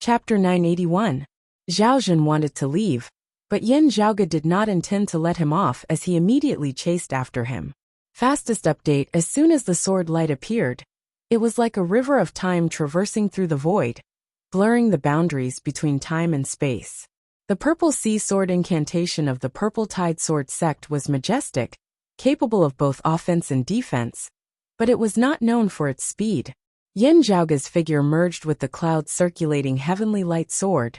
Chapter 981. Zhao Zhen wanted to leave, but Yin Zhaoge did not intend to let him off as he immediately chased after him. Fastest update: as soon as the sword light appeared, it was like a river of time traversing through the void, blurring the boundaries between time and space. The Purple Sea Sword incantation of the Purple Tide Sword sect was majestic, capable of both offense and defense, but it was not known for its speed. Yin Zhaoge's figure merged with the clouds circulating heavenly light sword,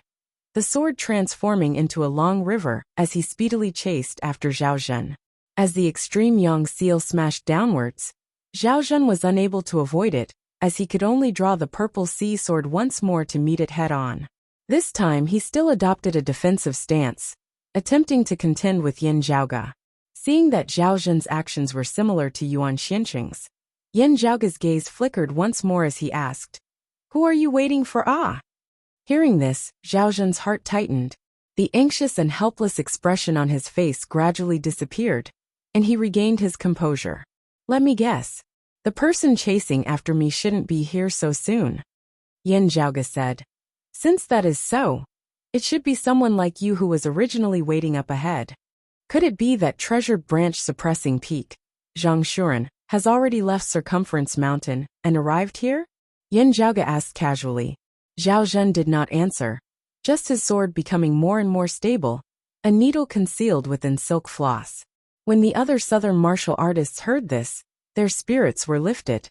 the sword transforming into a long river as he speedily chased after Zhao Zhen. As the extreme yang seal smashed downwards, Zhao Zhen was unable to avoid it, as he could only draw the Purple Sea Sword once more to meet it head-on. This time he still adopted a defensive stance, attempting to contend with Yin Zhaoge. Seeing that Zhao Zhen's actions were similar to Yuan Xianqing's, Yin Zhaoge's gaze flickered once more as he asked, "Who are you waiting for?" Hearing this, Zhao Zhen's heart tightened. The anxious and helpless expression on his face gradually disappeared, and he regained his composure. "Let me guess. The person chasing after me shouldn't be here so soon," Yin Zhaoge said. "Since that is so, it should be someone like you who was originally waiting up ahead. Could it be that treasured branch suppressing peak, Zhongshuren, has already left Circumference Mountain and arrived here?" Yin Zhaoge asked casually. Zhao Zhen did not answer, just his sword becoming more and more stable, a needle concealed within silk floss. When the other southern martial artists heard this, their spirits were lifted.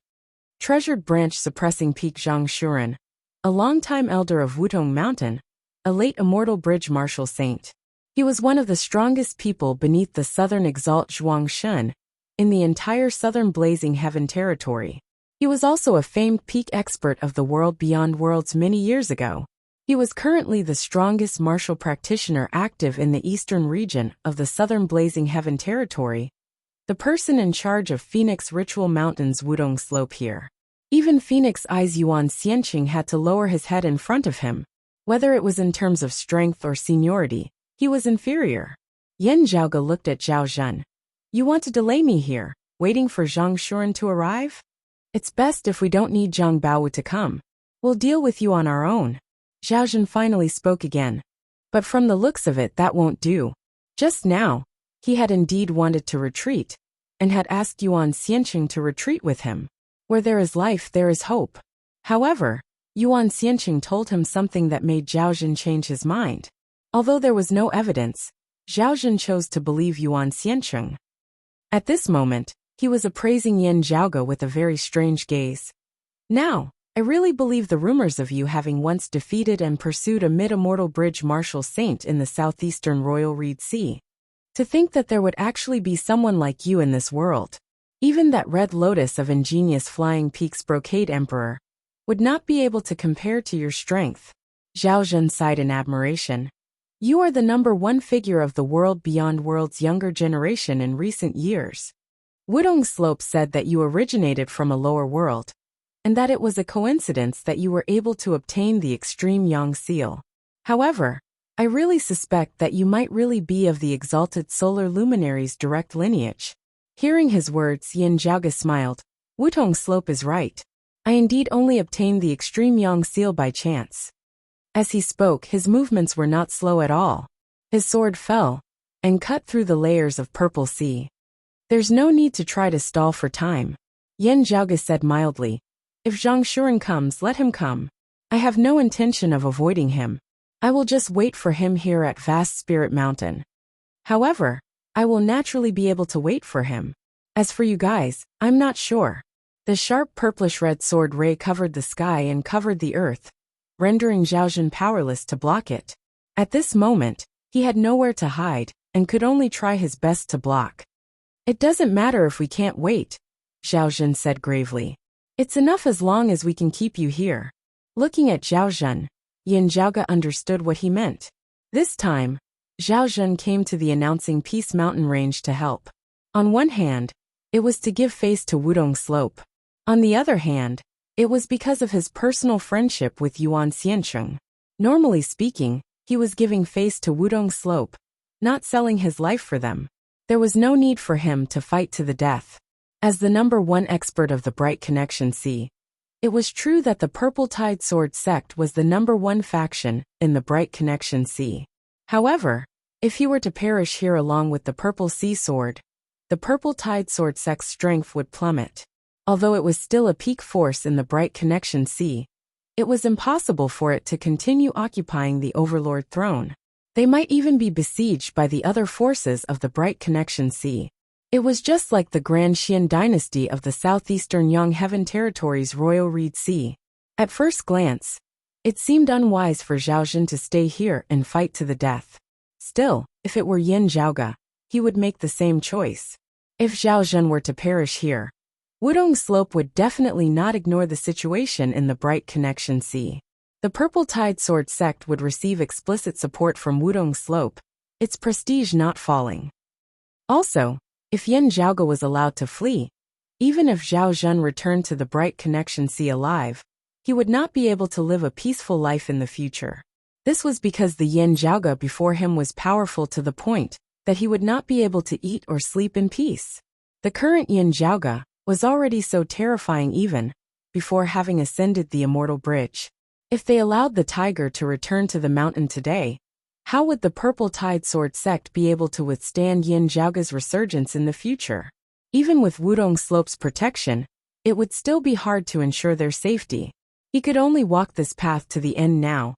Treasured branch suppressing peak Zhongshuren, a longtime elder of Wutong Mountain, a late immortal bridge martial saint. He was one of the strongest people beneath the southern exalt Zhuangshen, in the entire southern Blazing Heaven territory. He was also a famed peak expert of the world beyond worlds many years ago. He was currently the strongest martial practitioner active in the eastern region of the southern Blazing Heaven territory, the person in charge of Phoenix Ritual Mountain's Wudong Slope here. Even Phoenix Eyes Yuan Xianqing had to lower his head in front of him. Whether it was in terms of strength or seniority, he was inferior. Yin Zhaoge looked at Zhao Zhen. "You want to delay me here, waiting for Zhongshuren to arrive? It's best if we don't need Zhang Bao to come. We'll deal with you on our own." Zhao Zhen finally spoke again. But from the looks of it, that won't do. Just now, he had indeed wanted to retreat, and had asked Yuan Xianqing to retreat with him. Where there is life, there is hope. However, Yuan Xianqing told him something that made Zhao Zhen change his mind. Although there was no evidence, Zhao Zhen chose to believe Yuan Xianqing. At this moment, he was appraising Yin Zhaoge with a very strange gaze. "Now, I really believe the rumors of you having once defeated and pursued a mid-immortal bridge martial saint in the southeastern Royal Reed Sea. To think that there would actually be someone like you in this world. Even that red lotus of ingenious flying peaks brocade emperor would not be able to compare to your strength." Zhao Zhen sighed in admiration. "You are the #1 figure of the world beyond world's younger generation in recent years. Wudong Slope said that you originated from a lower world, and that it was a coincidence that you were able to obtain the extreme Yang seal. However, I really suspect that you might really be of the exalted solar luminary's direct lineage." Hearing his words, Yin Zhaoge smiled. "Wutong Slope is right. I indeed only obtained the extreme Yang seal by chance." As he spoke, his movements were not slow at all. His sword fell, and cut through the layers of purple sea. "There's no need to try to stall for time," Yin Zhaoge said mildly. "If Zhongshuren comes, let him come. I have no intention of avoiding him. I will just wait for him here at Vast Spirit Mountain. However, I will naturally be able to wait for him. As for you guys, I'm not sure." The sharp purplish-red sword ray covered the sky and covered the earth, rendering Zhao Zhen powerless to block it. At this moment, he had nowhere to hide, and could only try his best to block. "It doesn't matter if we can't wait," Zhao Zhen said gravely. "It's enough as long as we can keep you here." Looking at Zhao Zhen, Yin Zhaoge understood what he meant. This time, Zhao Zhen came to the announcing Peace Mountain range to help. On one hand, it was to give face to Wudong Slope. On the other hand, it was because of his personal friendship with Yuan Xianqing. Normally speaking, he was giving face to Wudong Slope, not selling his life for them. There was no need for him to fight to the death. As the #1 expert of the Bright Connection Sea, It was true that the Purple Tide Sword sect was the #1 faction in the Bright Connection Sea. However, if he were to perish here along with the Purple Sea Sword, the Purple Tide Sword sect's strength would plummet. Although it was still a peak force in the Bright Connection Sea, it was impossible for it to continue occupying the Overlord throne. They might even be besieged by the other forces of the Bright Connection Sea. It was just like the Grand Xian dynasty of the southeastern Yongheaven territory's Royal Reed Sea. At first glance, it seemed unwise for Zhao Zhen to stay here and fight to the death. Still, if it were Yin Zhaoge, he would make the same choice. If Zhao Zhen were to perish here, Wudong Slope would definitely not ignore the situation in the Bright Connection Sea. The Purple Tide Sword sect would receive explicit support from Wudong Slope, its prestige not falling. Also, if Yin Zhaoge was allowed to flee, even if Zhao Zhen returned to the Bright Connection Sea alive, he would not be able to live a peaceful life in the future. This was because the Yin Zhaoge before him was powerful to the point that he would not be able to eat or sleep in peace. The current Yin Zhaoge was already so terrifying even before having ascended the Immortal Bridge. If they allowed the tiger to return to the mountain today, how would the Purple Tide Sword sect be able to withstand Yin Zhaoge's resurgence in the future? Even with Wudong Slope's protection, it would still be hard to ensure their safety. He could only walk this path to the end now,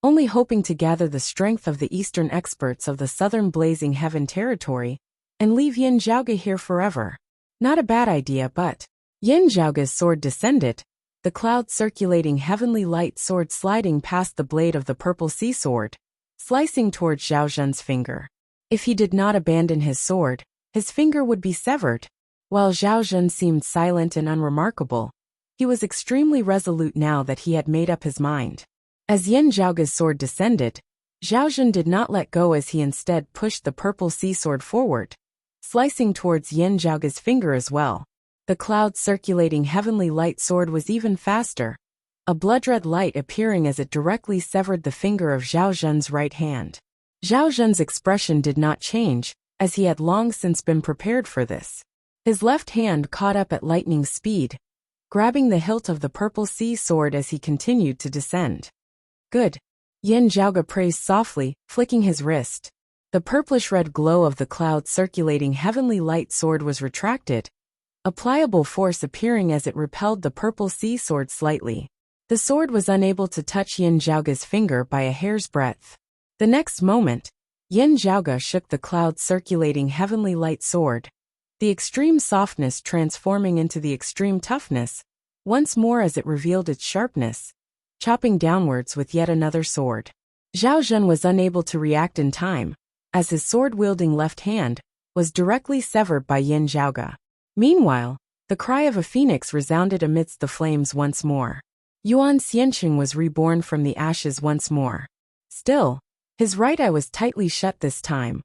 only hoping to gather the strength of the eastern experts of the southern Blazing Heaven territory and leave Yin Zhaoge here forever. Not a bad idea, but Yin Zhaoge's sword descended, the cloud circulating heavenly light sword sliding past the blade of the Purple Sea Sword, slicing towards Zhao Zhen's finger. If he did not abandon his sword, his finger would be severed. While Zhao Zhen seemed silent and unremarkable, he was extremely resolute now that he had made up his mind. As Yin Zhaoge's sword descended, Zhao Zhen did not let go as he instead pushed the Purple Sea Sword forward, slicing towards Yin Zhaoge's finger as well. The cloud circulating heavenly light sword was even faster, a blood-red light appearing as it directly severed the finger of Zhao Zhen's right hand. Zhao Zhen's expression did not change, as he had long since been prepared for this. His left hand caught up at lightning speed, grabbing the hilt of the Purple Sea Sword as he continued to descend. Good. Yin Zhaoge praised softly, flicking his wrist. The purplish-red glow of the cloud circulating heavenly light sword was retracted, a pliable force appearing as it repelled the Purple Sea Sword slightly. The sword was unable to touch Yin Zhaoge's finger by a hair's breadth. The next moment, Yin Zhaoge shook the cloud circulating heavenly light sword, the extreme softness transforming into the extreme toughness, once more as it revealed its sharpness, chopping downwards with yet another sword. Zhao Zhen was unable to react in time, as his sword-wielding left hand was directly severed by Yin Zhaoge. Meanwhile, the cry of a phoenix resounded amidst the flames once more. Yuan Xianqing was reborn from the ashes once more. Still, his right eye was tightly shut this time,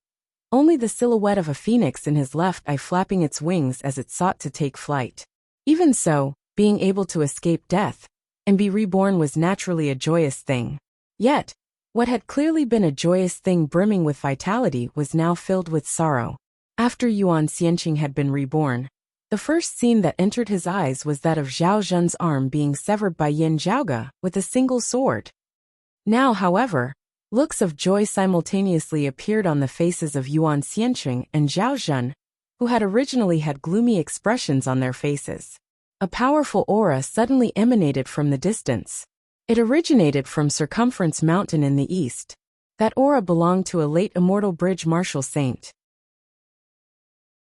only the silhouette of a phoenix in his left eye flapping its wings as it sought to take flight. Even so, being able to escape death and be reborn was naturally a joyous thing. Yet, what had clearly been a joyous thing brimming with vitality was now filled with sorrow. After Yuan Xianqing had been reborn, the first scene that entered his eyes was that of Zhao Zhen's arm being severed by Yin Zhaoge with a single sword. Now, however, looks of joy simultaneously appeared on the faces of Yuan Xianqing and Zhao Zhen, who had originally had gloomy expressions on their faces. A powerful aura suddenly emanated from the distance. It originated from Circumference Mountain in the east. That aura belonged to a late Immortal Bridge martial saint.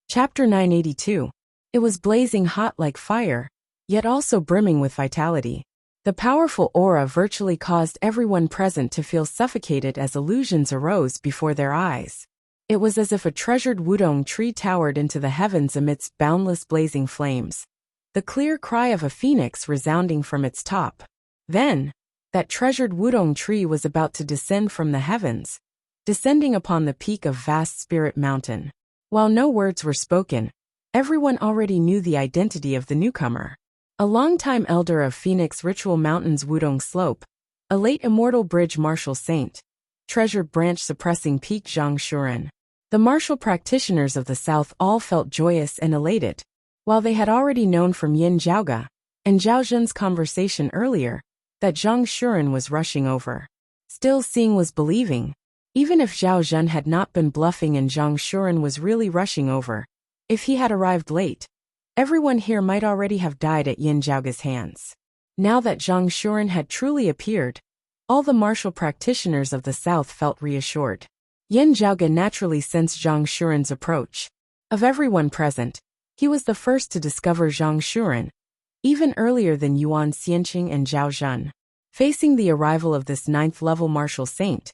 Chapter 982. It was blazing hot like fire, yet also brimming with vitality. The powerful aura virtually caused everyone present to feel suffocated as illusions arose before their eyes. It was as if a treasured wudong tree towered into the heavens amidst boundless blazing flames, the clear cry of a phoenix resounding from its top. Then, that treasured wudong tree was about to descend from the heavens, descending upon the peak of vast Spirit Mountain. While no words were spoken, everyone already knew the identity of the newcomer. A longtime elder of Phoenix Ritual Mountain's Wudong Slope, a late Immortal Bridge martial saint, treasured branch suppressing peak Zhang Shuren. The martial practitioners of the south all felt joyous and elated. While they had already known from Yin Zhaoge and Zhao Zhen's conversation earlier, that Zhang Shuren was rushing over. Still, seeing was believing. Even if Zhao Zhen had not been bluffing and Zhang Shuren was really rushing over, if he had arrived late, everyone here might already have died at Yin Zhaoge's hands. Now that Zhang Shuren had truly appeared, all the martial practitioners of the south felt reassured. Yin Zhaoge naturally sensed Zhang Shuren's approach. Of everyone present, he was the first to discover Zhang Shuren, even earlier than Yuan Xianqing and Zhao Zhen. Facing the arrival of this 9th-level martial saint,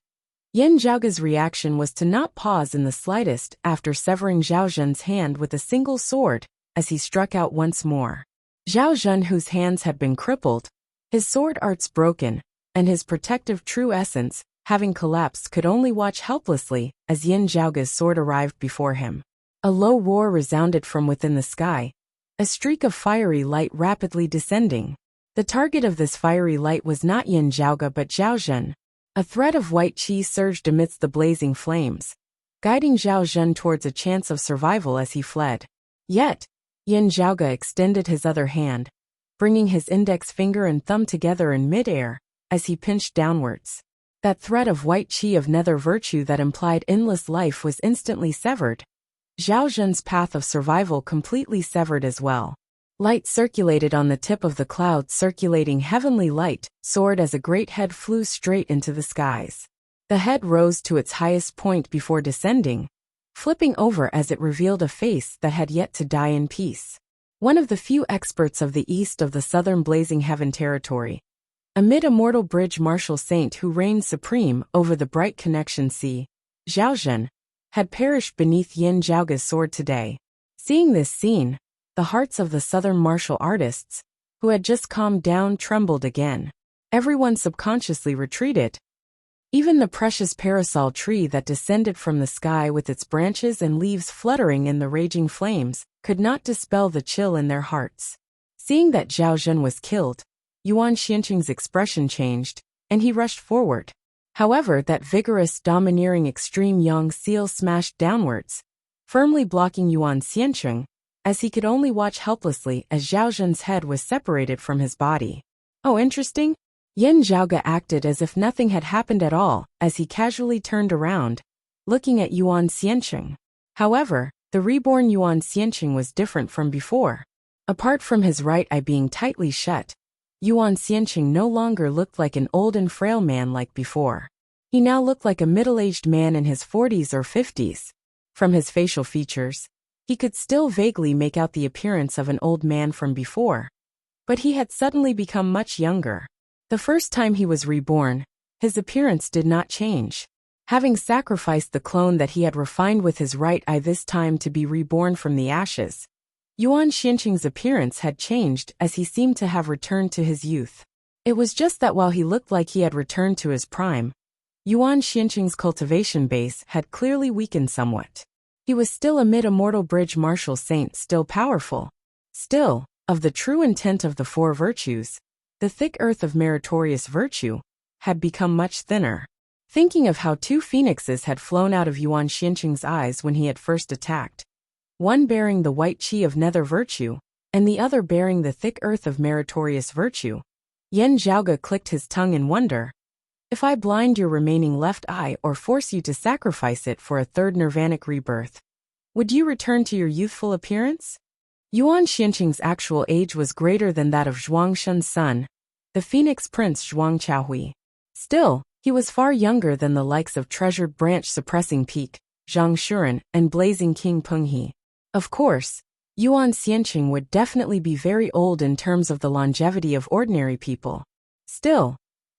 Yin Zhaoge's reaction was to not pause in the slightest after severing Zhao Zhen's hand with a single sword, as he struck out once more. Zhao Zhen, whose hands had been crippled, his sword arts broken, and his protective true essence, having collapsed, could only watch helplessly as Yin Zhaoge's sword arrived before him. A low roar resounded from within the sky, a streak of fiery light rapidly descending. The target of this fiery light was not Yin Zhaoge but Zhao Zhen. A thread of white qi surged amidst the blazing flames, guiding Zhao Zhen towards a chance of survival as he fled. Yet, Yin Zhaoge extended his other hand, bringing his index finger and thumb together in mid-air, as he pinched downwards. That thread of white qi of nether virtue that implied endless life was instantly severed. Zhao Zhen's path of survival completely severed as well. Light circulated on the tip of the cloud, circulating heavenly light, soared as a great head flew straight into the skies. The head rose to its highest point before descending, flipping over as it revealed a face that had yet to die in peace. One of the few experts of the east of the southern blazing heaven territory, a mid-immortal bridge martial saint who reigned supreme over the bright connection sea, Zhao Zhen, had perished beneath Yin Zhaoge's sword today. Seeing this scene, the hearts of the southern martial artists, who had just calmed down, trembled again. Everyone subconsciously retreated. Even the precious parasol tree that descended from the sky with its branches and leaves fluttering in the raging flames could not dispel the chill in their hearts. Seeing that Zhao Zhen was killed, Yuan Xianqing's expression changed, and he rushed forward. However, that vigorous, domineering extreme yang seal smashed downwards, firmly blocking Yuan Xianqing, as he could only watch helplessly as Zhao Zhen's head was separated from his body. Oh, interesting. Yin Zhaoge acted as if nothing had happened at all, as he casually turned around, looking at Yuan Xianqing. However, the reborn Yuan Xianqing was different from before. Apart from his right eye being tightly shut, Yuan Xianqing no longer looked like an old and frail man like before. He now looked like a middle-aged man in his 40s or 50s. From his facial features, he could still vaguely make out the appearance of an old man from before, but he had suddenly become much younger. The first time he was reborn, his appearance did not change. Having sacrificed the clone that he had refined with his right eye this time to be reborn from the ashes, Yuan Xianqing's appearance had changed as he seemed to have returned to his youth. It was just that while he looked like he had returned to his prime, Yuan Xianqing's cultivation base had clearly weakened somewhat. He was still a mid-immortal bridge martial saint, still powerful. Still, of the true intent of the four virtues, the thick earth of meritorious virtue had become much thinner. Thinking of how two phoenixes had flown out of Yuan Xianqing's eyes when he had first attacked, one bearing the white qi of nether virtue, and the other bearing the thick earth of meritorious virtue, Yin Zhaoge clicked his tongue in wonder. If I blind your remaining left eye or force you to sacrifice it for a third nirvanic rebirth, would you return to your youthful appearance? Yuan Xianqing's actual age was greater than that of Zhuang Shun's son, the phoenix prince Zhuang Chaohui. Still, he was far younger than the likes of treasured branch suppressing peak, Zhang Shuren, and blazing king Penghe. Of course, Yuan Xianqing would definitely be very old in terms of the longevity of ordinary people. Still,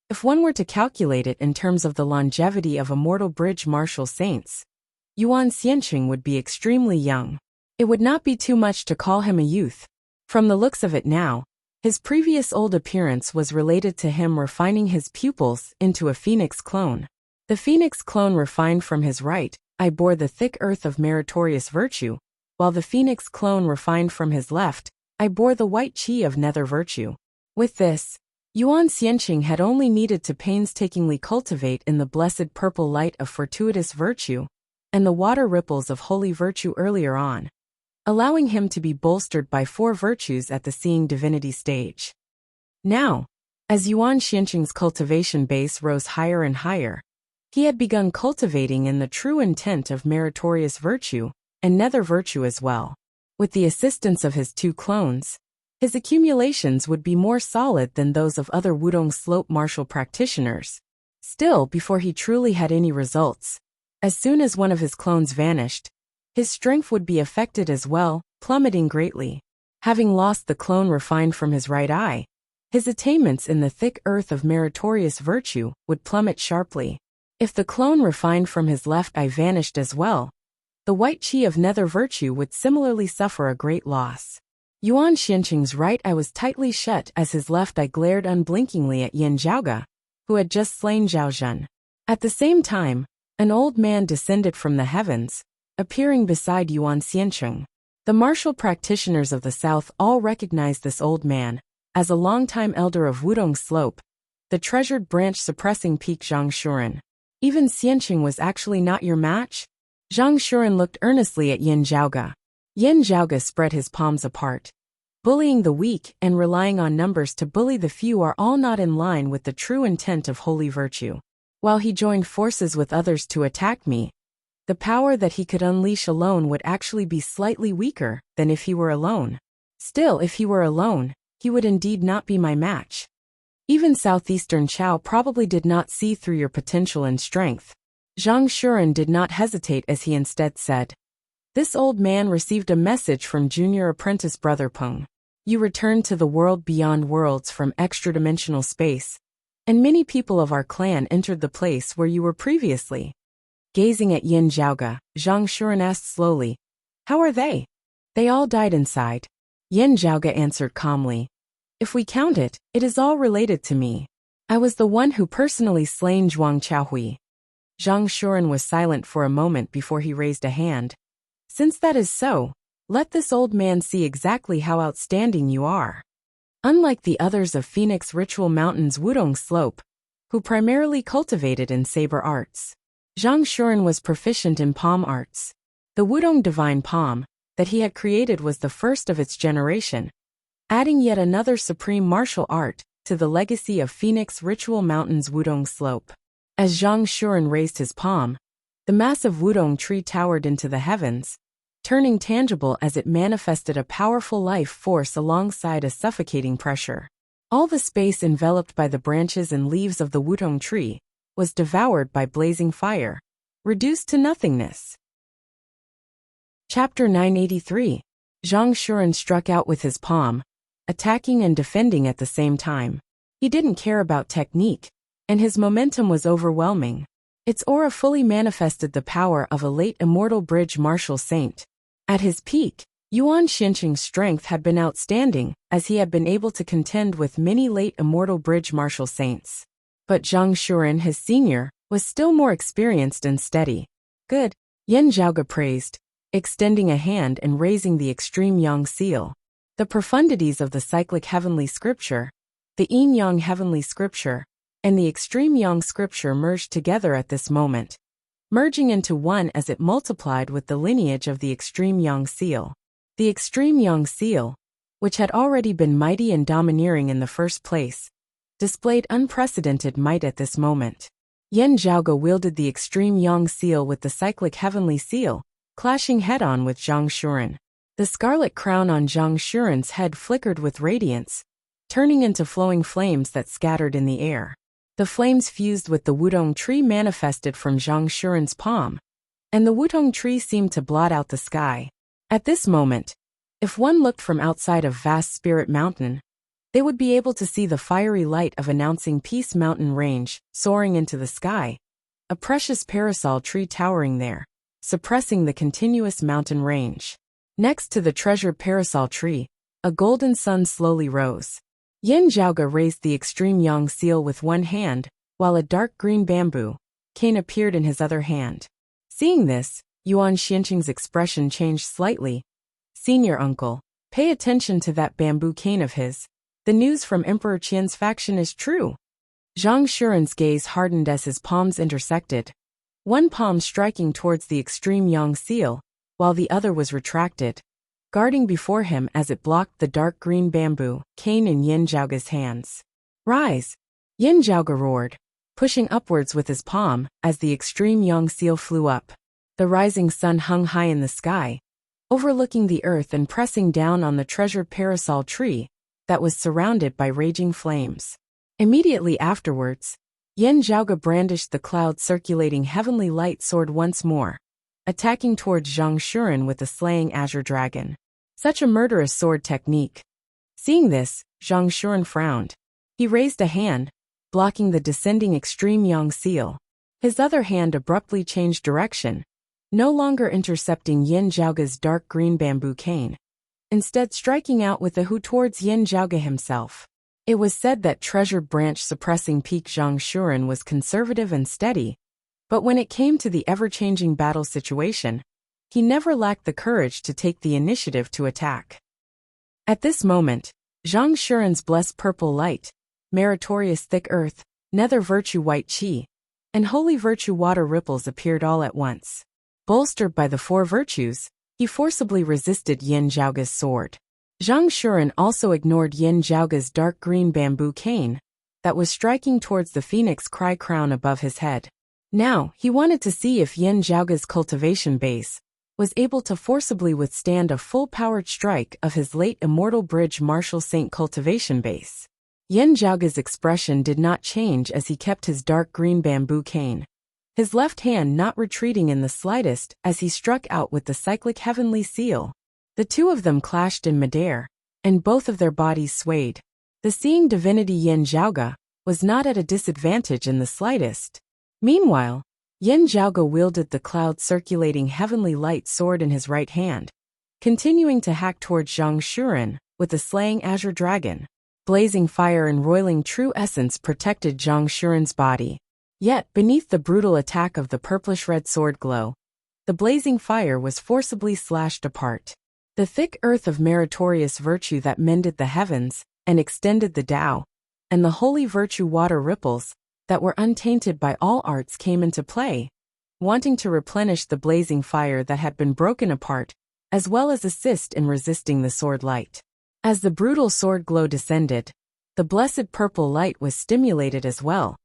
if one were to calculate it in terms of the longevity of immortal bridge martial saints, Yuan Xianqing would be extremely young. It would not be too much to call him a youth. From the looks of it now, his previous old appearance was related to him refining his pupils into a phoenix clone. The phoenix clone refined from his right eye bore the thick earth of meritorious virtue, while the phoenix clone refined from his left eye bore the white qi of nether virtue. With this, Yuan Xianqing had only needed to painstakingly cultivate in the blessed purple light of fortuitous virtue and the water ripples of holy virtue earlier on. allowing him to be bolstered by 4 virtues at the Seeing Divinity stage. Now, as Yuan Xianqing's cultivation base rose higher and higher, he had begun cultivating in the true intent of meritorious virtue and nether virtue as well. With the assistance of his 2 clones, his accumulations would be more solid than those of other Wudong slope martial practitioners. Still, before he truly had any results, as soon as one of his clones vanished, his strength would be affected as well, plummeting greatly. Having lost the clone refined from his right eye, his attainments in the thick earth of meritorious virtue would plummet sharply. If the clone refined from his left eye vanished as well, the white chi of nether virtue would similarly suffer a great loss. Yuan Xianqing's right eye was tightly shut as his left eye glared unblinkingly at Yin Zhaoge, who had just slain Zhao Zhen. At the same time, an old man descended from the heavens, appearing beside Yuan Xianqing. The martial practitioners of the south all recognized this old man as a longtime elder of Wudong Slope, the treasured branch suppressing peak Zhang Shuren. Even Xianqing was actually not your match? Zhang Shuren looked earnestly at Yin Zhaoge. Yin Zhaoge spread his palms apart. Bullying the weak and relying on numbers to bully the few are all not in line with the true intent of holy virtue. While he joined forces with others to attack me, the power that he could unleash alone would actually be slightly weaker than if he were alone. Still, if he were alone, he would indeed not be my match. Even Southeastern Chao probably did not see through your potential and strength. Zhang Shuren did not hesitate as he instead said, "This old man received a message from junior apprentice Brother Peng. You returned to the world beyond worlds from extra-dimensional space, and many people of our clan entered the place where you were previously." Gazing at Yin Zhaoge, Zhang Shuren asked slowly, "How are they?" "They all died inside." Yin Zhaoge answered calmly, "If we count it, it is all related to me. I was the one who personally slain Zhuang Chaohui." Zhang Shuren was silent for a moment before he raised a hand. "Since that is so, let this old man see exactly how outstanding you are." Unlike the others of Phoenix Ritual Mountain's Wudong Slope, who primarily cultivated in saber arts, Zhang Shuren was proficient in palm arts. The Wudong Divine Palm that he had created was the first of its generation, adding yet another supreme martial art to the legacy of Phoenix Ritual Mountain's Wudong Slope. As Zhang Shuren raised his palm, the massive Wudong tree towered into the heavens, turning tangible as it manifested a powerful life force alongside a suffocating pressure. All the space enveloped by the branches and leaves of the Wudong tree was devoured by blazing fire, reduced to nothingness. Chapter 983. Zhang Shuren struck out with his palm, attacking and defending at the same time. He didn't care about technique, and his momentum was overwhelming. Its aura fully manifested the power of a late immortal bridge martial saint. At his peak, Yuan Xianqing's strength had been outstanding, as he had been able to contend with many late immortal bridge martial saints. But Zhang Shuren, his senior, was still more experienced and steady. "Good," Yin Zhaoge praised, extending a hand and raising the extreme yang seal. The profundities of the cyclic heavenly scripture, the yin yang heavenly scripture, and the extreme yang scripture merged together at this moment, merging into one as it multiplied with the lineage of the extreme yang seal. The extreme yang seal, which had already been mighty and domineering in the first place, displayed unprecedented might at this moment. Yin Zhaoge wielded the extreme yang seal with the cyclic heavenly seal, clashing head-on with Zhang Shuren. The scarlet crown on Zhang Shuren's head flickered with radiance, turning into flowing flames that scattered in the air. The flames fused with the Wudong tree manifested from Zhang Shuren's palm, and the Wudong tree seemed to blot out the sky. At this moment, if one looked from outside of vast Spirit Mountain, they would be able to see the fiery light of announcing Peace Mountain Range soaring into the sky, a precious parasol tree towering there, suppressing the continuous mountain range. Next to the treasured parasol tree, a golden sun slowly rose. Yin Zhaoge raised the extreme yang seal with one hand, while a dark green bamboo cane appeared in his other hand. Seeing this, Yuan Xianqing's expression changed slightly. "Senior uncle, pay attention to that bamboo cane of his. The news from Emperor Qian's faction is true." Zhang Shuren's gaze hardened as his palms intersected, one palm striking towards the extreme yang seal, while the other was retracted. guarding before him as it blocked the dark green bamboo cane in Yin Zhaoge's hands. "Rise!" Yin Zhaoge roared, pushing upwards with his palm as the extreme yang seal flew up. The rising sun hung high in the sky, overlooking the earth and pressing down on the treasured parasol tree that was surrounded by raging flames. Immediately afterwards, Yin Zhaoge brandished the cloud-circulating heavenly light sword once more, attacking towards Zhang Shuren with the slaying azure dragon. Such a murderous sword technique. Seeing this, Zhang Shuren frowned. He raised a hand, blocking the descending extreme yang seal. His other hand abruptly changed direction, no longer intercepting Yin Zhaoge's dark green bamboo cane, instead striking out with a hu towards Yin Zhaoge himself. It was said that treasured branch suppressing peak Zhang Shuren was conservative and steady, but when it came to the ever-changing battle situation, he never lacked the courage to take the initiative to attack. At this moment, Zhang Shuren's blessed purple light, meritorious thick earth, nether virtue white qi, and holy virtue water ripples appeared all at once. Bolstered by the four virtues, he forcibly resisted Yin Zhaoge's sword. Zhang Shuren also ignored Yin Zhaoge's dark green bamboo cane that was striking towards the phoenix cry crown above his head. Now, he wanted to see if Yin Zhaoge's cultivation base was able to forcibly withstand a full-powered strike of his late immortal bridge martial saint cultivation base. Yin Zhaoge's expression did not change as he kept his dark green bamboo cane, his left hand not retreating in the slightest as he struck out with the cyclic heavenly seal. The two of them clashed in midair, and both of their bodies swayed. The seeing divinity Yin Zhaoge was not at a disadvantage in the slightest. Meanwhile, Yin Zhaoge wielded the cloud-circulating heavenly light sword in his right hand, continuing to hack towards Zhang Shuren with the slaying azure dragon. Blazing fire and roiling true essence protected Zhang Shuren's body. Yet, beneath the brutal attack of the purplish-red sword glow, the blazing fire was forcibly slashed apart. The thick earth of meritorious virtue that mended the heavens and extended the Tao, and the holy virtue water ripples that were untainted by all arts came into play, wanting to replenish the blazing fire that had been broken apart, as well as assist in resisting the sword light. As the brutal sword glow descended, the blessed purple light was stimulated as well,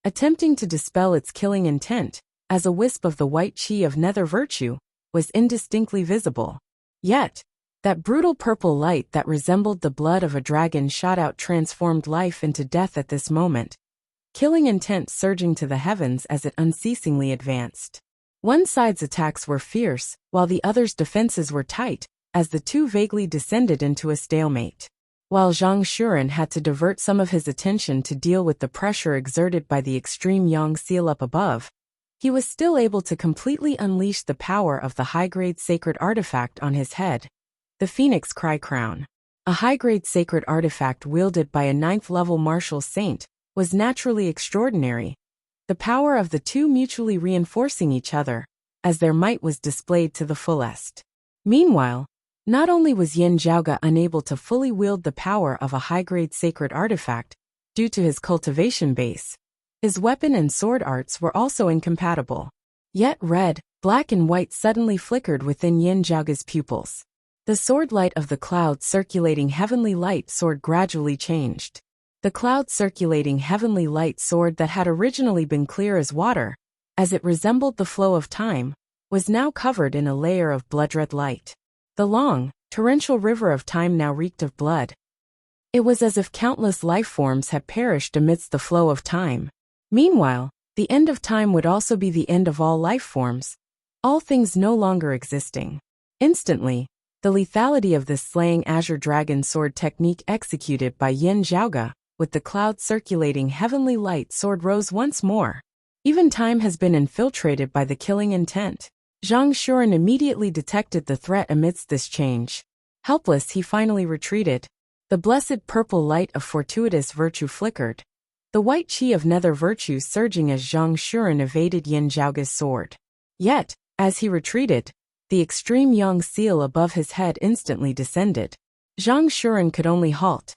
attempting to dispel its killing intent, as a wisp of the white qi of nether virtue was indistinctly visible. Yet, that brutal purple light that resembled the blood of a dragon shot out transformed life into death at this moment, killing intent surging to the heavens as it unceasingly advanced. One side's attacks were fierce, while the other's defenses were tight, as the two vaguely descended into a stalemate. While Zhang Shuren had to divert some of his attention to deal with the pressure exerted by the extreme yang seal up above, he was still able to completely unleash the power of the high-grade sacred artifact on his head, the Phoenix Cry Crown. A high-grade sacred artifact wielded by a 9th-level martial saint was naturally extraordinary, the power of the two mutually reinforcing each other, as their might was displayed to the fullest. Meanwhile, not only was Yin Zhaoge unable to fully wield the power of a high-grade sacred artifact due to his cultivation base, his weapon and sword arts were also incompatible. Yet red, black and white suddenly flickered within Yin Zhaoge's pupils. The sword light of the cloud-circulating heavenly light sword gradually changed. The cloud-circulating heavenly light sword that had originally been clear as water, as it resembled the flow of time, was now covered in a layer of blood-red light. The long, torrential river of time now reeked of blood. It was as if countless life forms had perished amidst the flow of time. Meanwhile, the end of time would also be the end of all life forms, all things no longer existing. Instantly, the lethality of this slaying azure dragon sword technique executed by Yin Zhaoge with the cloud-circulating heavenly light sword rose once more. Even time has been infiltrated by the killing intent. Zhang Shuren immediately detected the threat amidst this change. Helpless, he finally retreated. The blessed purple light of fortuitous virtue flickered, the white qi of nether virtue surging as Zhang Shuren evaded Yin Zhaoge's sword. Yet, as he retreated, the extreme yang seal above his head instantly descended. Zhang Shuren could only halt,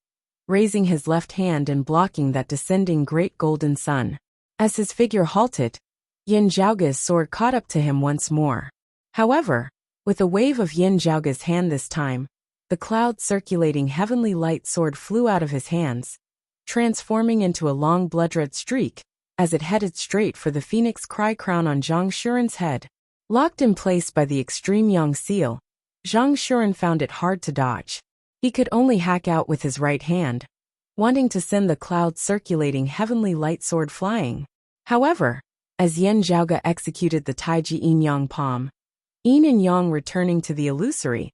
raising his left hand and blocking that descending great golden sun. As his figure halted, Yin Zhaoge's sword caught up to him once more. However, With a wave of Yin Zhaoge's hand this time, the cloud-circulating heavenly light sword flew out of his hands, transforming into a long blood-red streak as it headed straight for the phoenix cry crown on Zhang Shuren's head. Locked in place by the extreme Yang seal, Zhang Shuren found it hard to dodge. He could only hack out with his right hand, wanting to send the cloud-circulating heavenly light sword flying. However, as Yin Zhaoge executed the Taiji Yin Yang palm, Yin and Yang returning to the illusory,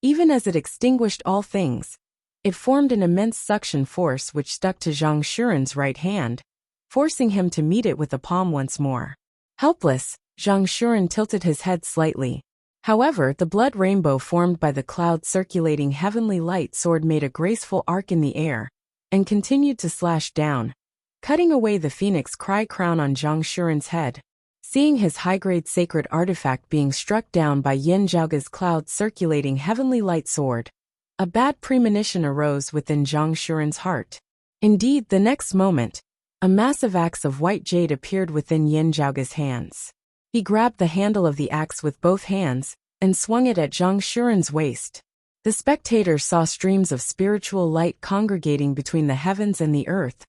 even as it extinguished all things, it formed an immense suction force which stuck to Zhang Shuren's right hand, forcing him to meet it with the palm once more. Helpless, Zhang Shuren tilted his head slightly. However, the blood rainbow formed by the cloud-circulating heavenly light sword made a graceful arc in the air and continued to slash down, cutting away the phoenix cry crown on Zhang Shuren's head. Seeing his high-grade sacred artifact being struck down by Yin Zhaoge's cloud-circulating heavenly light sword, a bad premonition arose within Zhang Shuren's heart. Indeed, the next moment, a massive axe of white jade appeared within Yin Zhaoge's hands. He grabbed the handle of the axe with both hands and swung it at Zhang Shuren's waist. The spectators saw streams of spiritual light congregating between the heavens and the earth,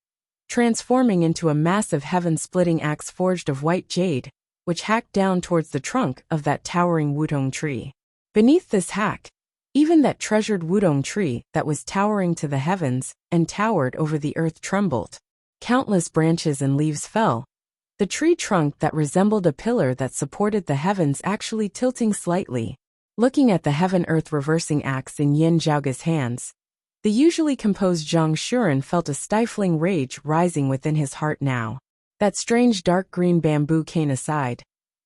transforming into a massive heaven-splitting axe forged of white jade, which hacked down towards the trunk of that towering wudong tree. Beneath this hack, even that treasured wudong tree that was towering to the heavens and towered over the earth trembled. Countless branches and leaves fell, the tree trunk that resembled a pillar that supported the heavens actually tilting slightly. Looking at the heaven-earth reversing axe in Yin Zhaoge's hands, the usually composed Zhang Shuren felt a stifling rage rising within his heart now. That strange dark green bamboo cane aside,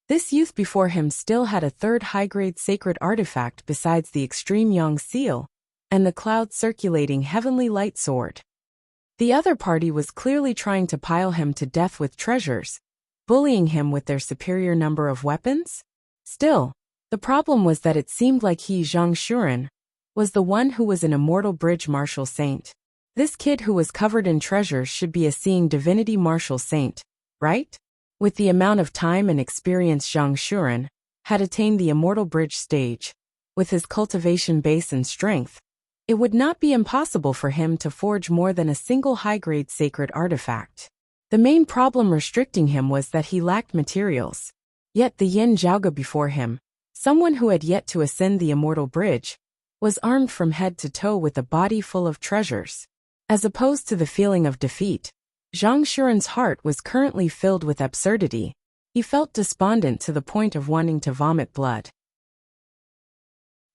this youth before him still had a third high-grade sacred artifact besides the extreme Yang seal and the cloud-circulating heavenly light sword. The other party was clearly trying to pile him to death with treasures, bullying him with their superior number of weapons. Still, the problem was that it seemed like he, Zhang Shuren, was the one who was an immortal bridge martial saint. This kid who was covered in treasures should be a seeing divinity martial saint, right? With the amount of time and experience Zhang Shuren had attained the immortal bridge stage, with his cultivation base and strength, it would not be impossible for him to forge more than a single high-grade sacred artifact. The main problem restricting him was that he lacked materials. Yet the Yin Zhaoge before him, someone who had yet to ascend the immortal bridge, was armed from head to toe with a body full of treasures. As opposed to the feeling of defeat, Zhang Shuren's heart was currently filled with absurdity. He felt despondent to the point of wanting to vomit blood.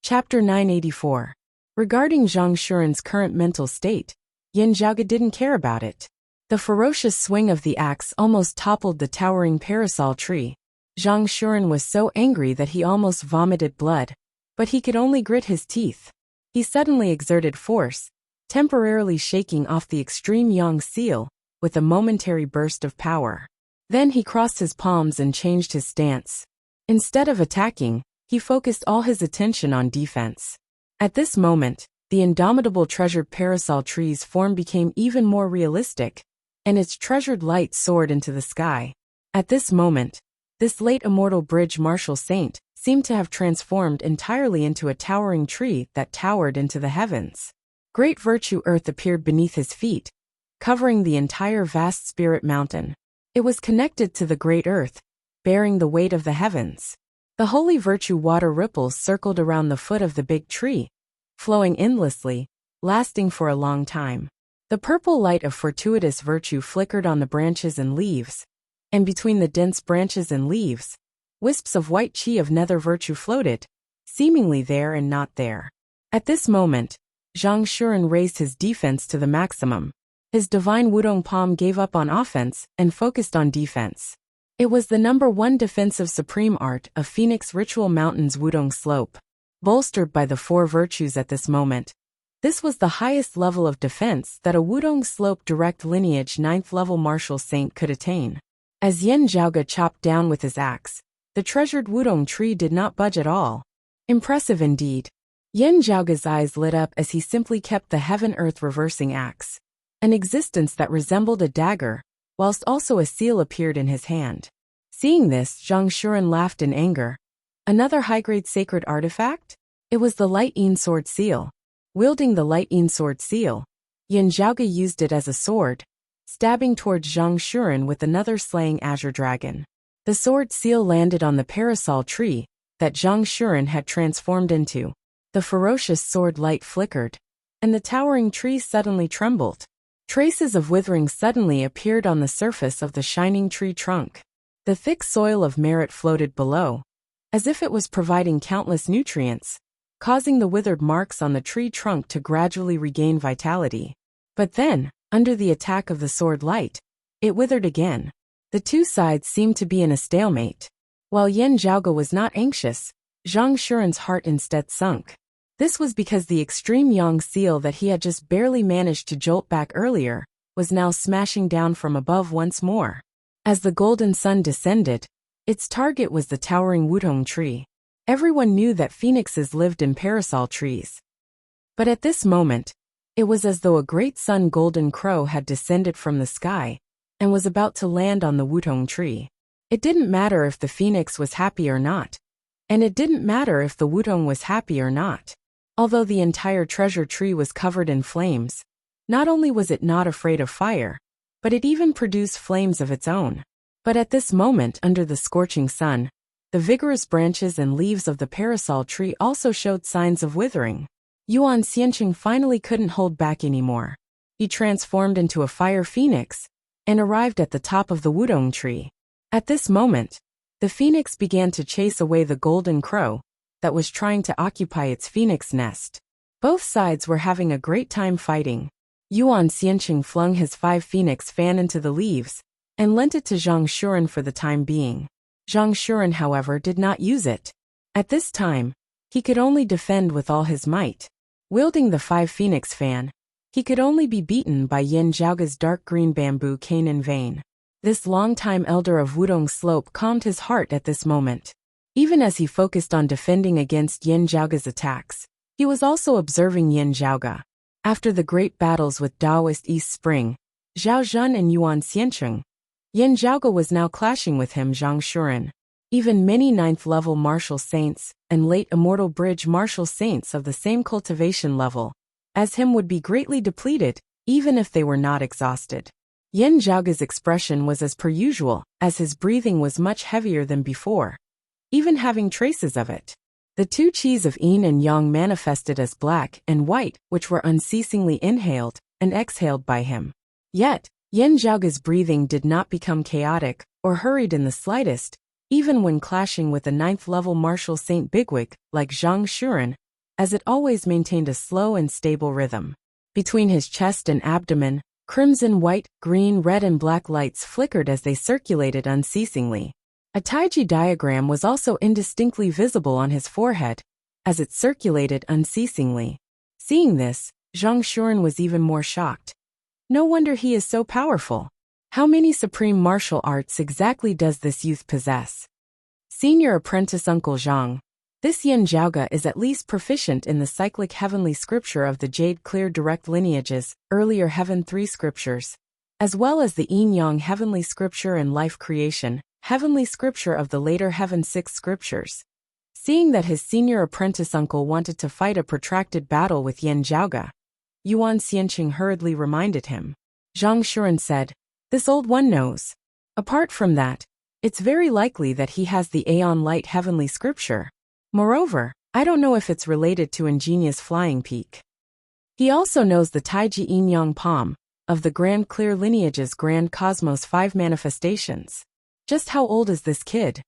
Chapter 984. Regarding Zhang Shuren's current mental state, Yin Zhaoge didn't care about it. The ferocious swing of the axe almost toppled the towering parasol tree. Zhang Shuren was so angry that he almost vomited blood, but he could only grit his teeth. He suddenly exerted force, temporarily shaking off the extreme Yang seal, with a momentary burst of power. Then he crossed his palms and changed his stance. Instead of attacking, he focused all his attention on defense. At this moment, the indomitable treasured parasol tree's form became even more realistic, and its treasured light soared into the sky. At this moment, this late immortal bridge martial saint seemed to have transformed entirely into a towering tree that towered into the heavens. Great virtue earth appeared beneath his feet, covering the entire vast spirit mountain. It was connected to the great earth, bearing the weight of the heavens. The holy virtue water ripples circled around the foot of the big tree, flowing endlessly, lasting for a long time. The purple light of fortuitous virtue flickered on the branches and leaves, and between the dense branches and leaves, wisps of white chi of nether virtue floated, seemingly there and not there. At this moment, Zhang Shuren raised his defense to the maximum. His divine wudong palm gave up on offense and focused on defense. It was the #1 defensive supreme art of Phoenix Ritual Mountain's wudong slope. Bolstered by the 4 virtues at this moment, this was the highest level of defense that a wudong slope direct lineage 9th level martial saint could attain. As Yin Zhaoge chopped down with his axe, the treasured wudong tree did not budge at all. Impressive indeed. Yin Zhaoge's eyes lit up as he simply kept the heaven-earth reversing axe, an existence that resembled a dagger, whilst also a seal appeared in his hand. Seeing this, Zhang Shuren laughed in anger. Another high-grade sacred artifact? It was the Light Yin Sword Seal. Wielding the Light Yin Sword Seal, Yin Zhaoge used it as a sword, stabbing towards Zhang Shuren with another slaying azure dragon. The sword seal landed on the parasol tree that Zhang Shuren had transformed into. The ferocious sword light flickered, and the towering tree suddenly trembled. Traces of withering suddenly appeared on the surface of the shining tree trunk. The thick soil of merit floated below, as if it was providing countless nutrients, causing the withered marks on the tree trunk to gradually regain vitality. But then, under the attack of the sword light, it withered again. The two sides seemed to be in a stalemate. While Yin Zhaoge was not anxious, Zhang Shuren's heart instead sunk. This was because the extreme yang seal that he had just barely managed to jolt back earlier was now smashing down from above once more. As the golden sun descended, its target was the towering wutong tree. Everyone knew that phoenixes lived in parasol trees. But at this moment, it was as though a great sun golden crow had descended from the sky and was about to land on the wutong tree. It didn't matter if the phoenix was happy or not, and it didn't matter if the wutong was happy or not. Although the entire treasure tree was covered in flames, not only was it not afraid of fire, but it even produced flames of its own. But at this moment, under the scorching sun, the vigorous branches and leaves of the parasol tree also showed signs of withering. Yuan Xianqing finally couldn't hold back anymore. He transformed into a fire phoenix and arrived at the top of the wutong tree. At this moment, the phoenix began to chase away the golden crow that was trying to occupy its phoenix nest. Both sides were having a great time fighting. Yuan Xianqing flung his 5 phoenix fan into the leaves and lent it to Zhang Shuren for the time being. Zhang Shuren, however, did not use it. At this time, he could only defend with all his might. Wielding the 5 phoenix fan, he could only be beaten by Yin Zhaoge's dark green bamboo cane in vain. This longtime elder of Wudong Slope calmed his heart at this moment. Even as he focused on defending against Yin Zhaoge's attacks, he was also observing Yin Zhaoge. After the great battles with Daoist East Spring, Zhao Zhen and Yuan Xianqing, Yin Zhaoge was now clashing with him, Zhang Shuren. Even many 9th-level martial saints and late immortal bridge martial saints of the same cultivation level as him would be greatly depleted, even if they were not exhausted. Yin Zhaoge's expression was as per usual, as his breathing was much heavier than before, even having traces of it. The 2 qis of yin and yang manifested as black and white, which were unceasingly inhaled and exhaled by him. Yet, Yin Zhaoge's breathing did not become chaotic or hurried in the slightest, even when clashing with a 9th-level martial saint bigwig like Zhang Shuren, as it always maintained a slow and stable rhythm. Between his chest and abdomen, crimson, white, green, red and black lights flickered as they circulated unceasingly. A taiji diagram was also indistinctly visible on his forehead, as it circulated unceasingly. Seeing this, Zhang Shuren was even more shocked. No wonder he is so powerful. How many supreme martial arts exactly does this youth possess? Senior apprentice Uncle Zhang. This Yin Zhaoge is at least proficient in the cyclic heavenly scripture of the Jade Clear Direct Lineages, earlier Heaven 3 scriptures, as well as the Yin Yang heavenly scripture and Life Creation, heavenly scripture of the later Heaven 6 scriptures. Seeing that his senior apprentice uncle wanted to fight a protracted battle with Yin Zhaoge, Yuan Xianqing hurriedly reminded him. Zhang Shuren said, "This old one knows. Apart from that, it's very likely that he has the Aeon Light heavenly scripture. Moreover, I don't know if it's related to ingenious flying peak. He also knows the Taiji Yin Yang Palm of the Grand Clear Lineage's Grand Cosmos 5 manifestations. Just how old is this kid?"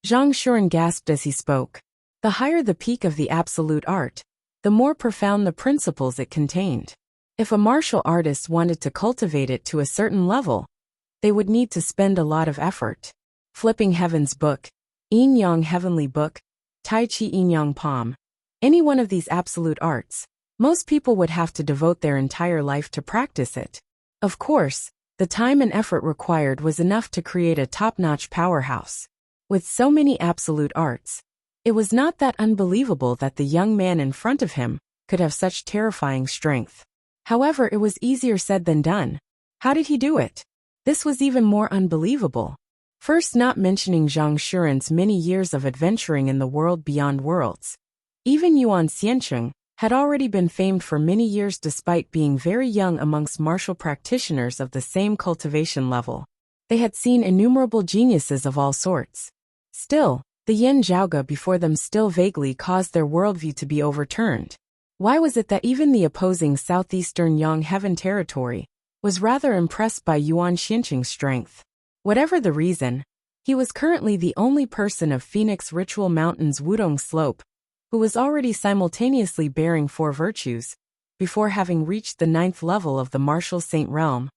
Zhang Shuren gasped as he spoke. The higher the peak of the absolute art, the more profound the principles it contained. If a martial artist wanted to cultivate it to a certain level, they would need to spend a lot of effort. Flipping Heaven's Book, Yin Yang Heavenly Book, Tai Chi Yin Yang Palm, any one of these absolute arts, most people would have to devote their entire life to practice it. Of course, the time and effort required was enough to create a top-notch powerhouse. With so many absolute arts, it was not that unbelievable that the young man in front of him could have such terrifying strength. However, it was easier said than done. How did he do it? This was even more unbelievable. First, not mentioning Zhang Shuren's many years of adventuring in the world beyond worlds. Even Yuan Xiancheng had already been famed for many years despite being very young amongst martial practitioners of the same cultivation level. They had seen innumerable geniuses of all sorts. Still, the Yin Zhaoge before them still vaguely caused their worldview to be overturned. Why was it that even the opposing southeastern Yang Heaven territory was rather impressed by Yuan Xiancheng's strength? Whatever the reason, he was currently the only person of Phoenix Ritual Mountain's Wudong Slope who was already simultaneously bearing 4 virtues, before having reached the 9th level of the Martial Saint Realm,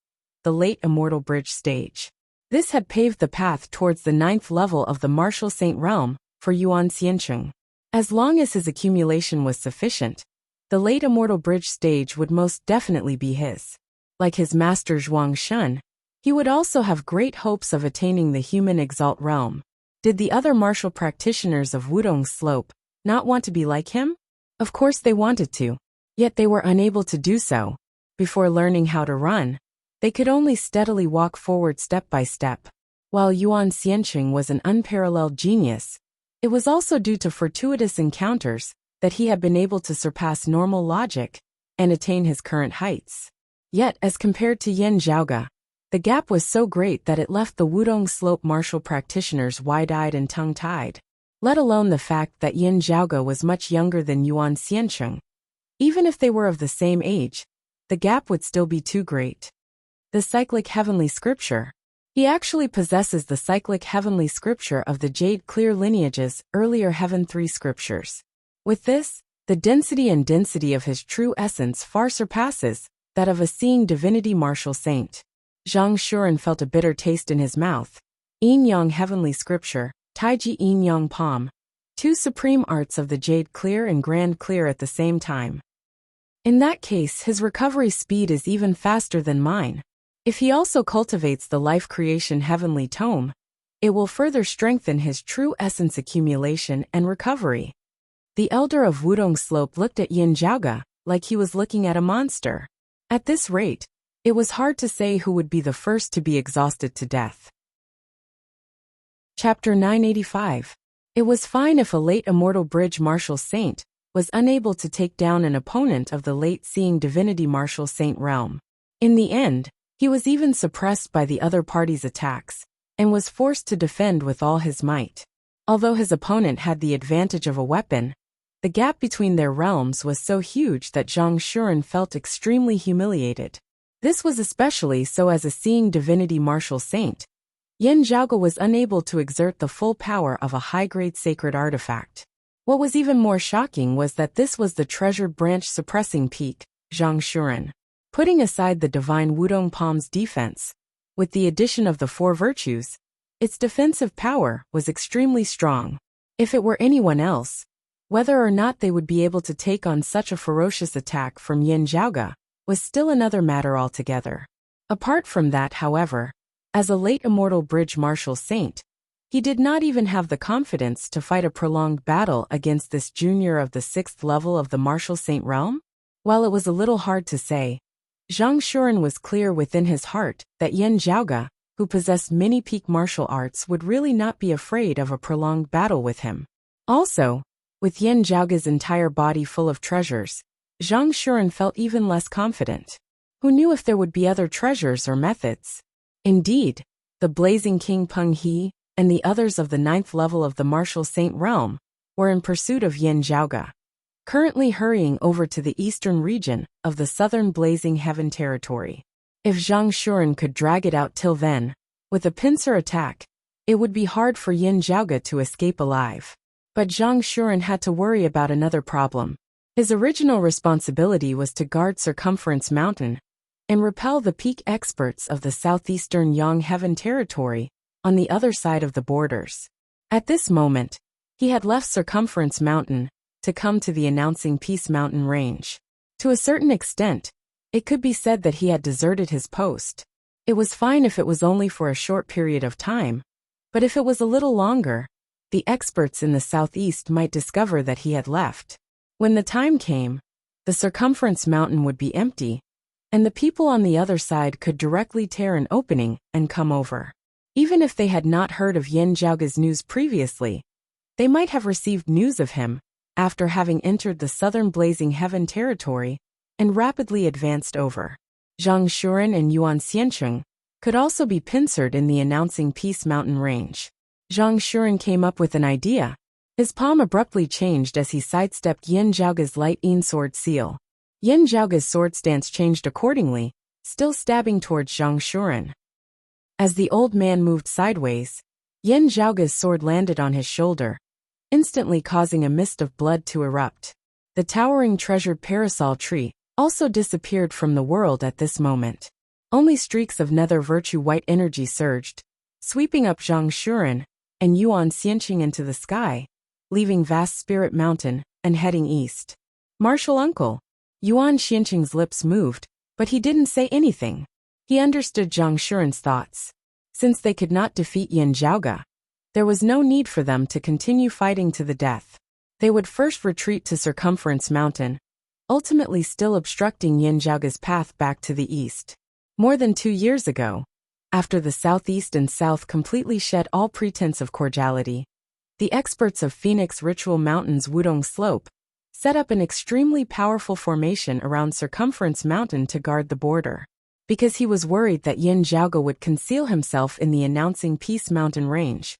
the late Immortal Bridge stage. This had paved the path towards the 9th level of the Martial Saint Realm for Yuan Xiancheng. As long as his accumulation was sufficient, the late Immortal Bridge stage would most definitely be his. Like his master Zhuang Shun, he would also have great hopes of attaining the human exalt realm. Did the other martial practitioners of Wudong Slope not want to be like him? Of course they wanted to, yet they were unable to do so. Before learning how to run, they could only steadily walk forward step by step. While Yuan Xiancheng was an unparalleled genius, it was also due to fortuitous encounters that he had been able to surpass normal logic and attain his current heights. Yet, as compared to Yin Zhaoge, the gap was so great that it left the Wudong Slope martial practitioners wide-eyed and tongue-tied. Let alone the fact that Yin Zhaoge was much younger than Yuan Xiancheng. Even if they were of the same age, the gap would still be too great. The cyclic heavenly scripture. He actually possesses the cyclic heavenly scripture of the Jade Clear lineage's earlier Heaven 3 scriptures. With this, the density of his true essence far surpasses that of a seeing divinity martial saint. Zhang Shuren felt a bitter taste in his mouth. Yin Yang heavenly scripture, Taiji Yin Yang Palm, 2 supreme arts of the Jade Clear and Grand Clear at the same time. In that case, his recovery speed is even faster than mine. If he also cultivates the life creation heavenly tome, it will further strengthen his true essence accumulation and recovery. The elder of Wudong Slope looked at Yin Zhaoge like he was looking at a monster. At this rate, it was hard to say who would be the first to be exhausted to death. Chapter 985. It was fine if a late Immortal Bridge martial saint was unable to take down an opponent of the late seeing divinity martial saint realm. In the end, he was even suppressed by the other party's attacks, and was forced to defend with all his might. Although his opponent had the advantage of a weapon, the gap between their realms was so huge that Zhang Shuren felt extremely humiliated. This was especially so as a seeing divinity martial saint. Yin Zhaoge was unable to exert the full power of a high-grade sacred artifact. What was even more shocking was that this was the treasured branch suppressing peak, Zhang Shuren. Putting aside the divine Wudong Palm's defense, with the addition of the 4 virtues, its defensive power was extremely strong. If it were anyone else, whether or not they would be able to take on such a ferocious attack from Yin Zhaoge was still another matter altogether. Apart from that, however, as a late Immortal Bridge martial saint, he did not even have the confidence to fight a prolonged battle against this junior of the 6th level of the martial saint realm. While it was a little hard to say, Zhang Shuren was clear within his heart that Yin Zhaoge, who possessed many peak martial arts, would really not be afraid of a prolonged battle with him. Also, with Yin Zhaoge's entire body full of treasures, Zhang Shuren felt even less confident. Who knew if there would be other treasures or methods? Indeed, the Blazing King Peng He and the others of the 9th level of the Martial Saint Realm were in pursuit of Yin Zhaoge, currently hurrying over to the eastern region of the southern Blazing Heaven territory. If Zhang Shuren could drag it out till then, with a pincer attack, it would be hard for Yin Zhaoge to escape alive. But Zhang Shuren had to worry about another problem. His original responsibility was to guard Circumference Mountain and repel the peak experts of the southeastern Yang Heaven territory on the other side of the borders. At this moment, he had left Circumference Mountain to come to the announcing Peace Mountain range. To a certain extent, it could be said that he had deserted his post. It was fine if it was only for a short period of time, but if it was a little longer, the experts in the southeast might discover that he had left. When the time came, the Circumference Mountain would be empty, and the people on the other side could directly tear an opening and come over. Even if they had not heard of Yin Zhaoge's news previously, they might have received news of him after having entered the southern Blazing Heaven territory and rapidly advanced over. Zhang Shuren and Yuan Xiancheng could also be pincered in the announcing Peace Mountain range. Zhang Shuren came up with an idea. His palm abruptly changed as he sidestepped Yin Zhaoge's light Yin sword seal. Yin Zhaoge's sword stance changed accordingly, still stabbing towards Zhang Shuren. As the old man moved sideways, Yin Zhaoge's sword landed on his shoulder, instantly causing a mist of blood to erupt. The towering treasured parasol tree also disappeared from the world at this moment. Only streaks of nether virtue white energy surged, sweeping up Zhang Shuren and Yuan Xianqing into the sky, leaving vast Spirit Mountain and heading east. Martial uncle. Yuan Xianqing's lips moved, but he didn't say anything. He understood Zhang Shuren's thoughts. Since they could not defeat Yin Zhaoge, there was no need for them to continue fighting to the death. They would first retreat to Circumference Mountain, ultimately still obstructing Yin Zhaoge's path back to the east. More than 2 years ago, after the southeast and south completely shed all pretense of cordiality, the experts of Phoenix Ritual Mountain's Wudong Slope set up an extremely powerful formation around Circumference Mountain to guard the border. Because he was worried that Yin Zhaoge would conceal himself in the announcing Peace Mountain range,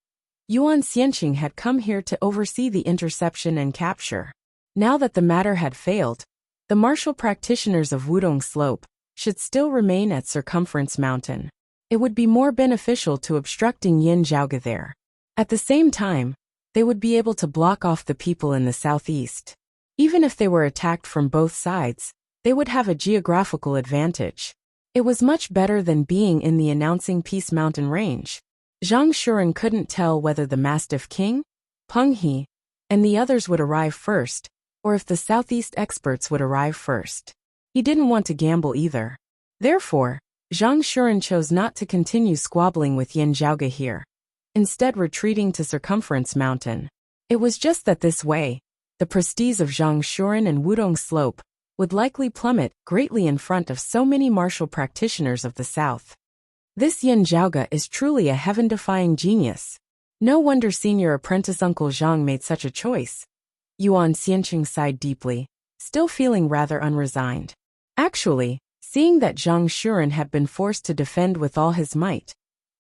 Yuan Xianqing had come here to oversee the interception and capture. Now that the matter had failed, the martial practitioners of Wudong Slope should still remain at Circumference Mountain. It would be more beneficial to obstructing Yin Zhaoge there. At the same time, they would be able to block off the people in the southeast. Even if they were attacked from both sides, they would have a geographical advantage. It was much better than being in the announcing Peace Mountain range. Zhang Shuren couldn't tell whether the Mastiff King, Peng He, and the others would arrive first, or if the southeast experts would arrive first. He didn't want to gamble either. Therefore, Zhang Shuren chose not to continue squabbling with Yin Zhaoge here, instead retreating to Circumference Mountain. It was just that this way, the prestige of Zhang Shuren and Wudong Slope would likely plummet greatly in front of so many martial practitioners of the south. This Yin Zhaoge is truly a heaven-defying genius. No wonder senior apprentice Uncle Zhang made such a choice. Yuan Xianqing sighed deeply, still feeling rather unresigned. Actually, seeing that Zhang Shuren had been forced to defend with all his might,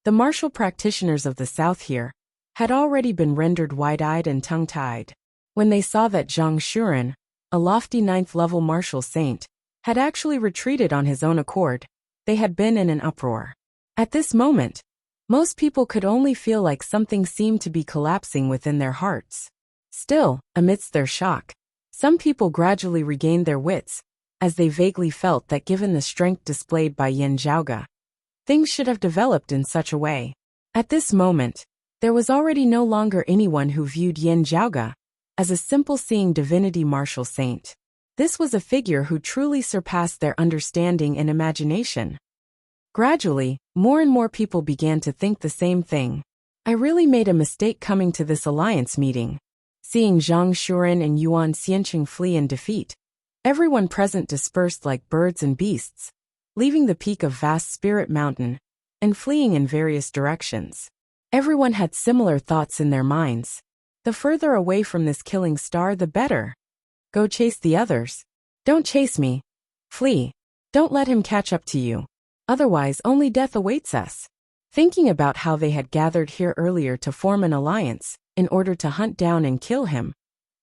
the martial practitioners of the south here had already been rendered wide-eyed and tongue-tied. When they saw that Zhang Shuren, a lofty 9th-level martial saint, had actually retreated on his own accord, they had been in an uproar. At this moment, most people could only feel like something seemed to be collapsing within their hearts. Still, amidst their shock, some people gradually regained their wits, as they vaguely felt that given the strength displayed by Yin Zhaoge, things should have developed in such a way. At this moment, there was already no longer anyone who viewed Yin Zhaoge as a simple seeing divinity martial saint. This was a figure who truly surpassed their understanding and imagination. Gradually, more and more people began to think the same thing. I really made a mistake coming to this alliance meeting. Seeing Zhang Shuren and Yuan Xianqing flee in defeat, everyone present dispersed like birds and beasts, leaving the peak of vast Spirit Mountain and fleeing in various directions. Everyone had similar thoughts in their minds. The further away from this killing star, the better. Go chase the others. Don't chase me. Flee. Don't let him catch up to you. Otherwise, only death awaits us. Thinking about how they had gathered here earlier to form an alliance in order to hunt down and kill him,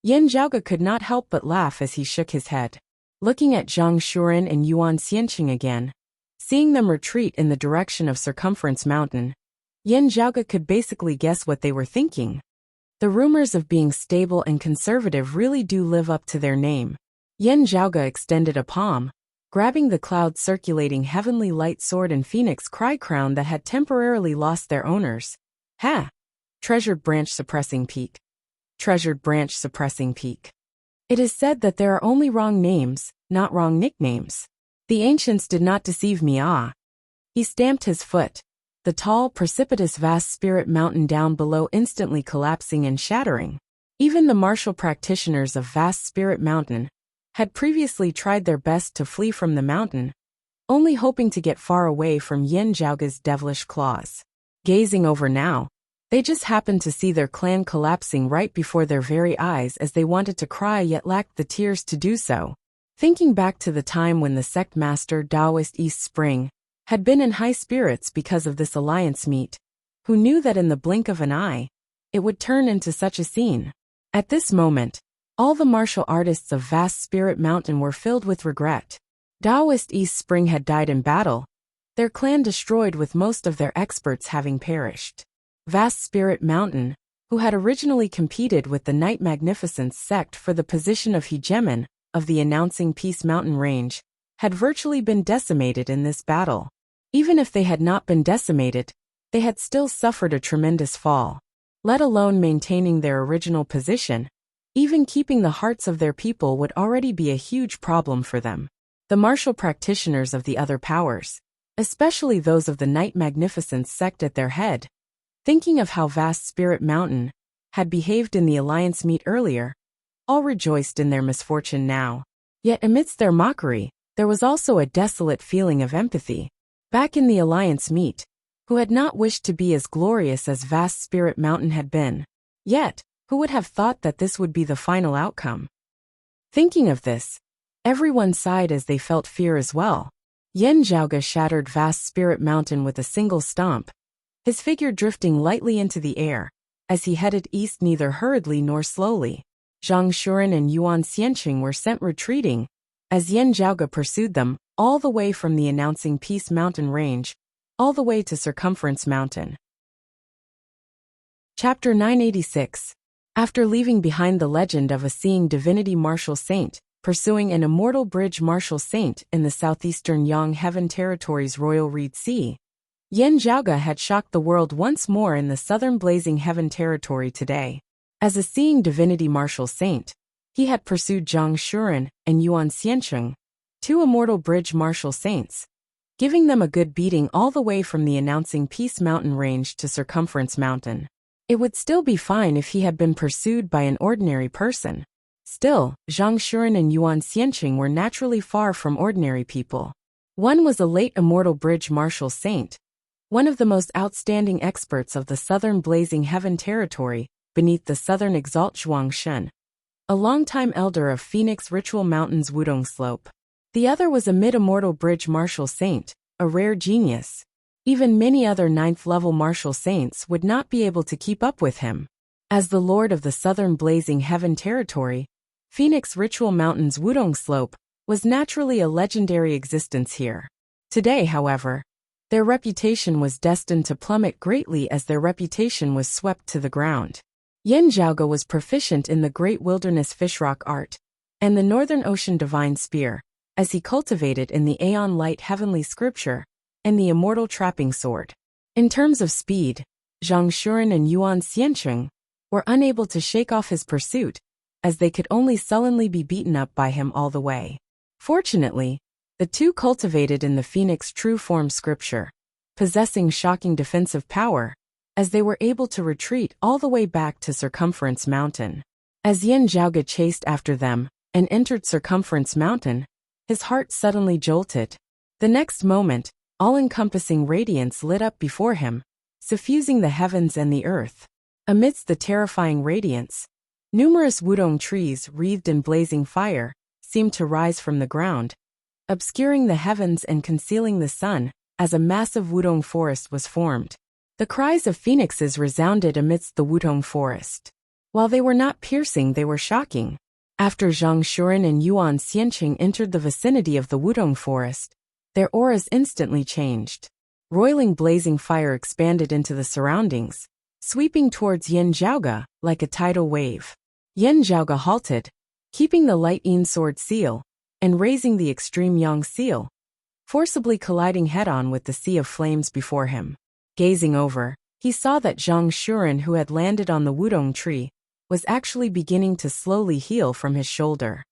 Yin Zhaoge could not help but laugh as he shook his head. Looking at Zhang Shuren and Yuan Xianqing again, seeing them retreat in the direction of Circumference Mountain, Yin Zhaoge could basically guess what they were thinking. The rumors of being stable and conservative really do live up to their name. Yin Zhaoge extended a palm, grabbing the cloud-circulating heavenly light sword and phoenix cry crown that had temporarily lost their owners. Ha! Treasured branch suppressing peak. Treasured branch suppressing peak. It is said that there are only wrong names, not wrong nicknames. The ancients did not deceive me. He stamped his foot, the tall, precipitous vast Spirit Mountain down below instantly collapsing and shattering. Even the martial practitioners of vast Spirit Mountain had previously tried their best to flee from the mountain, only hoping to get far away from Yin Zhaoge's devilish claws. Gazing over now, they just happened to see their clan collapsing right before their very eyes as they wanted to cry yet lacked the tears to do so. Thinking back to the time when the sect master Taoist East Spring had been in high spirits because of this alliance meet, who knew that in the blink of an eye, it would turn into such a scene. At this moment, all the martial artists of Vast Spirit Mountain were filled with regret. Taoist East Spring had died in battle, their clan destroyed with most of their experts having perished. Vast Spirit Mountain, who had originally competed with the Night Magnificence sect for the position of hegemon of the announcing Peace Mountain range, had virtually been decimated in this battle. Even if they had not been decimated, they had still suffered a tremendous fall. Let alone maintaining their original position, even keeping the hearts of their people would already be a huge problem for them. The martial practitioners of the other powers, especially those of the Night Magnificence sect at their head, thinking of how Vast Spirit Mountain had behaved in the alliance meet earlier, all rejoiced in their misfortune now. Yet amidst their mockery, there was also a desolate feeling of empathy. Back in the alliance meet, who had not wished to be as glorious as Vast Spirit Mountain had been. Yet, who would have thought that this would be the final outcome? Thinking of this, everyone sighed as they felt fear as well. Yen Zhaoge shattered Vast Spirit Mountain with a single stomp, his figure drifting lightly into the air, as he headed east neither hurriedly nor slowly. Zhang Shuren and Yuan Xianqing were sent retreating, as Yen Zhaoge pursued them, all the way from the announcing Peace Mountain range, all the way to Circumference Mountain. Chapter 986. After leaving behind the legend of a seeing divinity martial saint, pursuing an immortal bridge martial saint in the southeastern Yang Heaven Territory's Royal Reed Sea, Yen Zhaoge had shocked the world once more in the southern Blazing Heaven Territory today. As a seeing divinity martial saint, he had pursued Zhang Shuren and Yuan Xianqing, two immortal bridge martial saints, giving them a good beating all the way from the announcing Peace Mountain range to Circumference Mountain. It would still be fine if he had been pursued by an ordinary person. Still, Zhang Shuren and Yuan Xianqing were naturally far from ordinary people. One was a late immortal bridge martial saint, one of the most outstanding experts of the southern Blazing Heaven Territory, beneath the southern Exalt Zhuangshen, a longtime elder of Phoenix Ritual Mountain's Wudong Slope. The other was a mid-immortal bridge martial saint, a rare genius. Even many other 9th-level martial saints would not be able to keep up with him. As the lord of the southern Blazing Heaven Territory, Phoenix Ritual Mountain's Wudong Slope was naturally a legendary existence here. Today, however, their reputation was destined to plummet greatly as their reputation was swept to the ground. Yen Zhaoge was proficient in the Great Wilderness Fishrock art and the Northern Ocean Divine Spear, as he cultivated in the Aeon Light Heavenly Scripture and the Immortal Trapping Sword. In terms of speed, Zhang Shuren and Yuan Xianqing were unable to shake off his pursuit, as they could only sullenly be beaten up by him all the way. Fortunately, the two cultivated in the Phoenix True Form Scripture, possessing shocking defensive power, as they were able to retreat all the way back to Circumference Mountain. As Yen Zhaoge chased after them and entered Circumference Mountain, his heart suddenly jolted. The next moment, all-encompassing radiance lit up before him, suffusing the heavens and the earth. Amidst the terrifying radiance, numerous wudong trees wreathed in blazing fire seemed to rise from the ground, obscuring the heavens and concealing the sun, as a massive wudong forest was formed. The cries of phoenixes resounded amidst the wudong forest. While they were not piercing, they were shocking. After Zhang Shuren and Yuan Xianqing entered the vicinity of the wudong forest, their auras instantly changed. Roiling blazing fire expanded into the surroundings, sweeping towards Yen Zhaoge like a tidal wave. Yen Zhaoge halted, keeping the Light Yin Sword seal, and raising the Extreme Yang seal, forcibly colliding head-on with the sea of flames before him. Gazing over, he saw that Zhang Shuren, who had landed on the wudong tree, was actually beginning to slowly heal from his shoulder.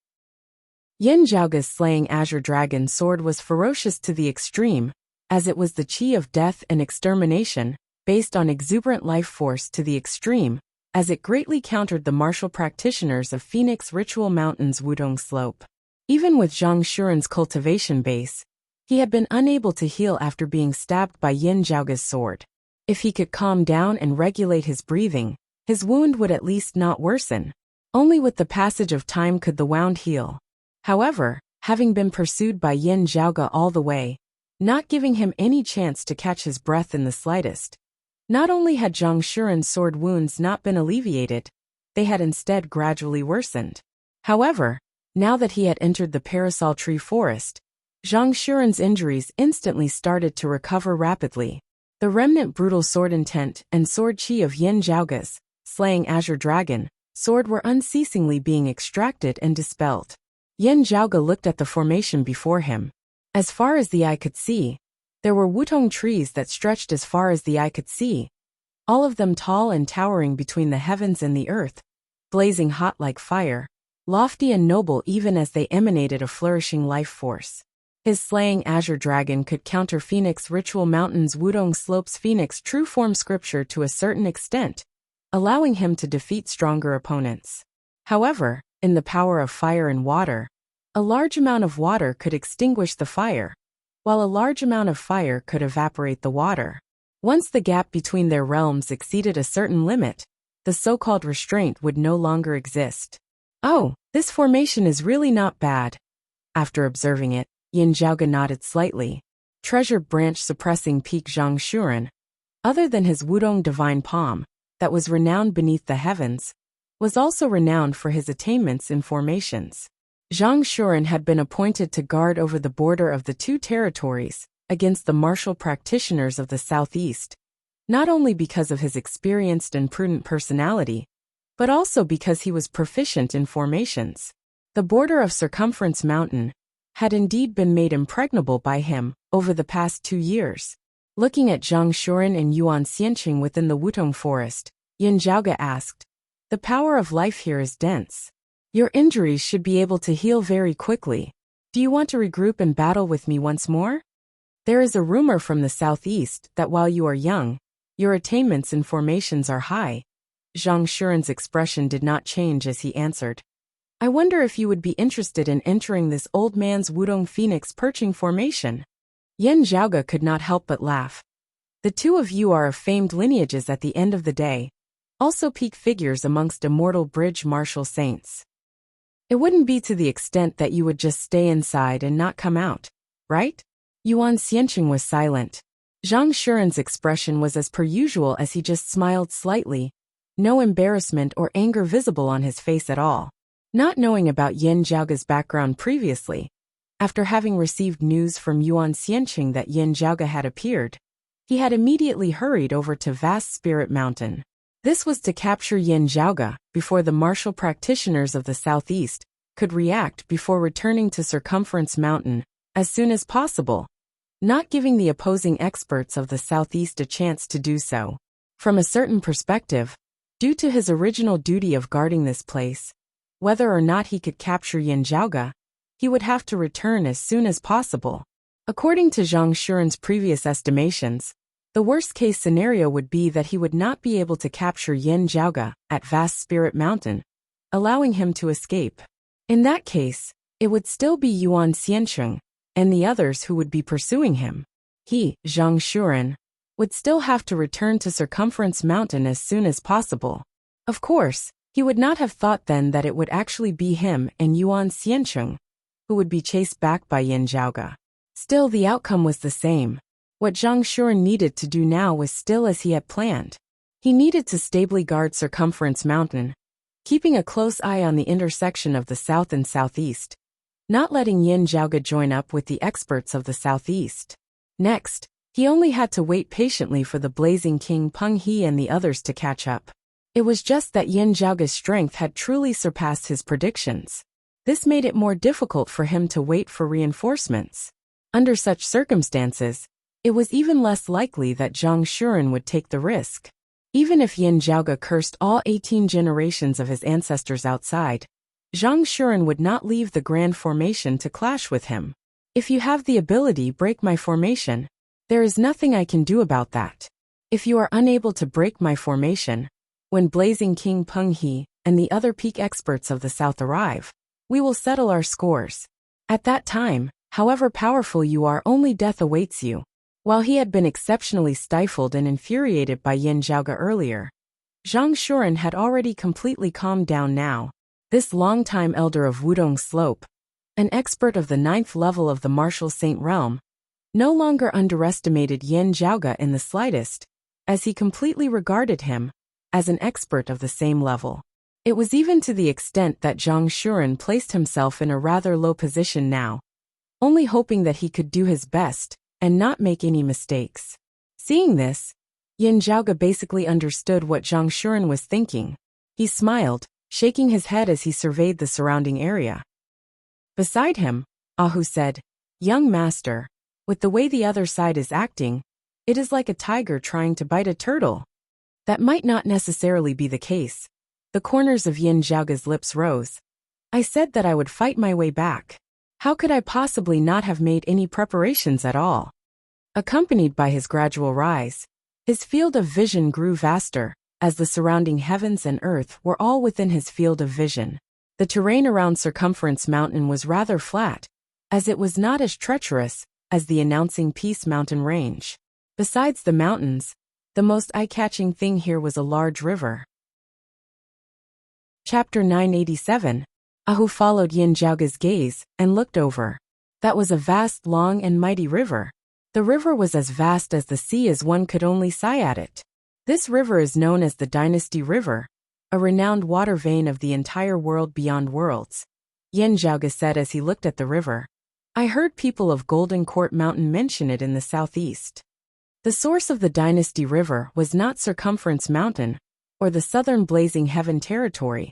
Yen Zhaoge's slaying Azure Dragon sword was ferocious to the extreme, as it was the chi of death and extermination, based on exuberant life force to the extreme, as it greatly countered the martial practitioners of Phoenix Ritual Mountain's Wudong Slope. Even with Zhang Shuren's cultivation base, he had been unable to heal after being stabbed by Yen Zhaoge's sword. If he could calm down and regulate his breathing, his wound would at least not worsen. Only with the passage of time could the wound heal. However, having been pursued by Yin Zhaoge all the way, not giving him any chance to catch his breath in the slightest, not only had Zhang Shuren's sword wounds not been alleviated, they had instead gradually worsened. However, now that he had entered the parasol tree forest, Zhang Shuren's injuries instantly started to recover rapidly. The remnant brutal sword intent and sword chi of Yin Zhaoge's slaying azure dragon sword were unceasingly being extracted and dispelled. Yin Zhaoge looked at the formation before him. As far as the eye could see, there were wutong trees that stretched as far as the eye could see, all of them tall and towering between the heavens and the earth, blazing hot like fire, lofty and noble even as they emanated a flourishing life force. His slaying azure dragon could counter Phoenix Ritual Mountain's Wudong Slopes Phoenix true form scripture to a certain extent, allowing him to defeat stronger opponents. However, in the power of fire and water, a large amount of water could extinguish the fire, while a large amount of fire could evaporate the water. Once the gap between their realms exceeded a certain limit, the so-called restraint would no longer exist. Oh, this formation is really not bad. After observing it, Yin Zhaoge nodded slightly. Treasure branch suppressing peak Zhang Shuren, other than his Wudong divine palm, that was renowned beneath the heavens, was also renowned for his attainments in formations. Zhang Shuren had been appointed to guard over the border of the two territories against the martial practitioners of the southeast, not only because of his experienced and prudent personality, but also because he was proficient in formations. The border of Circumference Mountain had indeed been made impregnable by him over the past 2 years. Looking at Zhang Shuren and Yuan Xianqing within the Wutong forest, Yin Zhaoge asked, "The power of life here is dense. Your injuries should be able to heal very quickly. Do you want to regroup and battle with me once more? There is a rumor from the southeast that while you are young, your attainments in formations are high." Zhang Shuren's expression did not change as he answered, "I wonder if you would be interested in entering this old man's Wudong Phoenix perching formation." Yin Zhaoge could not help but laugh. "The two of you are of famed lineages at the end of the day, also peak figures amongst immortal bridge martial saints. It wouldn't be to the extent that you would just stay inside and not come out, right?" Yuan Xianqing was silent. Zhang Shuren's expression was as per usual as he just smiled slightly, no embarrassment or anger visible on his face at all. Not knowing about Yin Zhaoge's background previously, after having received news from Yuan Xianqing that Yin Zhaoge had appeared, he had immediately hurried over to Vast Spirit Mountain. This was to capture Yin Zhaoge before the martial practitioners of the southeast could react before returning to Circumference Mountain as soon as possible, not giving the opposing experts of the southeast a chance to do so. From a certain perspective, due to his original duty of guarding this place, whether or not he could capture Yin Zhaoge, he would have to return as soon as possible. According to Zhang Shuren's previous estimations, the worst-case scenario would be that he would not be able to capture Yin Zhaoge at Vast Spirit Mountain, allowing him to escape. In that case, it would still be Yuan Xianqing and the others who would be pursuing him. He, Zhang Shuren, would still have to return to Circumference Mountain as soon as possible. Of course, he would not have thought then that it would actually be him and Yuan Xianqing who would be chased back by Yin Zhaoge. Still, the outcome was the same. What Zhang Shuren needed to do now was still as he had planned. He needed to stably guard Circumference Mountain, keeping a close eye on the intersection of the south and southeast, not letting Yin Zhaoge join up with the experts of the southeast. Next, he only had to wait patiently for the Blazing King Peng He and the others to catch up. It was just that Yin Zhaoge's strength had truly surpassed his predictions. This made it more difficult for him to wait for reinforcements. Under such circumstances, it was even less likely that Zhang Shuren would take the risk. Even if Yin Zhaoge cursed all 18 generations of his ancestors outside, Zhang Shuren would not leave the grand formation to clash with him. "If you have the ability, break my formation. There is nothing I can do about that. If you are unable to break my formation, when Blazing King Peng He and the other peak experts of the south arrive, we will settle our scores. At that time, however powerful you are, only death awaits you." While he had been exceptionally stifled and infuriated by Yin Zhaoge earlier, Zhang Shuren had already completely calmed down now. This longtime elder of Wudong Slope, an expert of the 9th level of the martial saint realm, no longer underestimated Yin Zhaoge in the slightest, as he completely regarded him as an expert of the same level. It was even to the extent that Zhang Shuren placed himself in a rather low position now, only hoping that he could do his best and not make any mistakes. Seeing this, Yin Zhaoge basically understood what Zhang Shuren was thinking. He smiled, shaking his head as he surveyed the surrounding area. Beside him, Ahu said, "Young master, with the way the other side is acting, it is like a tiger trying to bite a turtle." That might not necessarily be the case. The corners of Yin Zhaoge's lips rose. "I said that I would fight my way back. How could I possibly not have made any preparations at all?" Accompanied by his gradual rise, his field of vision grew vaster, as the surrounding heavens and earth were all within his field of vision. The terrain around Circumference Mountain was rather flat, as it was not as treacherous as the announcing Peace Mountain range. Besides the mountains, the most eye-catching thing here was a large river. Chapter 987. Ahu followed Yin Zhaoge's gaze and looked over. That was a vast, long, and mighty river. The river was as vast as the sea as one could only sigh at it. This river is known as the Dynasty River, a renowned water vein of the entire world beyond worlds. Yin Zhaoge said as he looked at the river. "I heard people of Golden Court Mountain mention it in the southeast." The source of the Dynasty River was not Circumference Mountain, or the southern Blazing Heaven Territory,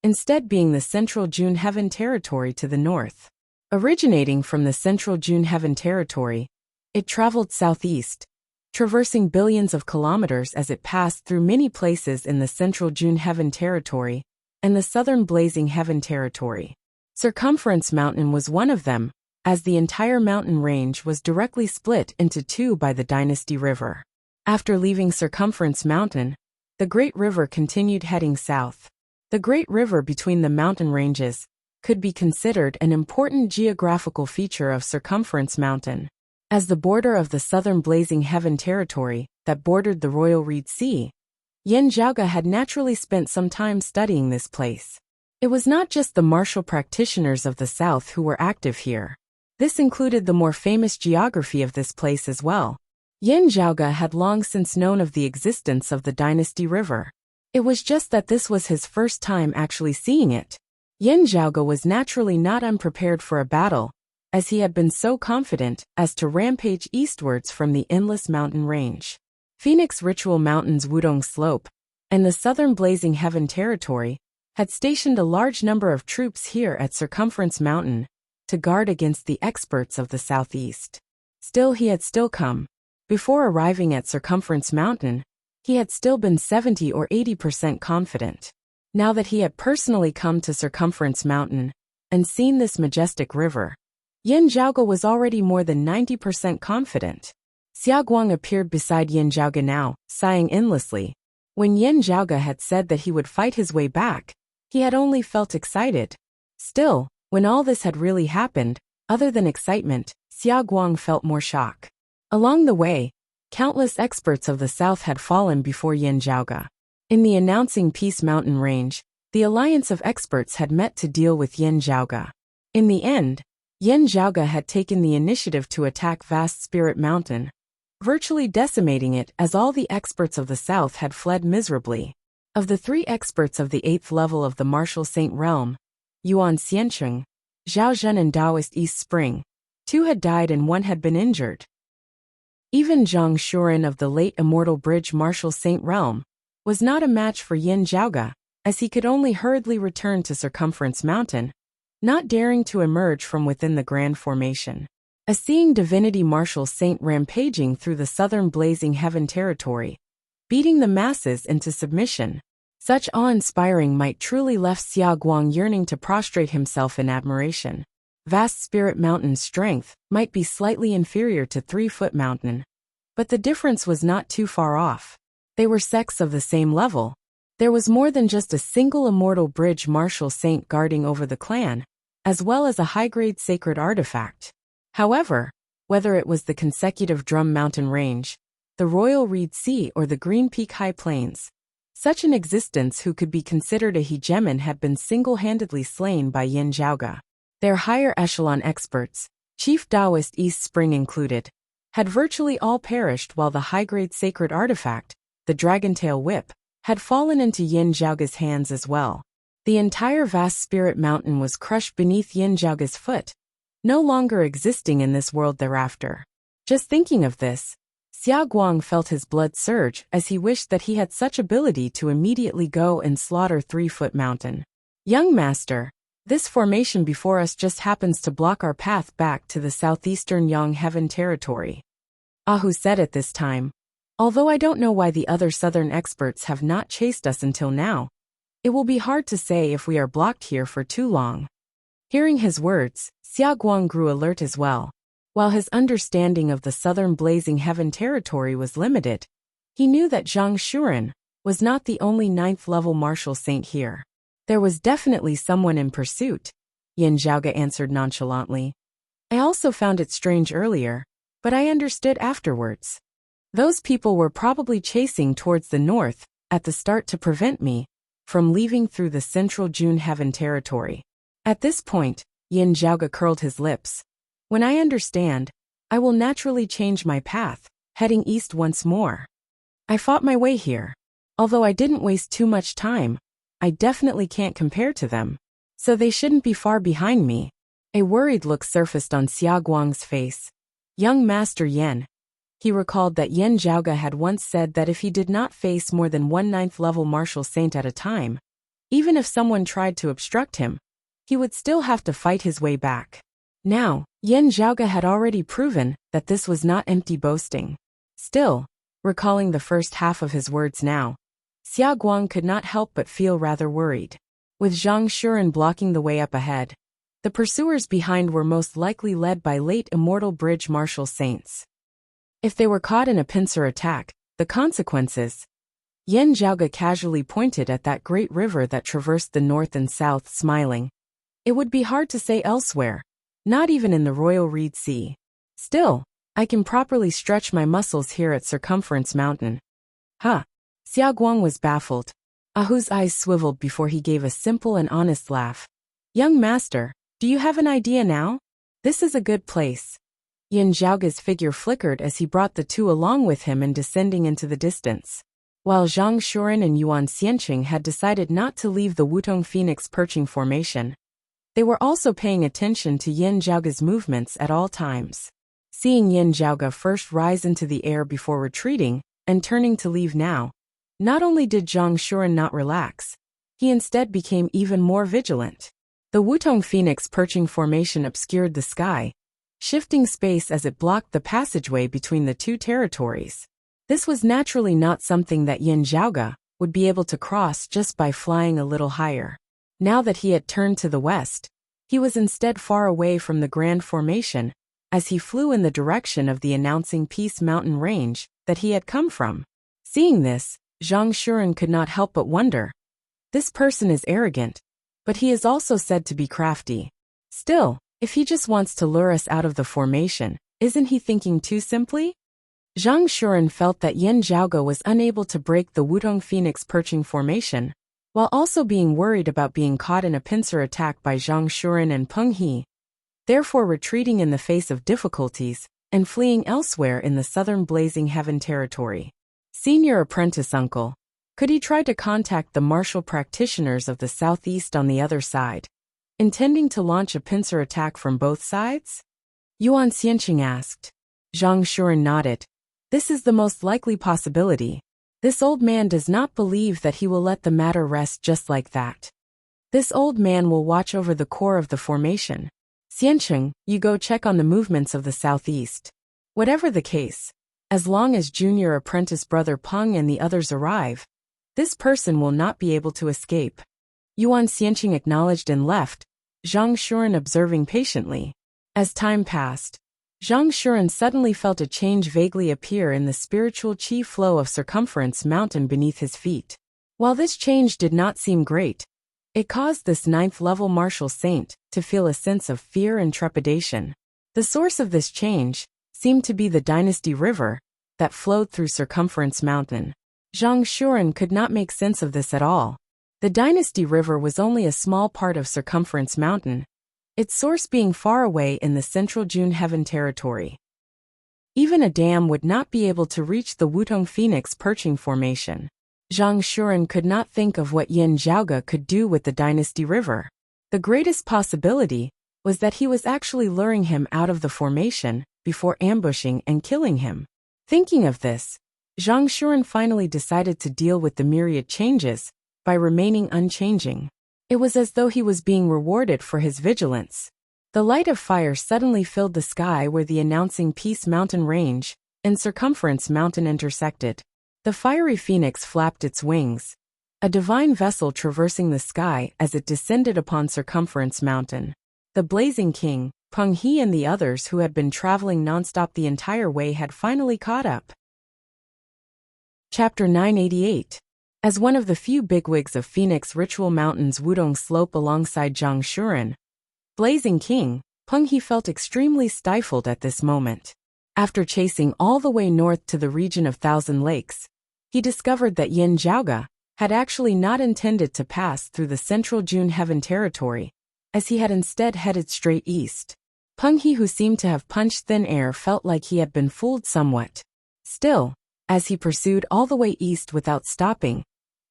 instead being the Central June Heaven Territory to the north. Originating from the Central June Heaven Territory, it traveled southeast, traversing billions of kilometers as it passed through many places in the Central June Heaven Territory and the Southern Blazing Heaven Territory. Circumference Mountain was one of them, as the entire mountain range was directly split into two by the Dynasty River. After leaving Circumference Mountain, the Great River continued heading south. The Great River between the mountain ranges could be considered an important geographical feature of Circumference Mountain. As the border of the Southern Blazing Heaven Territory that bordered the Royal Reed Sea, Yin Zhaoge had naturally spent some time studying this place. It was not just the martial practitioners of the south who were active here. This included the more famous geography of this place as well. Yin Zhaoge had long since known of the existence of the Dynasty River. It was just that this was his first time actually seeing it. Yin Zhaoge was naturally not unprepared for a battle, as he had been so confident as to rampage eastwards from the endless mountain range. Phoenix Ritual Mountain's Wudong Slope and the Southern Blazing Heaven Territory had stationed a large number of troops here at Circumference Mountain to guard against the experts of the southeast. Still, he had still come. Before arriving at Circumference Mountain, he had still been 70 or 80% confident. Now that he had personally come to Circumference Mountain and seen this majestic river, Yin Zhaoge was already more than 90% confident. Xiaoguang appeared beside Yin Zhaoge now, sighing endlessly. When Yin Zhaoge had said that he would fight his way back, he had only felt excited. Still, when all this had really happened, other than excitement, Xiaoguang felt more shock. Along the way, countless experts of the south had fallen before Yin Zhaoge. In the announcing Peace Mountain range, the alliance of experts had met to deal with Yin Zhaoge. In the end, Yin Zhaoge had taken the initiative to attack Vast Spirit Mountain, virtually decimating it as all the experts of the south had fled miserably. Of the 3 experts of the 8th level of the Martial Saint Realm, Yuan Xiancheng, Zhao Zhen and Taoist East Spring, 2 had died and 1 had been injured. Even Zhang Shuren of the late Immortal Bridge Martial Saint Realm was not a match for Yin Zhaoge, as he could only hurriedly return to Circumference Mountain, not daring to emerge from within the Grand Formation. A seeing divinity martial saint rampaging through the Southern Blazing Heaven Territory, beating the masses into submission. Such awe-inspiring might truly left Xiaoguang yearning to prostrate himself in admiration. Vast Spirit Mountain's strength might be slightly inferior to 3-Foot Mountain, but the difference was not too far off. They were sects of the same level. There was more than just a single Immortal Bridge martial saint guarding over the clan, as well as a high-grade sacred artifact. However, Whether it was the consecutive Drum Mountain Range, the Royal Reed Sea, or the Green Peak High Plains, such an existence who could be considered a hegemon had been single-handedly slain by Yin Zhaoge. Their higher echelon experts, Chief Taoist East Spring included, had virtually all perished, while the high-grade sacred artifact, the Dragontail Whip, had fallen into Yin Zhaoge's hands as well. The entire vast spirit mountain was crushed beneath Yin Zhaoge's foot, no longer existing in this world thereafter. Just thinking of this, Xia Guang felt his blood surge as he wished that he had such ability to immediately go and slaughter 3-Foot Mountain. Young master, this formation before us just happens to block our path back to the southeastern Yang Heaven territory. Ahu said at this time, although I don't know why the other southern experts have not chased us until now, it will be hard to say if we are blocked here for too long. Hearing his words, Xia Guang grew alert as well. While his understanding of the southern Blazing Heaven territory was limited, he knew that Zhang Shuren was not the only 9th-level martial saint here. There was definitely someone in pursuit, Yin Zhaoge answered nonchalantly. I also found it strange earlier, but I understood afterwards. Those people were probably chasing towards the north at the start to prevent me from leaving through the central June Heaven territory. At this point, Yin Zhaoge curled his lips. When I understand, I will naturally change my path, heading east once more. I fought my way here. Although I didn't waste too much time, I definitely can't compare to them, so they shouldn't be far behind me. A worried look surfaced on Xia Guang's face. Young Master Yen. He recalled that Yin Zhaoge had once said that if he did not face more than one 9th-level martial saint at a time, even if someone tried to obstruct him, he would still have to fight his way back. Now, Yin Zhaoge had already proven that this was not empty boasting. Still, recalling the first half of his words now, Xia Guang could not help but feel rather worried. With Zhang Shuren blocking the way up ahead, the pursuers behind were most likely led by late Immortal Bridge martial saints. If they were caught in a pincer attack, the consequences. Yin Zhaoge casually pointed at that great river that traversed the north and south, smiling. It would be hard to say elsewhere, not even in the Royal Reed Sea. Still, I can properly stretch my muscles here at Circumference Mountain. Huh. Xia Guang was baffled. Ahu's eyes swiveled before he gave a simple and honest laugh. Young master, do you have an idea now? This is a good place. Yin Zhaoge's figure flickered as he brought the two along with him and descending into the distance. While Zhang Shuren and Yuan Xianqing had decided not to leave the Wutong Phoenix perching formation, they were also paying attention to Yin Zhaoge's movements at all times. Seeing Yin Zhaoge first rise into the air before retreating and turning to leave now, not only did Zhang Shuren not relax, he instead became even more vigilant. The Wutong Phoenix perching formation obscured the sky, shifting space as it blocked the passageway between the two territories. This was naturally not something that Yin Zhaoge would be able to cross just by flying a little higher. Now that he had turned to the west, he was instead far away from the Grand Formation, as he flew in the direction of the announcing Peace Mountain range that he had come from. Seeing this, Zhang Shuren could not help but wonder. This person is arrogant, but he is also said to be crafty. Still, if he just wants to lure us out of the formation, isn't he thinking too simply? Zhang Shuren felt that Yin Zhaoge was unable to break the Wutong Phoenix perching formation, while also being worried about being caught in a pincer attack by Zhang Shuren and Peng He, therefore retreating in the face of difficulties and fleeing elsewhere in the southern Blazing Heaven territory. Senior apprentice uncle, could he try to contact the martial practitioners of the southeast on the other side, intending to launch a pincer attack from both sides? Yuan Xianqing asked. Zhang Shuren nodded. This is the most likely possibility. This old man does not believe that he will let the matter rest just like that. This old man will watch over the core of the formation. Xianqing, you go check on the movements of the southeast. Whatever the case, as long as junior apprentice brother Peng and the others arrive, this person will not be able to escape. Yuan Xianqing acknowledged and left, Zhang Shuren observing patiently. As time passed, Zhang Shuren suddenly felt a change vaguely appear in the spiritual chi flow of Circumference Mountain beneath his feet. While this change did not seem great, it caused this 9th-level martial saint to feel a sense of fear and trepidation. The source of this change seemed to be the Dynasty River that flowed through Circumference Mountain. Zhang Shuren could not make sense of this at all. The Dynasty River was only a small part of Circumference Mountain, its source being far away in the central June Heaven territory. Even a dam would not be able to reach the Wutong Phoenix perching formation. Zhang Shuren could not think of what Yin Zhaoge could do with the Dynasty River. The greatest possibility was that he was actually luring him out of the formation before ambushing and killing him. Thinking of this, Zhang Shuren finally decided to deal with the myriad changes by remaining unchanging. It was as though he was being rewarded for his vigilance. The light of fire suddenly filled the sky where the announcing Peace Mountain Range and Circumference Mountain intersected. The fiery phoenix flapped its wings, a divine vessel traversing the sky as it descended upon Circumference Mountain. The Blazing King, Peng He, and the others who had been traveling nonstop the entire way had finally caught up. Chapter 988. As one of the few bigwigs of Phoenix Ritual Mountain's Wudong Slope alongside Zhang Shuren, Blazing King, Peng He felt extremely stifled at this moment. After chasing all the way north to the region of Thousand Lakes, he discovered that Yin Zhaoge had actually not intended to pass through the central June Heaven territory, as he had instead headed straight east. Peng He, who seemed to have punched thin air, felt like he had been fooled somewhat. Still, as he pursued all the way east without stopping,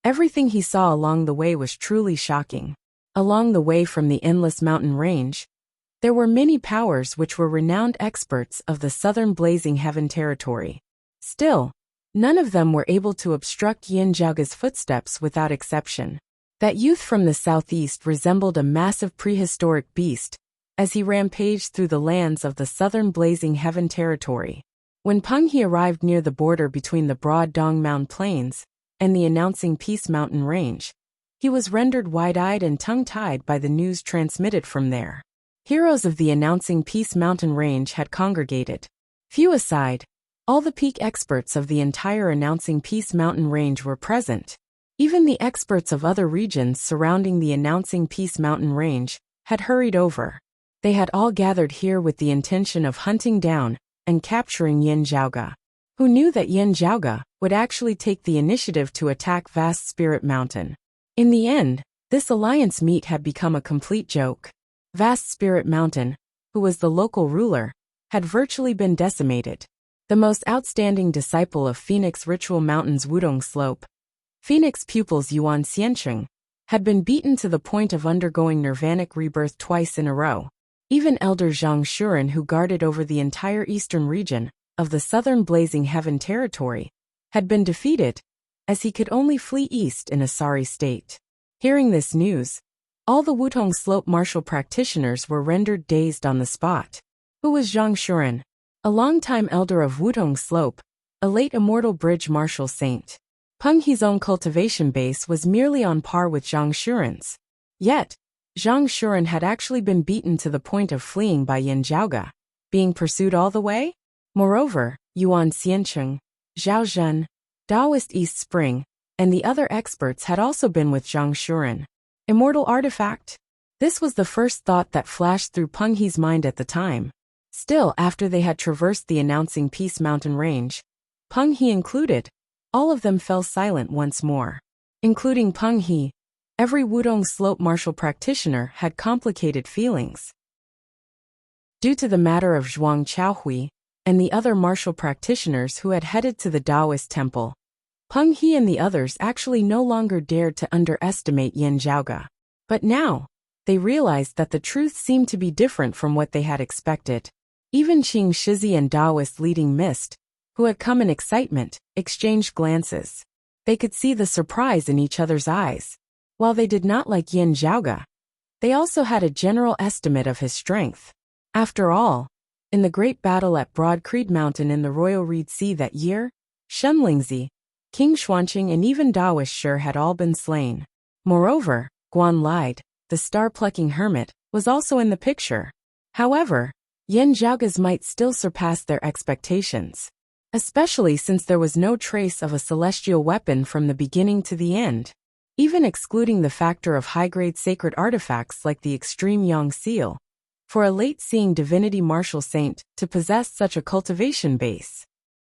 everything he saw along the way was truly shocking. Along the way from the endless mountain range, there were many powers which were renowned experts of the southern Blazing Heaven territory. Still, none of them were able to obstruct Yin Zhaoge's footsteps without exception. That youth from the southeast resembled a massive prehistoric beast as he rampaged through the lands of the southern Blazing Heaven territory. When Peng He arrived near the border between the broad Dongmount Plains and the announcing Peace Mountain Range, he was rendered wide-eyed and tongue-tied by the news transmitted from there. Heroes of the announcing Peace Mountain Range had congregated. Few aside, all the peak experts of the entire announcing Peace Mountain Range were present. Even the experts of other regions surrounding the announcing Peace Mountain Range had hurried over. They had all gathered here with the intention of hunting down and capturing Yin Zhaoge. Who knew that Yin Zhaoge would actually take the initiative to attack Vast Spirit Mountain? In the end, this alliance meet had become a complete joke. Vast Spirit Mountain, who was the local ruler, had virtually been decimated. The most outstanding disciple of Phoenix Ritual Mountain's Wudong Slope, Phoenix pupils Yuan Xiancheng, had been beaten to the point of undergoing nirvanic rebirth twice in a row. Even Elder Zhang Shuren, who guarded over the entire eastern region of the southern Blazing Heaven territory, had been defeated, as he could only flee east in a sorry state. Hearing this news, all the Wutong Slope martial practitioners were rendered dazed on the spot. Who was Zhang Shuren? A longtime elder of Wutong Slope, a late immortal bridge martial saint. Peng He's own cultivation base was merely on par with Zhang Shuren's. Yet, Zhang Shuren had actually been beaten to the point of fleeing by Yin Zhaoge, being pursued all the way. Moreover, Yuan Xiancheng, Zhao Zhen, Taoist East Spring, and the other experts had also been with Zhang Shuren. Immortal artifact? This was the first thought that flashed through Peng He's mind at the time. Still, after they had traversed the announcing Peace Mountain Range, Peng He included, all of them fell silent once more. Including Peng He, every Wudong Slope martial practitioner had complicated feelings. Due to the matter of Zhuang Chaohui and the other martial practitioners who had headed to the Taoist temple, Peng He and the others actually no longer dared to underestimate Yin Zhaoge. But now, they realized that the truth seemed to be different from what they had expected. Even Qing Shizi and Taoist leading Mist, who had come in excitement, exchanged glances. They could see the surprise in each other's eyes. While they did not like Yin Zhaoge, they also had a general estimate of his strength. After all, in the great battle at Broad Creed Mountain in the Royal Reed Sea that year, Shen Lingzi, King Xuanqing, and even Taoist Shi had all been slain. Moreover, Guan Lide, the star-plucking hermit, was also in the picture. However, Yin Zhaoge's might still surpassed their expectations, especially since there was no trace of a celestial weapon from the beginning to the end. Even excluding the factor of high-grade sacred artifacts like the extreme Yang Seal, for a late-seeing divinity martial saint to possess such a cultivation base.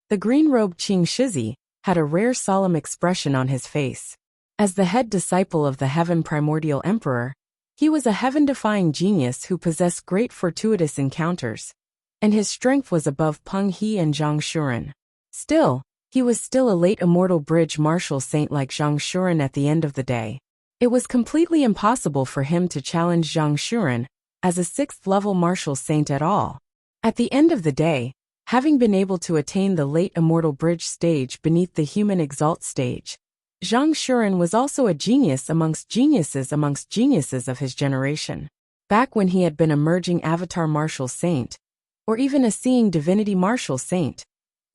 The green-robed Qing Shizi had a rare solemn expression on his face. As the head disciple of the Heaven Primordial Emperor, he was a heaven-defying genius who possessed great fortuitous encounters, and his strength was above Peng He and Zhang Shuren. Still, he was still a late immortal bridge martial saint like Zhang Shuren at the end of the day. It was completely impossible for him to challenge Zhang Shuren as a 6th-level martial saint at all. At the end of the day, having been able to attain the late immortal bridge stage beneath the human exalt stage, Zhang Shuren was also a genius amongst geniuses of his generation. Back when he had been a merging avatar martial saint, or even a seeing divinity martial saint,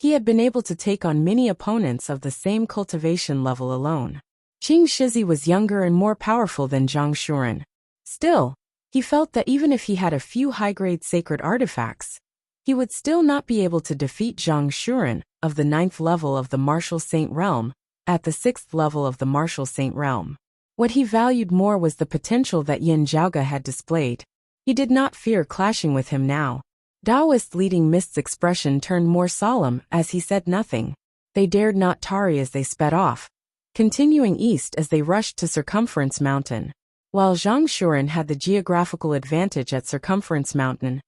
he had been able to take on many opponents of the same cultivation level alone. Qing Shizi was younger and more powerful than Zhang Shuren. Still, he felt that even if he had a few high-grade sacred artifacts, he would still not be able to defeat Zhang Shuren of the 9th level of the martial saint realm at the 6th level of the martial saint realm. What he valued more was the potential that Yin Zhaoge had displayed. He did not fear clashing with him now. Taoist leading Mist's expression turned more solemn as he said nothing. They dared not tarry as they sped off, continuing east as they rushed to Circumference Mountain. While Zhang Shuren had the geographical advantage at Circumference Mountain,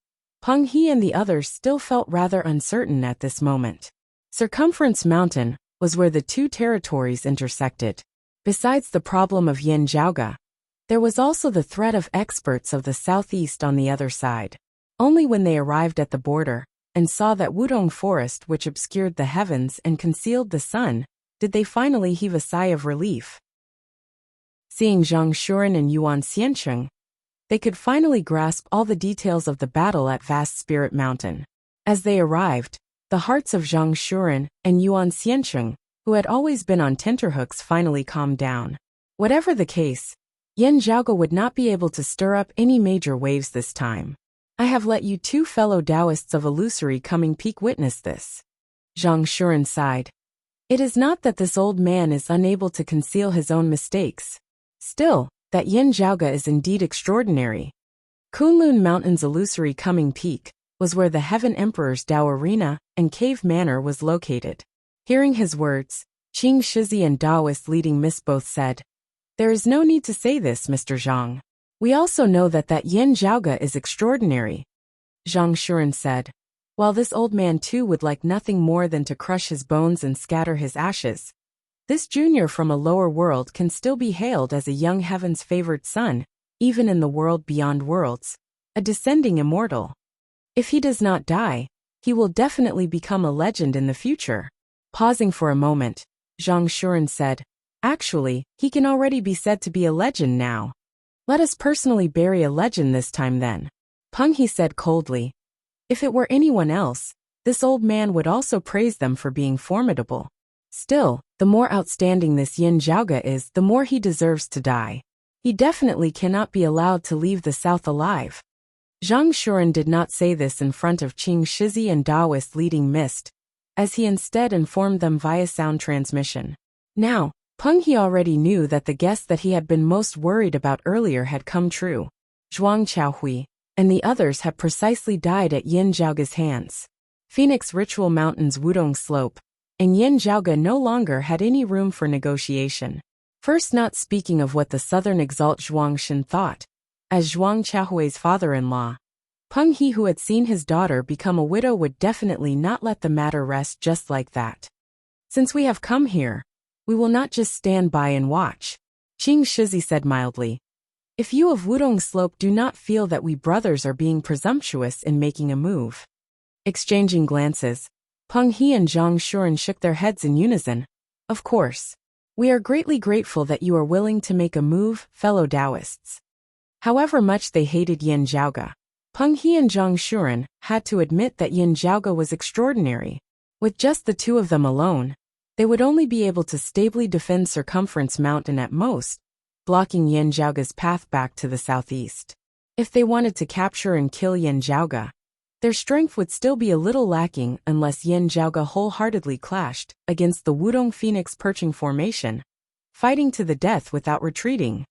Peng He and the others still felt rather uncertain at this moment. Circumference Mountain was where the two territories intersected. Besides the problem of Yin Zhaoge, there was also the threat of experts of the southeast on the other side. Only when they arrived at the border and saw that Wudong Forest which obscured the heavens and concealed the sun, did they finally heave a sigh of relief. Seeing Zhang Shuren and Yuan Xiancheng, they could finally grasp all the details of the battle at Vast Spirit Mountain. As they arrived, the hearts of Zhang Shuren and Yuan Xiancheng, who had always been on tenterhooks, finally calmed down. Whatever the case, Yin Zhaoge would not be able to stir up any major waves this time. I have let you two fellow Taoists of illusory coming peak witness this. Zhang Shuren sighed. It is not that this old man is unable to conceal his own mistakes. Still, that Yin Zhaoge is indeed extraordinary. Kunlun Mountain's illusory coming peak was where the Heaven Emperor's Dao Arena and Cave Manor was located. Hearing his words, Qing Shizi and Taoist leading Mist both said, "There is no need to say this, Mr. Zhang. We also know that Yin Zhaoge is extraordinary." Zhang Shuren said, "While this old man too would like nothing more than to crush his bones and scatter his ashes, this junior from a lower world can still be hailed as a young heaven's favored son, even in the world beyond worlds, a descending immortal. If he does not die, he will definitely become a legend in the future." Pausing for a moment, Zhang Shuren said, "Actually, he can already be said to be a legend now. Let us personally bury a legend this time then." Peng He said coldly, "If it were anyone else, this old man would also praise them for being formidable. Still, the more outstanding this Yin Zhaoge is, the more he deserves to die. He definitely cannot be allowed to leave the south alive." Zhang Shuren did not say this in front of Qing Shizi and Taoist leading Mist, as he instead informed them via sound transmission. Now, Peng He already knew that the guess that he had been most worried about earlier had come true. Zhuang Chaohui and the others had precisely died at Yin Zhaoge's hands. Phoenix Ritual Mountain's Wudong Slope, and Yin Zhaoge no longer had any room for negotiation. First, not speaking of what the southern exalt Zhuang Xin thought, as Zhuang Chaohui's father-in-law, Peng He, who had seen his daughter become a widow, would definitely not let the matter rest just like that. "Since we have come here, we will not just stand by and watch," Qing Shizi said mildly. "If you of Wudong Slope do not feel that we brothers are being presumptuous in making a move." Exchanging glances, Peng He and Zhang Shuren shook their heads in unison. "Of course. We are greatly grateful that you are willing to make a move, fellow Taoists." However much they hated Yin Zhaoge, Peng He and Zhang Shuren had to admit that Yin Zhaoge was extraordinary. With just the two of them alone, they would only be able to stably defend Circumference Mountain at most, blocking Yin Zhaoge's path back to the southeast. If they wanted to capture and kill Yin Zhaoge, their strength would still be a little lacking unless Yin Zhaoge wholeheartedly clashed against the Wudong Phoenix perching formation, fighting to the death without retreating.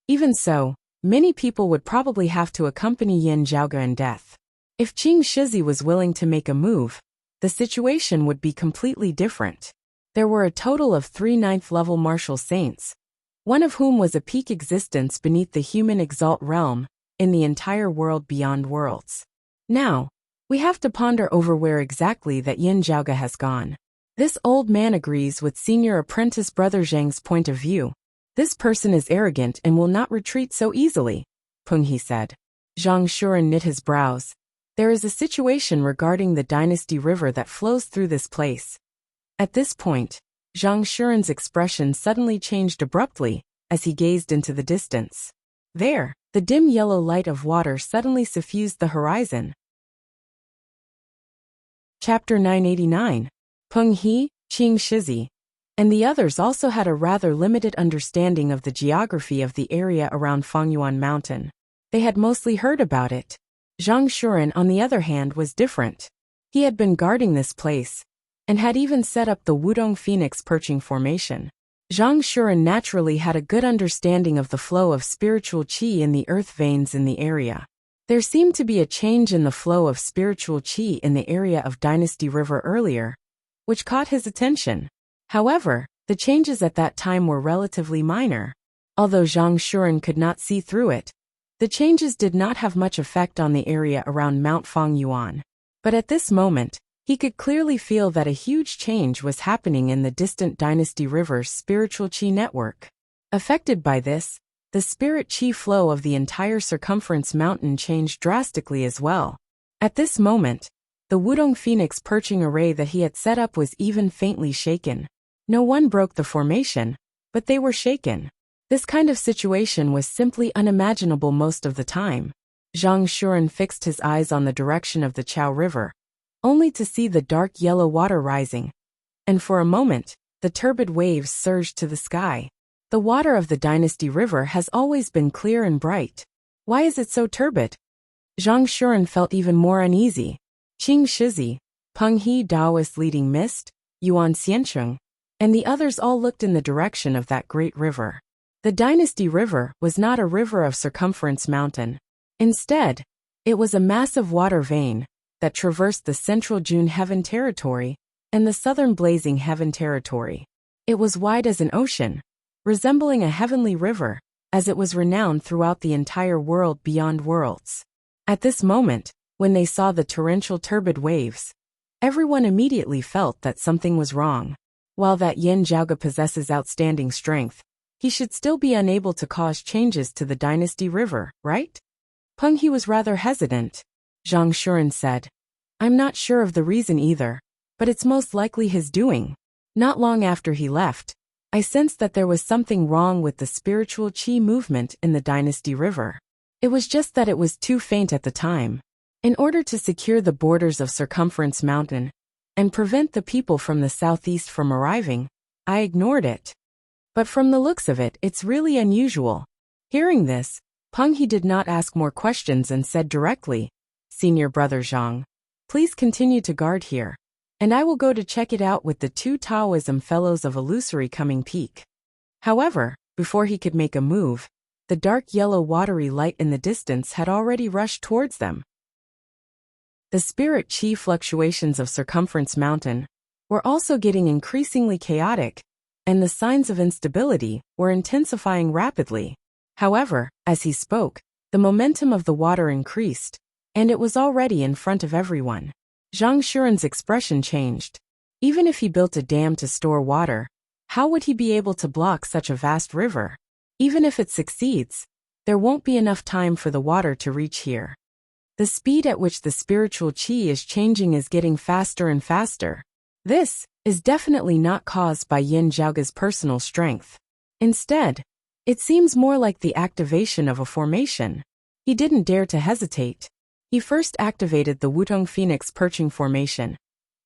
Even so, many people would probably have to accompany Yin Zhaoge in death. If Qing Shizi was willing to make a move, the situation would be completely different. There were a total of 3 ninth-level martial saints, one of whom was a peak existence beneath the human exalt realm, in the entire world beyond worlds. Now, we have to ponder over where exactly that Yin Zhaoge has gone. This old man agrees with senior apprentice brother Zhang's point of view. This person is arrogant and will not retreat so easily, Peng He said. Zhang Shuren knit his brows. There is a situation regarding the Dynasty River that flows through this place. At this point, Zhang Shuren's expression suddenly changed abruptly as he gazed into the distance. There, the dim yellow light of water suddenly suffused the horizon. Chapter 989. Peng He, Qing Shizi, and the others also had a rather limited understanding of the geography of the area around Fengyuan Mountain. They had mostly heard about it. Zhang Shuren, on the other hand, was different. He had been guarding this place, and had even set up the Wudong Phoenix perching formation. Zhang Shuren naturally had a good understanding of the flow of spiritual qi in the earth veins in the area. There seemed to be a change in the flow of spiritual qi in the area of Dynasty River earlier, which caught his attention. However, the changes at that time were relatively minor. Although Zhang Shuren could not see through it, the changes did not have much effect on the area around Mount Fengyuan. But at this moment, he could clearly feel that a huge change was happening in the distant Dynasty River's spiritual qi network. Affected by this, the spirit qi flow of the entire circumference mountain changed drastically as well. At this moment, the Wudong Phoenix perching array that he had set up was even faintly shaken. No one broke the formation, but they were shaken. This kind of situation was simply unimaginable most of the time. Zhang Shuren fixed his eyes on the direction of the Chao River, only to see the dark yellow water rising. And for a moment, the turbid waves surged to the sky. The water of the Dynasty River has always been clear and bright. Why is it so turbid? Zhang Shuren felt even more uneasy. Qing Shizi, Peng He Daoist leading Mist, Yuan Xiancheng, and the others all looked in the direction of that great river. The Dynasty River was not a river of Circumference Mountain. Instead, it was a massive water vein that traversed the central June Heaven territory and the southern Blazing Heaven territory. It was wide as an ocean, resembling a heavenly river, as it was renowned throughout the entire world beyond worlds. At this moment, when they saw the torrential turbid waves, everyone immediately felt that something was wrong. While that Yin Zhaoge possesses outstanding strength, he should still be unable to cause changes to the Dynasty River, right? Peng He was rather hesitant. Zhang Shuren said, I'm not sure of the reason either, but it's most likely his doing. Not long after he left, I sensed that there was something wrong with the spiritual qi movement in the Dynasty River. It was just that it was too faint at the time. In order to secure the borders of Circumference Mountain and prevent the people from the southeast from arriving, I ignored it. But from the looks of it, it's really unusual. Hearing this, Peng He did not ask more questions and said directly, Senior Brother Zhang, please continue to guard here, and I will go to check it out with the 2 Taoism Fellows of Illusory Coming Peak. However, before he could make a move, the dark yellow watery light in the distance had already rushed towards them. The spirit qi fluctuations of Circumference Mountain were also getting increasingly chaotic, and the signs of instability were intensifying rapidly. However, as he spoke, the momentum of the water increased, and it was already in front of everyone. Zhang Shuren's expression changed. Even if he built a dam to store water, how would he be able to block such a vast river? Even if it succeeds, there won't be enough time for the water to reach here. The speed at which the spiritual qi is changing is getting faster and faster. This is definitely not caused by Yin Zhaoge's personal strength. Instead, it seems more like the activation of a formation. He didn't dare to hesitate. He first activated the Wudong Phoenix perching formation,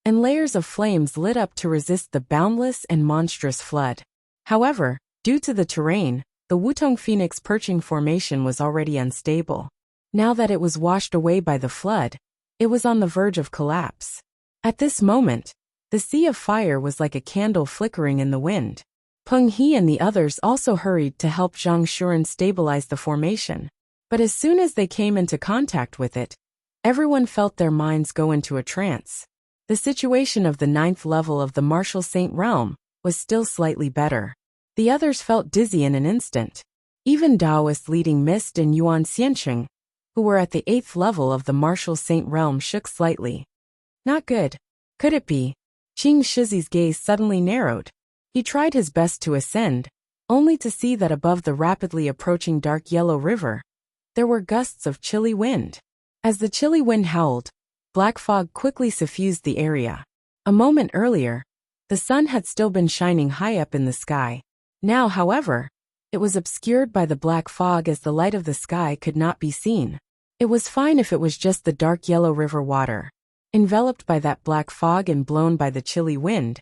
and layers of flames lit up to resist the boundless and monstrous flood. However, due to the terrain, the Wudong Phoenix perching formation was already unstable. Now that it was washed away by the flood, it was on the verge of collapse. At this moment, the sea of fire was like a candle flickering in the wind. Peng He and the others also hurried to help Zhang Shuren stabilize the formation. But as soon as they came into contact with it, everyone felt their minds go into a trance. The situation of the 9th level of the martial saint realm was still slightly better. The others felt dizzy in an instant. Even Taoist leading Mist and Yuan Xianqing, who were at the 8th level of the martial saint realm, shook slightly. Not good. Could it be? Qing Shizi's gaze suddenly narrowed. He tried his best to ascend, only to see that above the rapidly approaching dark yellow river, there were gusts of chilly wind. As the chilly wind howled, black fog quickly suffused the area. A moment earlier, the sun had still been shining high up in the sky. Now, however, it was obscured by the black fog as the light of the sky could not be seen. It was fine if it was just the dark yellow river water, enveloped by that black fog and blown by the chilly wind.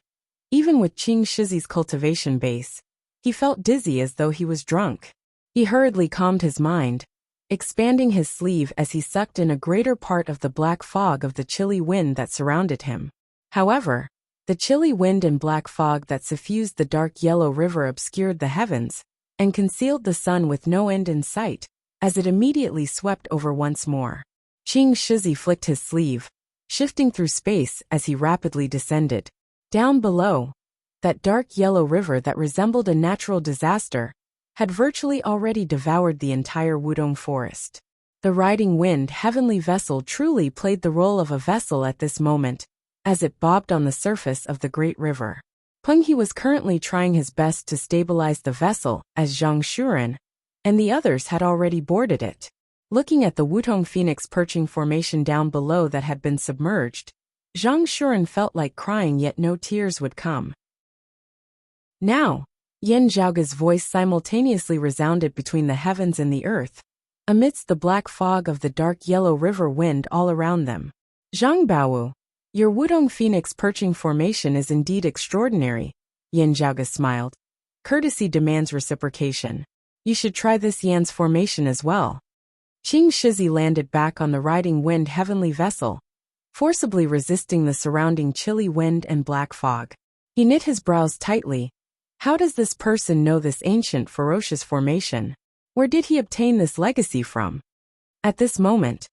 Even with Qing Shizi's cultivation base, he felt dizzy as though he was drunk. He hurriedly calmed his mind, expanding his sleeve as he sucked in a greater part of the black fog of the chilly wind that surrounded him. However, the chilly wind and black fog that suffused the dark yellow river obscured the heavens and concealed the sun with no end in sight, as it immediately swept over once more. Qing Shizi flicked his sleeve, shifting through space as he rapidly descended. Down below, that dark yellow river that resembled a natural disaster had virtually already devoured the entire Wudong forest. The riding wind heavenly vessel truly played the role of a vessel at this moment, as it bobbed on the surface of the great river. Peng He was currently trying his best to stabilize the vessel, as Zhang Shuren and the others had already boarded it. Looking at the Wutong Phoenix perching formation down below that had been submerged, Zhang Shuren felt like crying, yet no tears would come. Now, Yin Zhaoge's voice simultaneously resounded between the heavens and the earth, amidst the black fog of the dark yellow river wind all around them. Zhang Baowu, your Wudong Phoenix perching formation is indeed extraordinary, Yin Zhaoge smiled. Courtesy demands reciprocation. You should try this Yan's formation as well. Qing Shizi landed back on the riding wind heavenly vessel, forcibly resisting the surrounding chilly wind and black fog. He knit his brows tightly. How does this person know this ancient ferocious formation? Where did he obtain this legacy from? At this moment,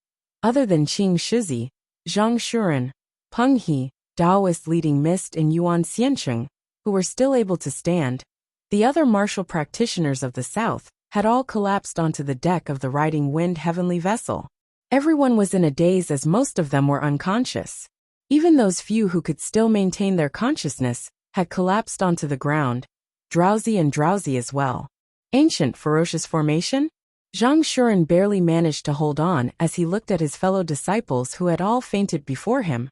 other than Qing Shizi, Zhang Shuren, Peng He, Taoist leading Mist and Yuan Xianqing, who were still able to stand, the other martial practitioners of the south had all collapsed onto the deck of the riding wind heavenly vessel. Everyone was in a daze as most of them were unconscious. Even those few who could still maintain their consciousness had collapsed onto the ground, drowsy as well. Ancient ferocious formation? Zhang Shuren barely managed to hold on as he looked at his fellow disciples who had all fainted before him,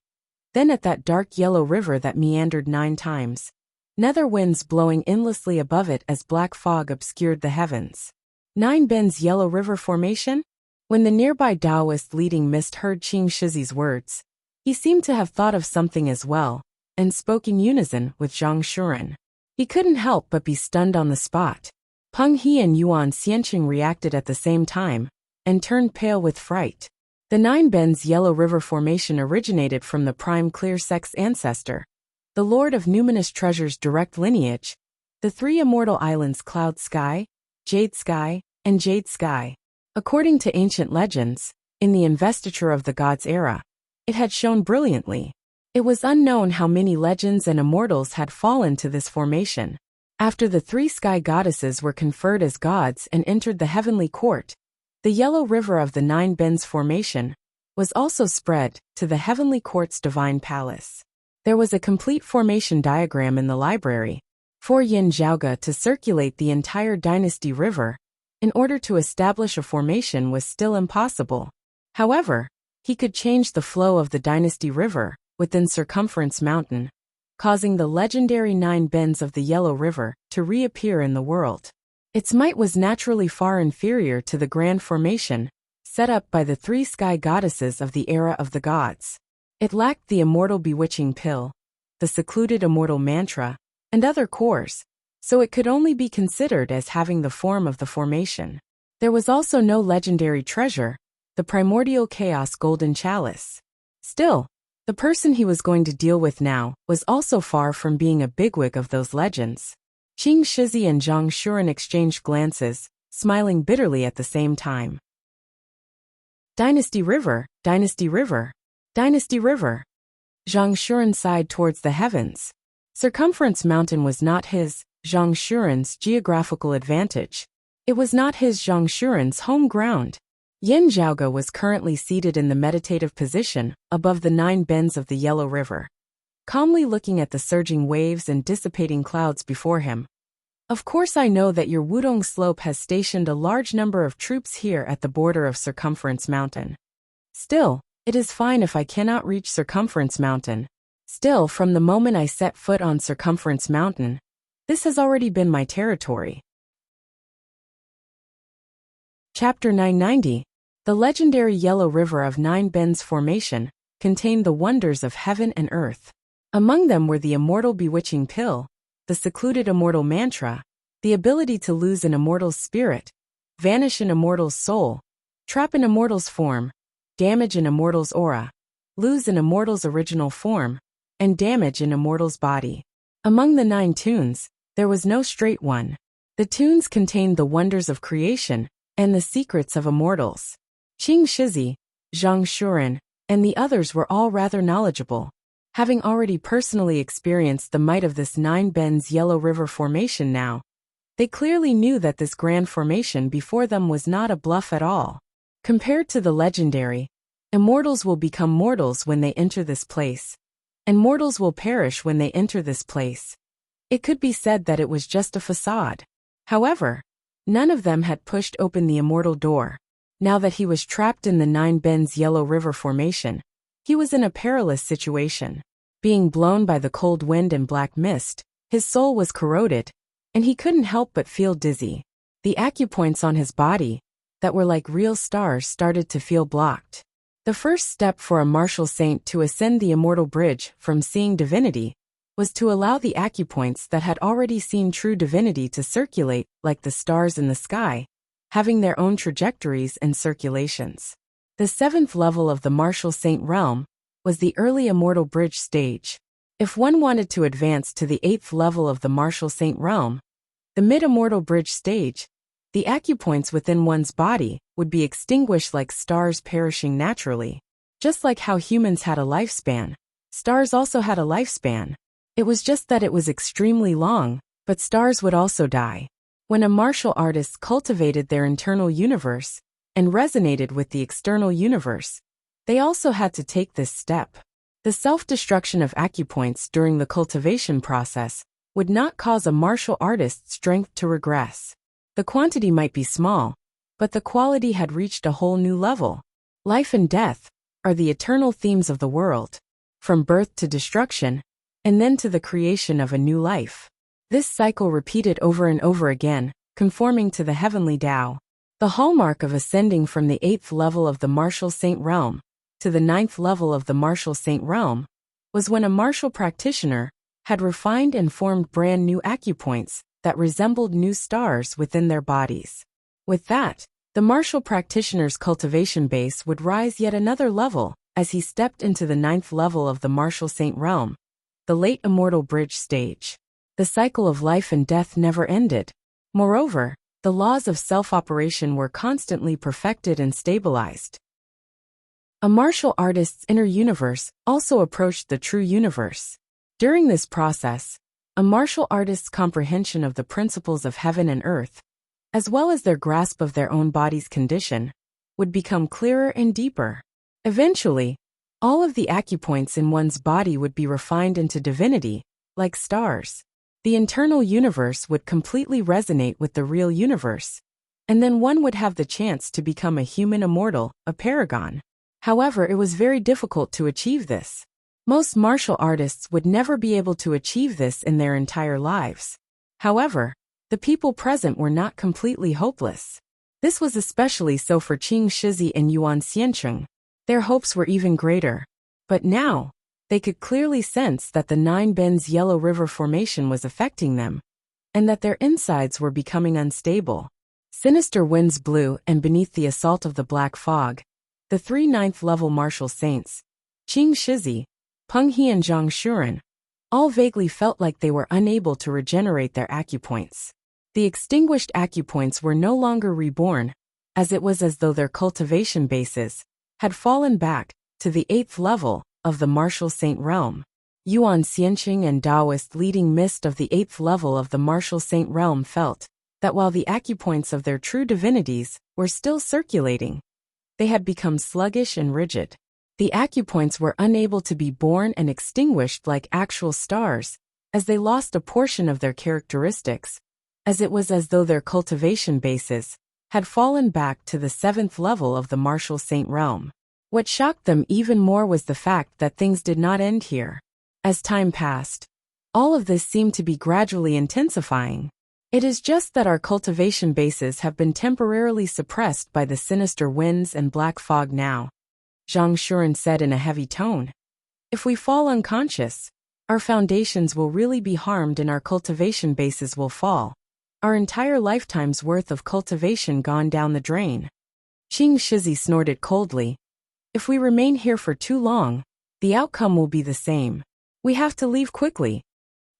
then at that dark yellow river that meandered 9 times. Nether winds blowing endlessly above it as black fog obscured the heavens. 9 Ben's yellow river formation? When the nearby Taoist leading Mist heard Qing Shizi's words, he seemed to have thought of something as well, and spoke in unison with Zhang Shuren. He couldn't help but be stunned on the spot. Peng He and Yuan Xianqing reacted at the same time, and turned pale with fright. The 9 Ben's yellow river formation originated from the prime clear sex ancestor, the Lord of Numinous Treasure's direct lineage, the 3 immortal islands Cloud Sky, Jade Sky, and Jade Sky. According to ancient legends, in the investiture of the gods' era, it had shone brilliantly. It was unknown how many legends and immortals had fallen to this formation. After the 3 sky goddesses were conferred as gods and entered the heavenly court, the yellow river of the 9 Ben's formation was also spread to the heavenly court's divine palace. There was a complete formation diagram in the library for Yin Zhaoge to circulate the entire dynasty river in order to establish a formation was still impossible. However, he could change the flow of the dynasty river within Circumference Mountain, causing the legendary 9 bends of the Yellow River to reappear in the world. Its might was naturally far inferior to the grand formation set up by the 3 sky goddesses of the era of the gods. It lacked the immortal bewitching pill, the secluded immortal mantra, and other cores, so it could only be considered as having the form of the formation. There was also no legendary treasure, the primordial chaos golden chalice. Still, the person he was going to deal with now was also far from being a bigwig of those legends. Qing Shizi and Zhang Shuren exchanged glances, smiling bitterly at the same time. Dynasty River, Dynasty River, Dynasty River. Zhang Shuren sighed towards the heavens. Circumference Mountain was not his, Zhang Shuren's, geographical advantage. It was not his, Zhang Shuren's, home ground. Yin Zhaoge was currently seated in the meditative position, above the 9 bends of the Yellow River, calmly looking at the surging waves and dissipating clouds before him. Of course I know that your Wudong Slope has stationed a large number of troops here at the border of Circumference Mountain. Still, it is fine if I cannot reach Circumference Mountain. Still, from the moment I set foot on Circumference Mountain, this has already been my territory. Chapter 990. The legendary Yellow River of 9 Bends formation contained the wonders of heaven and earth. Among them were the immortal bewitching pill, the secluded immortal mantra, the ability to lose an immortal's spirit, vanish an immortal's soul, trap an immortal's form, damage an immortal's aura, lose an immortal's original form, and damage an immortal's body. Among the 9 tunes, there was no straight one. The tunes contained the wonders of creation and the secrets of immortals. Qing Shizi, Zhang Shuren, and the others were all rather knowledgeable. Having already personally experienced the might of this 9 Bends Yellow River formation now, they clearly knew that this grand formation before them was not a bluff at all. Compared to the legendary, immortals will become mortals when they enter this place, and mortals will perish when they enter this place. It could be said that it was just a facade. However, none of them had pushed open the immortal door. Now that he was trapped in the 9 Bends Yellow River formation, he was in a perilous situation. Being blown by the cold wind and black mist, his soul was corroded, and he couldn't help but feel dizzy. The acupoints on his body, that were like real stars, started to feel blocked. The first step for a martial saint to ascend the immortal bridge from seeing divinity was to allow the acupoints that had already seen true divinity to circulate like the stars in the sky, having their own trajectories and circulations. The 7th level of the martial saint realm was the early immortal bridge stage. If one wanted to advance to the 8th level of the martial saint realm, the mid-immortal bridge stage, the acupoints within one's body would be extinguished like stars perishing naturally. Just like how humans had a lifespan, stars also had a lifespan. It was just that it was extremely long, but stars would also die. When a martial artist cultivated their internal universe and resonated with the external universe, they also had to take this step. The self-destruction of acupoints during the cultivation process would not cause a martial artist's strength to regress. The quantity might be small, but the quality had reached a whole new level. Life and death are the eternal themes of the world, from birth to destruction, and then to the creation of a new life. This cycle repeated over and over again, conforming to the heavenly Tao. The hallmark of ascending from the 8th level of the martial saint realm to the 9th level of the martial saint realm was when a martial practitioner had refined and formed brand new acupoints that resembled new stars within their bodies. With that, the martial practitioner's cultivation base would rise yet another level as he stepped into the 9th level of the martial saint realm, the late immortal bridge stage. The cycle of life and death never ended. Moreover, the laws of self-operation were constantly perfected and stabilized. A martial artist's inner universe also approached the true universe. During this process, a martial artist's comprehension of the principles of heaven and earth, as well as their grasp of their own body's condition, would become clearer and deeper. Eventually, all of the acupoints in one's body would be refined into divinity, like stars. The internal universe would completely resonate with the real universe, and then one would have the chance to become a human immortal, a paragon. However, it was very difficult to achieve this. Most martial artists would never be able to achieve this in their entire lives. However, the people present were not completely hopeless. This was especially so for Qing Shizi and Yuan Xiancheng. Their hopes were even greater. But now, they could clearly sense that the 9 Bends Yellow River formation was affecting them, and that their insides were becoming unstable. Sinister winds blew, and beneath the assault of the black fog, the 3 9th level martial saints, Qing Shizi, Peng He and Zhang Shuren, all vaguely felt like they were unable to regenerate their acupoints. The extinguished acupoints were no longer reborn, as it was as though their cultivation bases had fallen back to the 8th level of the martial saint realm. Yuan Xianqing and Taoist leading mist of the 8th level of the martial saint realm felt that while the acupoints of their true divinities were still circulating, they had become sluggish and rigid. The acupoints were unable to be born and extinguished like actual stars, as they lost a portion of their characteristics, as it was as though their cultivation bases had fallen back to the 7th level of the martial saint realm. What shocked them even more was the fact that things did not end here. As time passed, all of this seemed to be gradually intensifying. It is just that our cultivation bases have been temporarily suppressed by the sinister winds and black fog now, Zhang Shuren said in a heavy tone. If we fall unconscious, our foundations will really be harmed and our cultivation bases will fall. Our entire lifetime's worth of cultivation gone down the drain. Qing Shizi snorted coldly. If we remain here for too long, the outcome will be the same. We have to leave quickly.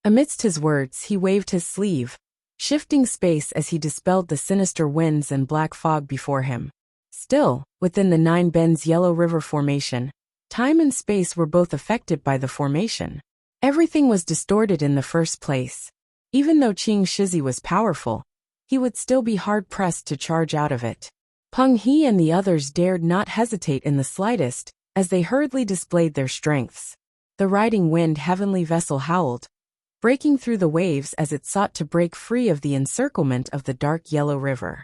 Amidst his words, he waved his sleeve, shifting space as he dispelled the sinister winds and black fog before him. Still, within the Nine Bends Yellow River Formation, time and space were both affected by the formation. Everything was distorted in the first place. Even though Qing Shizi was powerful, he would still be hard-pressed to charge out of it. Peng He and the others dared not hesitate in the slightest, as they hurriedly displayed their strengths. The riding wind heavenly vessel howled, breaking through the waves as it sought to break free of the encirclement of the dark yellow river.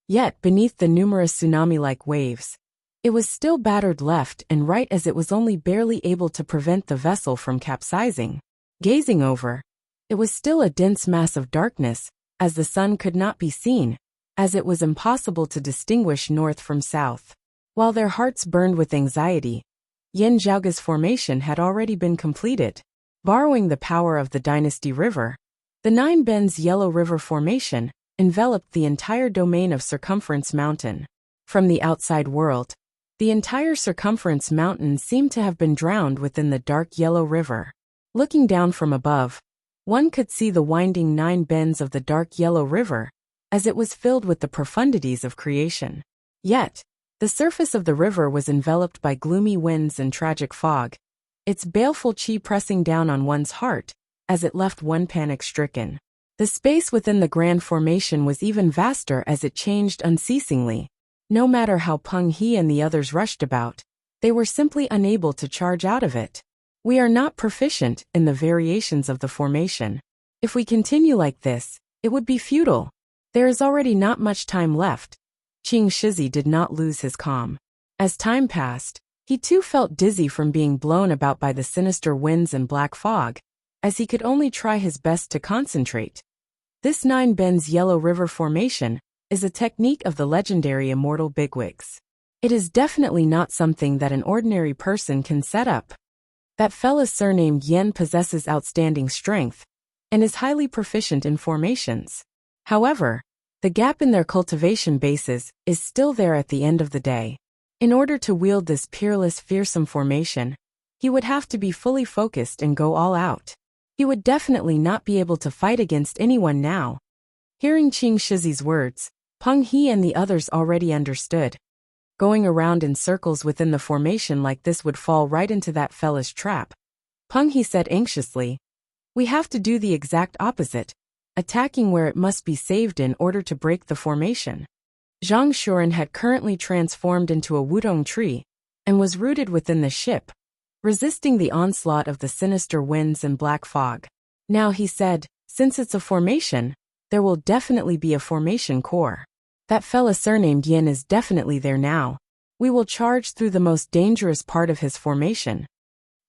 Yet, beneath the numerous tsunami-like waves, it was still battered left and right as it was only barely able to prevent the vessel from capsizing. Gazing over, it was still a dense mass of darkness, as the sun could not be seen, as it was impossible to distinguish north from south. While their hearts burned with anxiety, Yin Zhaoge's formation had already been completed. Borrowing the power of the Dynasty River, the Nine Bends Yellow River Formation enveloped the entire domain of Circumference Mountain. From the outside world, the entire Circumference Mountain seemed to have been drowned within the dark yellow river. Looking down from above, one could see the winding 9 bends of the dark yellow river, as it was filled with the profundities of creation. Yet, the surface of the river was enveloped by gloomy winds and tragic fog, its baleful chi pressing down on one's heart, as it left one panic-stricken. The space within the grand formation was even vaster as it changed unceasingly. No matter how Peng He and the others rushed about, they were simply unable to charge out of it. We are not proficient in the variations of the formation. If we continue like this, it would be futile. There is already not much time left. Qing Shizi did not lose his calm. As time passed, he too felt dizzy from being blown about by the sinister winds and black fog, as he could only try his best to concentrate. This 9 Bends Yellow River Formation is a technique of the legendary immortal bigwigs. It is definitely not something that an ordinary person can set up. That fella surnamed Yen possesses outstanding strength, and is highly proficient in formations. However, the gap in their cultivation bases is still there at the end of the day. In order to wield this peerless, fearsome formation, he would have to be fully focused and go all out. He would definitely not be able to fight against anyone now. Hearing Qing Shizi's words, Peng He and the others already understood. Going around in circles within the formation like this would fall right into that fella's trap. Peng He said anxiously, "We have to do the exact opposite, attacking where it must be saved in order to break the formation." Zhang Shuren had currently transformed into a wudong tree, and was rooted within the ship, resisting the onslaught of the sinister winds and black fog. Now he said, "Since it's a formation, there will definitely be a formation core. That fella surnamed Yin is definitely there now. We will charge through the most dangerous part of his formation."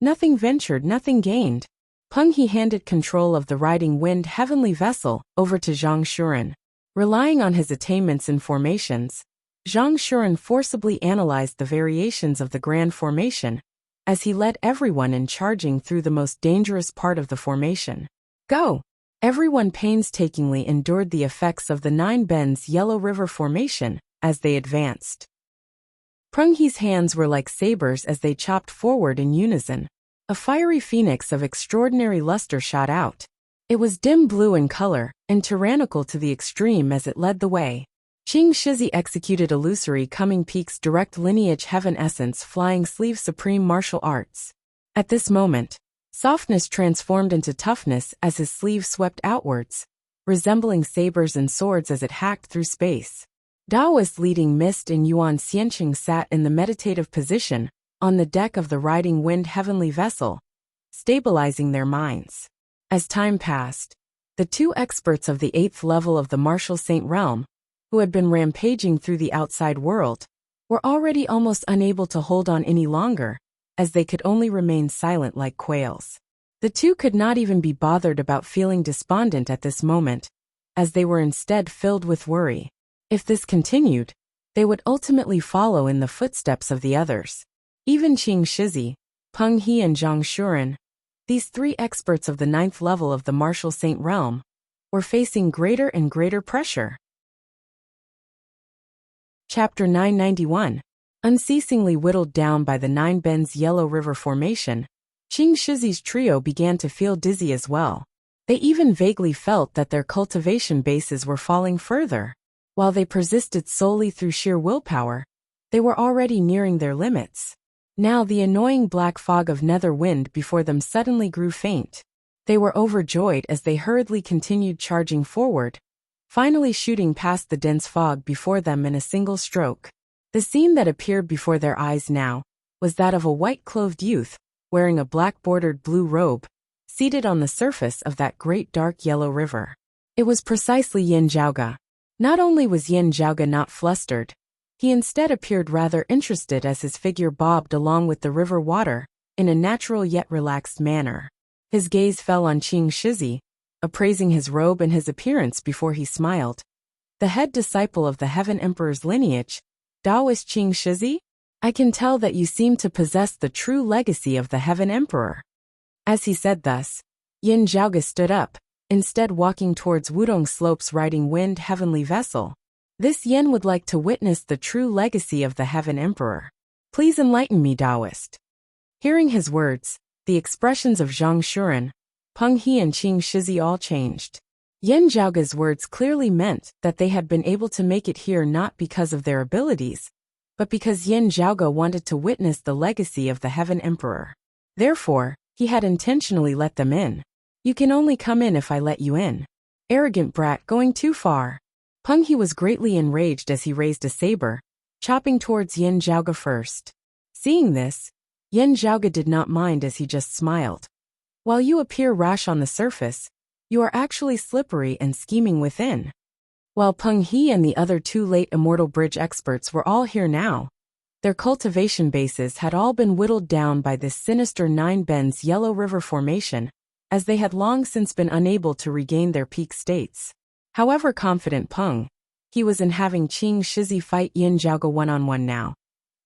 Nothing ventured, nothing gained. Peng He handed control of the riding wind heavenly vessel over to Zhang Shuren. Relying on his attainments in formations, Zhang Shuren forcibly analyzed the variations of the grand formation, as he led everyone in charging through the most dangerous part of the formation. Go! Everyone painstakingly endured the effects of the 9 Bends Yellow River Formation as they advanced. Peng He's hands were like sabers as they chopped forward in unison. A fiery phoenix of extraordinary luster shot out. It was dim blue in color, and tyrannical to the extreme as it led the way. Qing Shizi executed illusory coming peaks direct lineage heaven essence flying sleeve supreme martial arts. At this moment, softness transformed into toughness as his sleeve swept outwards, resembling sabers and swords as it hacked through space. Taoist leading Mist and Yuan Xianqing sat in the meditative position, on the deck of the riding wind heavenly vessel, stabilizing their minds. As time passed, the two experts of the 8th level of the Martial Saint realm, who had been rampaging through the outside world, were already almost unable to hold on any longer, as they could only remain silent like quails. The two could not even be bothered about feeling despondent at this moment, as they were instead filled with worry. If this continued, they would ultimately follow in the footsteps of the others. Even Qing Shizi, Peng He and Zhang Shuren, these three experts of the 9th level of the Martial Saint realm, were facing greater and greater pressure. Chapter 991. Unceasingly whittled down by the Nine Bends Yellow River Formation, Qing Shizi's trio began to feel dizzy as well. They even vaguely felt that their cultivation bases were falling further. While they persisted solely through sheer willpower, they were already nearing their limits. Now the annoying black fog of nether wind before them suddenly grew faint. They were overjoyed as they hurriedly continued charging forward, finally shooting past the dense fog before them in a single stroke. The scene that appeared before their eyes now was that of a white-clothed youth, wearing a black-bordered blue robe, seated on the surface of that great dark yellow river. It was precisely Yin Zhaoge. Not only was Yin Zhaoge not flustered, he instead appeared rather interested as his figure bobbed along with the river water, in a natural yet relaxed manner. His gaze fell on Qing Shizi, appraising his robe and his appearance before he smiled. The head disciple of the Heaven Emperor's lineage, Taoist Qing Shizi? I can tell that you seem to possess the true legacy of the Heaven Emperor. As he said thus, Yin Zhaoge stood up, instead walking towards Wudong Slope's riding wind heavenly vessel. This Yin would like to witness the true legacy of the Heaven Emperor. Please enlighten me, Taoist. Hearing his words, the expressions of Zhang Shuren, Peng He and Qing Shizi all changed. Yin Zhaoge's words clearly meant that they had been able to make it here not because of their abilities, but because Yin Zhaoge wanted to witness the legacy of the Heaven Emperor. Therefore, he had intentionally let them in. You can only come in if I let you in. Arrogant brat going too far. Peng He was greatly enraged as he raised a saber, chopping towards Yin Zhaoge first. Seeing this, Yin Zhaoge did not mind as he just smiled. While you appear rash on the surface, you are actually slippery and scheming within. While Peng He and the other two late Immortal Bridge experts were all here now, their cultivation bases had all been whittled down by this sinister Nine Bends Yellow River Formation, as they had long since been unable to regain their peak states. However confident Peng He was in having Qing Shizi fight Yin Zhaoge one-on-one now,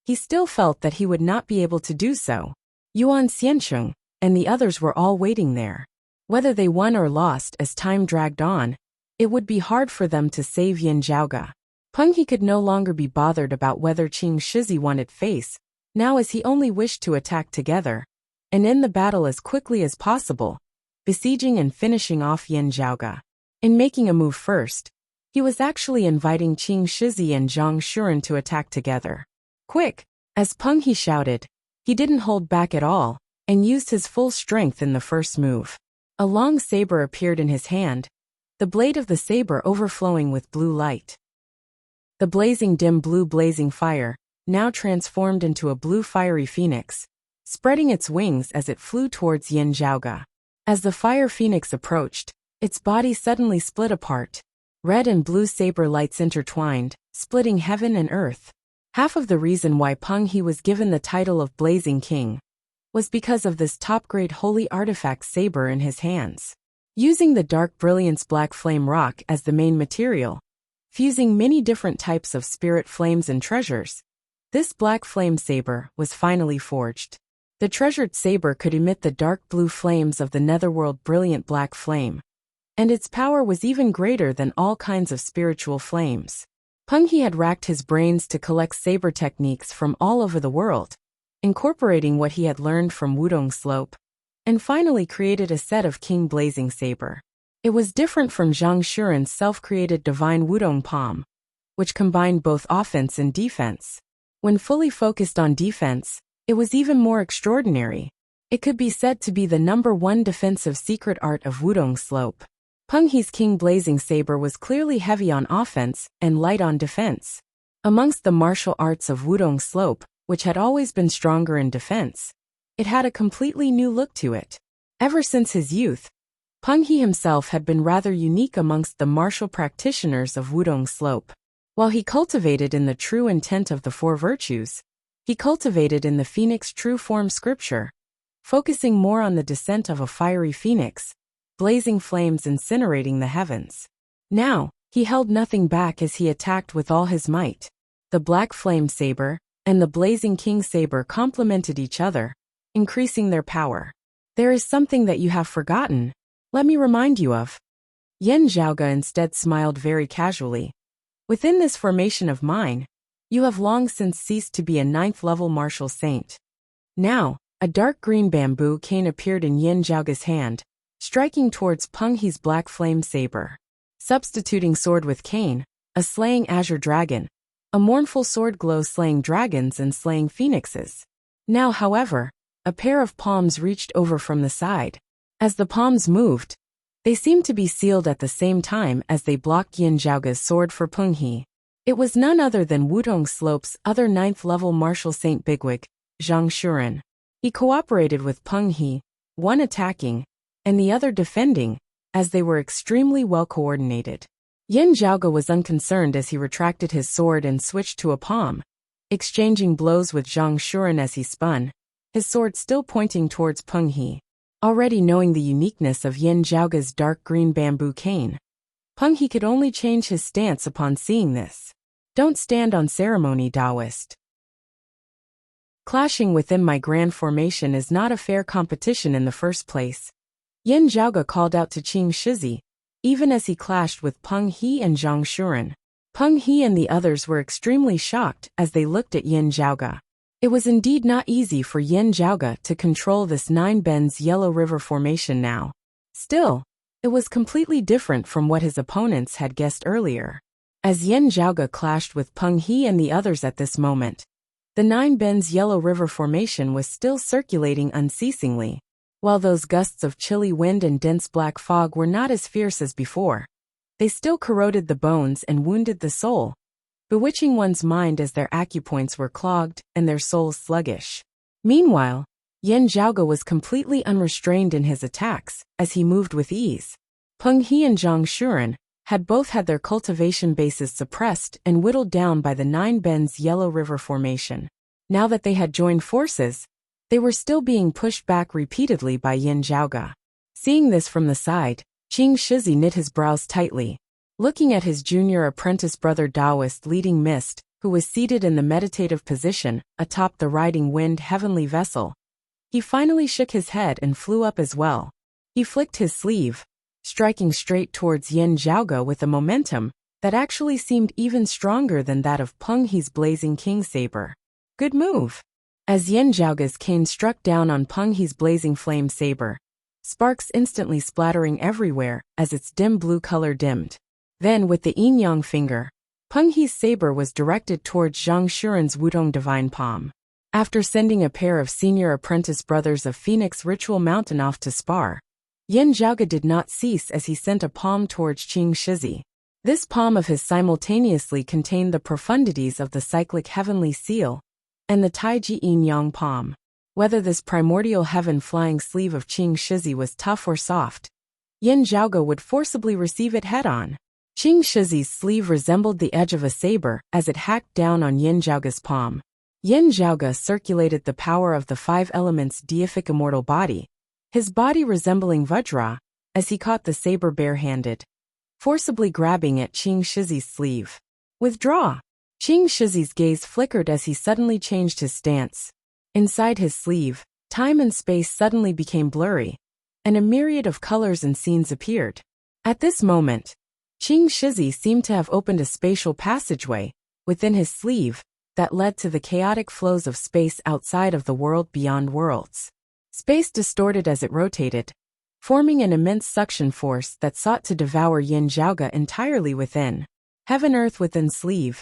he still felt that he would not be able to do so. Yuan Xianqing and the others were all waiting there. Whether they won or lost as time dragged on, it would be hard for them to save Yin Zhaoge. Peng He could no longer be bothered about whether Qing Shizi wanted face, now as he only wished to attack together, and end the battle as quickly as possible, besieging and finishing off Yin Zhaoge. In making a move first, he was actually inviting Qing Shizi and Zhang Shuren to attack together. Quick! As Peng He shouted, he didn't hold back at all, and used his full strength in the first move. A long saber appeared in his hand, the blade of the saber overflowing with blue light. The blazing dim blue blazing fire, now transformed into a blue fiery phoenix, spreading its wings as it flew towards Yin Zhaoge. As the fire phoenix approached, its body suddenly split apart. Red and blue saber lights intertwined, splitting heaven and earth. Half of the reason why Peng He was given the title of Blazing King was because of this top-grade holy artifact saber in his hands. Using the dark brilliance black flame rock as the main material, fusing many different types of spirit flames and treasures, this black flame saber was finally forged. The treasured saber could emit the dark blue flames of the netherworld brilliant black flame, and its power was even greater than all kinds of spiritual flames. Peng He had racked his brains to collect saber techniques from all over the world, incorporating what he had learned from Wudong Slope, and finally created a set of King Blazing Saber. It was different from Zhang Shuren's self-created Divine Wudong Palm, which combined both offense and defense. When fully focused on defense, it was even more extraordinary. It could be said to be the #1 defensive secret art of Wudong Slope. Peng He's King Blazing Saber was clearly heavy on offense and light on defense. Amongst the martial arts of Wudong Slope, which had always been stronger in defense, it had a completely new look to it. Ever since his youth, Peng He himself had been rather unique amongst the martial practitioners of Wudong Slope. While he cultivated in the true intent of the four virtues, he cultivated in the phoenix true form scripture, focusing more on the descent of a fiery phoenix, blazing flames incinerating the heavens. Now, he held nothing back as he attacked with all his might. The black flame saber and the blazing king saber complemented each other, increasing their power. There is something that you have forgotten. Let me remind you of. Yan Zhaoge instead smiled very casually. Within this formation of mine, you have long since ceased to be a 9th-level martial saint. Now, a dark green bamboo cane appeared in Yan Zhaoge's hand, striking towards Peng He's black flame saber. Substituting sword with cane, a slaying azure dragon, a mournful sword glow slaying dragons and slaying phoenixes. Now, however, a pair of palms reached over from the side. As the palms moved, they seemed to be sealed at the same time as they blocked Yan Zhaoge's sword for Peng He. It was none other than Wudong Slope's other 9th-level martial saint bigwig, Zhang Shuren. He cooperated with Peng He, one attacking, and the other defending, as they were extremely well coordinated. Yan Zhaoge was unconcerned as he retracted his sword and switched to a palm, exchanging blows with Zhang Shuren as he spun, his sword still pointing towards Peng He. Already knowing the uniqueness of Yan Zhaoge's dark green bamboo cane, Peng He could only change his stance upon seeing this. Don't stand on ceremony, Taoist. Clashing within my grand formation is not a fair competition in the first place. Yan Zhaoge called out to Qing Shizi, even as he clashed with Peng He and Zhang Shuren. Peng He and the others were extremely shocked as they looked at Yan Zhaoge. It was indeed not easy for Yan Zhaoge to control this 9 bends Yellow River formation now. Still, it was completely different from what his opponents had guessed earlier. As Yan Zhaoge clashed with Peng He and the others at this moment, the 9 bends Yellow River formation was still circulating unceasingly. While those gusts of chilly wind and dense black fog were not as fierce as before, they still corroded the bones and wounded the soul, bewitching one's mind as their acupoints were clogged and their souls sluggish. Meanwhile, Yan Zhaoge was completely unrestrained in his attacks, as he moved with ease. Peng He and Zhang Shuren had both had their cultivation bases suppressed and whittled down by the 9 bends Yellow River formation. Now that they had joined forces, they were still being pushed back repeatedly by Yan Zhaoge. Seeing this from the side, Qing Shizi knit his brows tightly. Looking at his junior apprentice brother Taoist leading Mist, who was seated in the meditative position atop the riding wind heavenly vessel, he finally shook his head and flew up as well. He flicked his sleeve, striking straight towards Yan Zhaoge with a momentum that actually seemed even stronger than that of Peng He's blazing king saber. Good move. As Yan Zhaoge's cane struck down on Peng He's blazing flame saber, sparks instantly splattering everywhere as its dim blue color dimmed. Then with the yin-yang finger, Peng He's saber was directed towards Zhang Shuren's Wudong divine palm. After sending a pair of senior apprentice brothers of Phoenix Ritual Mountain off to spar, Yan Zhaoge did not cease as he sent a palm towards Qing Shizi. This palm of his simultaneously contained the profundities of the cyclic heavenly seal and the Taiji yin-yang palm. Whether this primordial heaven-flying sleeve of Qing Shizi was tough or soft, Yan Zhaoge would forcibly receive it head-on. Qing Shizi's sleeve resembled the edge of a saber as it hacked down on Yan Zhaoge's palm. Yan Zhaoge circulated the power of the 5 elements deific immortal body, his body resembling Vajra, as he caught the saber barehanded, forcibly grabbing at Qing Shizi's sleeve. Withdraw! Qing Shizi's gaze flickered as he suddenly changed his stance. Inside his sleeve, time and space suddenly became blurry, and a myriad of colors and scenes appeared. At this moment, Qing Shizi seemed to have opened a spatial passageway within his sleeve that led to the chaotic flows of space outside of the world beyond worlds. Space distorted as it rotated, forming an immense suction force that sought to devour Yin Zhaoge entirely within. Heaven Earth within sleeve.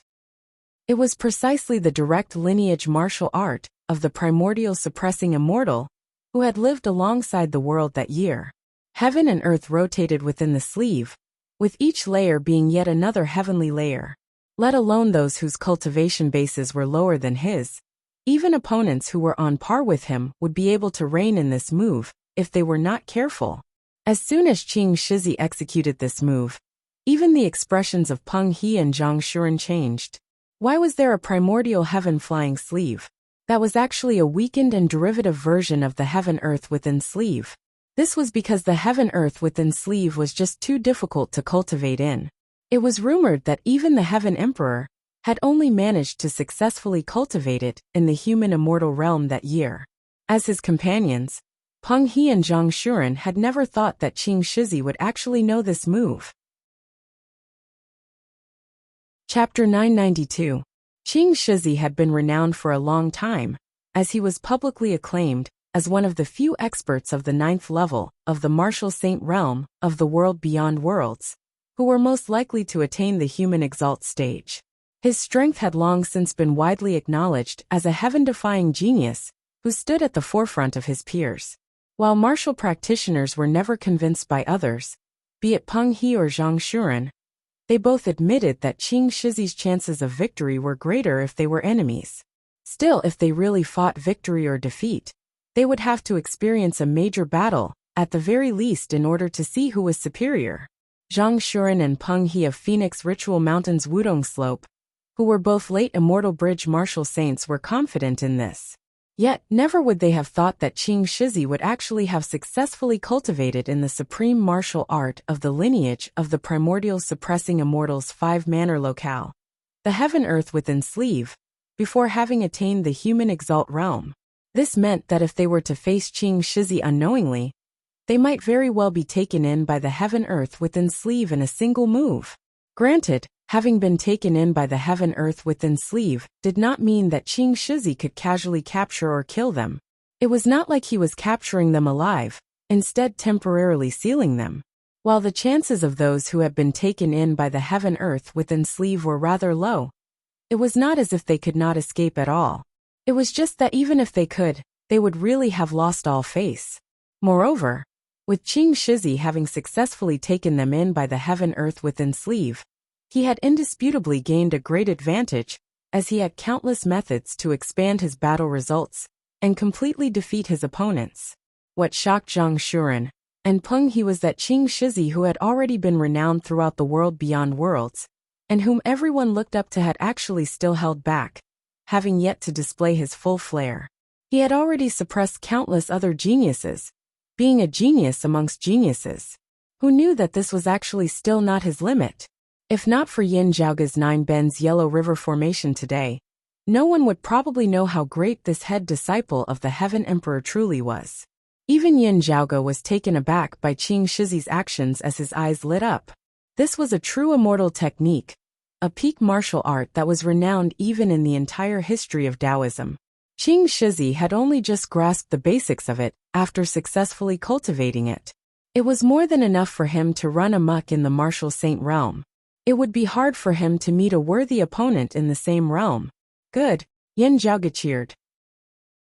It was precisely the direct lineage martial art of the primordial suppressing immortal who had lived alongside the world that year. Heaven and earth rotated within the sleeve, with each layer being yet another heavenly layer. Let alone those whose cultivation bases were lower than his. Even opponents who were on par with him would be able to reign in this move if they were not careful. As soon as Qing Shizi executed this move, even the expressions of Peng He and Zhang Shuren changed. Why was there a primordial heaven flying sleeve? That was actually a weakened and derivative version of the heaven earth within sleeve. This was because the heaven earth within sleeve was just too difficult to cultivate in. It was rumored that even the heaven emperor had only managed to successfully cultivate it in the human immortal realm that year. As his companions, Peng He and Zhang Shuren had never thought that Qing Shizi would actually know this move. Chapter 992. Qing Shizi had been renowned for a long time, as he was publicly acclaimed as one of the few experts of the 9th level of the martial saint realm of the world beyond worlds, who were most likely to attain the human exalt stage. His strength had long since been widely acknowledged as a heaven-defying genius who stood at the forefront of his peers. While martial practitioners were never convinced by others, be it Peng He or Zhang Shuren, they both admitted that Qing Shizi's chances of victory were greater if they were enemies. Still, if they really fought victory or defeat, they would have to experience a major battle, at the very least, in order to see who was superior. Zhang Shuren and Peng He of Phoenix Ritual Mountain's Wudong Slope, who were both late Immortal Bridge martial saints, were confident in this. Yet, never would they have thought that Qing Shizi would actually have successfully cultivated in the supreme martial art of the lineage of the primordial suppressing immortal's 5-manner locale, the heaven earth within sleeve, before having attained the human exalt realm. This meant that if they were to face Qing Shizi unknowingly, they might very well be taken in by the heaven earth within sleeve in a single move. Granted, having been taken in by the heaven earth within sleeve did not mean that Qing Shizi could casually capture or kill them. It was not like he was capturing them alive, instead temporarily sealing them. While the chances of those who had been taken in by the heaven earth within sleeve were rather low, it was not as if they could not escape at all. It was just that even if they could, they would really have lost all face. Moreover, with Qing Shizi having successfully taken them in by the heaven earth within sleeve, he had indisputably gained a great advantage, as he had countless methods to expand his battle results and completely defeat his opponents. What shocked Zhang Shuren and Peng He was that Qing Shizi, who had already been renowned throughout the world beyond worlds, and whom everyone looked up to, had actually still held back, having yet to display his full flair. He had already suppressed countless other geniuses, being a genius amongst geniuses. Who knew that this was actually still not his limit? If not for Yin Zhaoge's 9 Bends Yellow River formation today, no one would probably know how great this head disciple of the Heaven Emperor truly was. Even Yin Zhaoge was taken aback by Qing Shizi's actions as his eyes lit up. This was a true immortal technique, a peak martial art that was renowned even in the entire history of Taoism. Qing Shizi had only just grasped the basics of it after successfully cultivating it. It was more than enough for him to run amok in the martial saint realm. It would be hard for him to meet a worthy opponent in the same realm. Good, Yin Zhaoge cheered.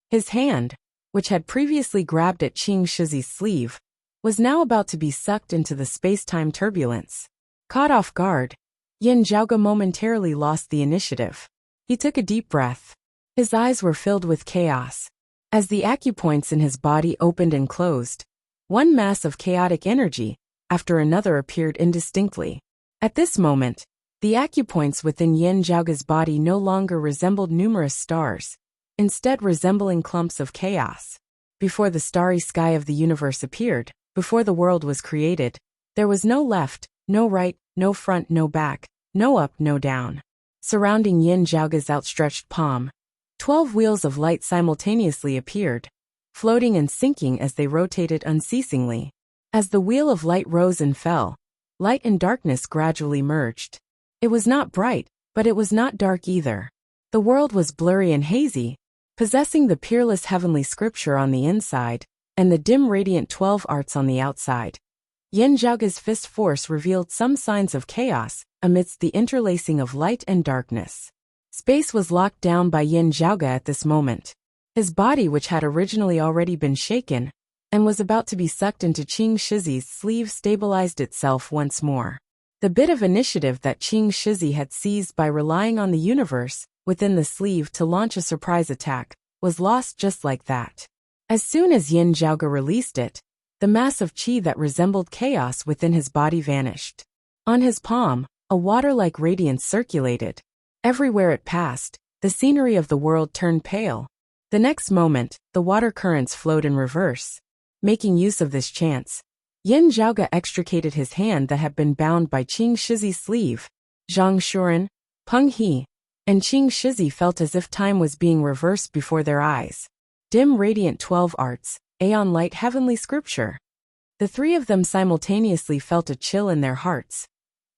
His hand, which had previously grabbed at Qing Shizi's sleeve, was now about to be sucked into the space-time turbulence. Caught off guard, Yin Zhaoge momentarily lost the initiative. He took a deep breath. His eyes were filled with chaos. As the acupoints in his body opened and closed, one mass of chaotic energy after another appeared indistinctly. At this moment, the acupoints within Yin Zhaoge's body no longer resembled numerous stars, instead resembling clumps of chaos. Before the starry sky of the universe appeared, before the world was created, there was no left, no right, no front, no back, no up, no down. Surrounding Yin Zhaoge's outstretched palm, 12 wheels of light simultaneously appeared, floating and sinking as they rotated unceasingly. As the wheel of light rose and fell, light and darkness gradually merged. It was not bright, but it was not dark either. The world was blurry and hazy, possessing the peerless heavenly scripture on the inside, and the dim radiant 12 arts on the outside. Yin Zhaoge's fist force revealed some signs of chaos, amidst the interlacing of light and darkness. Space was locked down by Yin Zhaoge at this moment. His body, which had originally already been shaken, and was about to be sucked into Qing Shizi's sleeve, stabilized itself once more. The bit of initiative that Qing Shizi had seized by relying on the universe within the sleeve to launch a surprise attack was lost just like that. As soon as Yin Zhaoge released it, the mass of qi that resembled chaos within his body vanished. On his palm, a water-like radiance circulated. Everywhere it passed, the scenery of the world turned pale. The next moment, the water currents flowed in reverse. Making use of this chance, Yin Zhaoge extricated his hand that had been bound by Qing Shizi's sleeve. Zhang Shuren, Peng He, and Qing Shizi felt as if time was being reversed before their eyes. Dim radiant 12 arts, Aeon light heavenly scripture. The three of them simultaneously felt a chill in their hearts.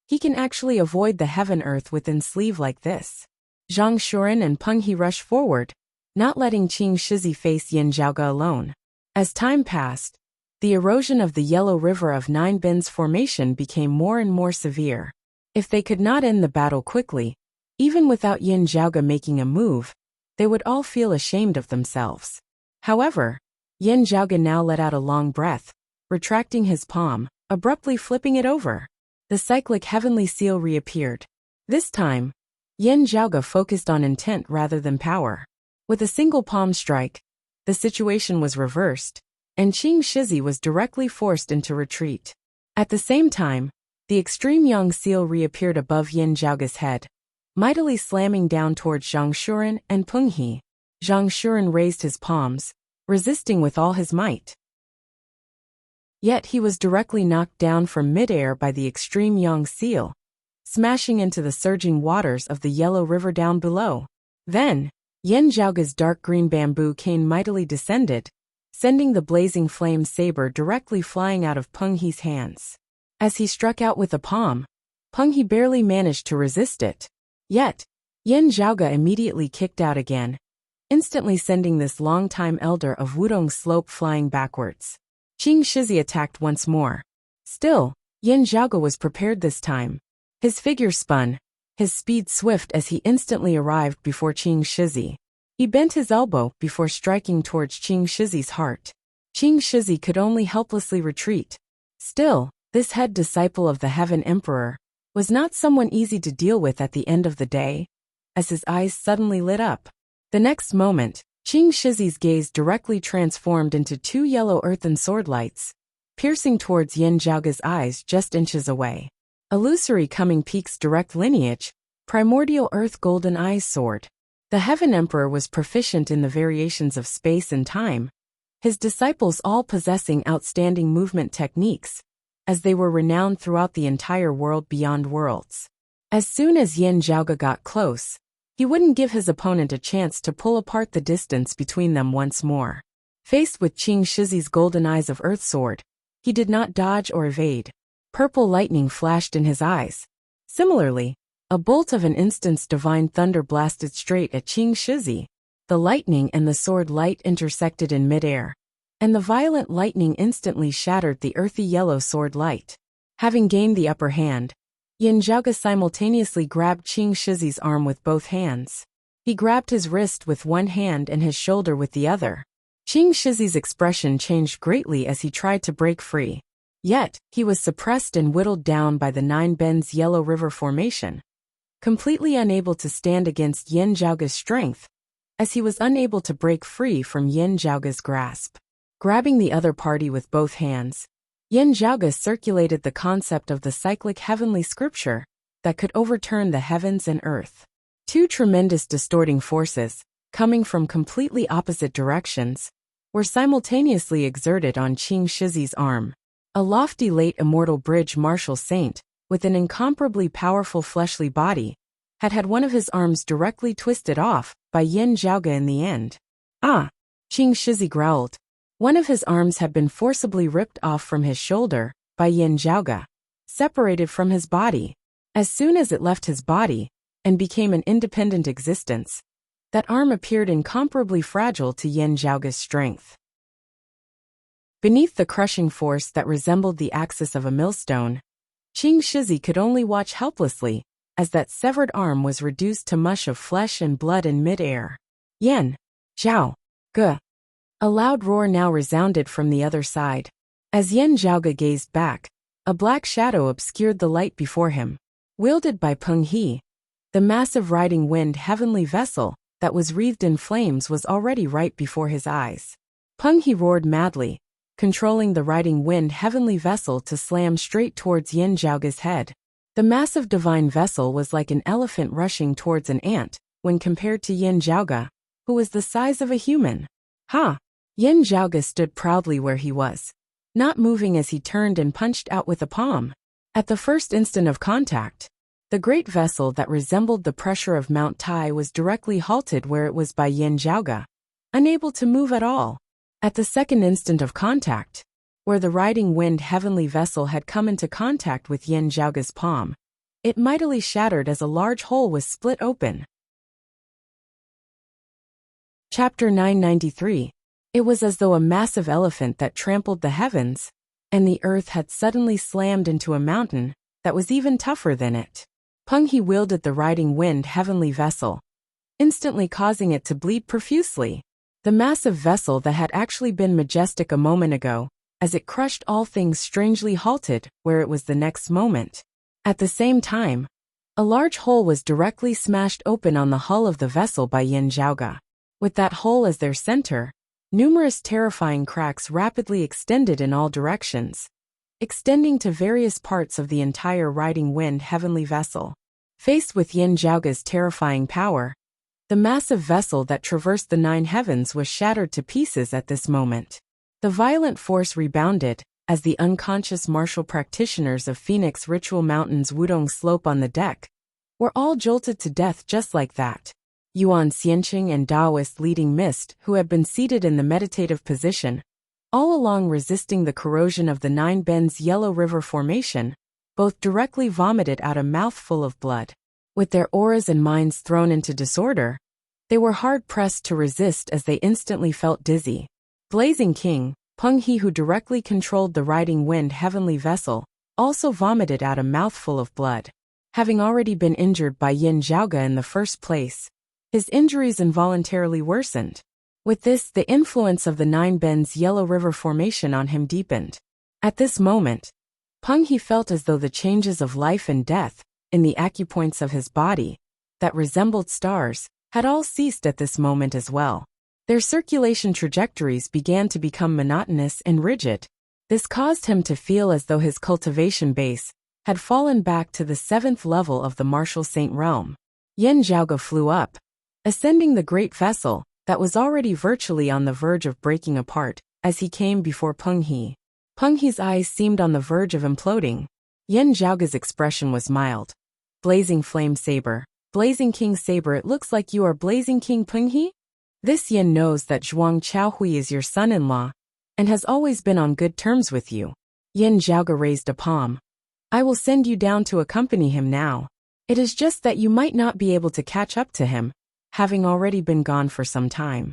He can actually avoid the heaven-earth within sleeve like this. Zhang Shuren and Peng He rushed forward, not letting Qing Shizi face Yin Zhaoge alone. As time passed, the erosion of the Yellow River of Nine Bends formation became more and more severe. If they could not end the battle quickly, even without Yin Zhaoge making a move, they would all feel ashamed of themselves. However, Yin Zhaoge now let out a long breath, retracting his palm, abruptly flipping it over. The cyclic heavenly seal reappeared. This time, Yin Zhaoge focused on intent rather than power. With a single palm strike, the situation was reversed, and Qing Shizi was directly forced into retreat. At the same time, the extreme yang seal reappeared above Yin Zhaoge's head, mightily slamming down towards Zhang Shuren and Peng He. Zhang Shuren raised his palms, resisting with all his might. Yet he was directly knocked down from midair by the extreme yang seal, smashing into the surging waters of the Yellow River down below. Then, Yin Zhaoge's dark green bamboo cane mightily descended, sending the blazing flame saber directly flying out of Peng He's hands. As he struck out with the palm, Peng He barely managed to resist it. Yet, Yin Zhaoge immediately kicked out again, instantly sending this long-time elder of Wudong slope flying backwards. Qing Shizi attacked once more. Still, Yin Zhaoge was prepared this time. His figure spun, his speed swift as he instantly arrived before Qing Shizi. He bent his elbow before striking towards Qing Shizi's heart. Qing Shizi could only helplessly retreat. Still, this head disciple of the Heaven Emperor was not someone easy to deal with at the end of the day, as his eyes suddenly lit up. The next moment, Qing Shizi's gaze directly transformed into two yellow earthen sword lights, piercing towards Yin Zhaoge's eyes just inches away. Illusory Coming Peak's direct lineage, primordial earth golden eyes sword. The Heaven Emperor was proficient in the variations of space and time, his disciples all possessing outstanding movement techniques, as they were renowned throughout the entire world beyond worlds. As soon as Yin Zhaoge got close, he wouldn't give his opponent a chance to pull apart the distance between them once more. Faced with Qing Shizi's golden eyes of earth sword, he did not dodge or evade. Purple lightning flashed in his eyes. Similarly, a bolt of an instant's divine thunder blasted straight at Qing Shizi. The lightning and the sword light intersected in midair, and the violent lightning instantly shattered the earthy yellow sword light. Having gained the upper hand, Yin Zhaoge simultaneously grabbed Qing Shizi's arm with both hands. He grabbed his wrist with one hand and his shoulder with the other. Qing Shizi's expression changed greatly as he tried to break free. Yet, he was suppressed and whittled down by the Nine Bends Yellow River formation. Completely unable to stand against Yin Zhaoge's strength, as he was unable to break free from Yin Zhaoge's grasp. Grabbing the other party with both hands, Yin Zhaoge circulated the concept of the cyclic heavenly scripture that could overturn the heavens and earth. Two tremendous distorting forces, coming from completely opposite directions, were simultaneously exerted on Qing Shizi's arm. A lofty late immortal bridge martial saint, with an incomparably powerful fleshly body, had had one of his arms directly twisted off by Yin Zhaoge in the end. Ah! Qing Shizi growled. One of his arms had been forcibly ripped off from his shoulder by Yin Zhaoge, separated from his body. As soon as it left his body, and became an independent existence, that arm appeared incomparably fragile to Yan Zhaoge's strength. Beneath the crushing force that resembled the axis of a millstone, Qing Shizi could only watch helplessly as that severed arm was reduced to mush of flesh and blood in mid-air. Yan Zhaoge! A loud roar now resounded from the other side. As Yan Zhaoge gazed back, a black shadow obscured the light before him. Wielded by Peng He, the massive riding wind heavenly vessel that was wreathed in flames was already right before his eyes. Peng He roared madly, controlling the riding wind heavenly vessel to slam straight towards Yan Zhaoge's head. The massive divine vessel was like an elephant rushing towards an ant, when compared to Yan Zhaoge, who was the size of a human. Ha! Yan Zhaoge stood proudly where he was, not moving as he turned and punched out with a palm. At the first instant of contact, the great vessel that resembled the pressure of Mount Tai was directly halted where it was by Yan Zhaoge, unable to move at all. At the second instant of contact, where the riding wind heavenly vessel had come into contact with Yan Zhaoge's palm, it mightily shattered as a large hole was split open. Chapter 993. It was as though a massive elephant that trampled the heavens, and the earth had suddenly slammed into a mountain that was even tougher than it. Peng He wielded the riding wind heavenly vessel, instantly causing it to bleed profusely. The massive vessel that had actually been majestic a moment ago, as it crushed all things strangely halted where it was the next moment. At the same time, a large hole was directly smashed open on the hull of the vessel by Yan Zhaoge. With that hole as their center, numerous terrifying cracks rapidly extended in all directions, extending to various parts of the entire riding wind heavenly vessel. Faced with Yan Zhaoge's terrifying power, the massive vessel that traversed the 9 heavens was shattered to pieces at this moment. The violent force rebounded, as the unconscious martial practitioners of Phoenix Ritual Mountain's Wudong Slope on the deck were all jolted to death just like that. Yuan Xianqing and Taoist Leading Mist, who had been seated in the meditative position, all along resisting the corrosion of the 9 Bends Yellow River Formation, both directly vomited out a mouthful of blood. With their auras and minds thrown into disorder, they were hard-pressed to resist as they instantly felt dizzy. Blazing King, Peng He, who directly controlled the riding wind heavenly vessel, also vomited out a mouthful of blood. Having already been injured by Yan Zhaoge in the first place, his injuries involuntarily worsened. With this, the influence of the 9 Bends Yellow River Formation on him deepened. At this moment, Peng He felt as though the changes of life and death, in the acupoints of his body, that resembled stars, had all ceased at this moment as well. Their circulation trajectories began to become monotonous and rigid. This caused him to feel as though his cultivation base had fallen back to the 7th level of the martial saint realm. Yan Zhaoge flew up, ascending the great vessel that was already virtually on the verge of breaking apart as he came before Peng He. Peng He's eyes seemed on the verge of imploding. Yan Zhaoge's expression was mild. Blazing Flame Saber, Blazing King Saber, it looks like you are Blazing King Peng He? This Yan knows that Zhuang Chaohui is your son-in-law, and has always been on good terms with you. Yan Zhaoge raised a palm. I will send you down to accompany him now. It is just that you might not be able to catch up to him, having already been gone for some time.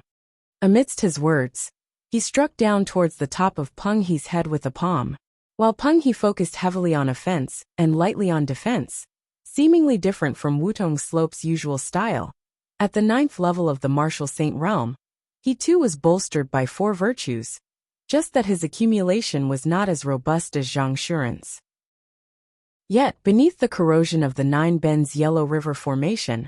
Amidst his words, he struck down towards the top of Peng He's head with a palm. While Peng He focused heavily on offense and lightly on defense, seemingly different from Wudong Slope's usual style, at the 9th level of the martial saint realm, he too was bolstered by 4 virtues, just that his accumulation was not as robust as Zhang Shuren's. Yet, beneath the corrosion of the 9 Bends Yellow River Formation,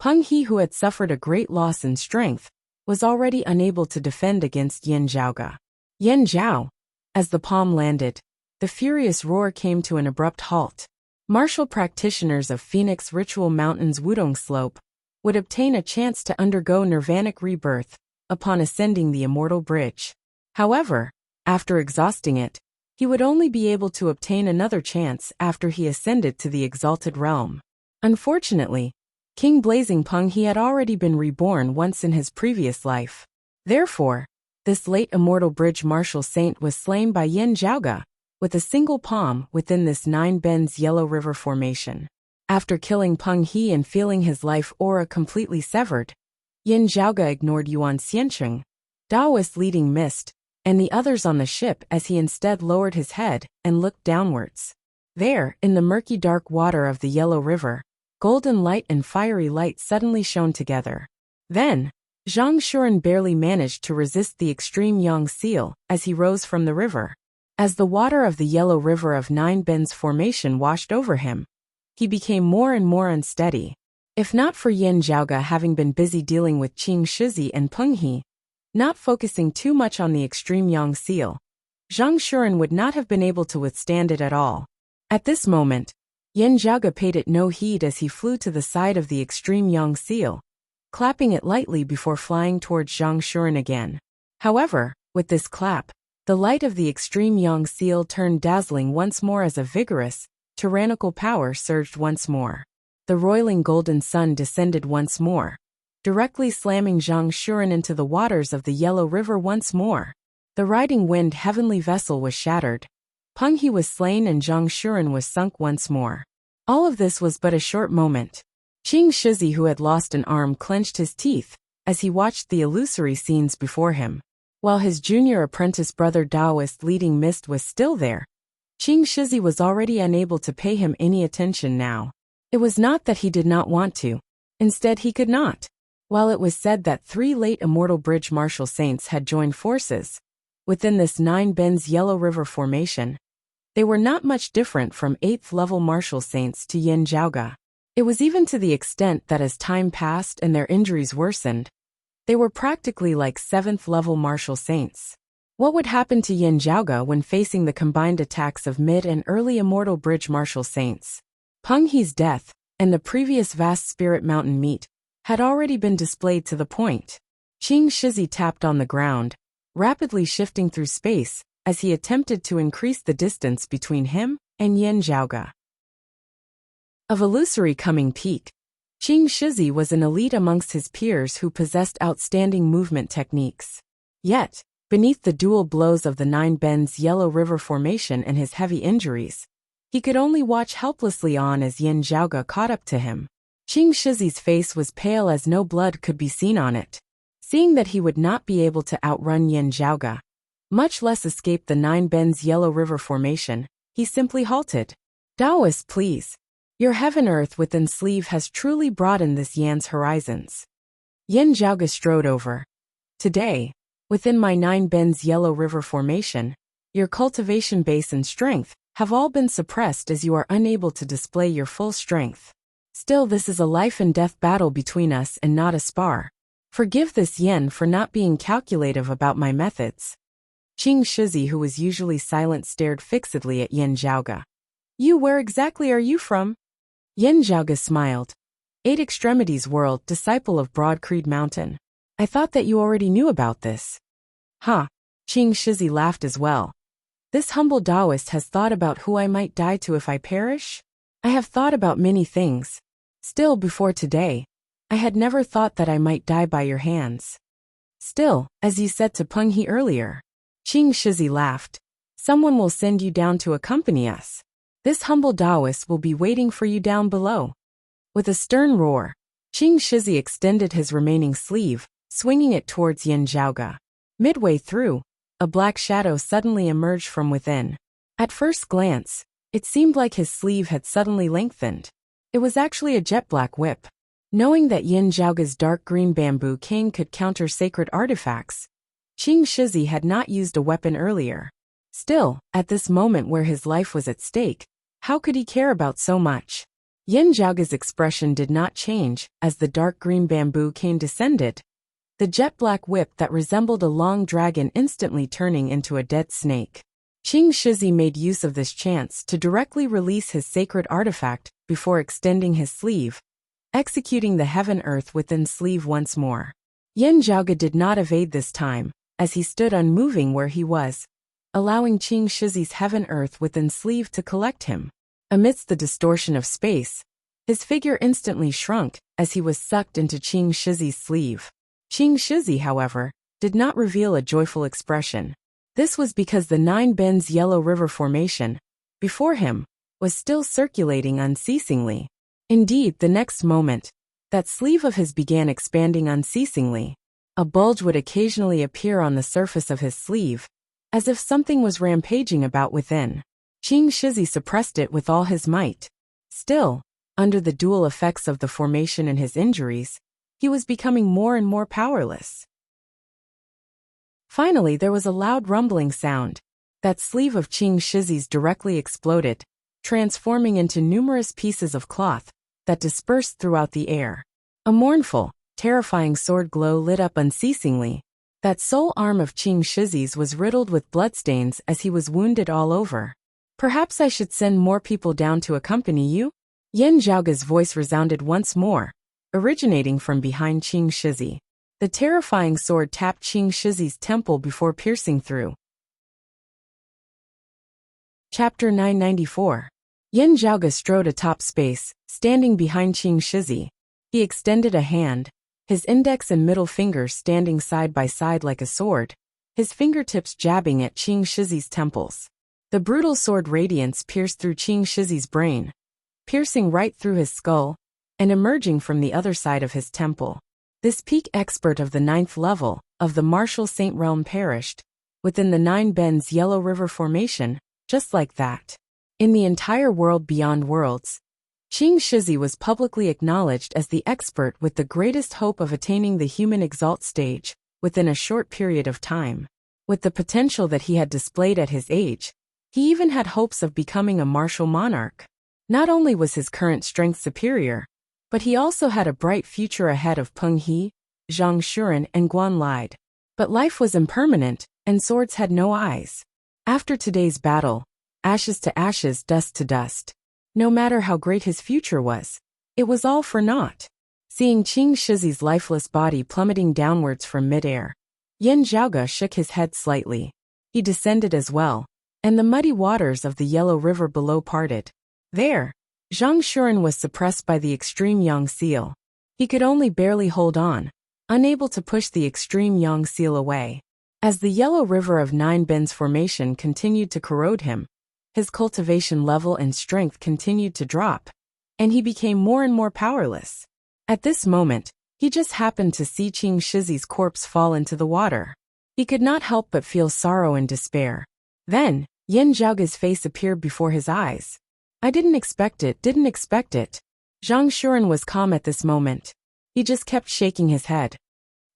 Peng He, who had suffered a great loss in strength, was already unable to defend against Yan Zhaoge. Yan Zhao! As the palm landed, the furious roar came to an abrupt halt. Martial practitioners of Phoenix Ritual Mountain's Wudong Slope would obtain a chance to undergo nirvanic rebirth upon ascending the Immortal Bridge. However, after exhausting it, he would only be able to obtain another chance after he ascended to the Exalted Realm. Unfortunately, King Blazing Peng He had already been reborn once in his previous life. Therefore, this late Immortal Bridge martial saint was slain by Yan Zhaoge with a single palm within this 9 Bends Yellow River Formation. After killing Peng He and feeling his life aura completely severed, Yin Zhaoge ignored Yuan Xiancheng, Daoist leading Mist, and the others on the ship as he instead lowered his head and looked downwards. There, in the murky dark water of the Yellow River, golden light and fiery light suddenly shone together. Then, Zhang Shuren barely managed to resist the extreme yang seal as he rose from the river. As the water of the Yellow River of Nine Bends formation washed over him, he became more and more unsteady. If not for Yin Zhaoge having been busy dealing with Qing Shizi and Peng He, not focusing too much on the extreme yang seal, Zhang Shuren would not have been able to withstand it at all. At this moment, Yin Zhaoge paid it no heed as he flew to the side of the extreme yang seal, clapping it lightly before flying towards Zhang Shuren again. However, with this clap, the light of the extreme yang seal turned dazzling once more as a vigorous, tyrannical power surged once more. The roiling golden sun descended once more, directly slamming Zhang Shuren into the waters of the Yellow River once more. The riding wind heavenly vessel was shattered. Peng He was slain and Zhang Shuren was sunk once more. All of this was but a short moment. Qing Shizi, who had lost an arm, clenched his teeth as he watched the illusory scenes before him. While his junior apprentice brother Daoist leading Mist was still there, Qing Shizi was already unable to pay him any attention now. It was not that he did not want to. Instead, he could not. While it was said that 3 late Immortal Bridge martial saints had joined forces within this Nine Bends Yellow River formation, they were not much different from 8th level martial saints to Yin Zhaoge. It was even to the extent that as time passed and their injuries worsened, they were practically like 7th level martial saints. What would happen to Yin Zhaoge when facing the combined attacks of mid and early Immortal Bridge martial saints? Peng He's death, and the previous vast Spirit Mountain meet, had already been displayed to the point. Qing Shizi tapped on the ground, rapidly shifting through space as he attempted to increase the distance between him and Yin Zhaoge. Of illusory coming peak, Qing Shizi was an elite amongst his peers who possessed outstanding movement techniques. Yet, beneath the dual blows of the Nine Bends Yellow River formation and his heavy injuries, he could only watch helplessly on as Yin Zhaoge caught up to him. Qing Shizi's face was pale as no blood could be seen on it. Seeing that he would not be able to outrun Yin Zhaoge, much less escape the Nine Bends Yellow River formation, he simply halted. Daoist, please. Your heaven-earth within sleeve has truly broadened this Yan's horizons. Yin Zhaoge strode over. Today, within my Nine Bends Yellow River formation, your cultivation base and strength have all been suppressed as you are unable to display your full strength. Still, this is a life and death battle between us and not a spar. Forgive this Yen for not being calculative about my methods. Qing Shizi, who was usually silent, stared fixedly at Yin Zhaoge. You, where exactly are you from? Yin Zhaoge smiled. 8 Extremities World, disciple of Broad Creed Mountain. I thought that you already knew about this. Huh. Qing Shizi laughed as well. This humble Taoist has thought about who I might die to if I perish? I have thought about many things. Still, before today, I had never thought that I might die by your hands. Still, as you said to Peng He earlier. Qing Shizi laughed. Someone will send you down to accompany us. This humble Taoist will be waiting for you down below. With a stern roar, Qing Shizi extended his remaining sleeve, swinging it towards Yin Zhaoge. Midway through, a black shadow suddenly emerged from within. At first glance, it seemed like his sleeve had suddenly lengthened. It was actually a jet black whip. Knowing that Yin Zhaoge's dark green bamboo cane could counter sacred artifacts, Qing Shizi had not used a weapon earlier. Still, at this moment where his life was at stake, how could he care about so much? Yin Zhaoge's expression did not change as the dark green bamboo cane descended, the jet black whip that resembled a long dragon instantly turning into a dead snake. Qing Shizi made use of this chance to directly release his sacred artifact before extending his sleeve, executing the heaven-earth within sleeve once more. Yin Zhaoge did not evade this time, as he stood unmoving where he was, allowing Qing Shizi's heaven-earth within sleeve to collect him. Amidst the distortion of space, his figure instantly shrunk as he was sucked into Qing Shizi's sleeve. Qing Shizi, however, did not reveal a joyful expression. This was because the Nine Bends Yellow River formation, before him, was still circulating unceasingly. Indeed, the next moment, that sleeve of his began expanding unceasingly. A bulge would occasionally appear on the surface of his sleeve, as if something was rampaging about within. Qing Shizi suppressed it with all his might. Still, under the dual effects of the formation and his injuries, he was becoming more and more powerless. Finally, there was a loud rumbling sound. That sleeve of Qing Shizi's directly exploded, transforming into numerous pieces of cloth that dispersed throughout the air. A mournful, terrifying sword glow lit up unceasingly. That sole arm of Qing Shizi's was riddled with bloodstains as he was wounded all over. Perhaps I should send more people down to accompany you? Yan Zhaoge's voice resounded once more, originating from behind Qing Shizi. The terrifying sword tapped Qing Shizi's temple before piercing through. Chapter 994. Yan Zhaoge strode atop space, standing behind Qing Shizi. He extended a hand, his index and middle fingers standing side by side like a sword, his fingertips jabbing at Qing Shizi's temples. The brutal sword radiance pierced through Qing Shizi's brain, piercing right through his skull, and emerging from the other side of his temple. This peak expert of the 9th level of the martial saint realm perished, within the 9 Bends Yellow River formation, just like that. In the entire world beyond worlds, Qing Shizi was publicly acknowledged as the expert with the greatest hope of attaining the human exalt stage within a short period of time. With the potential that he had displayed at his age, he even had hopes of becoming a martial monarch. Not only was his current strength superior, but he also had a bright future ahead of Peng He, Zhang Shuren, and Guan Lide. But life was impermanent, and swords had no eyes. After today's battle, ashes to ashes, dust to dust. No matter how great his future was, it was all for naught. Seeing Qing Shizi's lifeless body plummeting downwards from midair, Yan Zhaoge shook his head slightly. He descended as well, and the muddy waters of the Yellow River below parted. There, Zhang Shuren was suppressed by the extreme Yang seal. He could only barely hold on, unable to push the extreme Yang seal away. As the Yellow River of 9 Bends formation continued to corrode him, his cultivation level and strength continued to drop, and he became more and more powerless. At this moment, he just happened to see Qing Shizi's corpse fall into the water. He could not help but feel sorrow and despair. Then, Yan Zhaoge's face appeared before his eyes. I didn't expect it. Zhang Shuren was calm at this moment. He just kept shaking his head.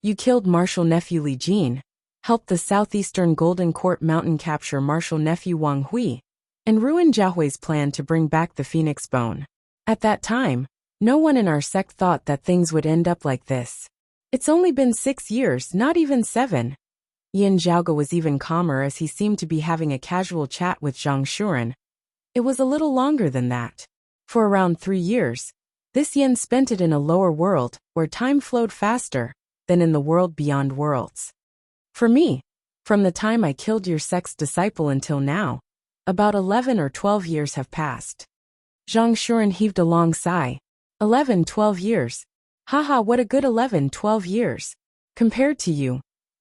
You killed Marshal Nephew Li Jin, helped the southeastern Golden Court Mountain capture Marshal Nephew Wang Hui, and ruined Jiahui's plan to bring back the Phoenix Bone. At that time, no one in our sect thought that things would end up like this. It's only been 6 years, not even 7. Yan Zhaoge was even calmer as he seemed to be having a casual chat with Zhang Shuren. It was a little longer than that. For around 3 years, this Yan spent it in a lower world, where time flowed faster than in the world beyond worlds. For me, from the time I killed your sect's disciple until now, about 11 or 12 years have passed. Zhang Shuren heaved a long sigh. 11-12 years. Haha, what a good 11-12 years. Compared to you,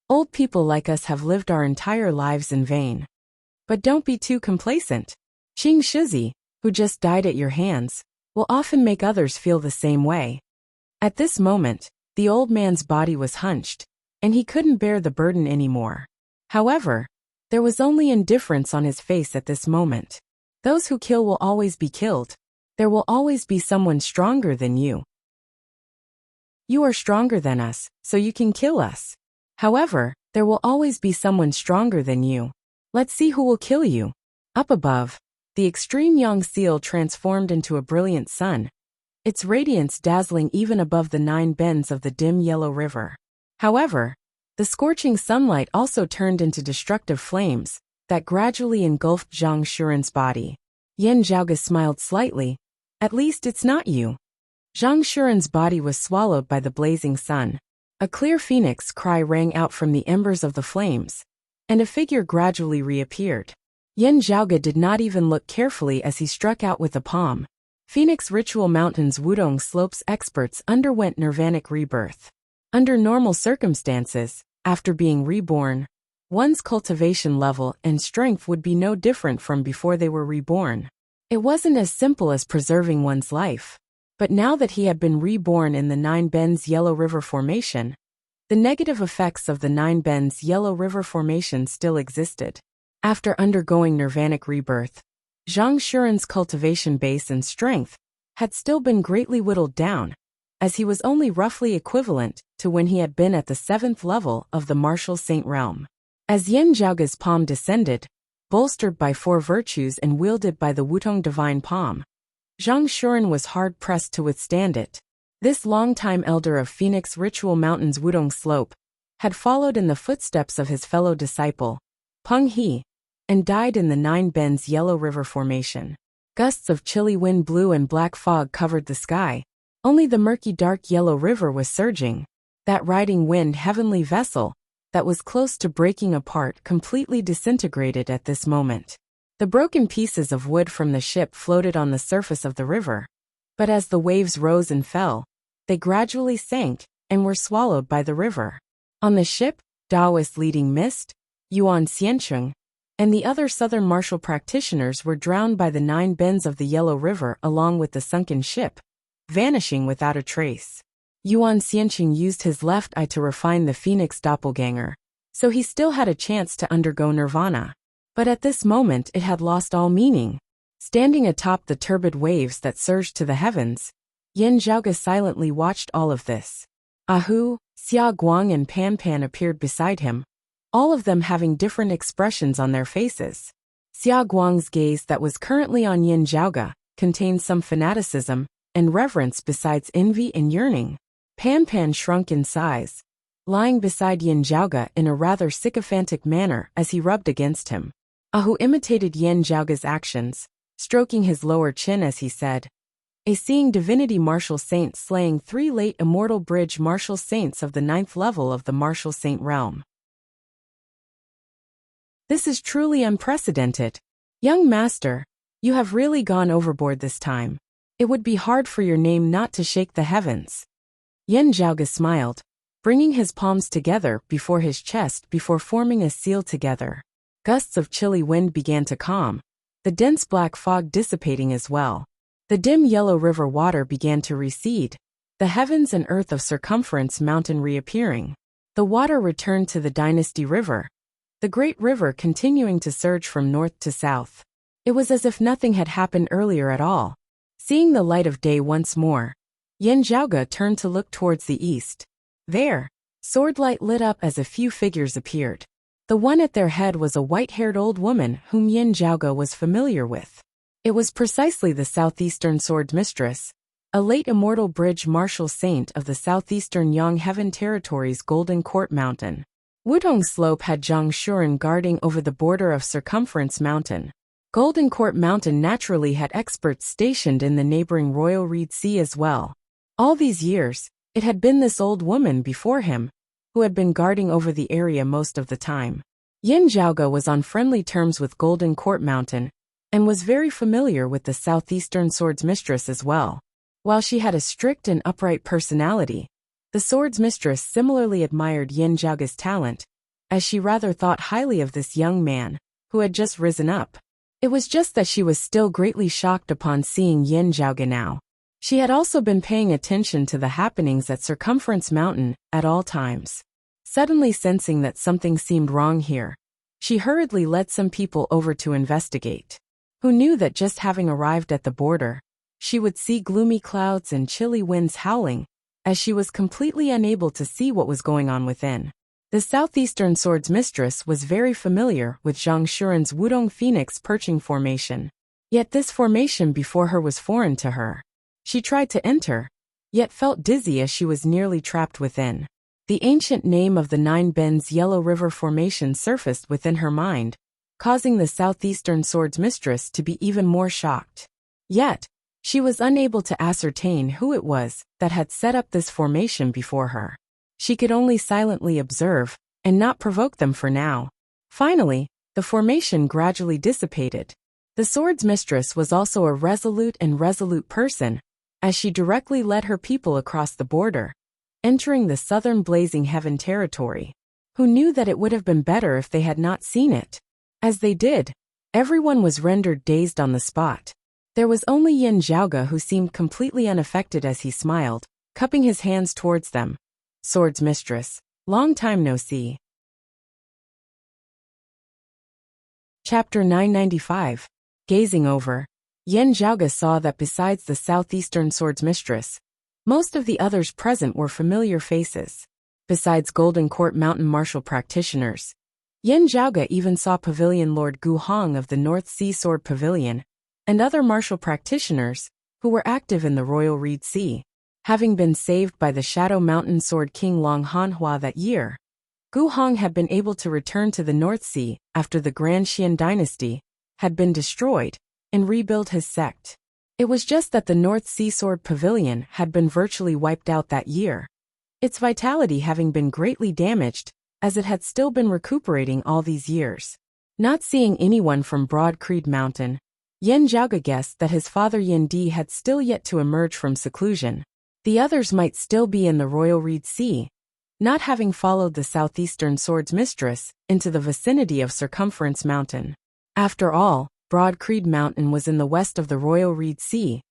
old people like us have lived our entire lives in vain. But don't be too complacent. Qing Shizi, who just died at your hands, will often make others feel the same way. At this moment, the old man's body was hunched, and he couldn't bear the burden anymore. However, there was only indifference on his face at this moment. Those who kill will always be killed. There will always be someone stronger than you. You are stronger than us, so you can kill us. However, there will always be someone stronger than you. Let's see who will kill you. Up above, the extreme Yang seal transformed into a brilliant sun, its radiance dazzling even above the 9 bends of the dim Yellow River. However, the scorching sunlight also turned into destructive flames that gradually engulfed Zhang Shuren's body. Yan Zhaoge smiled slightly. At least it's not you. Zhang Shuren's body was swallowed by the blazing sun. A clear phoenix cry rang out from the embers of the flames, and a figure gradually reappeared. Yan Zhaoge did not even look carefully as he struck out with a palm. Phoenix Ritual Mountain's Wudong Slopes experts underwent nirvanic rebirth. Under normal circumstances, after being reborn, one's cultivation level and strength would be no different from before they were reborn. It wasn't as simple as preserving one's life. But now that he had been reborn in the Nine Bends Yellow River Formation, the negative effects of the Nine Bends Yellow River Formation still existed. After undergoing nirvanic rebirth, Zhang Shuren's cultivation base and strength had still been greatly whittled down, as he was only roughly equivalent to when he had been at the 7th level of the martial saint realm. As Yin Zhaoge's palm descended, bolstered by 4 virtues and wielded by the Wutong divine palm, Zhang Shuren was hard-pressed to withstand it. This longtime elder of Phoenix Ritual Mountain's Wudong Slope had followed in the footsteps of his fellow disciple, Peng He, and died in the Nine Bends Yellow River Formation. Gusts of chilly wind blew and black fog covered the sky. Only the murky dark yellow river was surging, that riding wind heavenly vessel that was close to breaking apart completely disintegrated at this moment. The broken pieces of wood from the ship floated on the surface of the river, but as the waves rose and fell, they gradually sank and were swallowed by the river. On the ship, Taoist leading Mist, Yuan Xiancheng, and the other southern martial practitioners were drowned by the 9 bends of the Yellow River along with the sunken ship, vanishing without a trace. Yuan Xiancheng used his left eye to refine the Phoenix doppelganger, so he still had a chance to undergo nirvana. But at this moment it had lost all meaning. Standing atop the turbid waves that surged to the heavens, Yin Zhaoge silently watched all of this. Ahu, Xia Guang and Pan Pan appeared beside him, all of them having different expressions on their faces. Xia Guang's gaze that was currently on Yin Zhaoge contained some fanaticism and reverence besides envy and yearning. Pan Pan shrunk in size, lying beside Yin Zhaoge in a rather sycophantic manner as he rubbed against him. Ahu imitated Yin Zhaoge's actions, stroking his lower chin as he said, "A seeing divinity martial saint slaying 3 late immortal bridge martial saints of the 9th level of the martial saint realm. This is truly unprecedented. Young master, you have really gone overboard this time. It would be hard for your name not to shake the heavens." Yin Zhaoge smiled, bringing his palms together before his chest before forming a seal together. Gusts of chilly wind began to calm, the dense black fog dissipating as well. The dim yellow river water began to recede, the heavens and earth of Circumference Mountain reappearing. The water returned to the Dynasty River, the great river continuing to surge from north to south. It was as if nothing had happened earlier at all. Seeing the light of day once more, Yin Zhaoge turned to look towards the east. There, swordlight lit up as a few figures appeared. The one at their head was a white-haired old woman whom Yin Zhaoge was familiar with. It was precisely the Southeastern Sword Mistress, a late immortal bridge martial saint of the Southeastern Yang Heaven Territory's Golden Court Mountain. Wudong Slope had Zhang Shuren guarding over the border of Circumference Mountain. Golden Court Mountain naturally had experts stationed in the neighboring Royal Reed Sea as well. All these years, it had been this old woman before him, who had been guarding over the area most of the time. Yin Zhaoge was on friendly terms with Golden Court Mountain, and was very familiar with the Southeastern Swords Mistress as well. While she had a strict and upright personality, the Swords Mistress similarly admired Yin Zhaoge's talent, as she rather thought highly of this young man, who had just risen up. It was just that she was still greatly shocked upon seeing Yin Zhaoge now. She had also been paying attention to the happenings at Circumference Mountain at all times. Suddenly sensing that something seemed wrong here, she hurriedly led some people over to investigate. Who knew that just having arrived at the border, she would see gloomy clouds and chilly winds howling, as she was completely unable to see what was going on within. The Southeastern Swords Mistress was very familiar with Zhang Shuren's Wudong Phoenix perching formation. Yet this formation before her was foreign to her. She tried to enter, yet felt dizzy as she was nearly trapped within. The ancient name of the 9 Bends Yellow River Formation surfaced within her mind, causing the Southeastern Swords Mistress to be even more shocked. Yet, she was unable to ascertain who it was that had set up this formation before her. She could only silently observe, and not provoke them for now. Finally, the formation gradually dissipated. The Swords Mistress was also a resolute person, as she directly led her people across the border, entering the southern Blazing Heaven territory. Who knew that it would have been better if they had not seen it? As they did, everyone was rendered dazed on the spot. There was only Yin Zhaoge who seemed completely unaffected as he smiled, cupping his hands towards them. Swords Mistress, long time no see. Chapter 995. Gazing over, Yin Zhaoge saw that besides the southeastern Swords Mistress, most of the others present were familiar faces. Besides Golden Court Mountain martial practitioners, Yin Zhaoge even saw Pavilion Lord Gu Hong of the North Sea Sword Pavilion, and other martial practitioners, who were active in the Royal Reed Sea. Having been saved by the Shadow Mountain Sword King Long Hanhua that year, Gu Hong had been able to return to the North Sea after the Grand Xian dynasty had been destroyed and rebuild his sect. It was just that the North Sea Sword Pavilion had been virtually wiped out that year, its vitality having been greatly damaged, as it had still been recuperating all these years. Not seeing anyone from Broad Creed Mountain, Yin Zhaoge guessed that his father Yin Di had still yet to emerge from seclusion. The others might still be in the Royal Reed Sea, not having followed the southeastern Swords Mistress into the vicinity of Circumference Mountain. After all, Broad Creed Mountain was in the west of the Royal Reed Sea,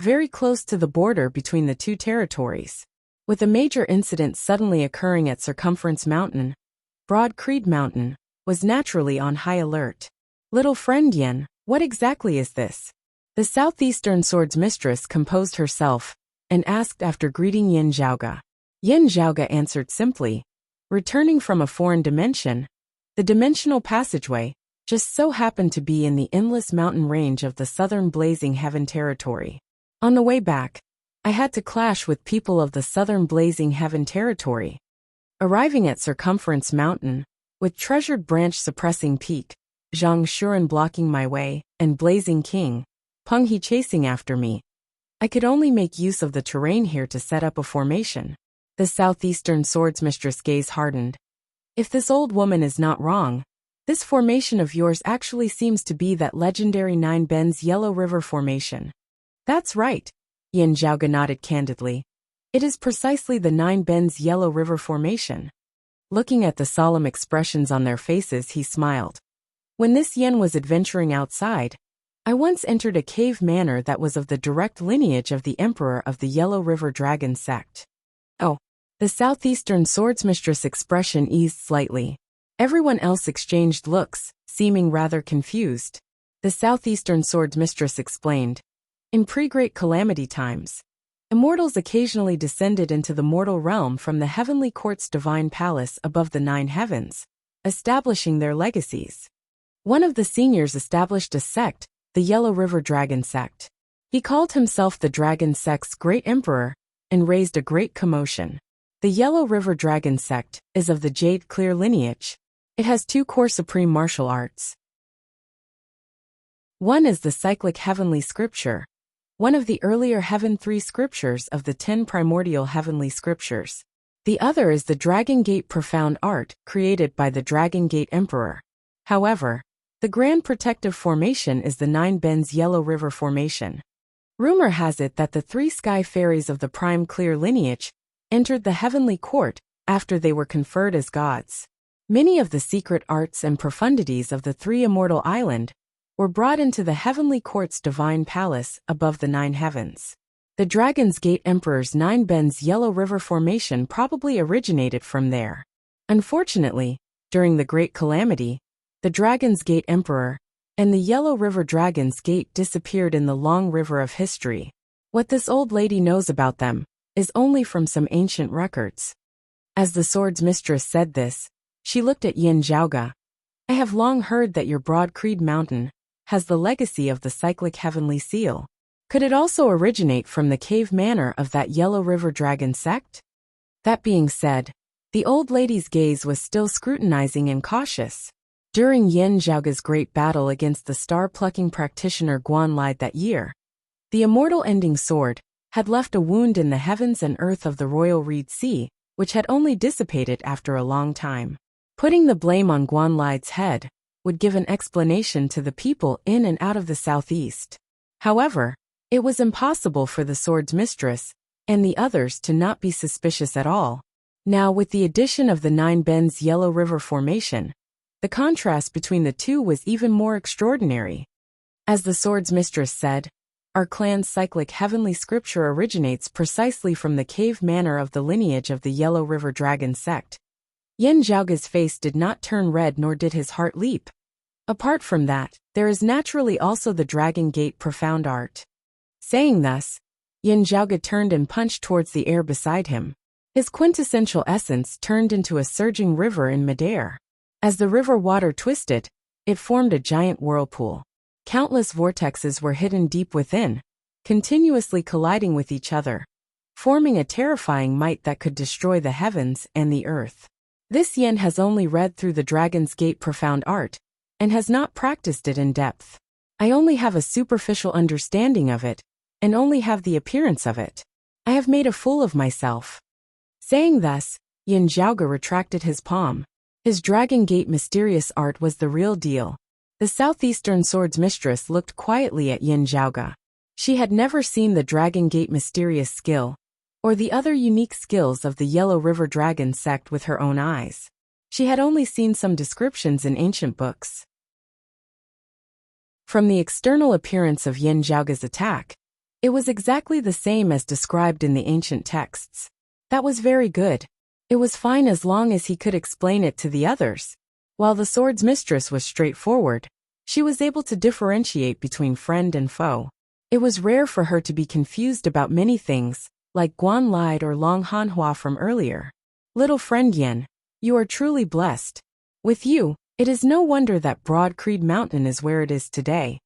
very close to the border between the two territories. With a major incident suddenly occurring at Circumference Mountain, Broad Creed Mountain was naturally on high alert. Little friend Yin, what exactly is this? The southeastern Swords Mistress composed herself and asked after greeting Yin Zhaoge. Yin Zhaoge answered simply, returning from a foreign dimension. The dimensional passageway just so happened to be in the endless mountain range of the southern Blazing Heaven territory. On the way back, I had to clash with people of the southern Blazing Heaven territory. Arriving at Circumference Mountain, with Treasured Branch suppressing Peak, Zhang Shuren blocking my way, and Blazing King, Peng He chasing after me, I could only make use of the terrain here to set up a formation. The southeastern Swords Mistress gaze hardened. If this old woman is not wrong, this formation of yours actually seems to be that legendary Nine Bends Yellow River formation. That's right, Yin Zhaoge nodded candidly. It is precisely the Nine Bends Yellow River formation. Looking at the solemn expressions on their faces, he smiled. When this Yin was adventuring outside, I once entered a cave manor that was of the direct lineage of the Emperor of the Yellow River Dragon sect. Oh, the southeastern Swords Mistress expression eased slightly. Everyone else exchanged looks, seeming rather confused. The southeastern Swords Mistress explained. In pre-Great Calamity times, immortals occasionally descended into the mortal realm from the Heavenly Court's divine palace above the Nine Heavens, establishing their legacies. One of the seniors established a sect, the Yellow River Dragon sect. He called himself the Dragon sect's great emperor, and raised a great commotion. The Yellow River Dragon sect is of the Jade Clear lineage. It has two core supreme martial arts. One is the cyclic heavenly scripture, one of the earlier Heaven 3 scriptures of the 10 primordial heavenly scriptures. The other is the Dragon Gate profound art created by the Dragon Gate Emperor. However, the grand protective formation is the Nine Bends Yellow River formation. Rumor has it that the 3 sky fairies of the Prime Clear lineage entered the heavenly court after they were conferred as gods. Many of the secret arts and profundities of the 3 immortal island were brought into the heavenly court's divine palace above the 9 heavens. The Dragon's Gate Emperor's Nine Bends Yellow River formation probably originated from there. Unfortunately, during the Great Calamity, the Dragon's Gate Emperor and the Yellow River Dragon's Gate disappeared in the long river of history. What this old lady knows about them is only from some ancient records. As the Swords Mistress said this, she looked at Yin Zhaoge. I have long heard that your Broad Creed Mountain has the legacy of the cyclic heavenly seal. Could it also originate from the cave manor of that Yellow River Dragon sect? That being said, the old lady's gaze was still scrutinizing and cautious. During Yin Zhaoge's great battle against the star-plucking practitioner Guan Lai that year, the immortal ending sword had left a wound in the heavens and earth of the Royal Reed Sea, which had only dissipated after a long time. Putting the blame on Guan Lai's head would give an explanation to the people in and out of the southeast. However, it was impossible for the Swords Mistress and the others to not be suspicious at all. Now, with the addition of the Nine Bends Yellow River formation, the contrast between the two was even more extraordinary. As the Swords Mistress said, our clan's cyclic heavenly scripture originates precisely from the cave manner of the lineage of the Yellow River Dragon sect. Yin Zhaoge's face did not turn red nor did his heart leap. Apart from that, there is naturally also the Dragon Gate profound art. Saying thus, Yin Zhaoge turned and punched towards the air beside him. His quintessential essence turned into a surging river in midair. As the river water twisted, it formed a giant whirlpool. Countless vortexes were hidden deep within, continuously colliding with each other, forming a terrifying might that could destroy the heavens and the earth. This Yin has only read through the Dragon's Gate profound art, and has not practiced it in depth. I only have a superficial understanding of it, and only have the appearance of it. I have made a fool of myself. Saying thus, Yin Zhaoge retracted his palm. His Dragon Gate mysterious art was the real deal. The southeastern sword's mistress looked quietly at Yin Zhaoge. She had never seen the Dragon Gate mysterious skill, or the other unique skills of the Yellow River Dragon sect with her own eyes. She had only seen some descriptions in ancient books. From the external appearance of Yin Zhaoge's attack, it was exactly the same as described in the ancient texts. That was very good. It was fine as long as he could explain it to the others. While the sword's mistress was straightforward, she was able to differentiate between friend and foe. It was rare for her to be confused about many things, like Guan Lied or Long Hanhua from earlier. Little friend Yin, you are truly blessed. With you, it is no wonder that Broad Creed Mountain is where it is today.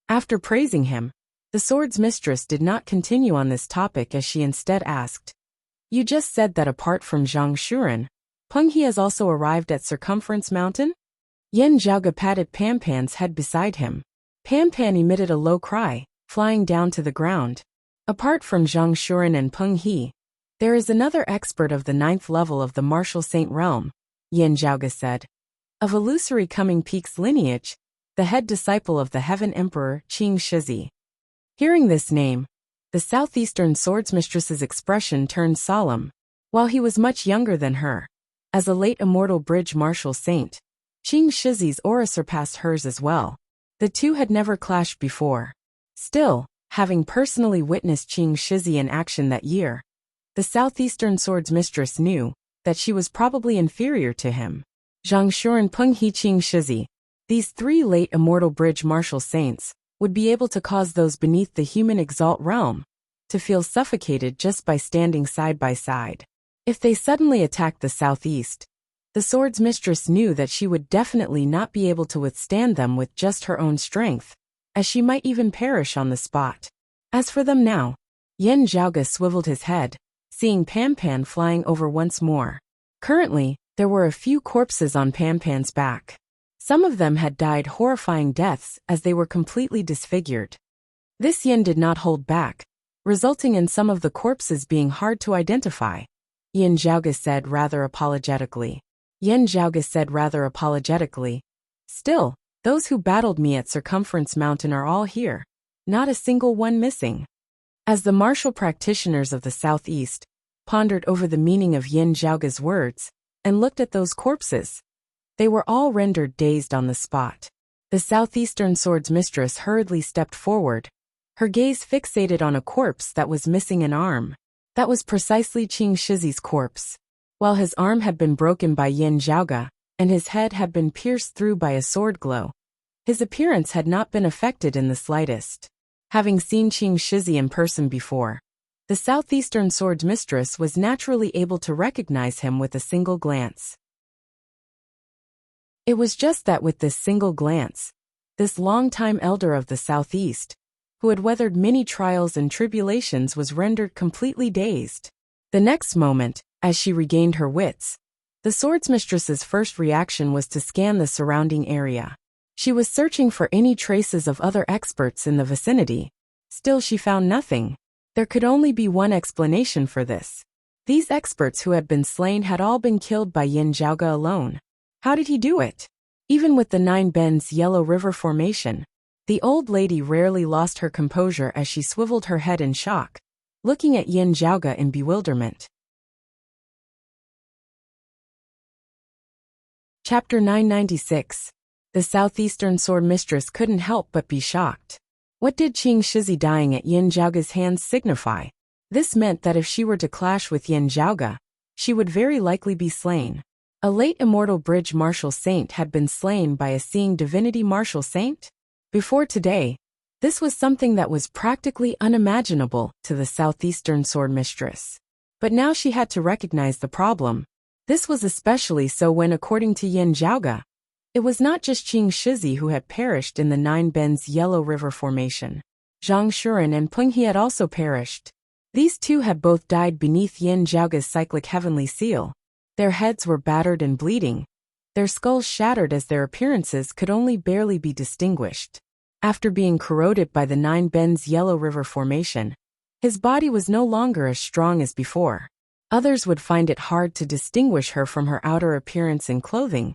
After praising him, the sword's mistress did not continue on this topic as she instead asked, "You just said that apart from Zhang Shuren, Peng He has also arrived at Circumference Mountain?" Yin Zhaoge patted Pan's head beside him. Pan emitted a low cry, flying down to the ground. Apart from Zhang Shuren and Peng He, there is another expert of the 9th level of the Martial Saint realm, Yin Zhaoge said. Of illusory Coming Peaks lineage, the head disciple of the Heaven Emperor Qing Shizi. Hearing this name, the southeastern swordsmistress's expression turned solemn. While he was much younger than her, as a late immortal bridge martial saint, Qing Shizi's aura surpassed hers as well. The two had never clashed before. Still, having personally witnessed Qing Shizi in action that year, the southeastern sword's mistress knew that she was probably inferior to him. Zhang Shuren, Peng He, Qing Shizi, these three late immortal bridge martial saints, would be able to cause those beneath the human exalt realm to feel suffocated just by standing side by side. If they suddenly attacked the southeast, the sword's mistress knew that she would definitely not be able to withstand them with just her own strength, as she might even perish on the spot. As for them now, Yin Zhaoge swiveled his head, seeing Pan flying over once more. Currently, there were a few corpses on Pan's back. Some of them had died horrifying deaths as they were completely disfigured. This Yin did not hold back, resulting in some of the corpses being hard to identify. Yin Zhaoge said rather apologetically. Still, those who battled me at Circumference Mountain are all here, not a single one missing. As the martial practitioners of the southeast pondered over the meaning of Yin Zhaoge's words and looked at those corpses, they were all rendered dazed on the spot. The southeastern sword's mistress hurriedly stepped forward, her gaze fixated on a corpse that was missing an arm. That was precisely Qing Shizi's corpse. While his arm had been broken by Yin Zhaoge, and his head had been pierced through by a sword glow, his appearance had not been affected in the slightest. Having seen Qing Shizi in person before, the southeastern sword's mistress was naturally able to recognize him with a single glance. It was just that with this single glance, this long-time elder of the southeast, who had weathered many trials and tribulations, was rendered completely dazed. The next moment, as she regained her wits, the swordsmistress's first reaction was to scan the surrounding area. She was searching for any traces of other experts in the vicinity. Still, she found nothing. There could only be one explanation for this. These experts who had been slain had all been killed by Yin Zhaoge alone. How did he do it? Even with the 9 bends Yellow River formation, the old lady rarely lost her composure as she swiveled her head in shock, looking at Yin Zhaoge in bewilderment. Chapter 996. The southeastern sword mistress couldn't help but be shocked. What did Qing Shizi dying at Yin Zhaoge's hands signify? This meant that if she were to clash with Yin Zhaoge, she would very likely be slain. A late immortal bridge martial saint had been slain by a seeing divinity martial saint? Before today, this was something that was practically unimaginable to the southeastern sword mistress. But now she had to recognize the problem. This was especially so when, according to Yin Zhaoge, it was not just Qing Shizi who had perished in the Nine Bends Yellow River Formation. Zhang Shuren and Peng He had also perished. These two had both died beneath Yin Zhaoge's cyclic heavenly seal. Their heads were battered and bleeding, their skulls shattered as their appearances could only barely be distinguished. After being corroded by the Nine Bends Yellow River Formation, his body was no longer as strong as before. Others would find it hard to distinguish her from her outer appearance and clothing,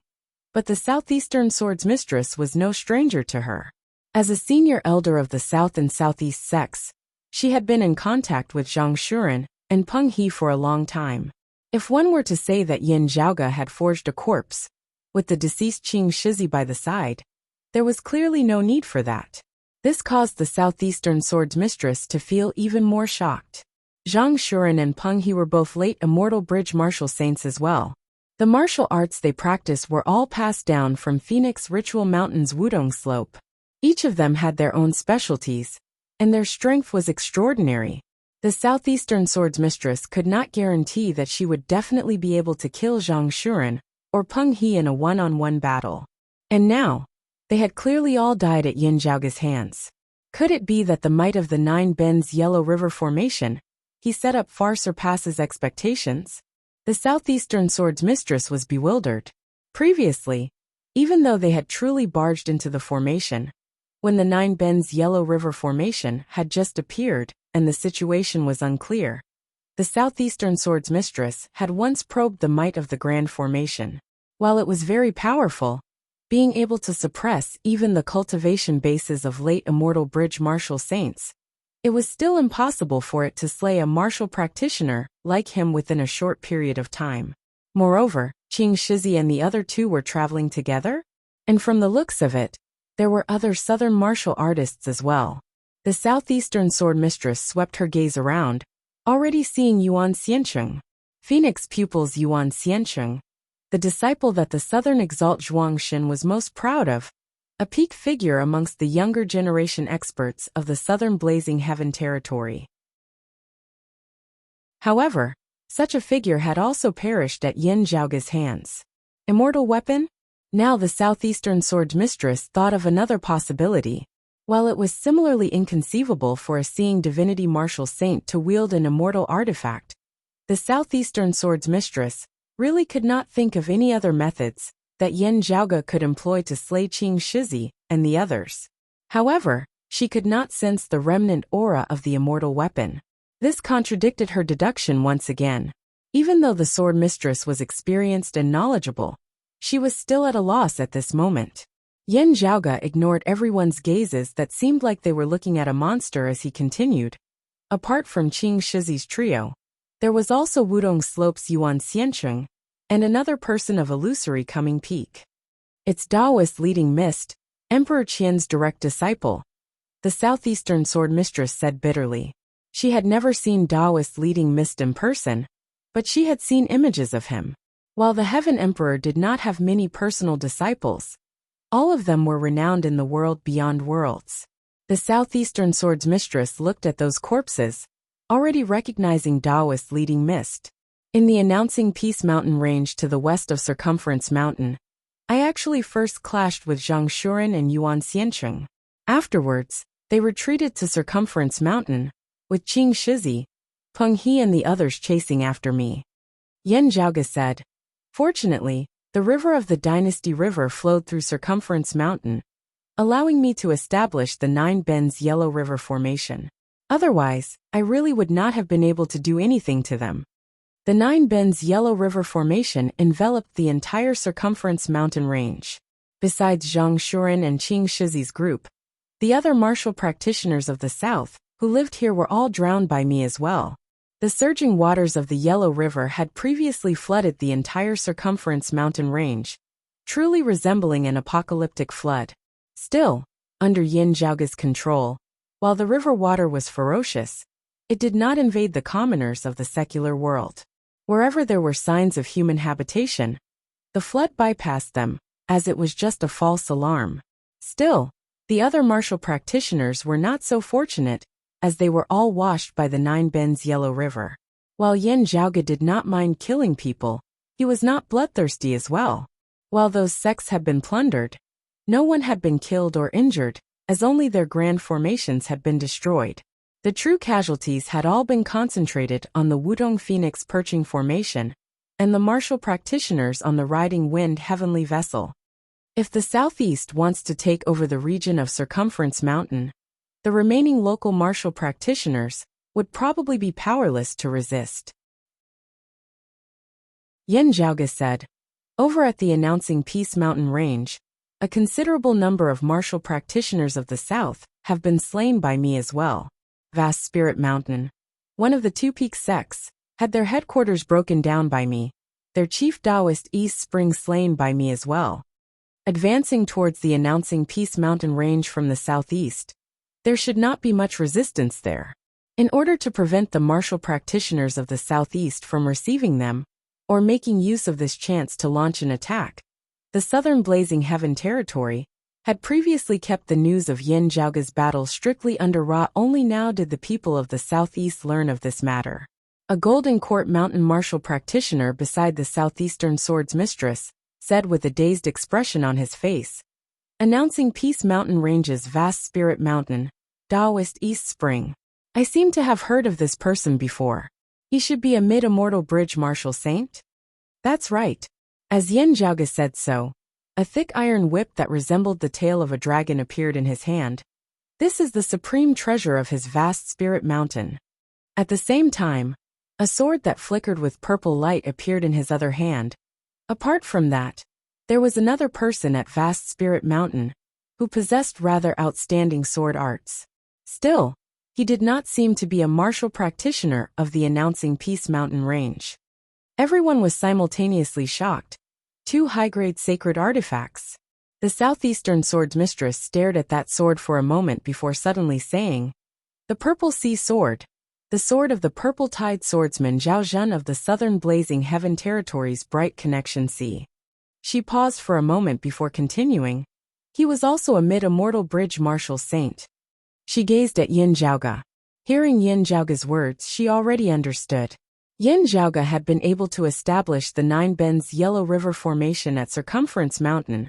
but the Southeastern Sword's mistress was no stranger to her. As a senior elder of the South and Southeast sects, she had been in contact with Zhang Shuren and Peng He for a long time. If one were to say that Yin Zhaoge had forged a corpse, with the deceased Qing Shizi by the side, there was clearly no need for that. This caused the Southeastern Sword's mistress to feel even more shocked. Zhang Shuren and Peng He were both late immortal bridge martial saints as well. The martial arts they practiced were all passed down from Phoenix Ritual Mountain's Wudong Slope. Each of them had their own specialties, and their strength was extraordinary. The Southeastern Sword's mistress could not guarantee that she would definitely be able to kill Zhang Shuren or Peng He in a one-on-one battle. And now, they had clearly all died at Yin Zhaoge's hands. Could it be that the might of the Nine Bends Yellow River Formation he set up far surpasses expectations? The Southeastern Sword's mistress was bewildered. Previously, even though they had truly barged into the formation, when the Nine Bends Yellow River Formation had just appeared and the situation was unclear, the Southeastern Sword's mistress had once probed the might of the Grand Formation. While it was very powerful, being able to suppress even the cultivation bases of late immortal bridge martial saints, it was still impossible for it to slay a martial practitioner like him within a short period of time. Moreover, Qing Shizi and the other two were traveling together, and from the looks of it, there were other southern martial artists as well. The Southeastern Sword mistress swept her gaze around, already seeing Yuan Xiancheng, Phoenix pupils Yuan Xiancheng, the disciple that the Southern Exalt Zhuangshin was most proud of, a peak figure amongst the younger generation experts of the Southern Blazing Heaven territory. However, such a figure had also perished at Yin Zhaoge's hands. Immortal weapon? Now the Southeastern Sword mistress thought of another possibility. While it was similarly inconceivable for a seeing divinity martial saint to wield an immortal artifact, the Southeastern Sword's mistress really could not think of any other methods that Yin Zhaoge could employ to slay Qing Shizi and the others. However, she could not sense the remnant aura of the immortal weapon. This contradicted her deduction once again. Even though the sword mistress was experienced and knowledgeable, she was still at a loss at this moment. Yin Zhaoge ignored everyone's gazes that seemed like they were looking at a monster as he continued. Apart from Qing Shizi's trio, there was also Wudong Slope's Yuan Xiancheng, and another person of illusory coming peak. It's Taoist leading mist, Emperor Qian's direct disciple, the Southeastern Sword mistress said bitterly. She had never seen Taoist leading mist in person, but she had seen images of him. While the Heaven Emperor did not have many personal disciples, all of them were renowned in the world beyond worlds. The Southeastern Sword's mistress looked at those corpses, already recognizing Taoist leading mist. In the Announcing Peace mountain range to the west of Circumference Mountain, I actually first clashed with Zhang Shuren and Yuan Xiancheng. Afterwards, they retreated to Circumference Mountain, with Qing Shizi, Peng He and the others chasing after me. Yin Zhaoge said. Fortunately, the river of the Dynasty River flowed through Circumference Mountain, allowing me to establish the Nine Bends Yellow River Formation. Otherwise, I really would not have been able to do anything to them. The Nine Bends Yellow River Formation enveloped the entire Circumference Mountain range. Besides Zhang Shuren and Qing Shizi's group, the other martial practitioners of the south, who lived here, were all drowned by me as well. The surging waters of the Yellow River had previously flooded the entire Circumference Mountain range, truly resembling an apocalyptic flood. Still, under Yin Zhaoge's control, While the river water was ferocious, it did not invade the commoners of the secular world. Wherever there were signs of human habitation, the flood bypassed them, as it was just a false alarm. Still, the other martial practitioners were not so fortunate, as they were all washed by the Nine Bends Yellow River. While Yin Zhaoge did not mind killing people, he was not bloodthirsty as well. While those sects had been plundered, no one had been killed or injured, as only their grand formations had been destroyed. The true casualties had all been concentrated on the Wudong Phoenix Perching Formation and the martial practitioners on the Riding Wind Heavenly Vessel. If the Southeast wants to take over the region of Circumference Mountain, the remaining local martial practitioners would probably be powerless to resist. Yin Zhaoge said, "Over at the Announcing Peace Mountain Range, a considerable number of martial practitioners of the South have been slain by me as well. Vast Spirit Mountain, one of the two peak sects, had their headquarters broken down by me, their chief Taoist East Spring slain by me as well. Advancing towards the Announcing Peace Mountain Range from the southeast, there should not be much resistance there. In order to prevent the martial practitioners of the southeast from receiving them, or making use of this chance to launch an attack, the Southern Blazing Heaven Territory had previously kept the news of Yin Zhaoge's battle strictly under wraps. Only now did the people of the southeast learn of this matter. A Golden Court Mountain martial practitioner beside the southeastern sword's mistress said with a dazed expression on his face, "Announcing Peace Mountain Range's Vast Spirit Mountain, Taoist East Spring. I seem to have heard of this person before. He should be a mid-immortal bridge martial saint?" That's right. As Yin Zhaoge said so, a thick iron whip that resembled the tail of a dragon appeared in his hand. This is the supreme treasure of his Vast Spirit Mountain. At the same time, a sword that flickered with purple light appeared in his other hand. Apart from that, there was another person at Vast Spirit Mountain who possessed rather outstanding sword arts. Still, he did not seem to be a martial practitioner of the Announcing Peace Mountain Range. Everyone was simultaneously shocked. Two high-grade sacred artifacts. The southeastern sword's mistress stared at that sword for a moment before suddenly saying, "The Purple Sea Sword, the sword of the purple-tide swordsman Zhao Zhen of the Southern Blazing Heaven Territory's Bright Connection Sea." She paused for a moment before continuing, "He was also a mid-immortal bridge martial saint." She gazed at Yin Zhaoge. Hearing Yin Zhaoge's words, she already understood. Yin Zhaoge had been able to establish the Nine Bends Yellow River Formation at Circumference Mountain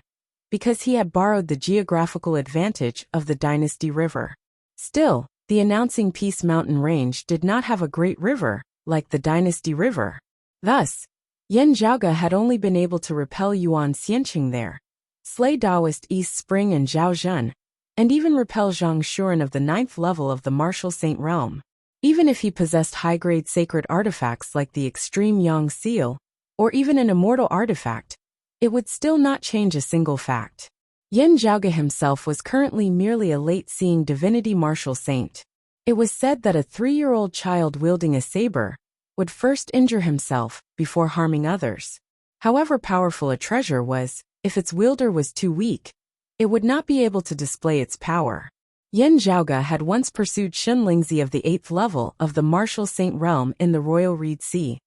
because he had borrowed the geographical advantage of the Dynasty River. Still, the Announcing Peace Mountain Range did not have a great river like the Dynasty River. Thus, Yin Zhaoge had only been able to repel Yuan Xianqing there, slay Taoist East Spring and Zhao Zhen, and even repel Zhang Shuren of the 9th level of the Martial Saint Realm. Even if he possessed high-grade sacred artifacts like the Extreme Yang Seal, or even an immortal artifact, it would still not change a single fact. Yin Zhaoge himself was currently merely a late-seeing divinity martial saint. It was said that a 3-year-old child wielding a saber would first injure himself before harming others. However powerful a treasure was, if its wielder was too weak, it would not be able to display its power. Yin Zhaoge had once pursued Shin Lingzi of the 8th level of the Martial Saint Realm in the Royal Reed Sea.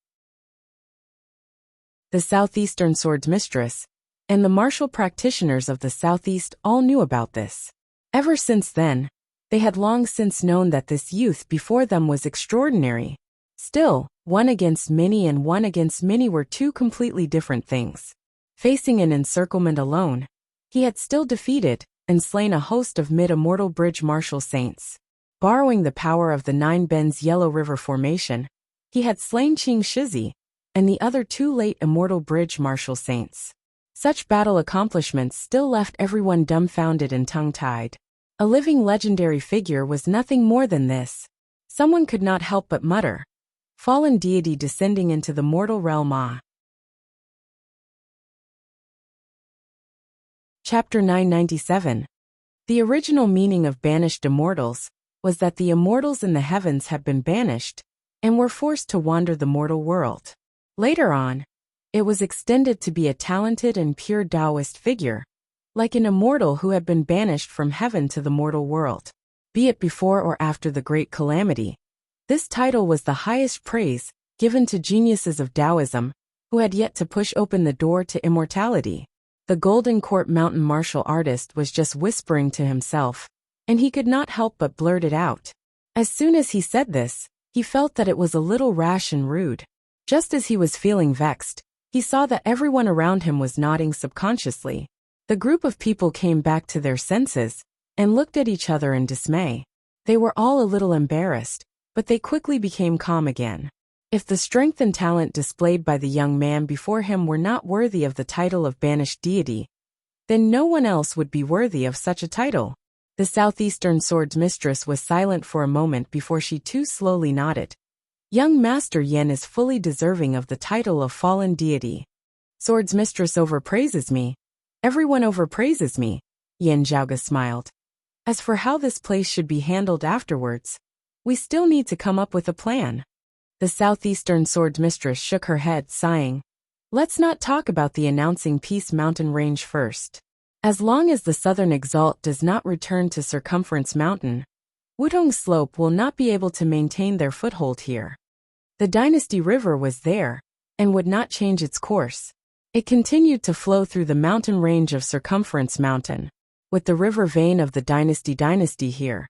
The Southeastern Sword's mistress and the martial practitioners of the Southeast all knew about this. Ever since then, they had long since known that this youth before them was extraordinary. Still, one against many and one against many were two completely different things. Facing an encirclement alone, he had still defeated and slain a host of mid-immortal bridge martial saints. Borrowing the power of the Nine Bends Yellow River Formation, he had slain Qing Shizi and the other two late immortal bridge martial saints. Such battle accomplishments still left everyone dumbfounded and tongue-tied. A living legendary figure was nothing more than this. Someone could not help but mutter, "Fallen deity descending into the mortal realm." Chapter 997. The original meaning of banished immortals was that the immortals in the heavens had been banished and were forced to wander the mortal world. Later on, it was extended to be a talented and pure Taoist figure, like an immortal who had been banished from heaven to the mortal world. be it before or after the Great Calamity. This title was the highest praise given to geniuses of Taoism, who had yet to push open the door to immortality. The Golden Court Mountain martial artist was just whispering to himself, and he could not help but blurt it out. As soon as he said this, he felt that it was a little rash and rude. Just as he was feeling vexed, he saw that everyone around him was nodding subconsciously. The group of people came back to their senses and looked at each other in dismay. They were all a little embarrassed, but they quickly became calm again. If the strength and talent displayed by the young man before him were not worthy of the title of banished deity, then no one else would be worthy of such a title. The southeastern sword's mistress was silent for a moment before she too slowly nodded. Young Master Yen is fully deserving of the title of fallen deity. Sword's mistress overpraises me. Everyone overpraises me, Yen Zhaoge smiled. As for how this place should be handled afterwards, we still need to come up with a plan. The southeastern sword's mistress shook her head, sighing. Let's not talk about the announcing Peace Mountain range first. As long as the southern exalt does not return to Circumference Mountain, Wudong Slope will not be able to maintain their foothold here. The Dynasty River was there, and would not change its course. It continued to flow through the mountain range of Circumference Mountain, with the river vein of the Dynasty here.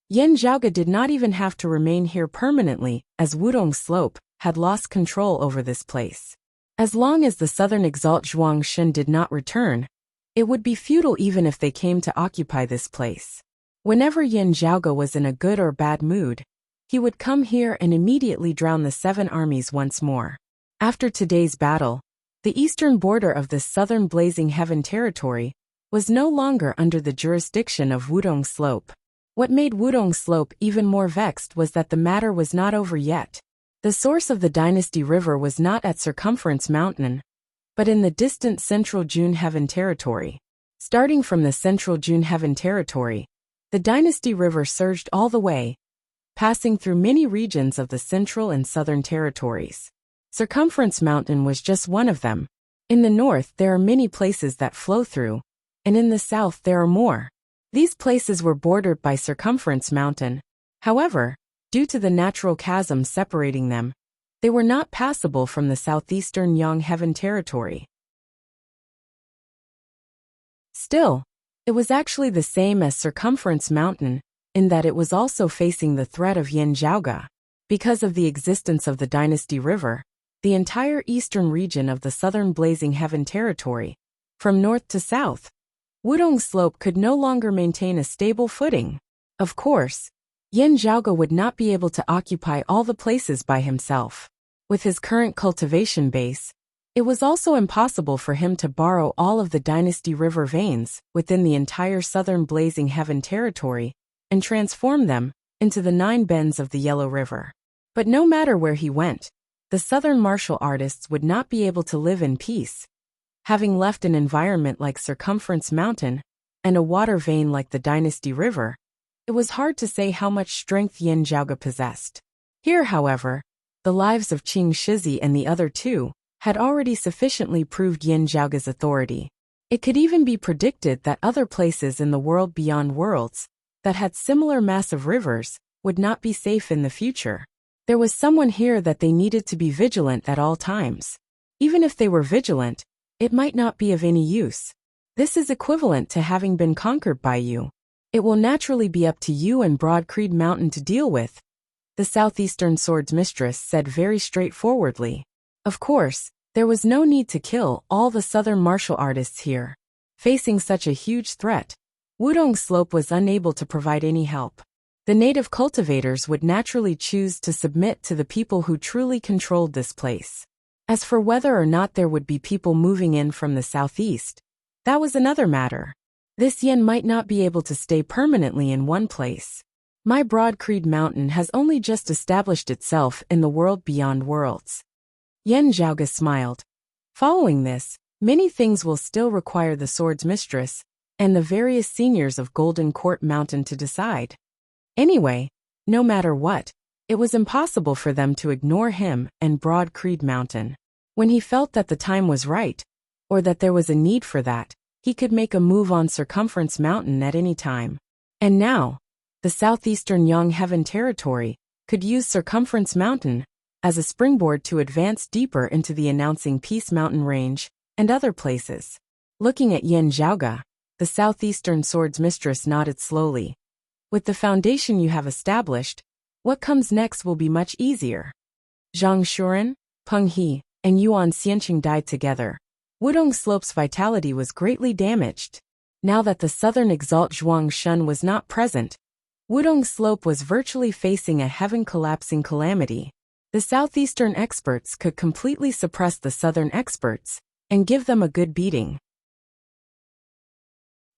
Yen Zhaoge did not even have to remain here permanently, as Wudong Slope had lost control over this place. As long as the southern exalt Zhuang Shun did not return, it would be futile even if they came to occupy this place. Whenever Yen Zhaoge was in a good or bad mood, he would come here and immediately drown the 7 armies once more. After today's battle, the eastern border of this southern Blazing Heaven territory was no longer under the jurisdiction of Wudong Slope. What made Wudong Slope even more vexed was that the matter was not over yet. The source of the Dynasty River was not at Circumference Mountain, but in the distant Central June Heaven territory. Starting from the Central June Heaven territory, the Dynasty River surged all the way, passing through many regions of the Central and Southern territories. Circumference Mountain was just one of them. In the north there are many places that flow through, and in the south there are more. These places were bordered by Circumference Mountain. However, due to the natural chasm separating them, they were not passable from the southeastern Yang Heaven territory. Still, it was actually the same as Circumference Mountain, in that it was also facing the threat of Yen Zhaoge. Because of the existence of the Dynasty River, the entire eastern region of the southern Blazing Heaven territory, from north to south, Wudong Slope could no longer maintain a stable footing. Of course, Yen Zhaoge would not be able to occupy all the places by himself. With his current cultivation base, it was also impossible for him to borrow all of the Dynasty River veins within the entire southern Blazing Heaven territory and transform them into the 9 bends of the Yellow River. But no matter where he went, the southern martial artists would not be able to live in peace. Having left an environment like Circumference Mountain and a water vein like the Dynasty River, it was hard to say how much strength Yen Zhaoge possessed. Here, however, the lives of Qing Shizi and the other 2 had already sufficiently proved Yen Zhaoge's authority. It could even be predicted that other places in the world beyond worlds that had similar massive rivers would not be safe in the future. There was someone here that they needed to be vigilant at all times. Even if they were vigilant, it might not be of any use. This is equivalent to having been conquered by you. It will naturally be up to you and Broad Creed Mountain to deal with, the southeastern sword's mistress said very straightforwardly. Of course, there was no need to kill all the southern martial artists here. Facing such a huge threat, Wudong Slope was unable to provide any help. The native cultivators would naturally choose to submit to the people who truly controlled this place. As for whether or not there would be people moving in from the southeast, that was another matter. This Yen might not be able to stay permanently in one place. My Broad Creed Mountain has only just established itself in the world beyond worlds. Yen Zhaoge smiled. Following this, many things will still require the sword's mistress and the various seniors of Golden Court Mountain to decide. Anyway, no matter what, it was impossible for them to ignore him and Broad Creed Mountain. When he felt that the time was right, or that there was a need for that, he could make a move on Circumference Mountain at any time. And now, the southeastern Yang Heaven territory, could use Circumference Mountain as a springboard to advance deeper into the announcing Peace Mountain range and other places. Looking at Yin Zhaoge, the southeastern sword's mistress nodded slowly. With the foundation you have established, what comes next will be much easier. Zhang Shuren, Peng He, and Yuan Xianqing died together. Wudong Slope's vitality was greatly damaged. Now that the southern exalt Zhuang Shun was not present, Wudong Slope was virtually facing a heaven-collapsing calamity. The southeastern experts could completely suppress the southern experts and give them a good beating.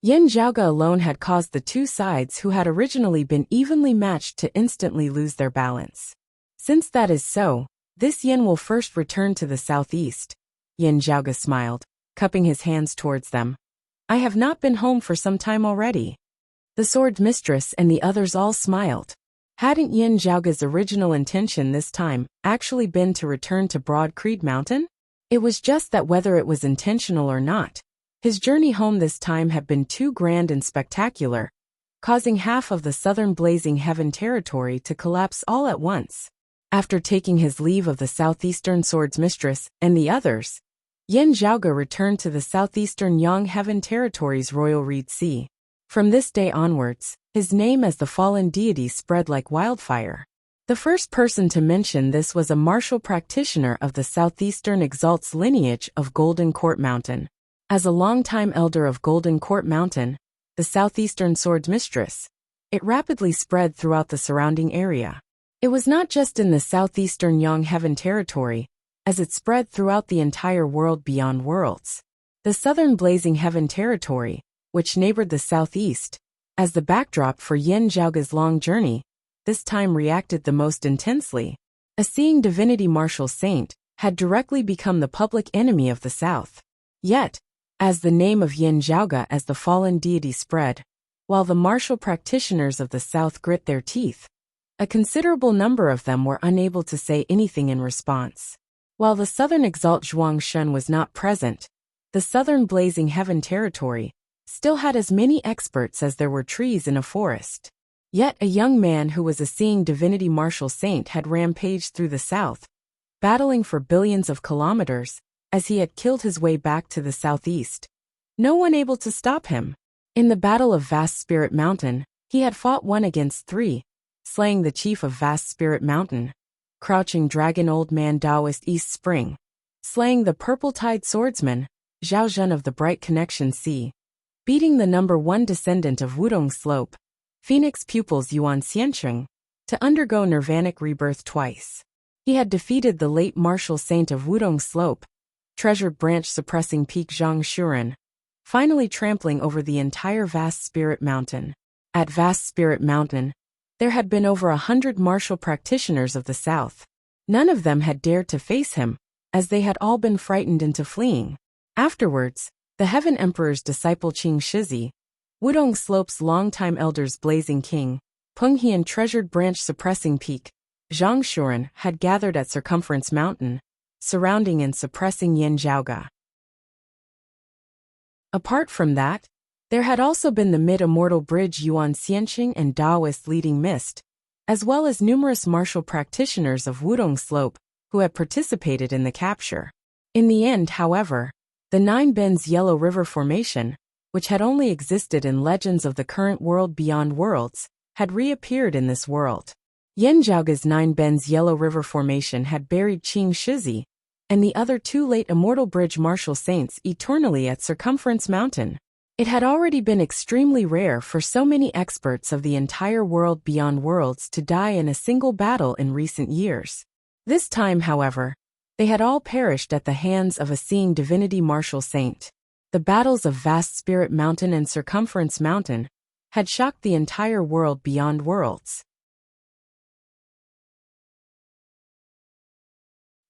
Yin Zhaoge alone had caused the two sides who had originally been evenly matched to instantly lose their balance. Since that is so, this Yin will first return to the southeast. Yin Zhaoge smiled, cupping his hands towards them. I have not been home for some time already. The sword mistress and the others all smiled. Hadn't Yin Zhaoge's original intention this time actually been to return to Broad Creed Mountain? It was just that whether it was intentional or not, his journey home this time had been too grand and spectacular, causing half of the southern Blazing Heaven territory to collapse all at once. After taking his leave of the southeastern sword's mistress and the others, Yin Zhaoge returned to the southeastern Yang Heaven territory's royal reed sea. From this day onwards, his name as the fallen deity spread like wildfire. The first person to mention this was a martial practitioner of the southeastern exalt's lineage of Golden Court Mountain. As a longtime elder of Golden Court Mountain, the southeastern sword's mistress, it rapidly spread throughout the surrounding area. It was not just in the southeastern Yang Heaven territory, as it spread throughout the entire world beyond worlds. The southern Blazing Heaven territory, which neighbored the southeast, as the backdrop for Yin Zhaoge's long journey, this time reacted the most intensely. A seeing divinity martial saint had directly become the public enemy of the south. Yet, as the name of Yin Zhaoge as the fallen deity spread, while the martial practitioners of the south grit their teeth, a considerable number of them were unable to say anything in response. While the southern exalt Zhuang Shun was not present, the southern Blazing Heaven territory still had as many experts as there were trees in a forest. Yet a young man who was a seeing divinity martial saint had rampaged through the south, battling for billions of kilometers, as he had killed his way back to the southeast. No one able to stop him. In the Battle of Vast Spirit Mountain, he had fought 1 against 3, slaying the chief of Vast Spirit Mountain, Crouching Dragon Old Man Taoist East Spring, slaying the Purple Tide Swordsman, Zhao Zhen of the Bright Connection Sea, beating the number 1 descendant of Wudong Slope, Phoenix pupils Yuan Xianqing, to undergo nirvanic rebirth twice. He had defeated the late martial saint of Wudong Slope, Treasured Branch Suppressing Peak Zhang Shuren, finally trampling over the entire Vast Spirit Mountain. At Vast Spirit Mountain, there had been over 100 martial practitioners of the south. None of them had dared to face him, as they had all been frightened into fleeing. Afterwards, the Heaven Emperor's disciple Qing Shizi, Wudong Slope's longtime elders Blazing King, Peng He and Treasured Branch Suppressing Peak, Zhang Shuren had gathered at Circumference Mountain, surrounding and suppressing Yin Zhaoge. Apart from that, there had also been the mid-immortal bridge Yuan Xianqing and Taoist leading mist, as well as numerous martial practitioners of Wudong Slope who had participated in the capture. In the end, however, the Nine Bends Yellow River Formation, which had only existed in legends of the current world beyond worlds, had reappeared in this world. Yin Zhaoge's Nine Bends Yellow River Formation had buried Qing Shizi and the other 2 late Immortal Bridge martial saints eternally at Circumference Mountain. It had already been extremely rare for so many experts of the entire world beyond worlds to die in a single battle in recent years. This time, however, they had all perished at the hands of a seeing divinity martial saint. The battles of Vast Spirit Mountain and Circumference Mountain had shocked the entire world beyond worlds.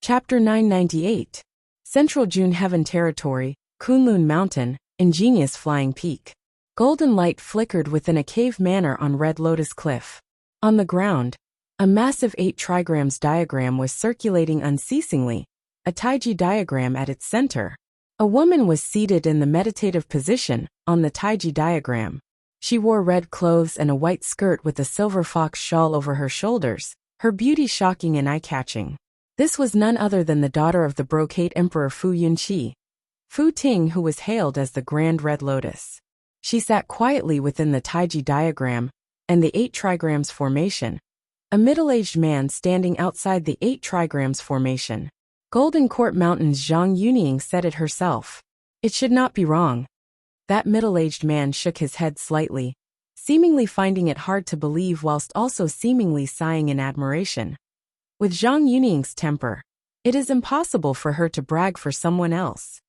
Chapter 998. Central June Heaven Territory, Kunlun Mountain, Ingenious Flying Peak. Golden light flickered within a cave manor on Red Lotus Cliff. On the ground, a massive 8 trigrams diagram was circulating unceasingly, a Taiji diagram at its center. A woman was seated in the meditative position on the Taiji diagram. She wore red clothes and a white skirt with a silver fox shawl over her shoulders, her beauty shocking and eye-catching. This was none other than the daughter of the Brocade Emperor Fu Yunqi, Fu Ting, who was hailed as the Grand Red Lotus. She sat quietly within the Taiji diagram and the 8 trigrams formation, a middle-aged man standing outside the 8 trigrams formation. Golden Court Mountains. Zhang Yuning said it herself. It should not be wrong. That middle-aged man shook his head slightly, seemingly finding it hard to believe whilst also seemingly sighing in admiration. With Zhang Yuning's temper, it is impossible for her to brag for someone else.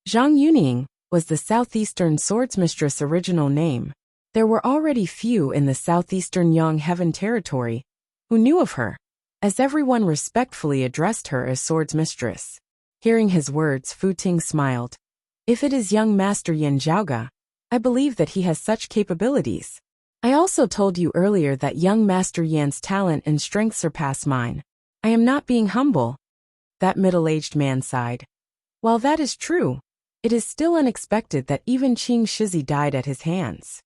Zhang Yuning was the Southeastern Swordsmistress' original name. There were already few in the Southeastern Yang Heaven territory who knew of her, as everyone respectfully addressed her as Swordsmistress. Hearing his words, Fu Ting smiled. If it is young Master Yin Zhaoge, I believe that he has such capabilities. I also told you earlier that young Master Yan's talent and strength surpass mine. I am not being humble. That middle-aged man sighed. While that is true, it is still unexpected that even Qing Shizi died at his hands.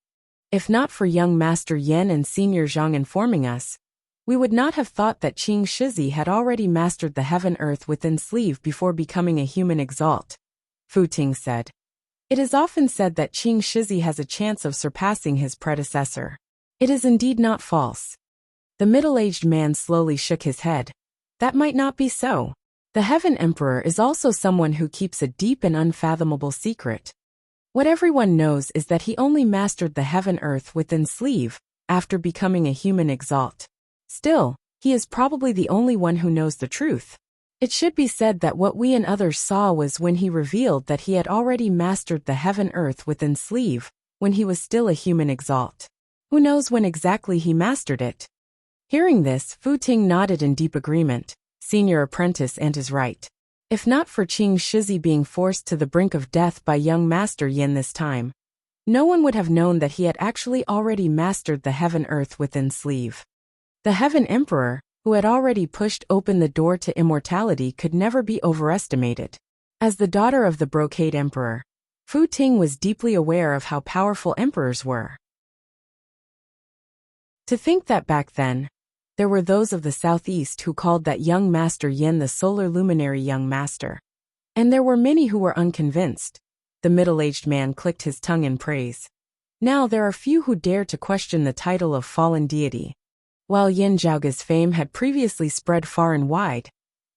If not for young Master Yen and Senior Zhang informing us, we would not have thought that Qing Shizi had already mastered the heaven-earth within sleeve before becoming a human exalt. Fu Ting said. It is often said that Qing Shizi has a chance of surpassing his predecessor. It is indeed not false. The middle-aged man slowly shook his head. That might not be so. The Heaven Emperor is also someone who keeps a deep and unfathomable secret. What everyone knows is that he only mastered the heaven-earth within sleeve after becoming a human exalt. Still, he is probably the only one who knows the truth. It should be said that what we and others saw was when he revealed that he had already mastered the heaven-earth within sleeve, when he was still a human exalt. Who knows when exactly he mastered it? Hearing this, Fu Ting nodded in deep agreement. Senior apprentice and is right. If not for Qing Shizi being forced to the brink of death by young Master Yin this time, no one would have known that he had actually already mastered the heaven-earth within sleeve. The Heaven Emperor, who had already pushed open the door to immortality, could never be overestimated. As the daughter of the Brocade Emperor, Fu Ting was deeply aware of how powerful emperors were. To think that back then, there were those of the southeast who called that young Master Yin the solar luminary young master. And there were many who were unconvinced. The middle-aged man clicked his tongue in praise. Now there are few who dare to question the title of fallen deity. While Yin Zhaoge's fame had previously spread far and wide,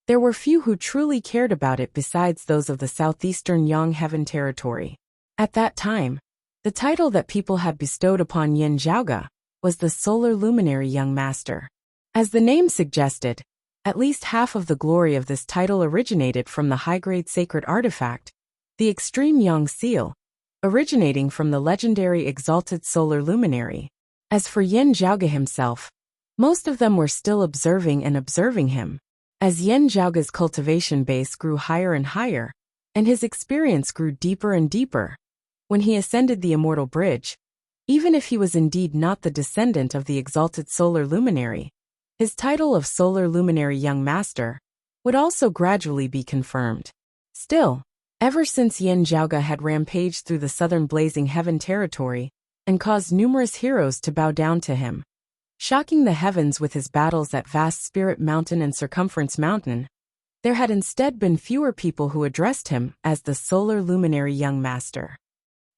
there were few who truly cared about it besides those of the southeastern Yang Heaven territory. At that time, the title that people had bestowed upon Yin Zhaoge was the solar luminary young master. As the name suggested, at least half of the glory of this title originated from the high-grade sacred artifact, the Extreme Yang Seal, originating from the legendary exalted solar luminary. As for Yin Zhaoge himself, most of them were still observing him. As Yin Zhaoge's cultivation base grew higher and higher, and his experience grew deeper and deeper, when he ascended the immortal bridge, even if he was indeed not the descendant of the exalted solar luminary, his title of Solar Luminary Young Master would also gradually be confirmed. Still, ever since Yin Zhaoge had rampaged through the southern blazing heaven territory and caused numerous heroes to bow down to him, shocking the heavens with his battles at Vast Spirit Mountain and Circumference Mountain, there had instead been fewer people who addressed him as the Solar Luminary Young Master.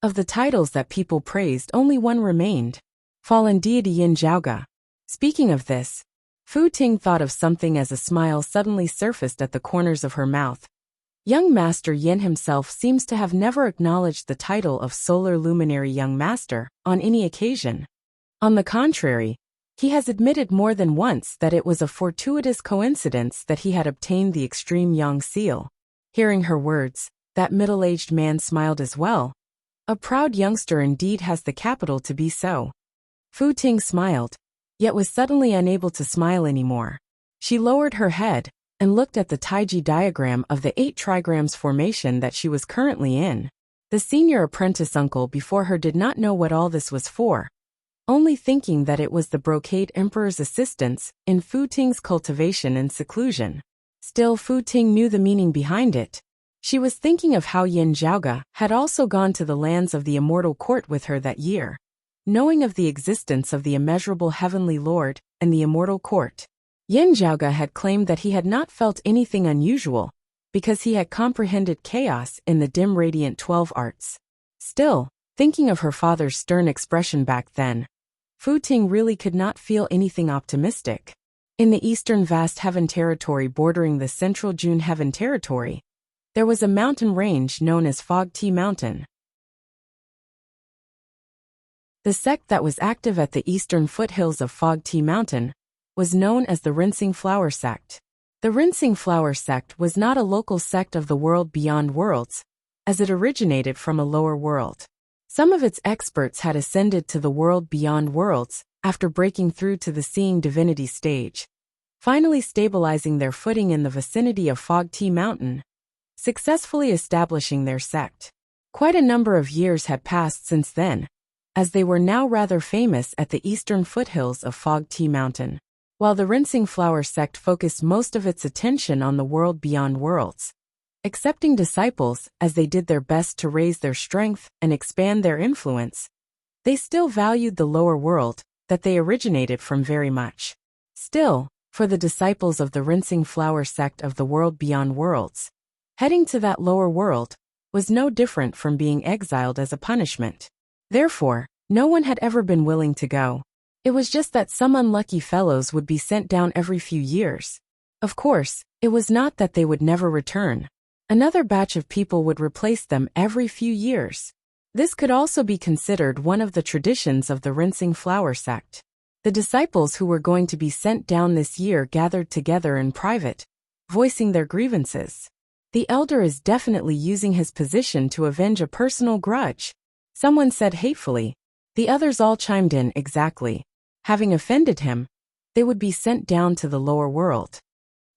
Of the titles that people praised, only one remained: Fallen Deity Yin Zhaoge. Speaking of this, Fu Ting thought of something as a smile suddenly surfaced at the corners of her mouth. Young Master Yin himself seems to have never acknowledged the title of Solar Luminary Young Master on any occasion. On the contrary, he has admitted more than once that it was a fortuitous coincidence that he had obtained the Extreme Yang Seal. Hearing her words, that middle-aged man smiled as well. A proud youngster indeed has the capital to be so. Fu Ting smiled, yet was suddenly unable to smile anymore. She lowered her head and looked at the Taiji diagram of the 8 trigrams formation that she was currently in. The senior apprentice uncle before her did not know what all this was for, only thinking that it was the Brocade Emperor's assistance in Fu Ting's cultivation and seclusion. Still, Fu Ting knew the meaning behind it. She was thinking of how Yin Zhaoge had also gone to the lands of the Immortal Court with her that year. knowing of the existence of the immeasurable heavenly Lord and the immortal court. Yin Zhaoge had claimed that he had not felt anything unusual, because he had comprehended chaos in the dim radiant 12 arts. Still, thinking of her father's stern expression back then, Fu Ting really could not feel anything optimistic. In the eastern vast heaven territory bordering the central June heaven territory, there was a mountain range known as Fog Tea Mountain. The sect that was active at the eastern foothills of Fog Tea Mountain was known as the Rinsing Flower Sect. The Rinsing Flower Sect was not a local sect of the world beyond worlds, as it originated from a lower world. Some of its experts had ascended to the world beyond worlds after breaking through to the seeing divinity stage, finally stabilizing their footing in the vicinity of Fog Tea Mountain, successfully establishing their sect. Quite a number of years had passed since then, as they were now rather famous at the eastern foothills of Fog Tea Mountain. While the Rinsing Flower Sect focused most of its attention on the world beyond worlds, accepting disciples as they did their best to raise their strength and expand their influence, they still valued the lower world that they originated from very much. Still, for the disciples of the Rinsing Flower Sect of the world beyond worlds, heading to that lower world was no different from being exiled as a punishment. Therefore, no one had ever been willing to go. It was just that some unlucky fellows would be sent down every few years. Of course, it was not that they would never return. Another batch of people would replace them every few years. This could also be considered one of the traditions of the Rinsing Flower Sect. The disciples who were going to be sent down this year gathered together in private, voicing their grievances. The elder is definitely using his position to avenge a personal grudge, someone said hatefully. The others all chimed in exactly. Having offended him, they would be sent down to the lower world.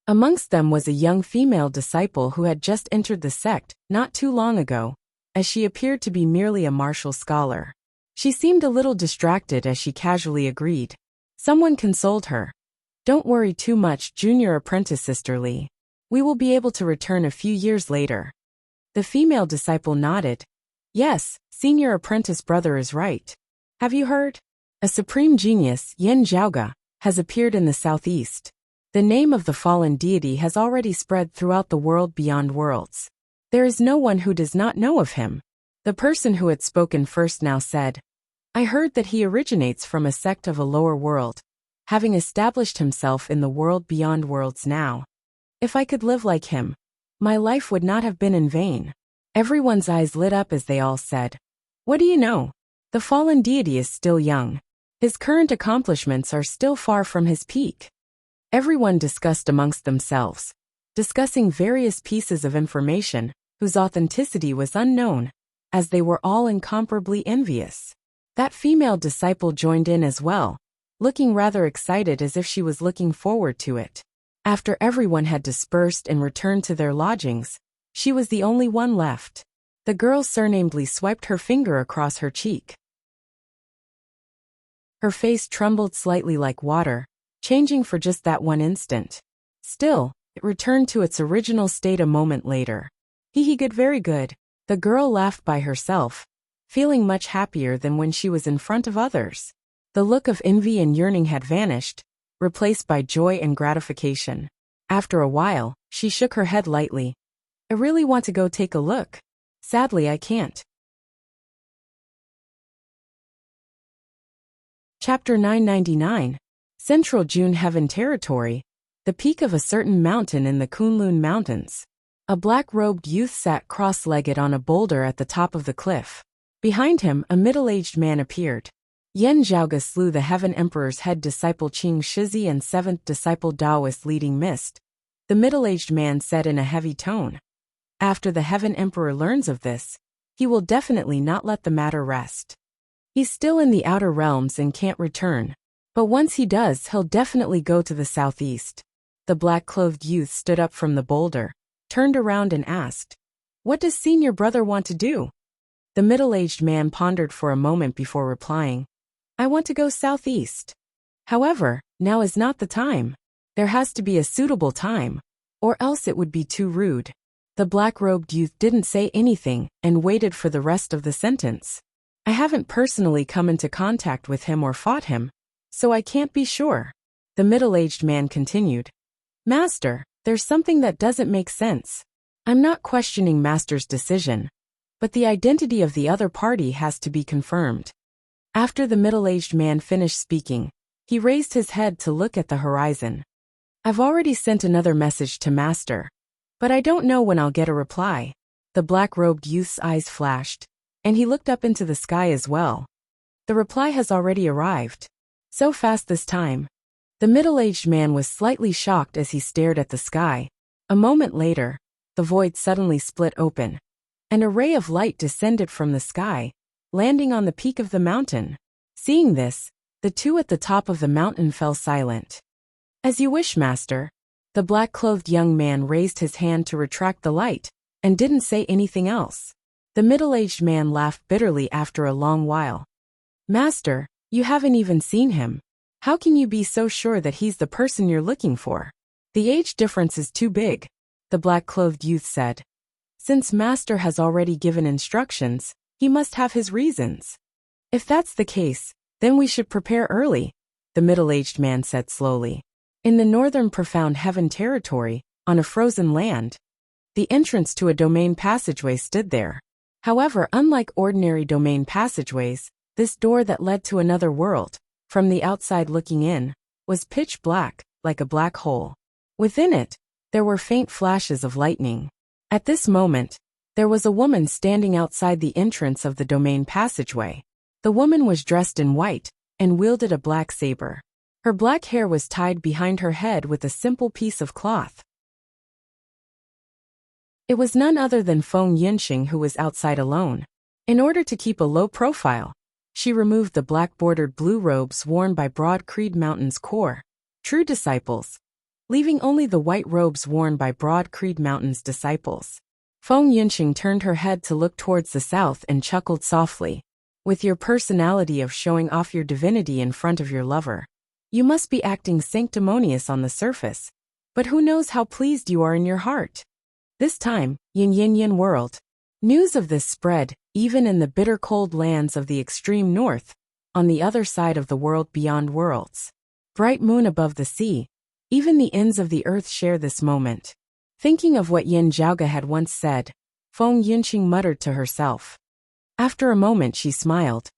Amongst them was a young female disciple who had just entered the sect not too long ago, as she appeared to be merely a martial scholar. She seemed a little distracted as she casually agreed. Someone consoled her. "Don't worry too much, junior apprentice Sister Lee. We will be able to return a few years later." The female disciple nodded. "Yes, senior apprentice brother is right. Have you heard? A supreme genius, Yin Zhaoge, has appeared in the southeast. The name of the fallen deity has already spread throughout the world beyond worlds. There is no one who does not know of him." The person who had spoken first now said, "I heard that he originates from a sect of a lower world, having established himself in the world beyond worlds now. If I could live like him, my life would not have been in vain." Everyone's eyes lit up as they all said, "What do you know? The fallen deity is still young. His current accomplishments are still far from his peak." Everyone discussed amongst themselves, discussing various pieces of information whose authenticity was unknown, as they were all incomparably envious. That female disciple joined in as well, looking rather excited as if she was looking forward to it. After everyone had dispersed and returned to their lodgings, she was the only one left. The girl surnamedly swiped her finger across her cheek. Her face trembled slightly like water, changing for just that one instant. Still, it returned to its original state a moment later. He good, very good." The girl laughed by herself, feeling much happier than when she was in front of others. The look of envy and yearning had vanished, replaced by joy and gratification. After a while, she shook her head lightly. "I really want to go take a look. Sadly, I can't." Chapter 999. Central June Heaven Territory, the peak of a certain mountain in the Kunlun Mountains. A black-robed youth sat cross-legged on a boulder at the top of the cliff. Behind him, a middle-aged man appeared. Yin Zhaoge slew the Heaven Emperor's head disciple Qing Shizi and seventh disciple Taoist leading Mist, the middle-aged man said in a heavy tone. After the Heaven Emperor learns of this, he will definitely not let the matter rest. He's still in the outer realms and can't return, but once he does, he'll definitely go to the southeast. The black-clothed youth stood up from the boulder, turned around and asked, "What does senior brother want to do?" The middle-aged man pondered for a moment before replying, "I want to go southeast. However, now is not the time. There has to be a suitable time, or else it would be too rude." The black-robed youth didn't say anything and waited for the rest of the sentence. I haven't personally come into contact with him or fought him, so I can't be sure. The middle-aged man continued. Master, there's something that doesn't make sense. I'm not questioning Master's decision, but the identity of the other party has to be confirmed. After the middle-aged man finished speaking, he raised his head to look at the horizon. I've already sent another message to Master, but I don't know when I'll get a reply. The black-robed youth's eyes flashed, and he looked up into the sky as well. The reply has already arrived. So fast this time. The middle-aged man was slightly shocked as he stared at the sky. A moment later, the void suddenly split open. And a ray of light descended from the sky, landing on the peak of the mountain. Seeing this, the two at the top of the mountain fell silent. As you wish, Master. The black-clothed young man raised his hand to retract the light, and didn't say anything else. The middle-aged man laughed bitterly after a long while. Master, you haven't even seen him. How can you be so sure that he's the person you're looking for? The age difference is too big, the black-clothed youth said. Since Master has already given instructions, he must have his reasons. If that's the case, then we should prepare early, the middle-aged man said slowly. In the northern profound heaven territory, on a frozen land, the entrance to a domain passageway stood there. However, unlike ordinary domain passageways, this door that led to another world, from the outside looking in, was pitch black, like a black hole. Within it, there were faint flashes of lightning. At this moment, there was a woman standing outside the entrance of the domain passageway. The woman was dressed in white, and wielded a black saber. Her black hair was tied behind her head with a simple piece of cloth. It was none other than Feng Yinxing who was outside alone. In order to keep a low profile, she removed the black-bordered blue robes worn by Broad Creed Mountain's core, true disciples, leaving only the white robes worn by Broad Creed Mountain's disciples. Feng Yinxing turned her head to look towards the south and chuckled softly. With your personality of showing off your divinity in front of your lover, you must be acting sanctimonious on the surface, but who knows how pleased you are in your heart. This time, yin world. News of this spread, even in the bitter cold lands of the extreme north, on the other side of the world beyond worlds. Bright moon above the sea, even the ends of the earth share this moment. Thinking of what Yin Zhaoge had once said, Feng Yinxing muttered to herself. After a moment she smiled.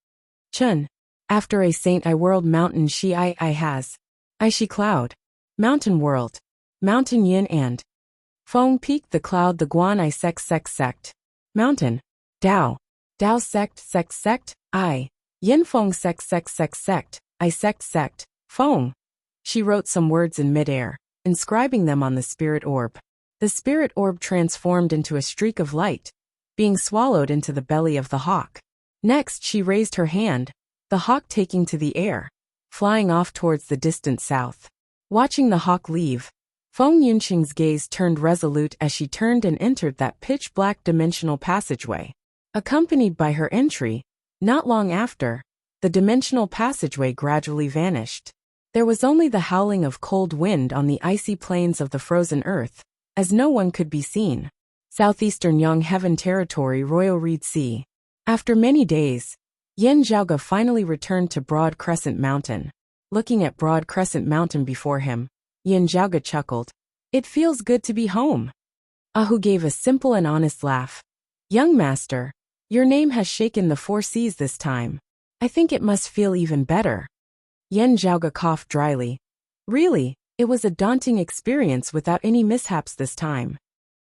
Chun. After a saint I world mountain she I has. I she cloud. Mountain world. Mountain yin and. Feng peak the cloud the guan I sect. Mountain. Dao. Dao sect. I. Yin feng sect. I sect. Feng. She wrote some words in midair, inscribing them on the spirit orb. The spirit orb transformed into a streak of light, being swallowed into the belly of the hawk. Next she raised her hand, the hawk taking to the air, flying off towards the distant south. Watching the hawk leave, Feng Yinxing's gaze turned resolute as she turned and entered that pitch-black dimensional passageway. Accompanied by her entry, not long after, the dimensional passageway gradually vanished. There was only the howling of cold wind on the icy plains of the frozen earth, as no one could be seen. Southeastern Yang Heaven Territory, Royal Reed Sea. After many days, Yin Zhaoge finally returned to Broad Crescent Mountain. Looking at Broad Crescent Mountain before him, Yin Zhaoge chuckled. It feels good to be home. Ahu gave a simple and honest laugh. Young master, your name has shaken the 4 seas this time. I think it must feel even better. Yin Zhaoge coughed dryly. Really, it was a daunting experience without any mishaps this time.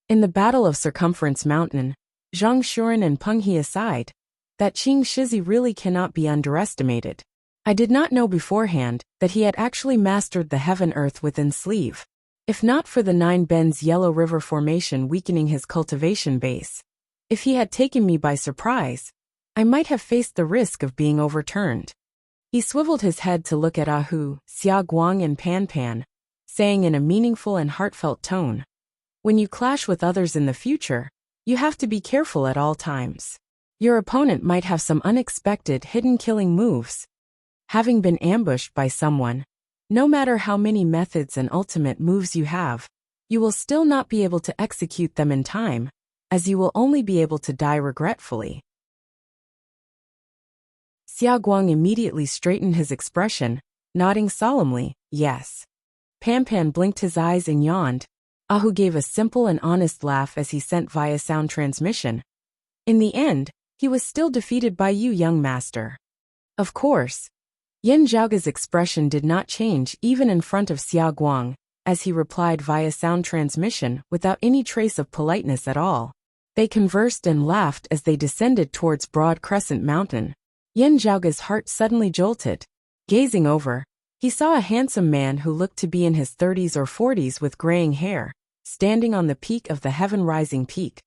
In the Battle of Circumference Mountain, Zhang Shuren and Peng He aside, that Qing Shizi really cannot be underestimated. I did not know beforehand that he had actually mastered the heaven-earth within sleeve. If not for the 9 Bends Yellow River Formation weakening his cultivation base, if he had taken me by surprise, I might have faced the risk of being overturned. He swiveled his head to look at Ahu, Xia Guang and Pan Pan, saying in a meaningful and heartfelt tone, when you clash with others in the future, you have to be careful at all times. Your opponent might have some unexpected hidden killing moves. Having been ambushed by someone, no matter how many methods and ultimate moves you have, you will still not be able to execute them in time, as you will only be able to die regretfully. Xia Guang immediately straightened his expression, nodding solemnly, yes. Pan blinked his eyes and yawned. Ahu gave a simple and honest laugh as he sent via sound transmission. In the end, he was still defeated by you, young master. Of course. Yin Zhaoge's expression did not change even in front of Xia Guang, as he replied via sound transmission without any trace of politeness at all. They conversed and laughed as they descended towards Broad Crescent Mountain. Yin Zhaoge's heart suddenly jolted. Gazing over, he saw a handsome man who looked to be in his 30s or 40s with graying hair, standing on the peak of the heaven-rising peak,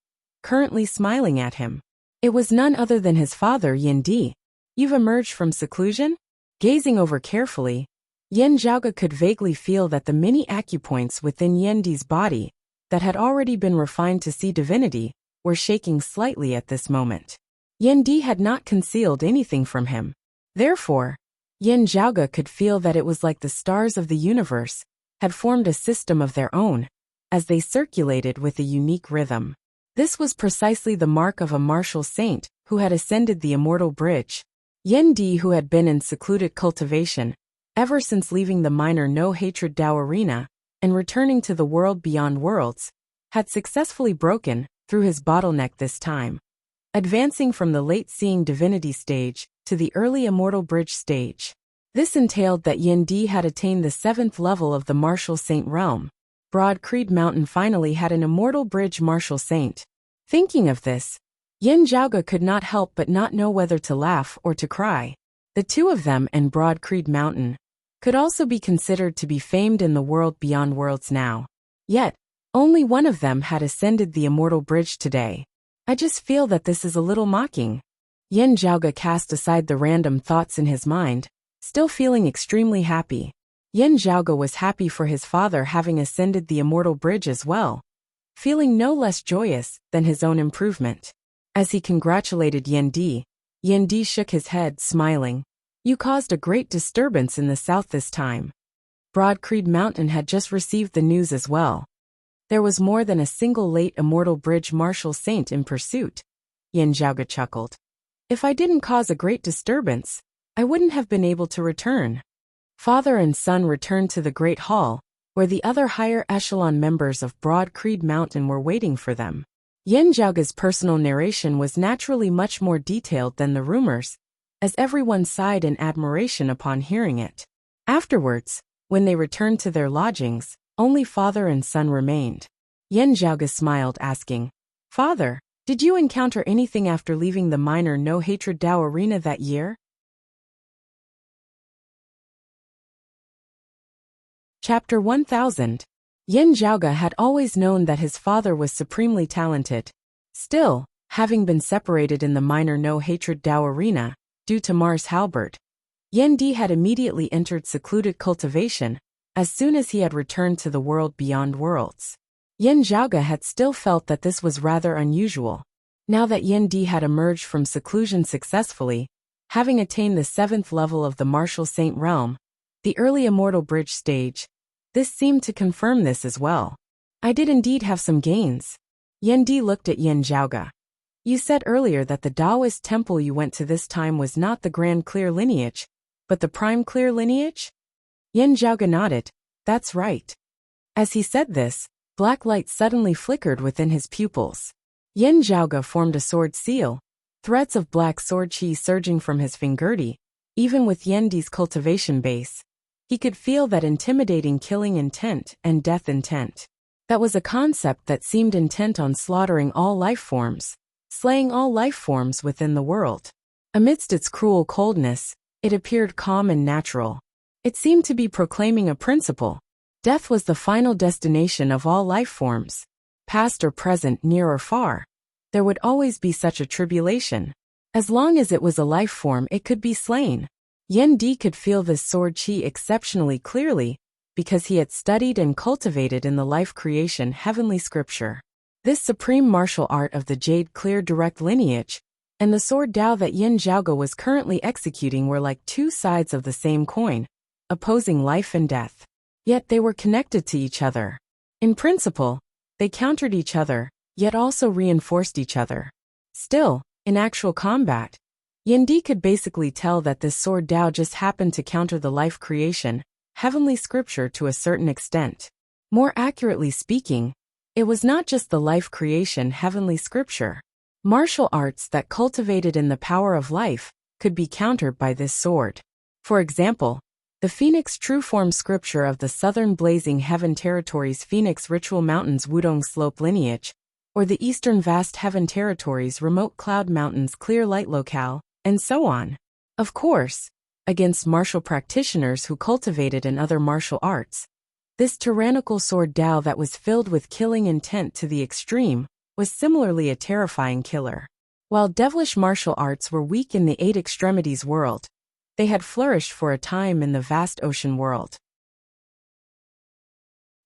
currently smiling at him. It was none other than his father, Yin Di. You've emerged from seclusion? Gazing over carefully, Yin Zhaoge could vaguely feel that the many acupoints within Yin Di's body, that had already been refined to see divinity, were shaking slightly at this moment. Yin Di had not concealed anything from him. Therefore, Yin Zhaoge could feel that it was like the stars of the universe had formed a system of their own, as they circulated with a unique rhythm. This was precisely the mark of a martial saint who had ascended the immortal bridge. Yin Di, who had been in secluded cultivation ever since leaving the minor no-hatred Dao arena and returning to the world beyond worlds, had successfully broken through his bottleneck this time, advancing from the late-seeing divinity stage to the early immortal bridge stage. This entailed that Yin Di had attained the 7th level of the martial saint realm. Broad Creed Mountain finally had an immortal bridge martial saint. Thinking of this, Yin Zhaoge could not help but not know whether to laugh or to cry. The two of them and Broad Creed Mountain could also be considered to be famed in the world beyond worlds now. Yet, only one of them had ascended the immortal bridge today. I just feel that this is a little mocking. Yin Zhaoge cast aside the random thoughts in his mind, still feeling extremely happy. Yin Zhaoge was happy for his father having ascended the immortal bridge as well, feeling no less joyous than his own improvement. As he congratulated Yin Di shook his head, smiling. You caused a great disturbance in the south this time. Broad Creed Mountain had just received the news as well. There was more than a single late immortal bridge martial saint in pursuit. Yin Zhaoge chuckled. If I didn't cause a great disturbance, I wouldn't have been able to return. Father and son returned to the Great Hall, where the other higher echelon members of Broad Creed Mountain were waiting for them. Yin Zhaoge's personal narration was naturally much more detailed than the rumors, as everyone sighed in admiration upon hearing it. Afterwards, when they returned to their lodgings, only father and son remained. Yin Zhaoge smiled, asking, Father, did you encounter anything after leaving the minor no-hatred Dao arena that year? Chapter 1000. Yin Zhaoge had always known that his father was supremely talented. Still, having been separated in the minor no-hatred Dao arena, due to Mars Halberd, Yin Di had immediately entered secluded cultivation as soon as he had returned to the world beyond worlds. Yin Zhaoge had still felt that this was rather unusual. Now that Yin Di had emerged from seclusion successfully, having attained the 7th level of the martial saint realm, the early immortal bridge stage, this seemed to confirm this as well. I did indeed have some gains. Yin Di looked at Yin Zhaoge. You said earlier that the Taoist temple you went to this time was not the Grand Clear lineage, but the Prime Clear lineage? Yin Zhaoge nodded. That's right. As he said this, black light suddenly flickered within his pupils. Yin Zhaoge formed a sword seal, threads of black sword chi surging from his fingerti. Even with Yin Di's cultivation base, he could feel that intimidating killing intent and death intent. That was a concept that seemed intent on slaughtering all life forms, slaying all life forms within the world. Amidst its cruel coldness, it appeared calm and natural. It seemed to be proclaiming a principle. Death was the final destination of all life forms. Past or present, near or far, there would always be such a tribulation. As long as it was a life form, it could be slain. Yin Di could feel this sword chi exceptionally clearly, because he had studied and cultivated in the life creation heavenly scripture. This supreme martial art of the Jade Clear direct lineage, and the sword Dao that Yin Zhaoge was currently executing were like two sides of the same coin, opposing life and death. Yet they were connected to each other. In principle, they countered each other, yet also reinforced each other. Still, in actual combat, Yendi could basically tell that this sword Dao just happened to counter the life creation, heavenly scripture to a certain extent. More accurately speaking, it was not just the life creation heavenly scripture. Martial arts that cultivated in the power of life could be countered by this sword. For example, the Phoenix True Form scripture of the Southern Blazing Heaven Territories Phoenix Ritual Mountains Wudong Slope lineage, or the Eastern Vast Heaven Territories Remote Cloud Mountains Clear Light Locale, and so on. Of course, against martial practitioners who cultivated in other martial arts, this tyrannical sword Dao that was filled with killing intent to the extreme was similarly a terrifying killer. While devilish martial arts were weak in the Eight Extremities world, they had flourished for a time in the vast ocean world.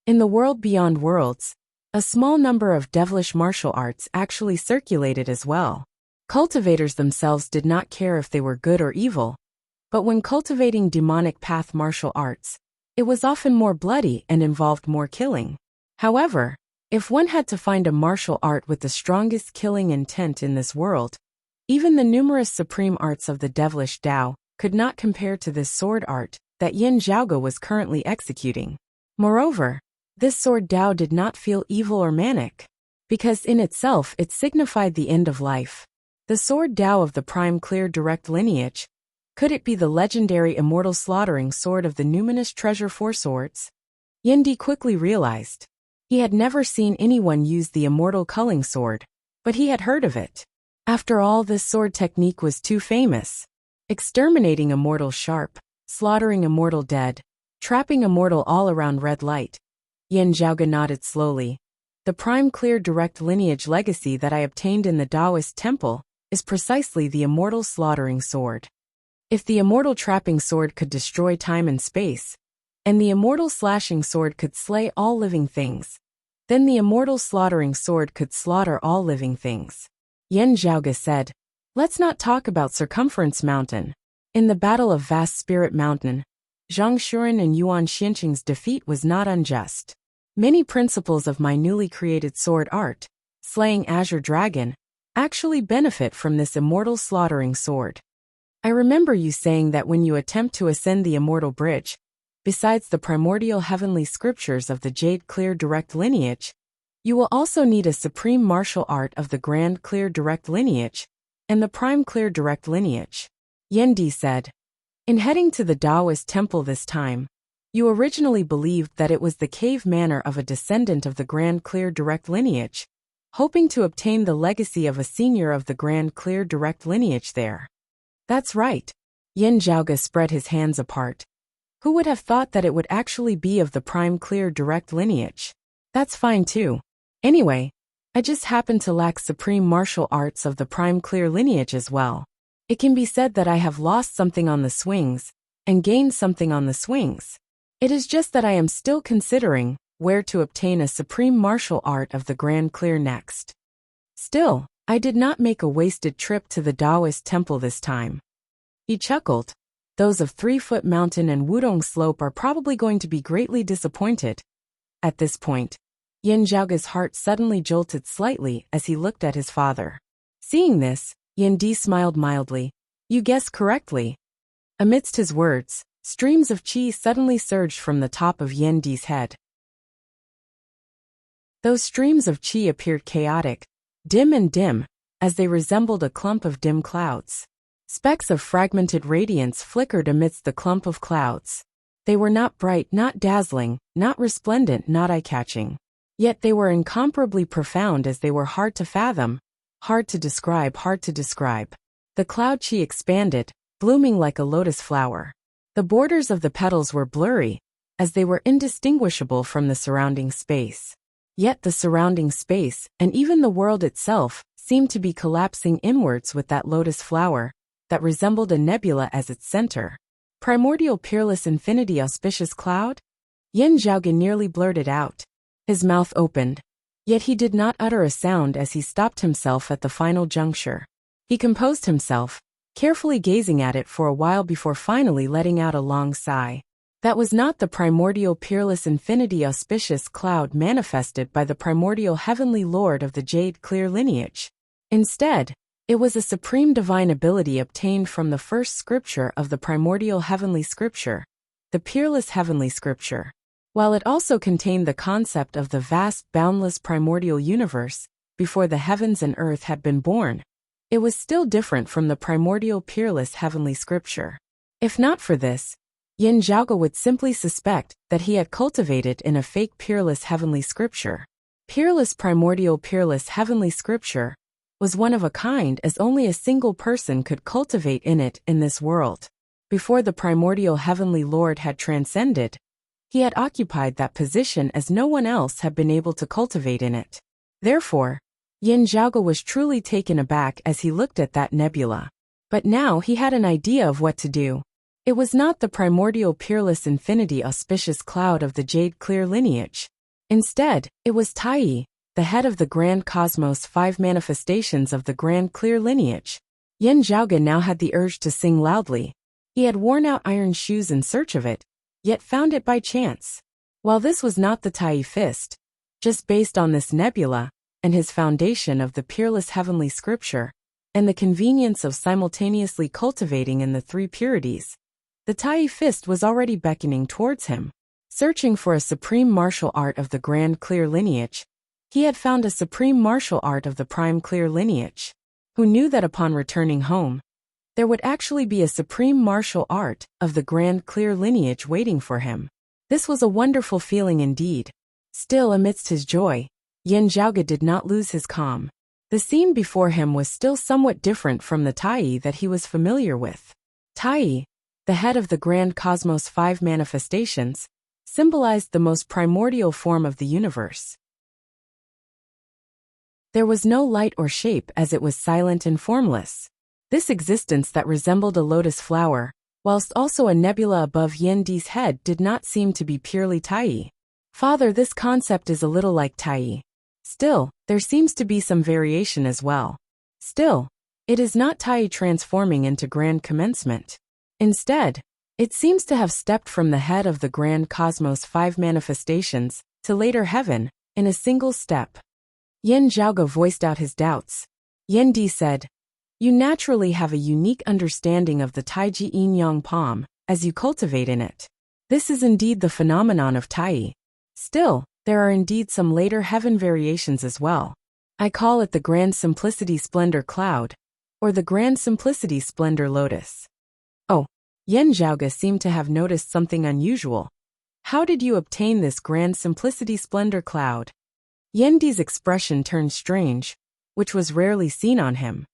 In the world beyond worlds, a small number of devilish martial arts actually circulated as well. Cultivators themselves did not care if they were good or evil, but when cultivating demonic path martial arts, it was often more bloody and involved more killing. However, if one had to find a martial art with the strongest killing intent in this world, even the numerous supreme arts of the devilish Dao could not compare to this sword art that Yin Zhaoge was currently executing. Moreover, this sword Dao did not feel evil or manic, because in itself it signified the end of life. The sword Dao of the prime clear direct lineage, could it be the legendary immortal slaughtering sword of the numinous treasure four swords? Yendi quickly realized. He had never seen anyone use the immortal culling sword, but he had heard of it. After all, this sword technique was too famous. Exterminating immortal sharp, slaughtering immortal dead, trapping immortal all around red light. Yin Zhaoge nodded slowly. The prime clear direct lineage legacy that I obtained in the Taoist temple is precisely the immortal slaughtering sword. If the immortal trapping sword could destroy time and space, and the immortal slashing sword could slay all living things, then the immortal slaughtering sword could slaughter all living things. Yin Zhaoge said, "Let's not talk about Circumference Mountain. In the Battle of Vast Spirit Mountain, Zhang Shuren and Yuan Xianqing's defeat was not unjust. Many principles of my newly created sword art, slaying Azure Dragon, actually benefit from this immortal slaughtering sword. I remember you saying that when you attempt to ascend the immortal bridge, besides the primordial heavenly scriptures of the Jade Clear Direct lineage, you will also need a supreme martial art of the Grand Clear Direct lineage, and the Prime Clear Direct lineage." Yendi said, "In heading to the Taoist temple this time, you originally believed that it was the cave manor of a descendant of the Grand Clear Direct lineage, hoping to obtain the legacy of a senior of the Grand Clear Direct lineage there." "That's right." Yin Zhaoge spread his hands apart. "Who would have thought that it would actually be of the Prime Clear Direct lineage? That's fine too. Anyway, I just happen to lack supreme martial arts of the Prime Clear lineage as well. It can be said that I have lost something on the swings, and gained something on the swings. It is just that I am still considering where to obtain a supreme martial art of the Grand Clear next. Still, I did not make a wasted trip to the Taoist temple this time." He chuckled. "Those of 3-Foot Mountain and Wudong Slope are probably going to be greatly disappointed." At this point, Yin Zhaoge's heart suddenly jolted slightly as he looked at his father. Seeing this, Yendi smiled mildly. "You guessed correctly." Amidst his words, streams of qi suddenly surged from the top of Yendi's head. Those streams of qi appeared chaotic, dim, as they resembled a clump of dim clouds. Specks of fragmented radiance flickered amidst the clump of clouds. They were not bright, not dazzling, not resplendent, not eye-catching. Yet they were incomparably profound as they were hard to fathom, hard to describe. The cloud qi expanded, blooming like a lotus flower. The borders of the petals were blurry, as they were indistinguishable from the surrounding space. Yet the surrounding space, and even the world itself, seemed to be collapsing inwards with that lotus flower, that resembled a nebula as its center. "Primordial peerless infinity auspicious cloud?" Yin Zhaoge nearly blurted out. His mouth opened, yet he did not utter a sound as he stopped himself at the final juncture. He composed himself, carefully gazing at it for a while before finally letting out a long sigh. That was not the primordial peerless infinity auspicious cloud manifested by the primordial heavenly lord of the Jade Clear lineage. Instead, It was a supreme divine ability obtained from the first scripture of the primordial heavenly scripture, the peerless heavenly scripture. While it also contained the concept of the vast, boundless primordial universe, before the heavens and earth had been born, it was still different from the primordial peerless heavenly scripture. If not for this, Yin Zhaoge would simply suspect that he had cultivated in a fake peerless heavenly scripture. Peerless primordial peerless heavenly scripture was one of a kind, as only a single person could cultivate in it in this world. Before the primordial heavenly Lord had transcended, he had occupied that position as no one else had been able to cultivate in it. Therefore, Yin Zhaoge was truly taken aback as he looked at that nebula. But now he had an idea of what to do. It was not the primordial peerless infinity auspicious cloud of the jade clear lineage. Instead, it was Tai, the head of the grand cosmos 5 manifestations of the grand clear lineage. Yin Zhaoge now had the urge to sing loudly. He had worn out iron shoes in search of it, yet found it by chance. While this was not the Tai fist, just based on this nebula, and his foundation of the peerless heavenly scripture, and the convenience of simultaneously cultivating in the 3 purities, the Tai fist was already beckoning towards him. Searching for a supreme martial art of the grand clear lineage, he had found a supreme martial art of the prime clear lineage. Who knew that upon returning home, there would actually be a supreme martial art of the grand clear lineage waiting for him? This was a wonderful feeling indeed. Still, amidst his joy, Yin Zhaoge did not lose his calm. The scene before him was still somewhat different from the Tai that he was familiar with. Tai, the head of the grand cosmos 5 manifestations, symbolized the most primordial form of the universe. There was no light or shape as it was silent and formless. This existence that resembled a lotus flower, whilst also a nebula above Yendi's head, did not seem to be purely Tai. Father, this concept is a little like Tai. Still, there seems to be some variation as well. Still, it is not Tai transforming into grand commencement. Instead, it seems to have stepped from the head of the grand cosmos 5 manifestations to later heaven in a single step. Yin Zhaoge voiced out his doubts. Yendi said, "You naturally have a unique understanding of the Taiji Yin Yang palm, as you cultivate in it. This is indeed the phenomenon of Tai. Still, there are indeed some later heaven variations as well. I call it the Grand Simplicity Splendor Cloud, or the Grand Simplicity Splendor Lotus." Oh, Yin Zhaoge seemed to have noticed something unusual. How did you obtain this Grand Simplicity Splendor Cloud? Yendi's expression turned strange, which was rarely seen on him.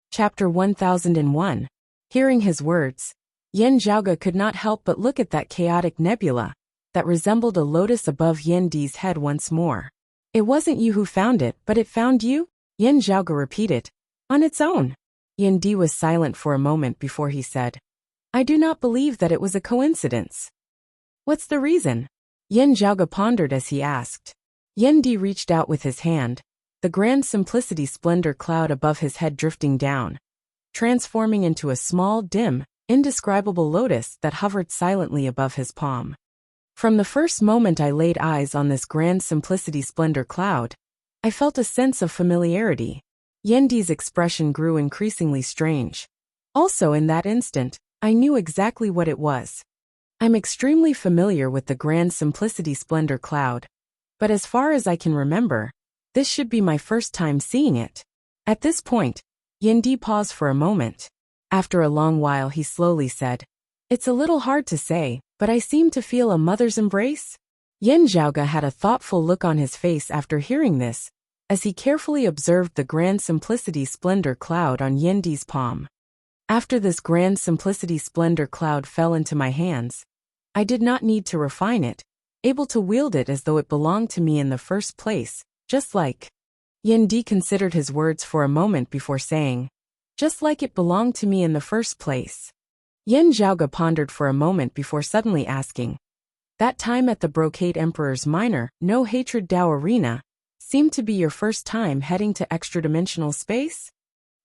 Chapter 1001. Hearing his words, Yin Zhaoge could not help but look at that chaotic nebula that resembled a lotus above Yendi's head once more. "It wasn't you who found it, but it found you?" Yin Zhaoge repeated. "On its own." Yendi was silent for a moment before he said, "I do not believe that it was a coincidence." "What's the reason?" Yin Zhaoge pondered as he asked. Yendi reached out with his hand, the Grand Simplicity Splendor cloud above his head drifting down, transforming into a small, dim, indescribable lotus that hovered silently above his palm. "From the first moment I laid eyes on this Grand Simplicity Splendor cloud, I felt a sense of familiarity." Yendi's expression grew increasingly strange. "Also in that instant, I knew exactly what it was. I'm extremely familiar with the Grand Simplicity Splendor cloud, but as far as I can remember, this should be my first time seeing it." At this point, Yendi paused for a moment. After a long while he slowly said, "It's a little hard to say, but I seem to feel a mother's embrace." Yin Zhaoge had a thoughtful look on his face after hearing this, as he carefully observed the Grand Simplicity Splendor cloud on Yendi's palm. "After this Grand Simplicity Splendor cloud fell into my hands, I did not need to refine it, able to wield it as though it belonged to me in the first place, just like..." Yendi considered his words for a moment before saying, "Just like it belonged to me in the first place." Yin Zhaoge pondered for a moment before suddenly asking, "That time at the Brocade Emperor's Minor, No Hatred Dao Arena, seemed to be your first time heading to extra-dimensional space?"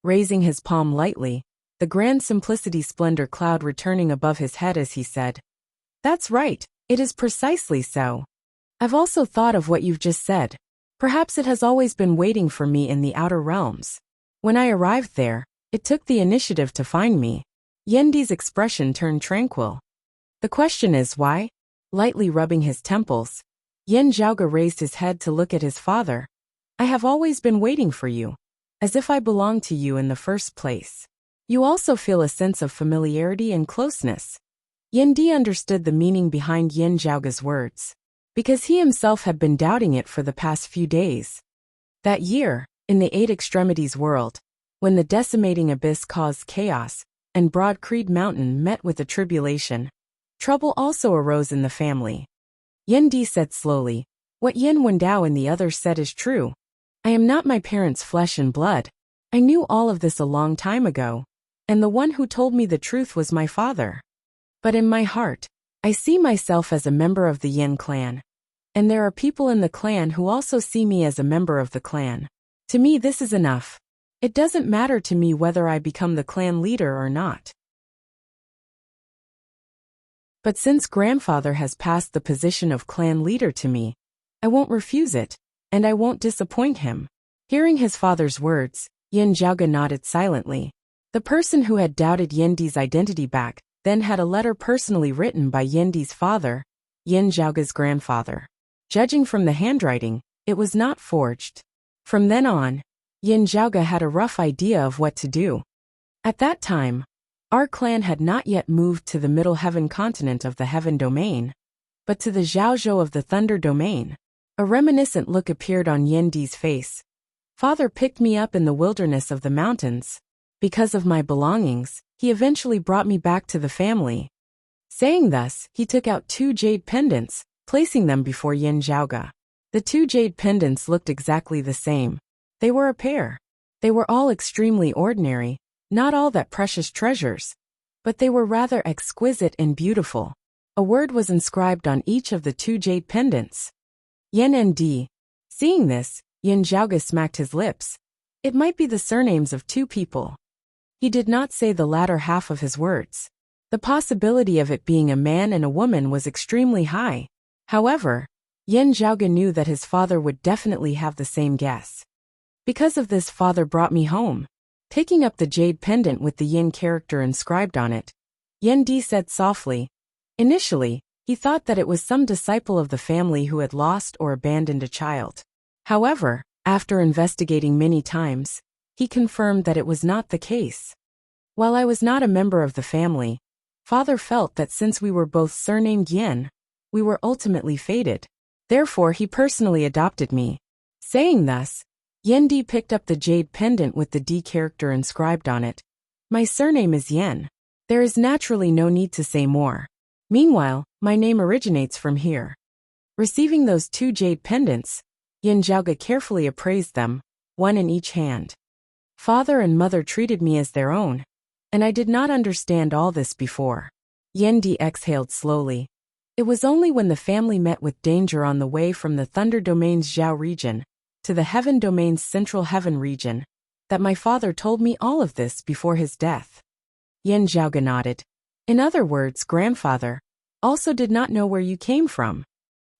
Raising his palm lightly, the Grand Simplicity Splendor cloud returning above his head as he said, "That's right, it is precisely so. I've also thought of what you've just said. Perhaps it has always been waiting for me in the outer realms. When I arrived there, it took the initiative to find me. Yandi's expression turned tranquil. The question is why? Lightly rubbing his temples, Yan Zhaoge raised his head to look at his father. I have always been waiting for you, as if I belonged to you in the first place. You also feel a sense of familiarity and closeness. Yendi understood the meaning behind Yan Zhaoge's words, because he himself had been doubting it for the past few days. That year, in the Eight Extremities world, when the decimating abyss caused chaos, and Broad Creed Mountain met with a tribulation, trouble also arose in the family. Yendi said slowly, "What Yin Wendao and the others said is true. I am not my parents' flesh and blood. I knew all of this a long time ago, and the one who told me the truth was my father. But in my heart, I see myself as a member of the Yin clan. And there are people in the clan who also see me as a member of the clan. To me this is enough. It doesn't matter to me whether I become the clan leader or not. But since grandfather has passed the position of clan leader to me, I won't refuse it, and I won't disappoint him." Hearing his father's words, Yan Zhaoge nodded silently. The person who had doubted Yendi's identity back then had a letter personally written by Yendi's father, Yan Zhaoge's grandfather. Judging from the handwriting, it was not forged. From then on, Yan Zhaoge had a rough idea of what to do. At that time, our clan had not yet moved to the Middle Heaven continent of the Heaven Domain, but to the Zhaozhou of the Thunder Domain. A reminiscent look appeared on Yendi's face. Father picked me up in the wilderness of the mountains. Because of my belongings, he eventually brought me back to the family. Saying thus, he took out 2 jade pendants, placing them before Yan Zhaoge. The 2 jade pendants looked exactly the same. They were a pair. They were all extremely ordinary, not all that precious treasures, but they were rather exquisite and beautiful. A word was inscribed on each of the 2 jade pendants. Yen Nd. Seeing this, Yan Zhaoge smacked his lips. It might be the surnames of 2 people. He did not say the latter half of his words. The possibility of it being a man and a woman was extremely high. However, Yan Zhaoge knew that his father would definitely have the same guess. Because of this, father brought me home. Picking up the jade pendant with the yin character inscribed on it, Yendi said softly. Initially, he thought that it was some disciple of the family who had lost or abandoned a child. However, after investigating many times, he confirmed that it was not the case. While I was not a member of the family, father felt that since we were both surnamed Yin, we were ultimately fated. Therefore, he personally adopted me. Saying thus, Yendi picked up the jade pendant with the D character inscribed on it. My surname is Yen. There is naturally no need to say more. Meanwhile, my name originates from here. Receiving those 2 jade pendants, Yan Zhaoge carefully appraised them, one in each hand. Father and mother treated me as their own, and I did not understand all this before. Yendi exhaled slowly. It was only when the family met with danger on the way from the Thunder Domain's Zhao region to the Heaven Domain's Central Heaven region that my father told me all of this before his death. Yan Zhaoge nodded. In other words, grandfather also did not know where you came from.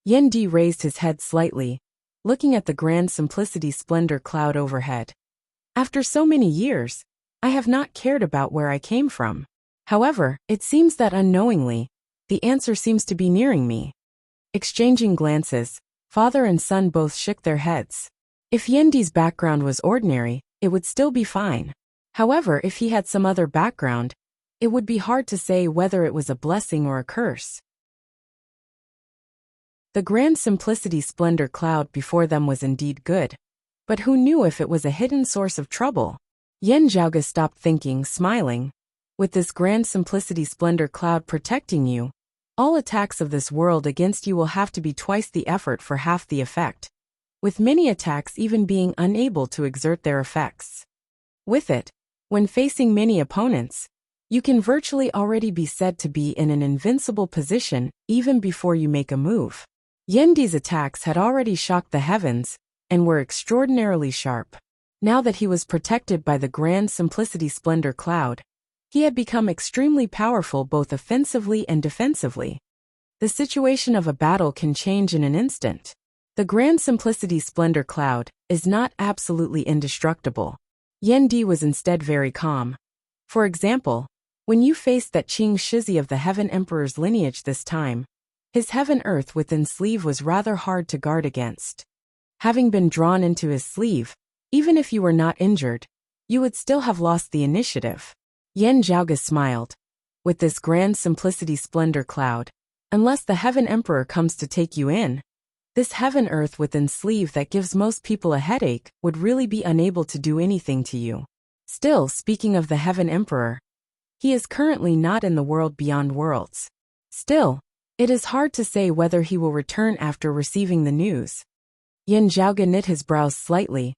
Yendi raised his head slightly, looking at the grand simplicity splendor cloud overhead. After so many years, I have not cared about where I came from. However, it seems that unknowingly, the answer seems to be nearing me. Exchanging glances, father and son both shook their heads. If Yendi's background was ordinary, it would still be fine. However, if he had some other background, it would be hard to say whether it was a blessing or a curse. The grand simplicity splendor cloud before them was indeed good. But who knew if it was a hidden source of trouble? Yan Zhaoge stopped thinking, smiling. With this grand simplicity splendor cloud protecting you, all attacks of this world against you will have to be twice the effort for half the effect, with many attacks even being unable to exert their effects. With it, when facing many opponents, you can virtually already be said to be in an invincible position even before you make a move. Yendi's attacks had already shocked the heavens and were extraordinarily sharp. Now that he was protected by the grand simplicity splendor cloud, he had become extremely powerful both offensively and defensively. The situation of a battle can change in an instant. The Grand Simplicity Splendor Cloud is not absolutely indestructible. Yan Di was instead very calm. For example, when you faced that Qing Shizi of the Heaven Emperor's lineage this time, his heaven earth within sleeve was rather hard to guard against. Having been drawn into his sleeve, even if you were not injured, you would still have lost the initiative. Yan Zhaoge smiled. With this Grand Simplicity Splendor Cloud, unless the Heaven Emperor comes to take you in, this heaven earth within sleeve that gives most people a headache would really be unable to do anything to you. Still, speaking of the Heaven Emperor, he is currently not in the world beyond worlds. Still, it is hard to say whether he will return after receiving the news. Yan Zhaoge knit his brows slightly.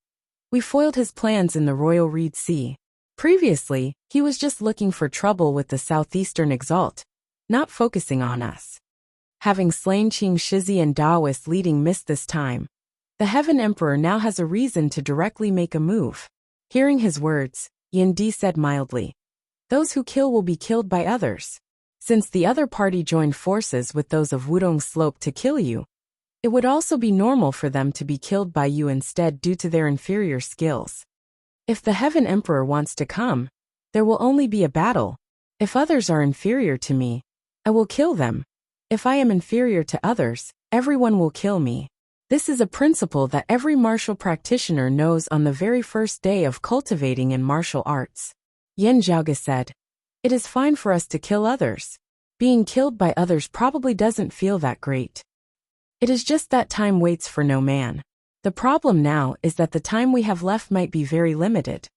We foiled his plans in the Royal Reed Sea. Previously, he was just looking for trouble with the Southeastern Exalt, not focusing on us. Having slain Qing Shizi and Daoist leading mist this time, the Heaven Emperor now has a reason to directly make a move. Hearing his words, Yan Di said mildly, "Those who kill will be killed by others. Since the other party joined forces with those of Wudong Slope to kill you, it would also be normal for them to be killed by you instead due to their inferior skills. If the Heaven Emperor wants to come, there will only be a battle. If others are inferior to me, I will kill them. If I am inferior to others, everyone will kill me. This is a principle that every martial practitioner knows on the very first day of cultivating in martial arts." Yan Zhaoge said, "It is fine for us to kill others. Being killed by others probably doesn't feel that great. It is just that time waits for no man. The problem now is that the time we have left might be very limited."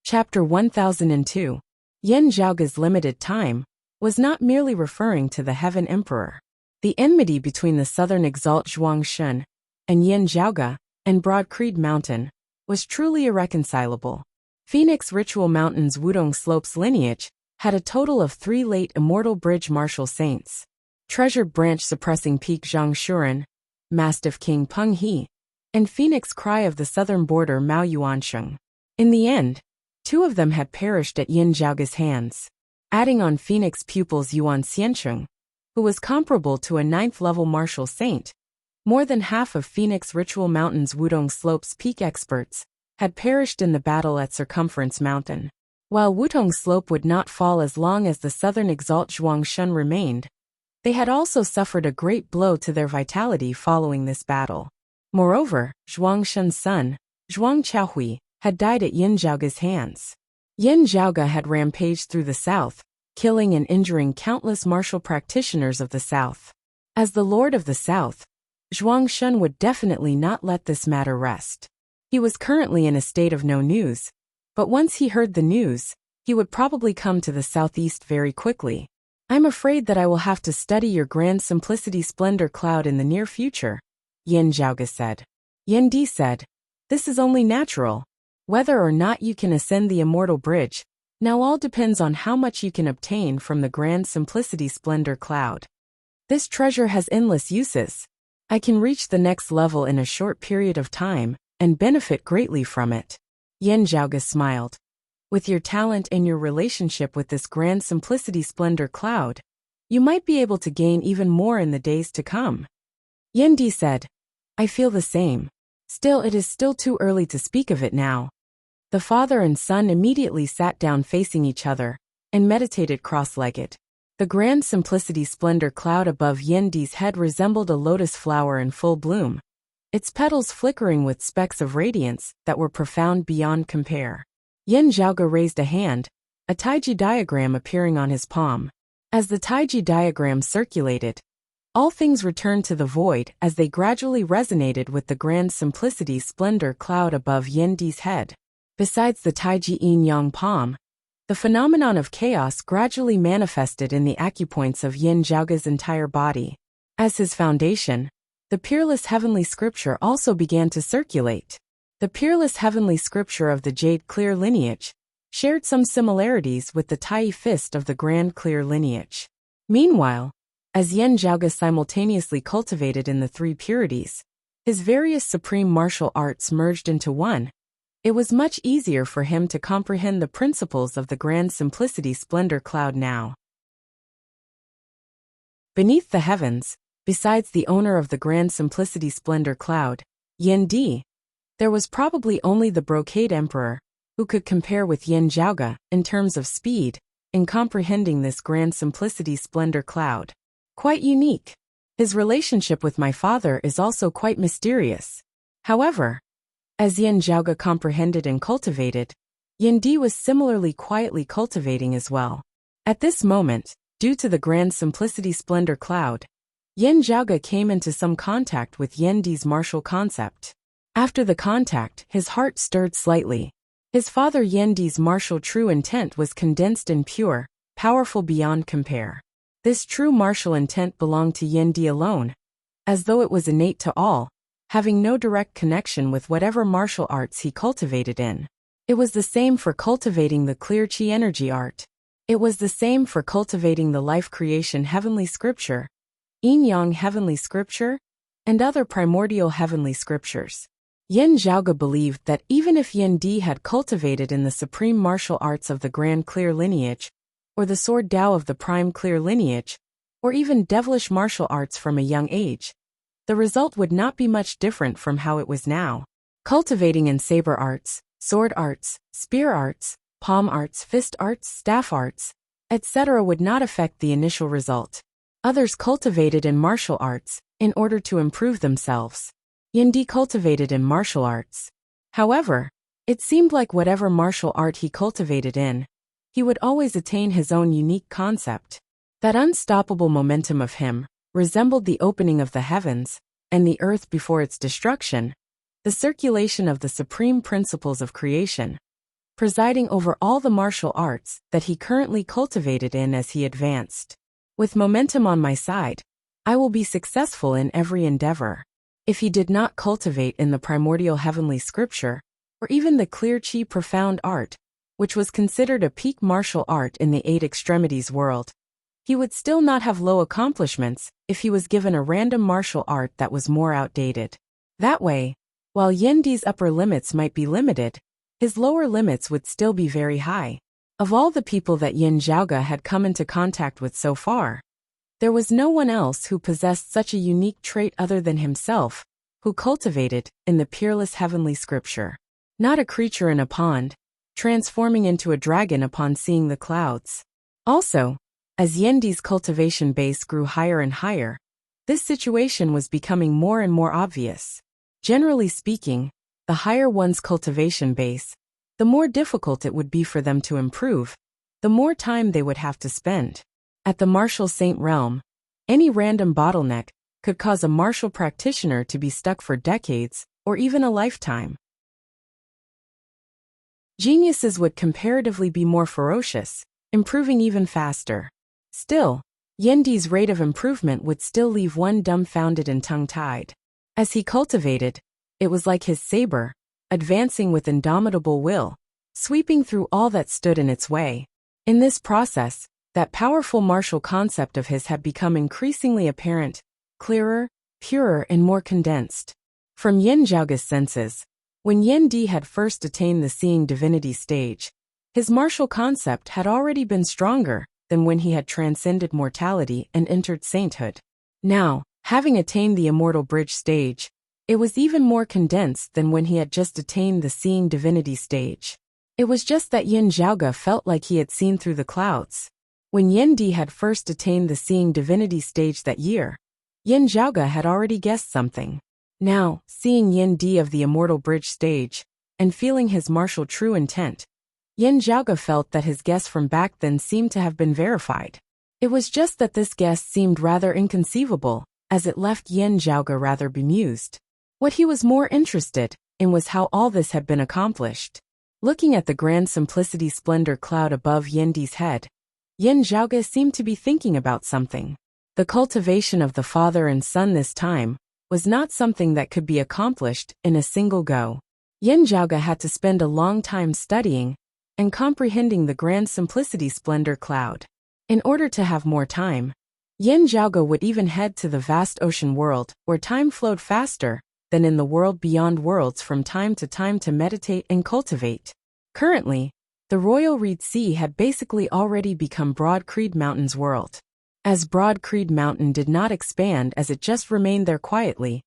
Chapter 1002. Yan Zhaoge's limited time was not merely referring to the Heaven Emperor. The enmity between the Southern Exalt Zhuangshun and Yan Zhaoge and Broad Creed Mountain was truly irreconcilable. Phoenix Ritual Mountain's Wudong Slope's lineage had a total of 3 late Immortal Bridge Martial Saints: Treasured Branch Suppressing Peak Zhang Shuren, Mastiff King Peng He, and Phoenix Cry of the Southern Border Mao Yuansheng. In the end, 2 of them had perished at Yan Zhaoge's hands. Adding on Phoenix pupils Yuan Xiansheng, who was comparable to a 9th-level martial saint, more than half of Phoenix Ritual Mountain's Wudong Slope's peak experts had perished in the battle at Circumference Mountain. While Wudong Slope would not fall as long as the Southern Exalt Zhuangshun remained, they had also suffered a great blow to their vitality following this battle. Moreover, Zhuangshun's son, Zhuang Chaohui, had died at Yan Zhaoge's hands. Yan Zhaoge had rampaged through the south, killing and injuring countless martial practitioners of the south. As the Lord of the South, Zhuangshun would definitely not let this matter rest. He was currently in a state of no news, but once he heard the news, he would probably come to the southeast very quickly. "I'm afraid that I will have to study your Grand Simplicity Splendor Cloud in the near future," Yan Zhaoge said. Yan Di said, "This is only natural. Whether or not you can ascend the Immortal Bridge now all depends on how much you can obtain from the Grand Simplicity Splendor Cloud. This treasure has endless uses. I can reach the next level in a short period of time and benefit greatly from it." Yan Zhaoge smiled. "With your talent and your relationship with this Grand Simplicity Splendor Cloud, you might be able to gain even more in the days to come." Yan Di said, "I feel the same. Still, it is still too early to speak of it now." The father and son immediately sat down facing each other and meditated cross-legged. The Grand Simplicity Splendor Cloud above Yan Di's head resembled a lotus flower in full bloom, its petals flickering with specks of radiance that were profound beyond compare. Yan Zhaoge raised a hand, a Taiji diagram appearing on his palm. As the Taiji diagram circulated, all things returned to the void as they gradually resonated with the Grand Simplicity Splendor Cloud above Yan Di's head. Besides the Taiji Yin-Yang palm, the phenomenon of chaos gradually manifested in the acupoints of Yan Zhaoge's entire body. As his foundation, the peerless heavenly scripture also began to circulate. The peerless heavenly scripture of the Jade Clear lineage shared some similarities with the Tai Fist of the Grand Clear lineage. Meanwhile, as Yan Zhaoge simultaneously cultivated in the 3 purities, his various supreme martial arts merged into one. It was much easier for him to comprehend the principles of the Grand Simplicity Splendor Cloud now. Beneath the heavens, besides the owner of the grand simplicity splendor cloud, Yin Di, there was probably only the brocade emperor, who could compare with Yin Zhaoge in terms of speed in comprehending this grand simplicity splendor cloud. Quite unique. His relationship with my father is also quite mysterious. However, as Yin Zhaoge comprehended and cultivated, Yin Di was similarly quietly cultivating as well. At this moment, due to the grand simplicity splendor cloud, Yin Zhaoge came into some contact with Yin Di's martial concept. After the contact, his heart stirred slightly. His father Yin Di's martial true intent was condensed and pure, powerful beyond compare. This true martial intent belonged to Yin Di alone, as though it was innate to all, having no direct connection with whatever martial arts he cultivated in. It was the same for cultivating the clear chi energy art. It was the same for cultivating the life creation heavenly scripture, yin yang heavenly scripture, and other primordial heavenly scriptures. Yin Zhaoge believed that even if Yin Di had cultivated in the supreme martial arts of the Grand Clear lineage, or the Sword Dao of the Prime Clear lineage, or even devilish martial arts from a young age, the result would not be much different from how it was now. Cultivating in saber arts, sword arts, spear arts, palm arts, fist arts, staff arts, etc. would not affect the initial result. Others cultivated in martial arts in order to improve themselves. Yin Di cultivated in martial arts. However, it seemed like whatever martial art he cultivated in, he would always attain his own unique concept. That unstoppable momentum of him resembled the opening of the heavens and the earth before its destruction, the circulation of the supreme principles of creation, presiding over all the martial arts that he currently cultivated in as he advanced. With momentum on my side, I will be successful in every endeavor. If he did not cultivate in the primordial heavenly scripture, or even the clear chi profound art, which was considered a peak martial art in the eight extremities world, he would still not have low accomplishments if he was given a random martial art that was more outdated. That way, while Yin Di's upper limits might be limited, his lower limits would still be very high. Of all the people that Yin Zhaoge had come into contact with so far, there was no one else who possessed such a unique trait other than himself, who cultivated in the peerless heavenly scripture. Not a creature in a pond, transforming into a dragon upon seeing the clouds. Also, as Yin Di's cultivation base grew higher and higher, this situation was becoming more and more obvious. Generally speaking, the higher one's cultivation base, the more difficult it would be for them to improve, the more time they would have to spend. At the martial saint realm, any random bottleneck could cause a martial practitioner to be stuck for decades or even a lifetime. Geniuses would comparatively be more ferocious, improving even faster. Still, Yin Di's rate of improvement would still leave one dumbfounded and tongue-tied. As he cultivated, it was like his saber, advancing with indomitable will, sweeping through all that stood in its way. In this process, that powerful martial concept of his had become increasingly apparent, clearer, purer, and more condensed. From Yin Zhaoge's senses, when Yin Di had first attained the seeing divinity stage, his martial concept had already been stronger than when he had transcended mortality and entered sainthood. Now, having attained the immortal bridge stage, it was even more condensed than when he had just attained the seeing divinity stage. It was just that Yin Zhaoge felt like he had seen through the clouds. When Yin Di had first attained the seeing divinity stage that year, Yin Zhaoge had already guessed something. Now, seeing Yin Di of the immortal bridge stage, and feeling his martial true intent, Yin Zhaoge felt that his guess from back then seemed to have been verified. It was just that this guess seemed rather inconceivable, as it left Yin Zhaoge rather bemused. What he was more interested in was how all this had been accomplished. Looking at the grand simplicity splendor cloud above Yin Di's head, Yin Zhaoge seemed to be thinking about something. The cultivation of the father and son this time was not something that could be accomplished in a single go. Yin Zhaoge had to spend a long time studying and comprehending the grand simplicity splendor cloud. In order to have more time, Yin Zhaoge would even head to the vast ocean world where time flowed faster than in the world beyond worlds from time to meditate and cultivate. Currently, the Royal Reed Sea had basically already become Broad Creed Mountain's world. As Broad Creed Mountain did not expand as it just remained there quietly,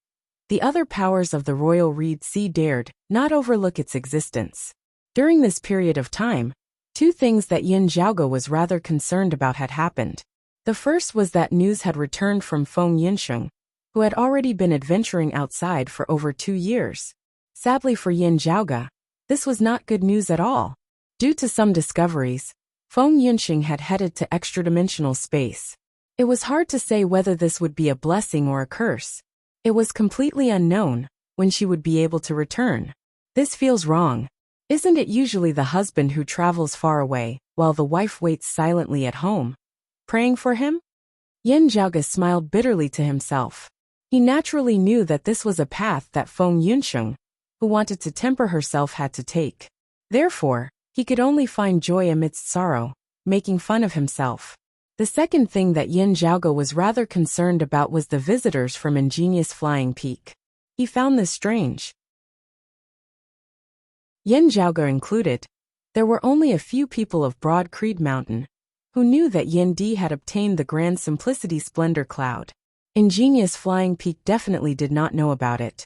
the other powers of the Royal Reed Sea dared not overlook its existence. During this period of time, two things that Yin Zhaoge was rather concerned about had happened. The first was that news had returned from Feng Yinsheng, who had already been adventuring outside for over 2 years. Sadly for Yin Zhaoge, this was not good news at all. Due to some discoveries, Feng Yinsheng had headed to extradimensional space. It was hard to say whether this would be a blessing or a curse. It was completely unknown when she would be able to return. This feels wrong. Isn't it usually the husband who travels far away, while the wife waits silently at home, praying for him? Yin Zhaoge smiled bitterly to himself. He naturally knew that this was a path that Feng Yunsheng, who wanted to temper herself, had to take. Therefore, he could only find joy amidst sorrow, making fun of himself. The second thing that Yin Zhaoge was rather concerned about was the visitors from Ingenious Flying Peak. He found this strange. Yin Zhaoge included, there were only a few people of Broad Creed Mountain who knew that Yin Di had obtained the Grand Simplicity Splendor Cloud. Ingenious Flying Peak definitely did not know about it.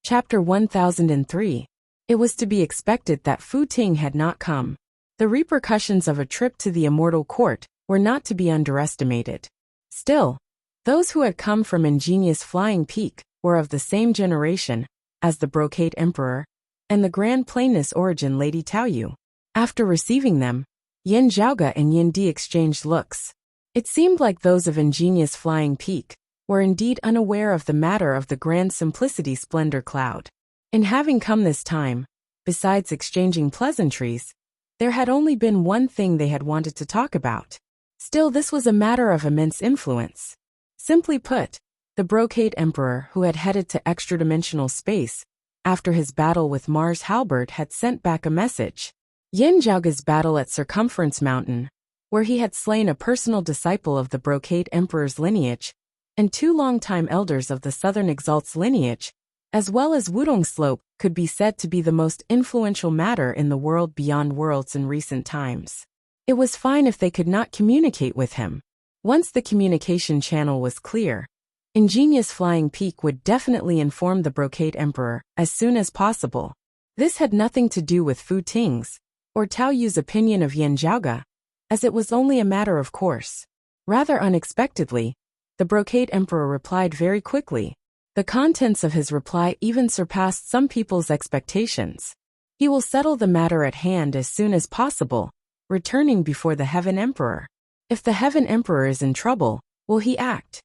Chapter 1003. It was to be expected that Fu Ting had not come. The repercussions of a trip to the Immortal Court were not to be underestimated. Still, those who had come from Ingenious Flying Peak were of the same generation as the Brocade Emperor and the Grand Plainness Origin Lady Taoyu. After receiving them, Yin Zhaoge and Yin Di exchanged looks. It seemed like those of Ingenious Flying Peak were indeed unaware of the matter of the Grand Simplicity Splendor Cloud. In having come this time, besides exchanging pleasantries, there had only been one thing they had wanted to talk about. Still, this was a matter of immense influence. Simply put, the Brocade Emperor, who had headed to extradimensional space after his battle with Mars Halberd, had sent back a message. Yin Zhaoge's battle at Circumference Mountain, where he had slain a personal disciple of the Brocade Emperor's lineage and 2 longtime elders of the Southern Exalt's lineage, as well as Wudong Slope, could be said to be the most influential matter in the world beyond worlds in recent times. It was fine if they could not communicate with him. Once the communication channel was clear, Ingenious Flying Peak would definitely inform the Brocade Emperor as soon as possible. This had nothing to do with Fu Ting's or Taoyu's opinion of Yin Zhaoge, as it was only a matter of course. Rather unexpectedly, the Brocade Emperor replied very quickly. The contents of his reply even surpassed some people's expectations. He will settle the matter at hand as soon as possible, returning before the Heaven Emperor. If the Heaven Emperor is in trouble, will he act?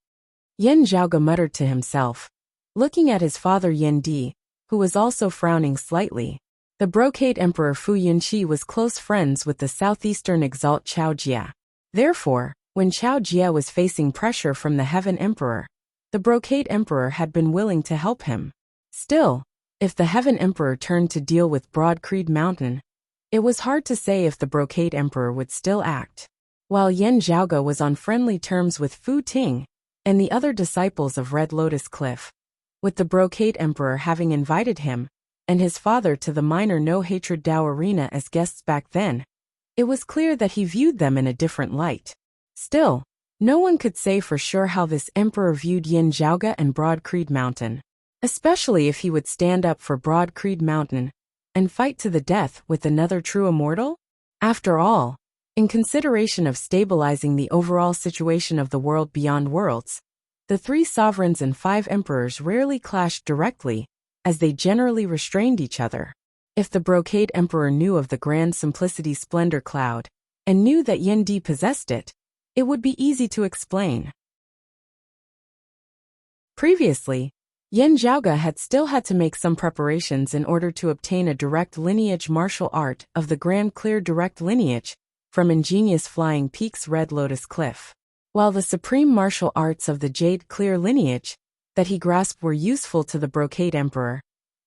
Yin Zhaoge muttered to himself, looking at his father Yin Di, who was also frowning slightly. The Brocade Emperor Fu Yunqi was close friends with the Southeastern Exalt Chao Jia. Therefore, when Chao Jia was facing pressure from the Heaven Emperor, the Brocade Emperor had been willing to help him. Still, if the Heaven Emperor turned to deal with Broad Creed Mountain, it was hard to say if the Brocade Emperor would still act. While Yin Zhaoge was on friendly terms with Fu Ting and the other disciples of Red Lotus Cliff, with the Brocade Emperor having invited him and his father to the Minor No Hatred Dao Arena as guests back then, it was clear that he viewed them in a different light. Still, no one could say for sure how this emperor viewed Yin Zhaoge and Broad Creed Mountain, especially if he would stand up for Broad Creed Mountain and fight to the death with another true immortal. After all, in consideration of stabilizing the overall situation of the world beyond worlds, the 3 sovereigns and 5 emperors rarely clashed directly, as they generally restrained each other. If the Brocade Emperor knew of the Grand Simplicity Splendor Cloud and knew that Yin Di possessed it, it would be easy to explain. Previously, Yin Zhaoge had still had to make some preparations in order to obtain a direct lineage martial art of the Grand Clear Direct lineage from Ingenious Flying Peak's Red Lotus Cliff. While the supreme martial arts of the Jade Clear lineage that he grasped were useful to the Brocade Emperor,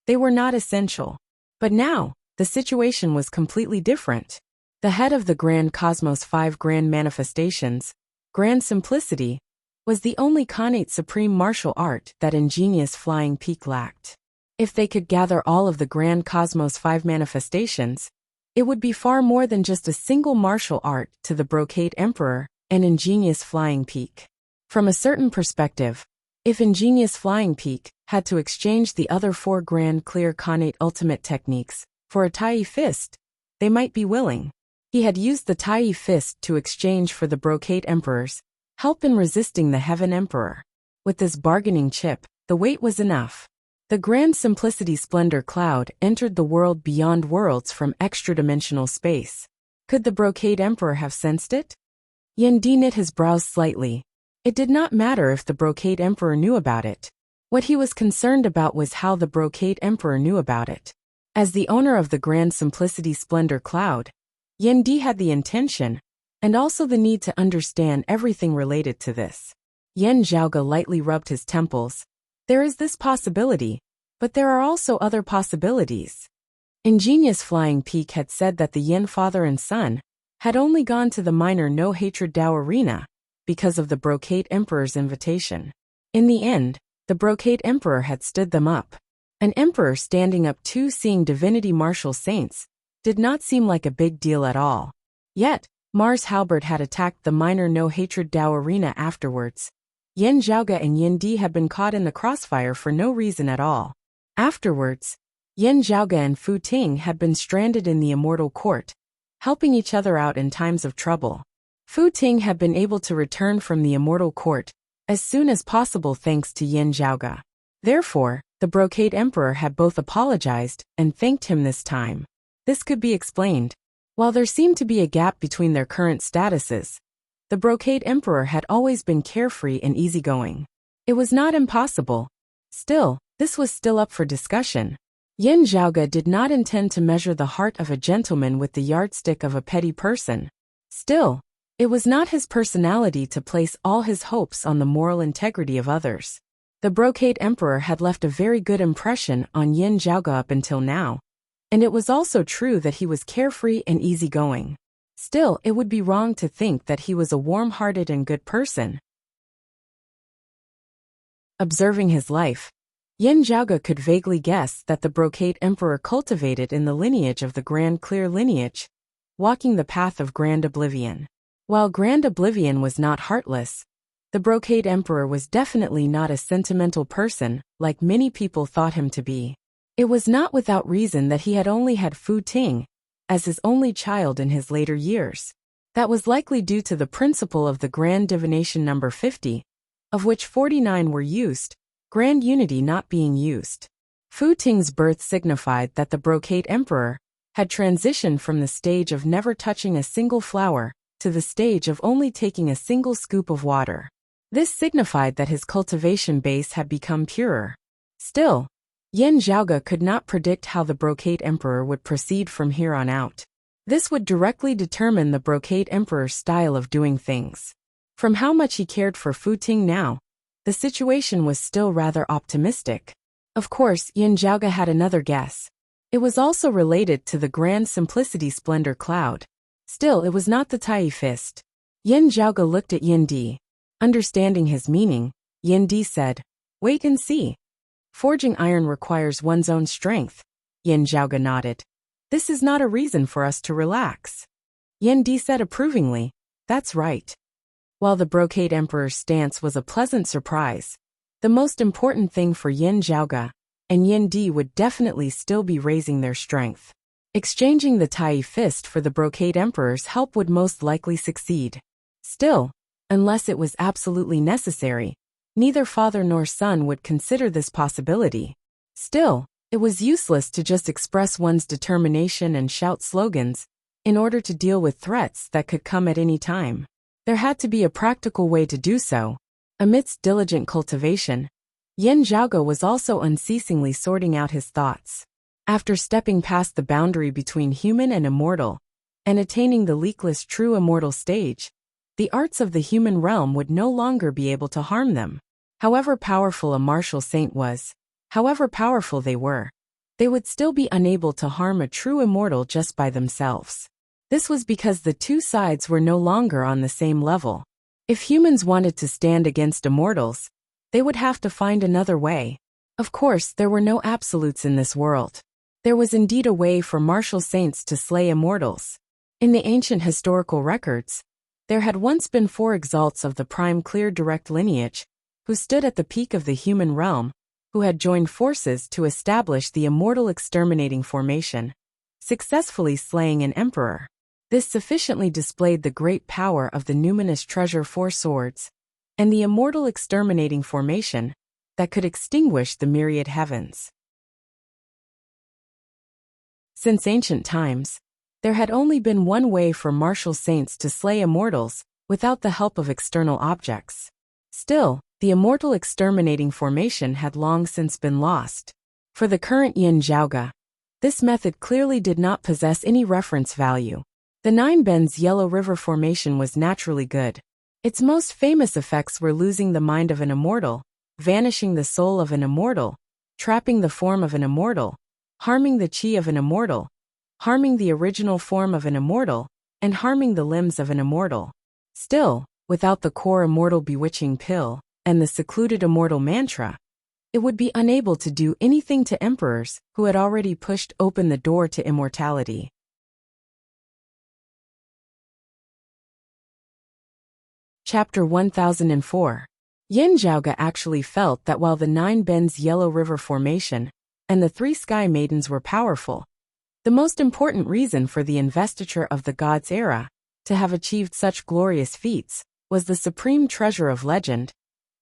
they were not essential. But now, the situation was completely different. The head of the Grand Cosmos 5 Grand Manifestations, Grand Simplicity, was the only connate supreme martial art that Ingenious Flying Peak lacked. If they could gather all of the Grand Cosmos 5 manifestations, It would be far more than just a single martial art to the Brocade Emperor, an ingenious flying peak. From a certain perspective, if ingenious flying peak had to exchange the other 4 grand clear Khanate ultimate techniques for a Tai fist, they might be willing. He had used the Tai fist to exchange for the Brocade Emperor's help in resisting the Heaven Emperor. With this bargaining chip, the weight was enough. The Grand Simplicity Splendor Cloud entered the world beyond worlds from extra-dimensional space. Could the Brocade Emperor have sensed it? Yen Di knit his brows slightly. It did not matter if the Brocade Emperor knew about it. What he was concerned about was how the Brocade Emperor knew about it. As the owner of the Grand Simplicity Splendor Cloud, Yen Di had the intention, and also the need to understand everything related to this. Yen Zhaoge lightly rubbed his temples. There is this possibility, but there are also other possibilities. Ingenious Flying Peak had said that the Yin father and son had only gone to the minor no-hatred Dao arena because of the Brocade Emperor's invitation. In the end, the Brocade Emperor had stood them up. An emperor standing up 2 seeing divinity martial saints did not seem like a big deal at all. Yet, Mars Halberd had attacked the minor no-hatred Dao arena afterwards. Yen Zhaoge and Yen Di had been caught in the crossfire for no reason at all. Afterwards, Yen Zhaoge and Fu Ting had been stranded in the Immortal Court, helping each other out in times of trouble. Fu Ting had been able to return from the Immortal Court as soon as possible thanks to Yen Zhaoge. Therefore, the Brocade Emperor had both apologized and thanked him this time. This could be explained. While there seemed to be a gap between their current statuses, the Brocade Emperor had always been carefree and easygoing. It was not impossible. Still, this was still up for discussion. Yen Zhaoge did not intend to measure the heart of a gentleman with the yardstick of a petty person. Still, it was not his personality to place all his hopes on the moral integrity of others. The Brocade Emperor had left a very good impression on Yen Zhaoge up until now, and it was also true that he was carefree and easygoing. Still, it would be wrong to think that he was a warm-hearted and good person. Observing his life, Yen Zhaoge could vaguely guess that the Brocade Emperor cultivated in the lineage of the Grand Clear lineage, walking the path of Grand Oblivion. While Grand Oblivion was not heartless, the Brocade Emperor was definitely not a sentimental person like many people thought him to be. It was not without reason that he had only had Fu Ting as his only child in his later years. That was likely due to the principle of the Grand Divination number 50, of which 49 were used, Grand Unity not being used. Fu Ting's birth signified that the Brocade Emperor had transitioned from the stage of never touching a single flower to the stage of only taking a single scoop of water. This signified that his cultivation base had become purer. Still, Yen Zhaoge could not predict how the Brocade Emperor would proceed from here on out. This would directly determine the Brocade Emperor's style of doing things. From how much he cared for Fu Ting now, the situation was still rather optimistic. Of course, Yen Zhaoge had another guess. It was also related to the Grand Simplicity Splendor Cloud. Still, it was not the Tai fist. Yen Zhaoge looked at Yen Di. Understanding his meaning, Yen Di said, "Wait and see. Forging iron requires one's own strength." Yen Zhaoge nodded. "This is not a reason for us to relax." Yen Di said approvingly, "That's right." While the Brocade Emperor's stance was a pleasant surprise, the most important thing for Yen Zhaoge and Yen Di would definitely still be raising their strength. Exchanging the Tai fist for the Brocade Emperor's help would most likely succeed. Still, unless it was absolutely necessary, neither father nor son would consider this possibility. Still, it was useless to just express one's determination and shout slogans in order to deal with threats that could come at any time. There had to be a practical way to do so. Amidst diligent cultivation, Yen Zhaoge was also unceasingly sorting out his thoughts. After stepping past the boundary between human and immortal, and attaining the leakless true immortal stage, the arts of the human realm would no longer be able to harm them. However powerful a martial saint was, however powerful they would still be unable to harm a true immortal just by themselves. This was because the two sides were no longer on the same level. If humans wanted to stand against immortals, they would have to find another way. Of course, there were no absolutes in this world. There was indeed a way for martial saints to slay immortals. In the ancient historical records, there had once been 4 exalts of the prime clear direct lineage, who stood at the peak of the human realm, who had joined forces to establish the immortal exterminating formation, successfully slaying an emperor. This sufficiently displayed the great power of the numinous treasure 4 swords, and the immortal exterminating formation, that could extinguish the myriad heavens. Since ancient times, there had only been one way for martial saints to slay immortals, without the help of external objects. Still, the immortal exterminating formation had long since been lost. For the current Yin Zhaoge, this method clearly did not possess any reference value. The Nine Bends Yellow River formation was naturally good. Its most famous effects were losing the mind of an immortal, vanishing the soul of an immortal, trapping the form of an immortal, harming the chi of an immortal, harming the original form of an immortal, and harming the limbs of an immortal. Still, without the core immortal bewitching pill and the secluded immortal mantra, it would be unable to do anything to emperors who had already pushed open the door to immortality. Chapter 1004. Yin Zhaoge actually felt that while the Nine Bends Yellow River formation and the 3 sky maidens were powerful, the most important reason for the investiture of the gods' era to have achieved such glorious feats was the supreme treasure of legend,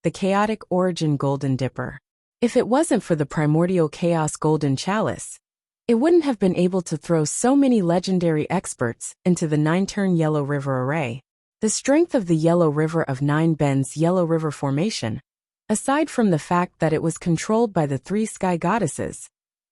the chaotic origin Golden Dipper. If it wasn't for the primordial chaos Golden Chalice, it wouldn't have been able to throw so many legendary experts into the 9-turn Yellow River array. The strength of the Yellow River of Nine Bends Yellow River formation, aside from the fact that it was controlled by the 3 sky goddesses,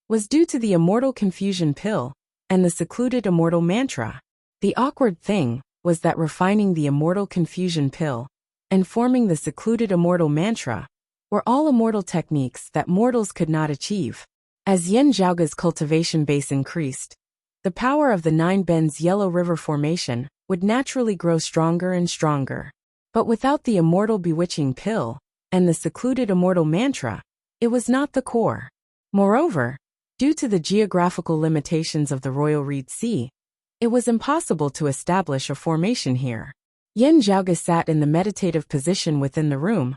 was due to the immortal confusion pill and the secluded immortal mantra. The awkward thing was that refining the immortal confusion pill and forming the secluded immortal mantra were all immortal techniques that mortals could not achieve. As Yin Zhaoge's cultivation base increased, the power of the Nine Bends Yellow River formation would naturally grow stronger and stronger. But without the immortal bewitching pill and the secluded immortal mantra, it was not the core. Moreover, due to the geographical limitations of the Royal Reed Sea, it was impossible to establish a formation here. Yin Zhaoge sat in the meditative position within the room,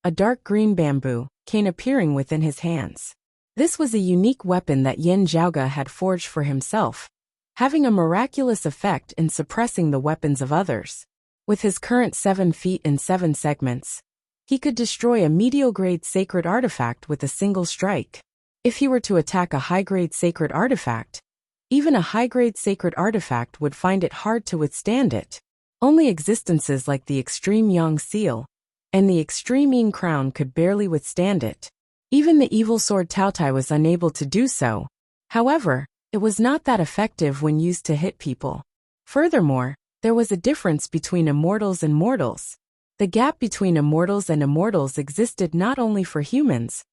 a dark green bamboo cane appearing within his hands. This was a unique weapon that Yin Zhaoge had forged for himself, having a miraculous effect in suppressing the weapons of others. With his current 7 feet and 7 segments, he could destroy a medial-grade sacred artifact with a single strike. If he were to attack a high-grade sacred artifact, even a high-grade sacred artifact would find it hard to withstand it. Only existences like the Extreme Yang Seal and the Extreme Ying Crown could barely withstand it. Even the evil sword Taotai was unable to do so. However, it was not that effective when used to hit people. Furthermore, there was a difference between immortals and mortals. The gap between immortals and immortals existed not only for humans,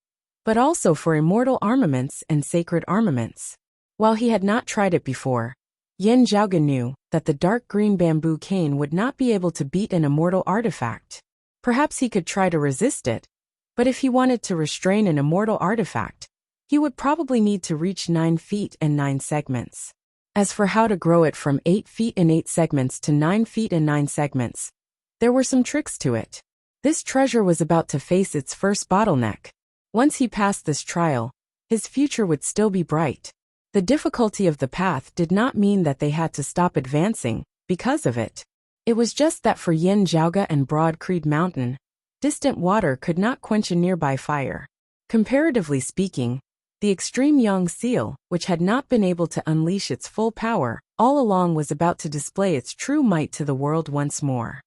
but also for immortal armaments and sacred armaments. While he had not tried it before, Yin Zhaoge knew that the dark green bamboo cane would not be able to beat an immortal artifact. Perhaps he could try to resist it, but if he wanted to restrain an immortal artifact, he would probably need to reach 9 feet and 9 segments. As for how to grow it from 8 feet and 8 segments to 9 feet and 9 segments, there were some tricks to it. This treasure was about to face its first bottleneck. Once he passed this trial, his future would still be bright. The difficulty of the path did not mean that they had to stop advancing because of it. It was just that for Yin Zhaoge and Broad Creed Mountain, distant water could not quench a nearby fire. Comparatively speaking, the Extreme Yang Seal, which had not been able to unleash its full power, all along was about to display its true might to the world once more.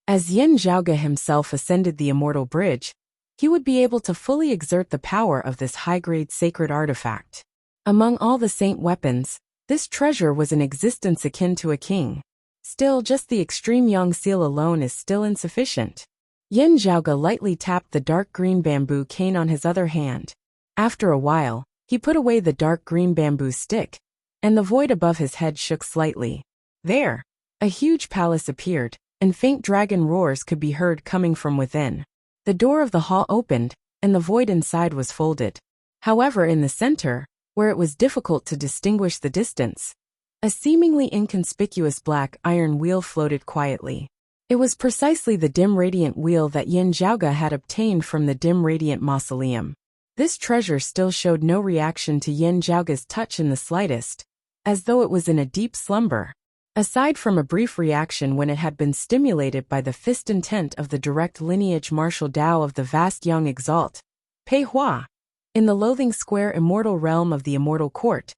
As Yin Zhaoge himself ascended the immortal bridge, he would be able to fully exert the power of this high-grade sacred artifact. Among all the saint weapons, this treasure was an existence akin to a king. Still, just the Extreme Yang Seal alone is still insufficient. Yin Zhaoge lightly tapped the dark green bamboo cane on his other hand. After a while, he put away the dark green bamboo stick, and the void above his head shook slightly. There, a huge palace appeared, and faint dragon roars could be heard coming from within. The door of the hall opened, and the void inside was folded. However, in the center, where it was difficult to distinguish the distance, a seemingly inconspicuous black iron wheel floated quietly. It was precisely the dim radiant wheel that Yin Zhaoge had obtained from the dim radiant mausoleum. This treasure still showed no reaction to Yin Zhaoge's touch in the slightest, as though it was in a deep slumber. Aside from a brief reaction when it had been stimulated by the fist intent of the direct lineage martial Dao of the vast young exalt, Pei Hua. In the loathing square immortal realm of the immortal court,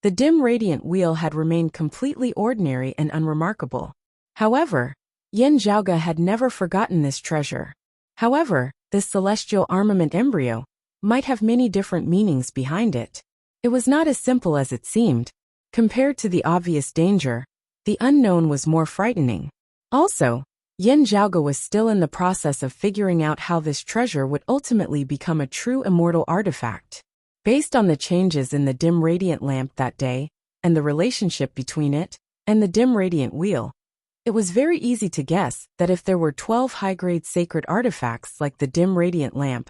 the dim radiant wheel had remained completely ordinary and unremarkable. However, Yin Zhaoge had never forgotten this treasure. However, this celestial armament embryo might have many different meanings behind it. It was not as simple as it seemed. Compared to the obvious danger, the unknown was more frightening. Also, Yin Zhaoge was still in the process of figuring out how this treasure would ultimately become a true immortal artifact. Based on the changes in the dim radiant lamp that day, and the relationship between it and the dim radiant wheel, it was very easy to guess that if there were 12 high-grade sacred artifacts like the dim radiant lamp,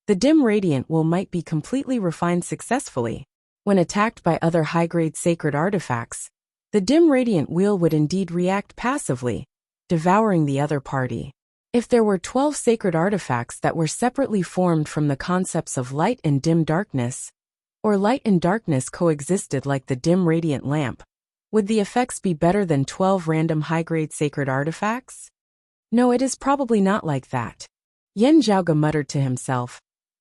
the dim radiant wheel might be completely refined successfully. When attacked by other high-grade sacred artifacts, the dim radiant wheel would indeed react passively, devouring the other party. If there were 12 sacred artifacts that were separately formed from the concepts of light and dim darkness, or light and darkness coexisted like the dim radiant lamp, would the effects be better than 12 random high-grade sacred artifacts? No, it is probably not like that. Yin Zhaoge muttered to himself.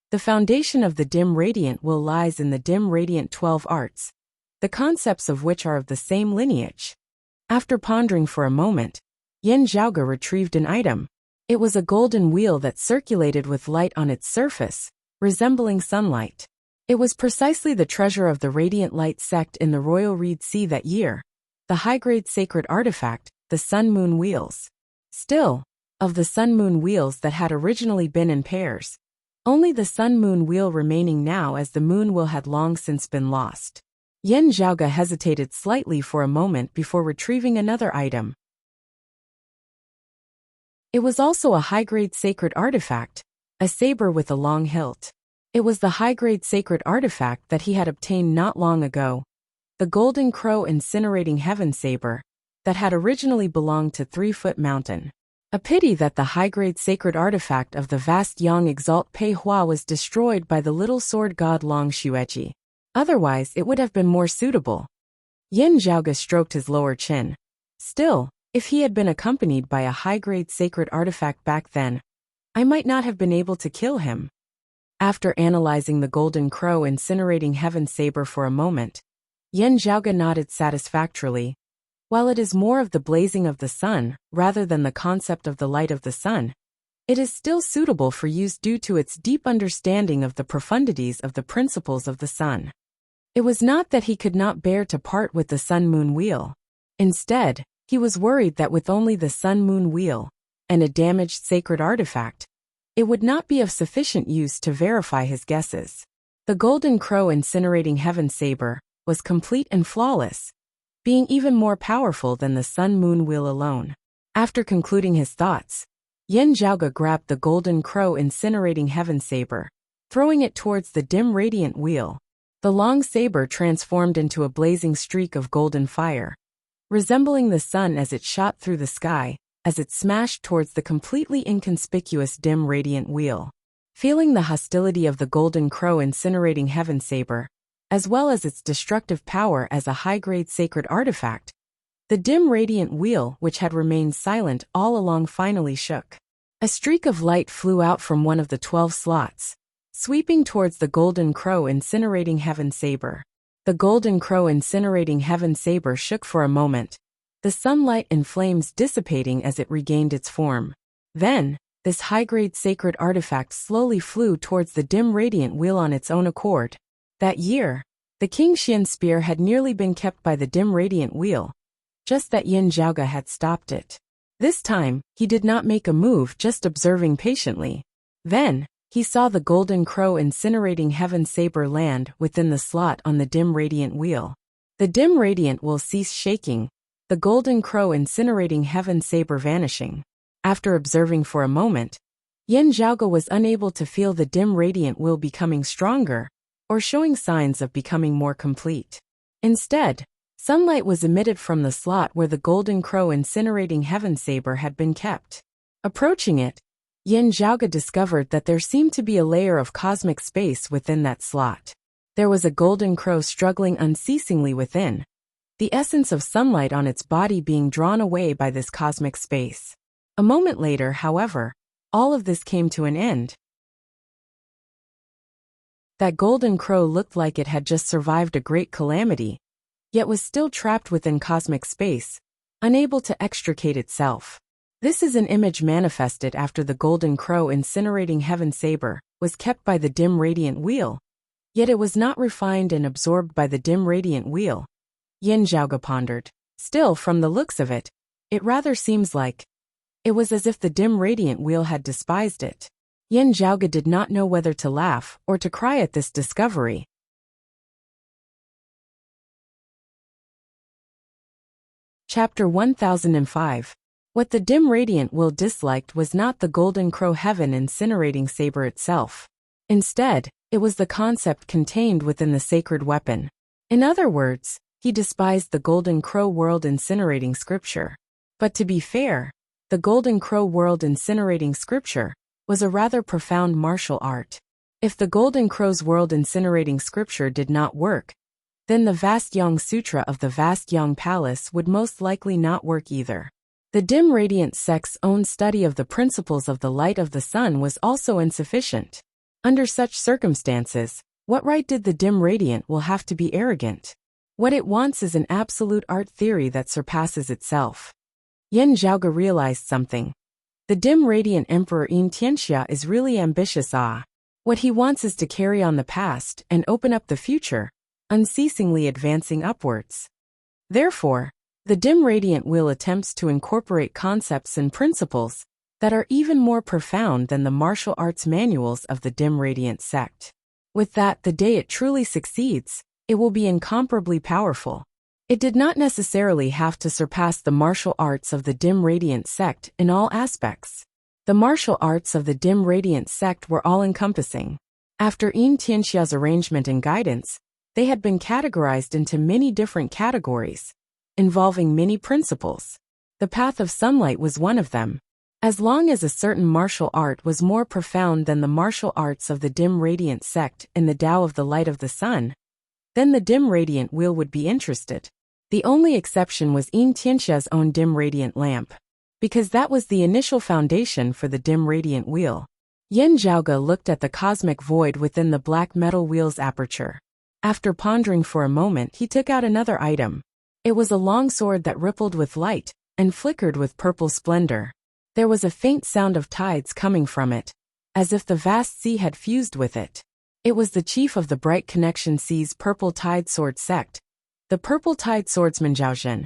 The foundation of the dim radiant will lies in the dim radiant 12 arts, the concepts of which are of the same lineage. After pondering for a moment, Yin Zhaoge retrieved an item. It was a golden wheel that circulated with light on its surface, resembling sunlight. It was precisely the treasure of the Radiant Light sect in the Royal Reed Sea that year, the high-grade sacred artifact, the Sun-Moon Wheels. Still, of the Sun-Moon Wheels that had originally been in pairs, only the Sun-Moon Wheel remaining now as the Moon Wheel had long since been lost. Yin Zhaoge hesitated slightly for a moment before retrieving another item. It was also a high-grade sacred artifact, a saber with a long hilt. It was the high-grade sacred artifact that he had obtained not long ago, the Golden Crow Incinerating Heaven Saber, that had originally belonged to 3-Foot Mountain. A pity that the high-grade sacred artifact of the vast Yang Exalt Pei Hua was destroyed by the little sword god Long Xueji. Otherwise it would have been more suitable. Yin Zhaoge stroked his lower chin. Still, if he had been accompanied by a high-grade sacred artifact back then, I might not have been able to kill him. After analyzing the Golden Crow Incinerating Heaven Saber for a moment, Yin Zhaoge nodded satisfactorily. While it is more of the blazing of the sun, rather than the concept of the light of the sun, it is still suitable for use due to its deep understanding of the profundities of the principles of the sun. It was not that he could not bear to part with the Sun-Moon Wheel. Instead, he was worried that with only the Sun-Moon Wheel, and a damaged sacred artifact, it would not be of sufficient use to verify his guesses. The Golden Crow Incinerating Heaven Saber was complete and flawless, being even more powerful than the Sun-Moon Wheel alone. After concluding his thoughts, Yin Zhaoge grabbed the Golden Crow Incinerating Heaven Saber, throwing it towards the dim radiant wheel. The long saber transformed into a blazing streak of golden fire, resembling the sun as it shot through the sky, as it smashed towards the completely inconspicuous dim radiant wheel. Feeling the hostility of the Golden Crow Incinerating Heaven Saber, as well as its destructive power as a high-grade sacred artifact, the dim radiant wheel, which had remained silent all along, finally shook. A streak of light flew out from one of the 12 slots, sweeping towards the Golden Crow Incinerating Heaven Saber. The Golden Crow Incinerating Heaven Saber shook for a moment, the sunlight and flames dissipating as it regained its form. Then, this high-grade sacred artifact slowly flew towards the dim radiant wheel on its own accord. That year, the King Xian spear had nearly been kept by the dim radiant wheel, just that Yin Zhaoge had stopped it. This time, he did not make a move, just observing patiently. Then, he saw the Golden Crow Incinerating Heaven Saber land within the slot on the dim radiant wheel. The dim radiant wheel ceased shaking, the Golden Crow Incinerating Heaven Saber vanishing. After observing for a moment, Yin Zhaoge was unable to feel the dim radiant wheel becoming stronger, or showing signs of becoming more complete. Instead, sunlight was emitted from the slot where the golden crow incinerating heaven saber had been kept. Approaching it, Yin Zhaoge discovered that there seemed to be a layer of cosmic space within that slot. There was a golden crow struggling unceasingly within, the essence of sunlight on its body being drawn away by this cosmic space. A moment later, however, all of this came to an end. That golden crow looked like it had just survived a great calamity, yet was still trapped within cosmic space, unable to extricate itself. This is an image manifested after the golden crow incinerating heaven saber was kept by the dim radiant wheel, yet it was not refined and absorbed by the dim radiant wheel. Yin Zhaoge pondered. Still, from the looks of it, it rather seems like it was as if the dim radiant wheel had despised it. Yin Zhaoge did not know whether to laugh or to cry at this discovery. Chapter 1005. What the dim radiant wheel disliked was not the golden crow heaven incinerating saber itself. Instead, it was the concept contained within the sacred weapon. In other words, he despised the golden crow world incinerating scripture. But to be fair, the golden crow world incinerating scripture was a rather profound martial art. If the golden crow's world incinerating scripture did not work, then the vast Yang Sutra of the vast Yang Palace would most likely not work either. The dim radiant sect's own study of the principles of the light of the sun was also insufficient. Under such circumstances, what right did the dim radiant will have to be arrogant? What it wants is an absolute art theory that surpasses itself. Yin Zhaoge realized something. The dim radiant emperor Yin Tianxia is really ambitious. What he wants is to carry on the past and open up the future, unceasingly advancing upwards. Therefore, the dim radiant wheel attempts to incorporate concepts and principles that are even more profound than the martial arts manuals of the dim radiant sect. With that, the day it truly succeeds, it will be incomparably powerful. It did not necessarily have to surpass the martial arts of the dim radiant sect in all aspects. The martial arts of the dim radiant sect were all-encompassing. After Yin Tianxia's arrangement and guidance, they had been categorized into many different categories, involving many principles. The path of sunlight was one of them. As long as a certain martial art was more profound than the martial arts of the dim radiant sect in the Tao of the light of the sun, then the dim radiant wheel would be interested. The only exception was Yin Tianxia's own dim radiant lamp, because that was the initial foundation for the dim radiant wheel. Yin Zhaoge looked at the cosmic void within the black metal wheel's aperture. After pondering for a moment, he took out another item. It was a long sword that rippled with light and flickered with purple splendor. There was a faint sound of tides coming from it, as if the vast sea had fused with it. It was the chief of the Bright Connection Sea's Purple Tide Sword sect, the Purple Tide Swordsman Zhaozhen,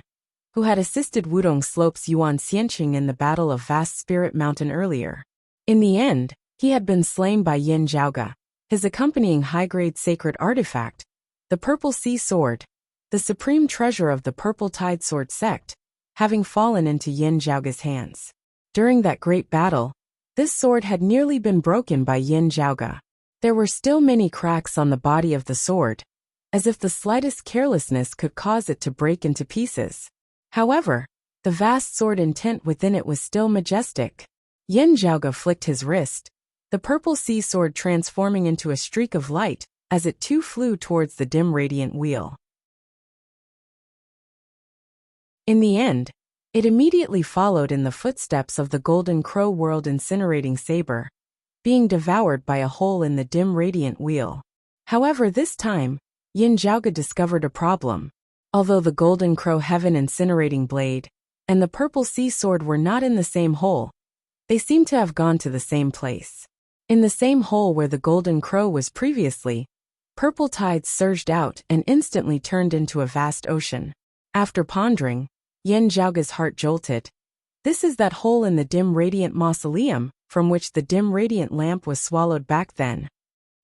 who had assisted Wudong Slope's Yuan Xianqing in the Battle of Vast Spirit Mountain earlier. In the end, he had been slain by Yin Zhaoge. His accompanying high-grade sacred artifact, the Purple Sea Sword, the supreme treasure of the Purple Tide Sword sect, having fallen into Yin Zhaoge's hands. During that great battle, this sword had nearly been broken by Yin Zhaoge. There were still many cracks on the body of the sword, as if the slightest carelessness could cause it to break into pieces. However, the vast sword intent within it was still majestic. Yin Zhaoge flicked his wrist, the purple sea sword transforming into a streak of light as it too flew towards the dim radiant wheel. In the end, it immediately followed in the footsteps of the golden crow world incinerating saber, being devoured by a hole in the dim radiant wheel. However, this time, Yin Zhaoge discovered a problem. Although the golden crow heaven incinerating blade and the purple sea sword were not in the same hole, they seemed to have gone to the same place. In the same hole where the golden crow was previously, purple tides surged out and instantly turned into a vast ocean. After pondering, Yin Zhaoge's heart jolted. This is that hole in the dim radiant mausoleum from which the dim radiant lamp was swallowed back then.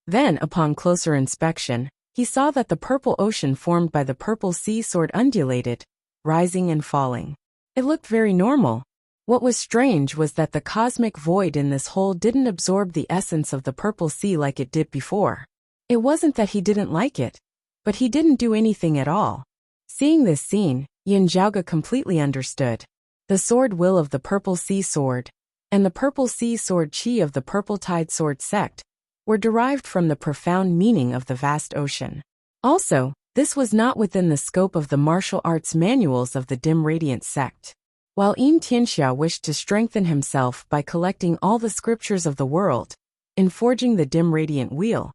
Then, upon closer inspection, he saw that the purple ocean formed by the purple sea sword undulated, rising and falling. It looked very normal. What was strange was that the cosmic void in this hole didn't absorb the essence of the purple sea like it did before. It wasn't that he didn't like it, but he didn't do anything at all. Seeing this scene, Yin Zhaoge completely understood. The sword will of the Purple Sea Sword and the Purple Sea Sword Qi of the Purple Tide Sword sect were derived from the profound meaning of the vast ocean. Also, this was not within the scope of the martial arts manuals of the Dim Radiant sect. While Yin Tianxia wished to strengthen himself by collecting all the scriptures of the world in forging the Dim Radiant Wheel,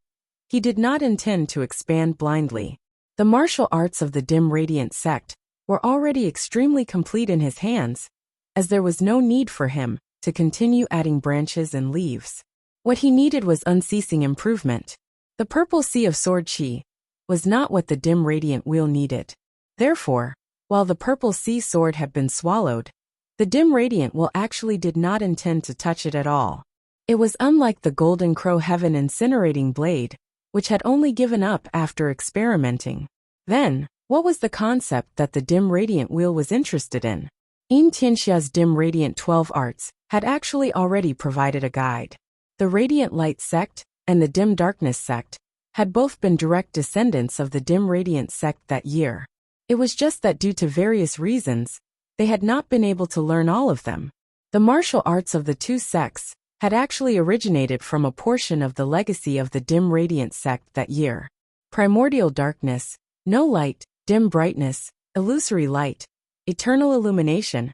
he did not intend to expand blindly. The martial arts of the Dim Radiant sect were already extremely complete in his hands, as there was no need for him to continue adding branches and leaves. What he needed was unceasing improvement. The Purple Sea of Sword Qi was not what the Dim Radiant Wheel needed. Therefore, while the Purple Sea Sword had been swallowed, the Dim Radiant Wheel actually did not intend to touch it at all. It was unlike the Golden Crow Heaven Incinerating Blade, which had only given up after experimenting. Then, what was the concept that the Dim Radiant Wheel was interested in? Yin Tianxia's Dim Radiant 12 Arts had actually already provided a guide. The Radiant Light sect and the Dim Darkness sect had both been direct descendants of the Dim Radiant sect that year. It was just that due to various reasons, they had not been able to learn all of them. The martial arts of the two sects had actually originated from a portion of the legacy of the Dim Radiant sect that year. Primordial darkness, no light, dim brightness, illusory light, eternal illumination,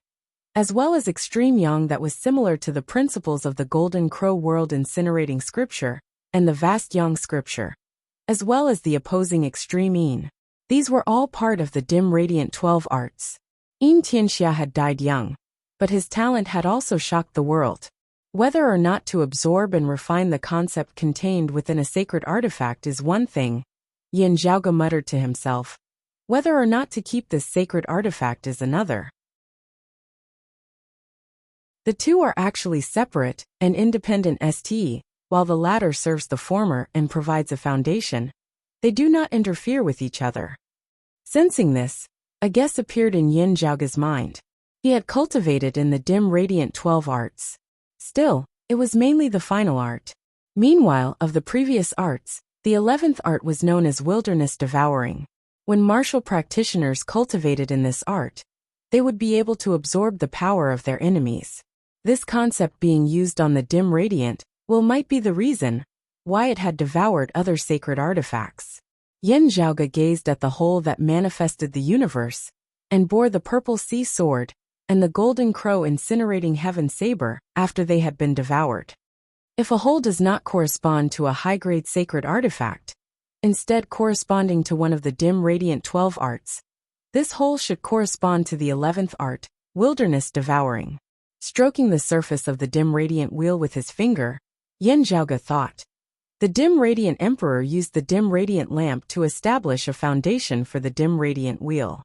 as well as extreme yang that was similar to the principles of the Golden Crow World Incinerating Scripture and the Vast Yang Scripture, as well as the opposing extreme yin. These were all part of the Dim Radiant 12 Arts. Yin Tianxia had died young, but his talent had also shocked the world. Whether or not to absorb and refine the concept contained within a sacred artifact is one thing, Yin Zhaoge muttered to himself. Whether or not to keep this sacred artifact is another. The two are actually separate and independent st, while the latter serves the former and provides a foundation. They do not interfere with each other. Sensing this, a guess appeared in Yin Zhaoge's mind. He had cultivated in the Dim Radiant 12 Arts. Still, it was mainly the final art. Meanwhile, of the previous arts, the 11th art was known as Wilderness Devouring. When martial practitioners cultivated in this art, they would be able to absorb the power of their enemies. This concept being used on the Dim Radiant Wheel might be the reason why it had devoured other sacred artifacts. Yin Zhaoge gazed at the whole that manifested the universe and bore the Purple Sea Sword and the Golden Crow Incinerating Heaven Saber after they had been devoured. If a whole does not correspond to a high-grade sacred artifact, instead corresponding to one of the Dim Radiant 12 Arts, this whole should correspond to the 11th art, Wilderness Devouring. Stroking the surface of the Dim Radiant Wheel with his finger, Yin Zhaoge thought. The Dim Radiant Emperor used the Dim Radiant Lamp to establish a foundation for the Dim Radiant Wheel.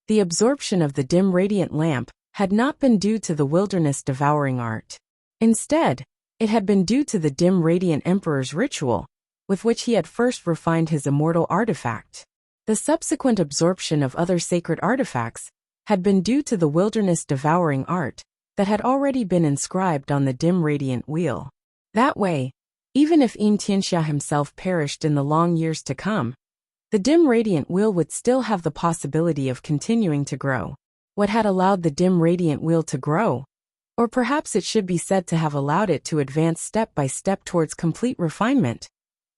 The absorption of the Dim Radiant Lamp had not been due to the Wilderness Devouring art. Instead, it had been due to the Dim Radiant Emperor's ritual, with which he had first refined his immortal artifact. The subsequent absorption of other sacred artifacts had been due to the Wilderness Devouring art that had already been inscribed on the Dim Radiant Wheel. That way, even if Yin Tianxia himself perished in the long years to come, the Dim Radiant Wheel would still have the possibility of continuing to grow. What had allowed the Dim Radiant Wheel to grow, or perhaps it should be said to have allowed it to advance step by step towards complete refinement,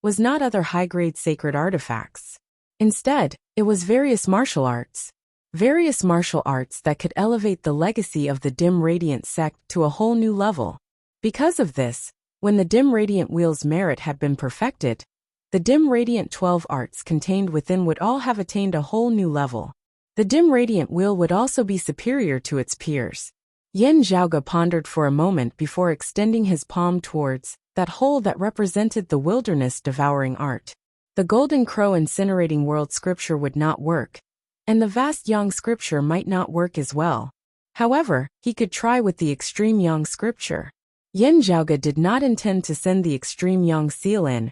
was not other high-grade sacred artifacts. Instead, it was various martial arts. Various martial arts that could elevate the legacy of the Dim Radiant sect to a whole new level. Because of this, when the Dim Radiant Wheel's merit had been perfected, the Dim Radiant 12 arts contained within would all have attained a whole new level. The Dim Radiant Wheel would also be superior to its peers. Yin Zhaoge pondered for a moment before extending his palm towards that whole that represented the Wilderness Devouring art. The Golden Crow Incinerating World Scripture would not work, and the Vast Yang Scripture might not work as well. However, he could try with the Extreme Yang Scripture. Yin Zhaoge did not intend to send the Extreme Yang seal in,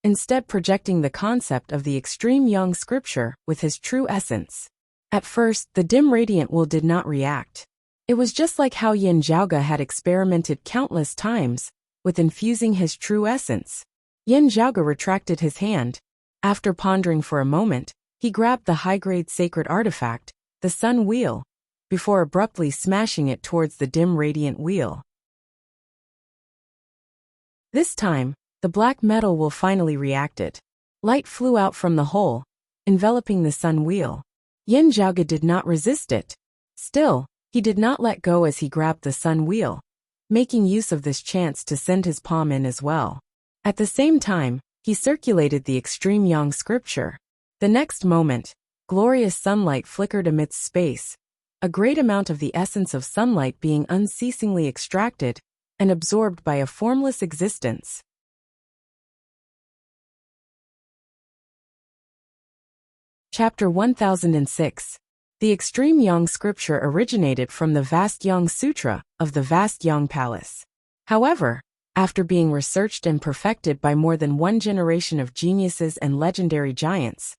instead projecting the concept of the Extreme Yang Scripture with his true essence. At first, the Dim Radiant Wheel did not react. It was just like how Yin Zhaoge had experimented countless times with infusing his true essence. Yin Zhaoge retracted his hand. After pondering for a moment, he grabbed the high-grade sacred artifact, the sun wheel, before abruptly smashing it towards the dim radiant wheel. This time, the black metal wheel finally reacted. Light flew out from the hole, enveloping the sun wheel. Yin Zhaoge did not resist it. Still, he did not let go as he grabbed the sun wheel, making use of this chance to send his palm in as well. At the same time, he circulated the extreme yang scripture. The next moment, glorious sunlight flickered amidst space, a great amount of the essence of sunlight being unceasingly extracted and absorbed by a formless existence. Chapter 1006. The Extreme Yang Scripture originated from the Vast Yang Sutra of the Vast Yang Palace. However, after being researched and perfected by more than one generation of geniuses and legendary giants,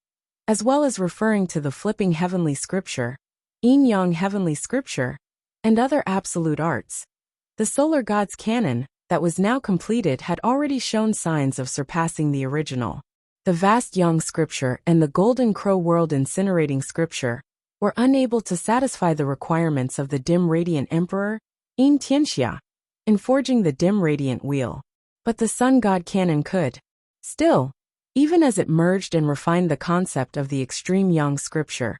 as well as referring to the Flipping Heavenly Scripture, Yin Yang Heavenly Scripture, and other absolute arts, the Solar God's canon, that was now completed, had already shown signs of surpassing the original. The Vast Yang Scripture and the Golden Crow World Incinerating Scripture were unable to satisfy the requirements of the Dim Radiant Emperor, Yin Tianxia, in forging the Dim Radiant Wheel. But the Sun God canon could. Still, even as it merged and refined the concept of the Extreme Yang Scripture,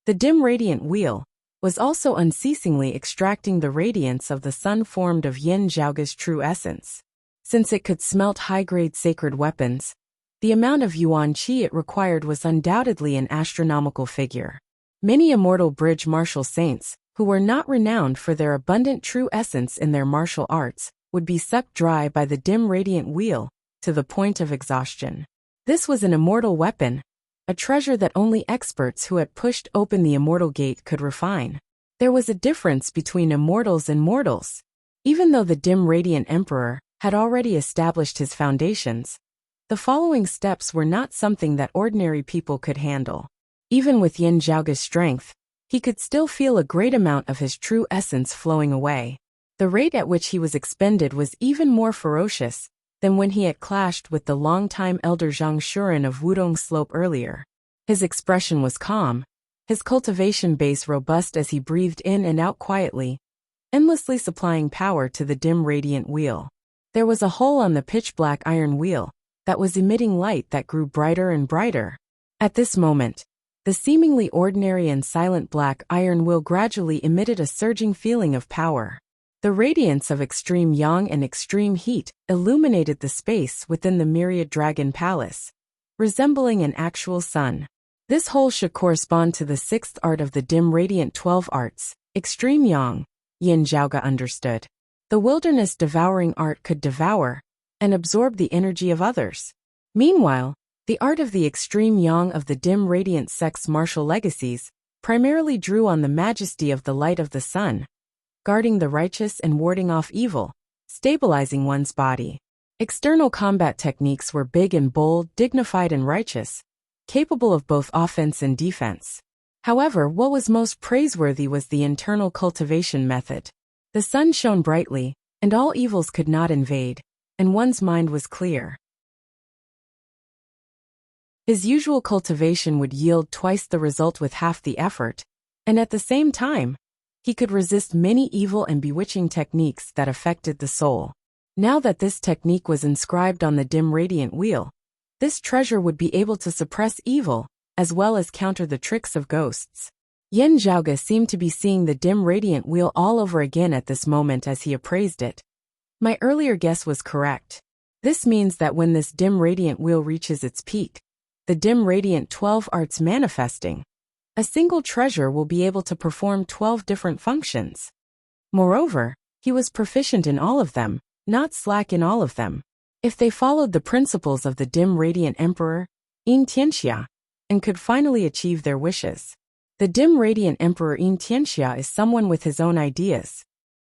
the Dim Radiant Wheel was also unceasingly extracting the radiance of the sun formed of Yin Zhaoge's true essence. Since it could smelt high-grade sacred weapons, the amount of yuan qi it required was undoubtedly an astronomical figure. Many immortal bridge martial saints, who were not renowned for their abundant true essence in their martial arts, would be sucked dry by the dim radiant wheel, to the point of exhaustion. This was an immortal weapon, a treasure that only experts who had pushed open the immortal gate could refine. There was a difference between immortals and mortals. Even though the dim radiant emperor had already established his foundations, the following steps were not something that ordinary people could handle. Even with Yin Zhaoge's strength, he could still feel a great amount of his true essence flowing away. The rate at which he was expended was even more ferocious than when he had clashed with the longtime elder Zhang Shuren of Wudong Slope earlier. His expression was calm, his cultivation base robust as he breathed in and out quietly, endlessly supplying power to the dim radiant wheel. There was a hole on the pitch-black iron wheel that was emitting light that grew brighter and brighter. At this moment, the seemingly ordinary and silent black iron wheel gradually emitted a surging feeling of power. The radiance of extreme yang and extreme heat illuminated the space within the myriad dragon palace, resembling an actual sun. This hole should correspond to the sixth art of the dim radiant 12 arts, extreme yang, Yin Zhaoge understood. The wilderness devouring art could devour and absorb the energy of others. Meanwhile, the art of the extreme yang of the dim radiant sect's martial legacies primarily drew on the majesty of the light of the sun, guarding the righteous and warding off evil, stabilizing one's body. External combat techniques were big and bold, dignified and righteous, capable of both offense and defense. However, what was most praiseworthy was the internal cultivation method. The sun shone brightly, and all evils could not invade, and one's mind was clear. His usual cultivation would yield twice the result with half the effort, and at the same time, he could resist many evil and bewitching techniques that affected the soul. Now that this technique was inscribed on the dim radiant wheel, this treasure would be able to suppress evil, as well as counter the tricks of ghosts. Yin Zhaoge seemed to be seeing the dim radiant wheel all over again at this moment as he appraised it. My earlier guess was correct. This means that when this dim radiant wheel reaches its peak, the dim radiant 12 arts manifesting, a single treasure will be able to perform 12 different functions. Moreover, he was proficient in all of them, not slack in all of them. If they followed the principles of the dim radiant emperor, Yin Tianxia, and could finally achieve their wishes. The dim radiant emperor Yin Tianxia is someone with his own ideas.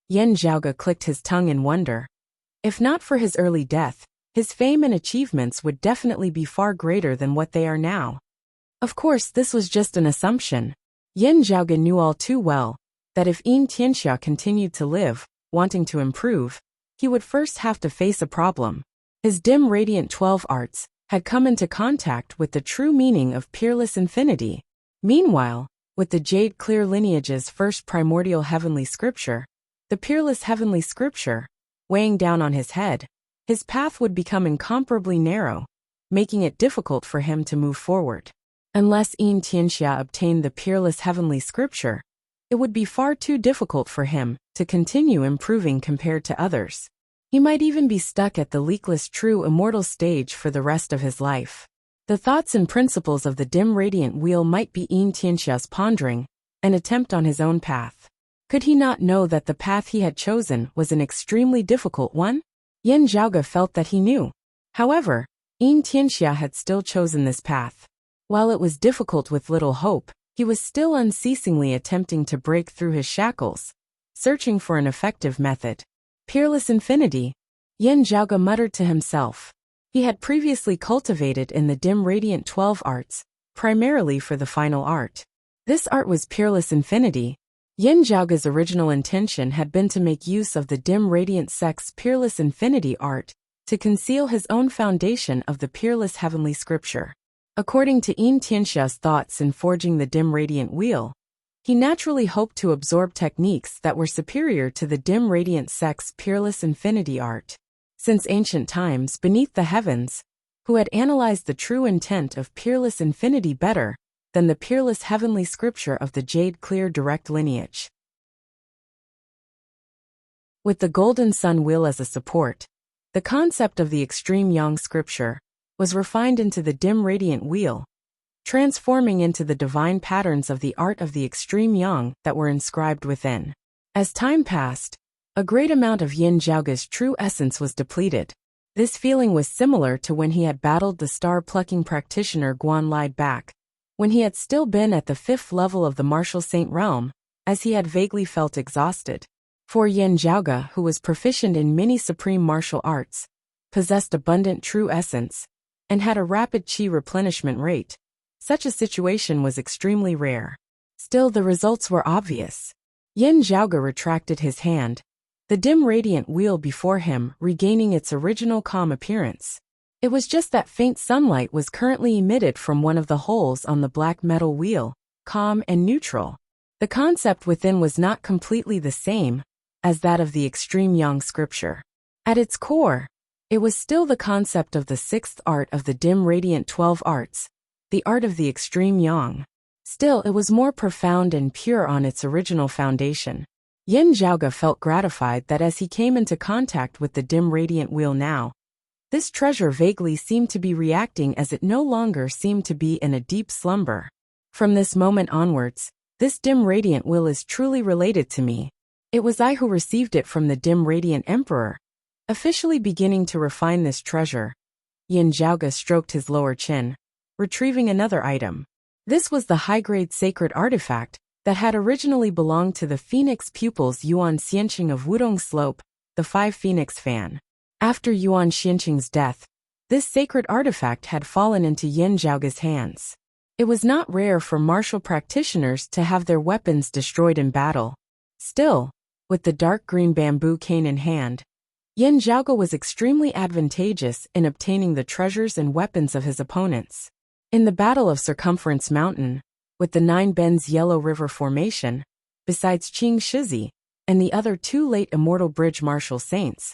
Yin Zhaoge clicked his tongue in wonder. If not for his early death, his fame and achievements would definitely be far greater than what they are now. Of course, this was just an assumption. Yin Zhaoge knew all too well that if Yin Tianxia continued to live, wanting to improve, he would first have to face a problem. His dim radiant 12 arts had come into contact with the true meaning of peerless infinity. Meanwhile, with the jade clear lineage's first primordial heavenly scripture, the peerless heavenly scripture, weighing down on his head, his path would become incomparably narrow, making it difficult for him to move forward. Unless Yin Tianxia obtained the peerless heavenly scripture, it would be far too difficult for him to continue improving compared to others. He might even be stuck at the leakless true immortal stage for the rest of his life. The thoughts and principles of the dim radiant wheel might be Yin Tianxia's pondering, an attempt on his own path. Could he not know that the path he had chosen was an extremely difficult one? Yin Zhaoge felt that he knew. However, Yin Tianxia had still chosen this path. While it was difficult with little hope, he was still unceasingly attempting to break through his shackles, searching for an effective method. Peerless infinity, Yin Zhaoge muttered to himself. He had previously cultivated in the dim radiant 12 arts, primarily for the final art. This art was peerless infinity. Yin Zhaoge's original intention had been to make use of the dim radiant sect's peerless infinity art to conceal his own foundation of the peerless heavenly scripture. According to Yin Tianxia's thoughts in forging the dim radiant wheel, he naturally hoped to absorb techniques that were superior to the dim radiant sect's peerless infinity art. Since ancient times beneath the heavens, who had analyzed the true intent of peerless infinity better than the peerless heavenly scripture of the jade clear direct lineage? With the golden sun wheel as a support, the concept of the extreme yang scripture was refined into the dim radiant wheel, transforming into the divine patterns of the art of the extreme yang that were inscribed within. As time passed, a great amount of Yin Zhaoge's true essence was depleted. This feeling was similar to when he had battled the star-plucking practitioner Guan Lied back, when he had still been at the 5th level of the martial saint realm, as he had vaguely felt exhausted. For Yin Zhaoge, who was proficient in many supreme martial arts, possessed abundant true essence, and had a rapid qi replenishment rate, such a situation was extremely rare. Still, the results were obvious. Yin Zhaoge retracted his hand, the dim radiant wheel before him regaining its original calm appearance. It was just that faint sunlight was currently emitted from one of the holes on the black metal wheel, calm and neutral. The concept within was not completely the same as that of the extreme yang scripture. At its core, it was still the concept of the 6th art of the dim radiant 12 arts, the art of the extreme yang. Still, it was more profound and pure on its original foundation. Yin Zhaoge felt gratified that as he came into contact with the dim radiant wheel now, this treasure vaguely seemed to be reacting as it no longer seemed to be in a deep slumber. From this moment onwards, this dim radiant wheel is truly related to me. It was I who received it from the dim radiant emperor. Officially beginning to refine this treasure, Yin Zhaoge stroked his lower chin, retrieving another item. This was the high-grade sacred artifact that had originally belonged to the phoenix pupils Yuan Xianqing of Wudong Slope, the 5 phoenix fan. After Yuan Xianqing's death, this sacred artifact had fallen into Yin Zhaoge's hands. It was not rare for martial practitioners to have their weapons destroyed in battle. Still, with the dark green bamboo cane in hand, Yin Zhaoge was extremely advantageous in obtaining the treasures and weapons of his opponents. In the Battle of Circumference Mountain, with the 9 Bends Yellow River Formation, besides Qing Shizi and the other 2 late Immortal Bridge martial saints,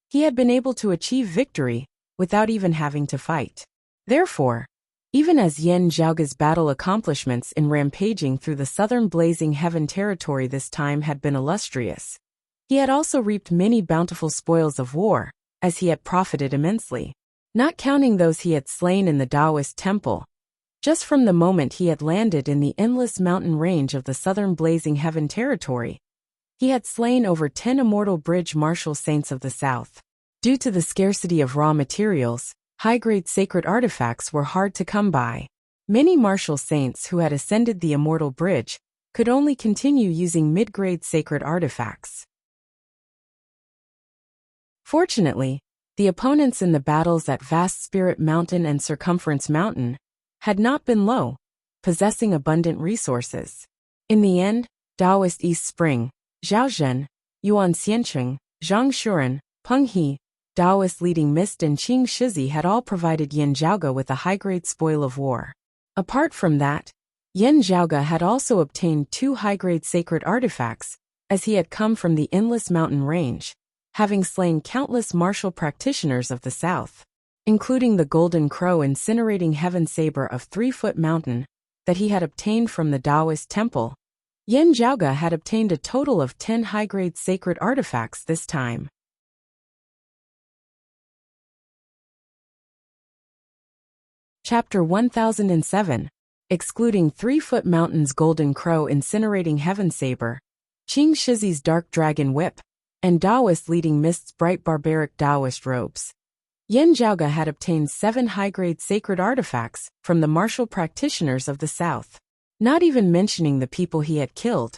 he had been able to achieve victory without even having to fight. Therefore, even as Yin Zhaoge's battle accomplishments in rampaging through the southern blazing heaven territory this time had been illustrious, he had also reaped many bountiful spoils of war, as he had profited immensely. Not counting those he had slain in the Taoist temple, just from the moment he had landed in the endless mountain range of the southern blazing heaven territory, he had slain over 10 Immortal Bridge martial saints of the south. Due to the scarcity of raw materials, high-grade sacred artifacts were hard to come by. Many martial saints who had ascended the Immortal Bridge could only continue using mid-grade sacred artifacts. Fortunately, the opponents in the battles at Vast Spirit Mountain and Circumference Mountain had not been low, possessing abundant resources. In the end, Taoist East Spring, Zhao Zhen, Yuan Xianqing, Zhang Shuren, Peng He, Taoist leading Mist and Qing Shizi had all provided Yin Zhaoge with a high-grade spoil of war. Apart from that, Yin Zhaoge had also obtained 2 high-grade sacred artifacts, as he had come from the Endless Mountain Range, having slain countless martial practitioners of the south, including the Golden Crow incinerating heaven saber of 3-foot mountain that he had obtained from the Taoist temple. Yin Zhaoge had obtained a total of 10 high-grade sacred artifacts this time. Chapter 1007. Excluding 3-foot mountain's Golden Crow incinerating heaven saber, Qing Shizi's dark dragon whip, and Taoist leading Mist's bright barbaric Taoist robes. Yin Zhaoge had obtained 7 high-grade sacred artifacts from the martial practitioners of the south. Not even mentioning the people he had killed,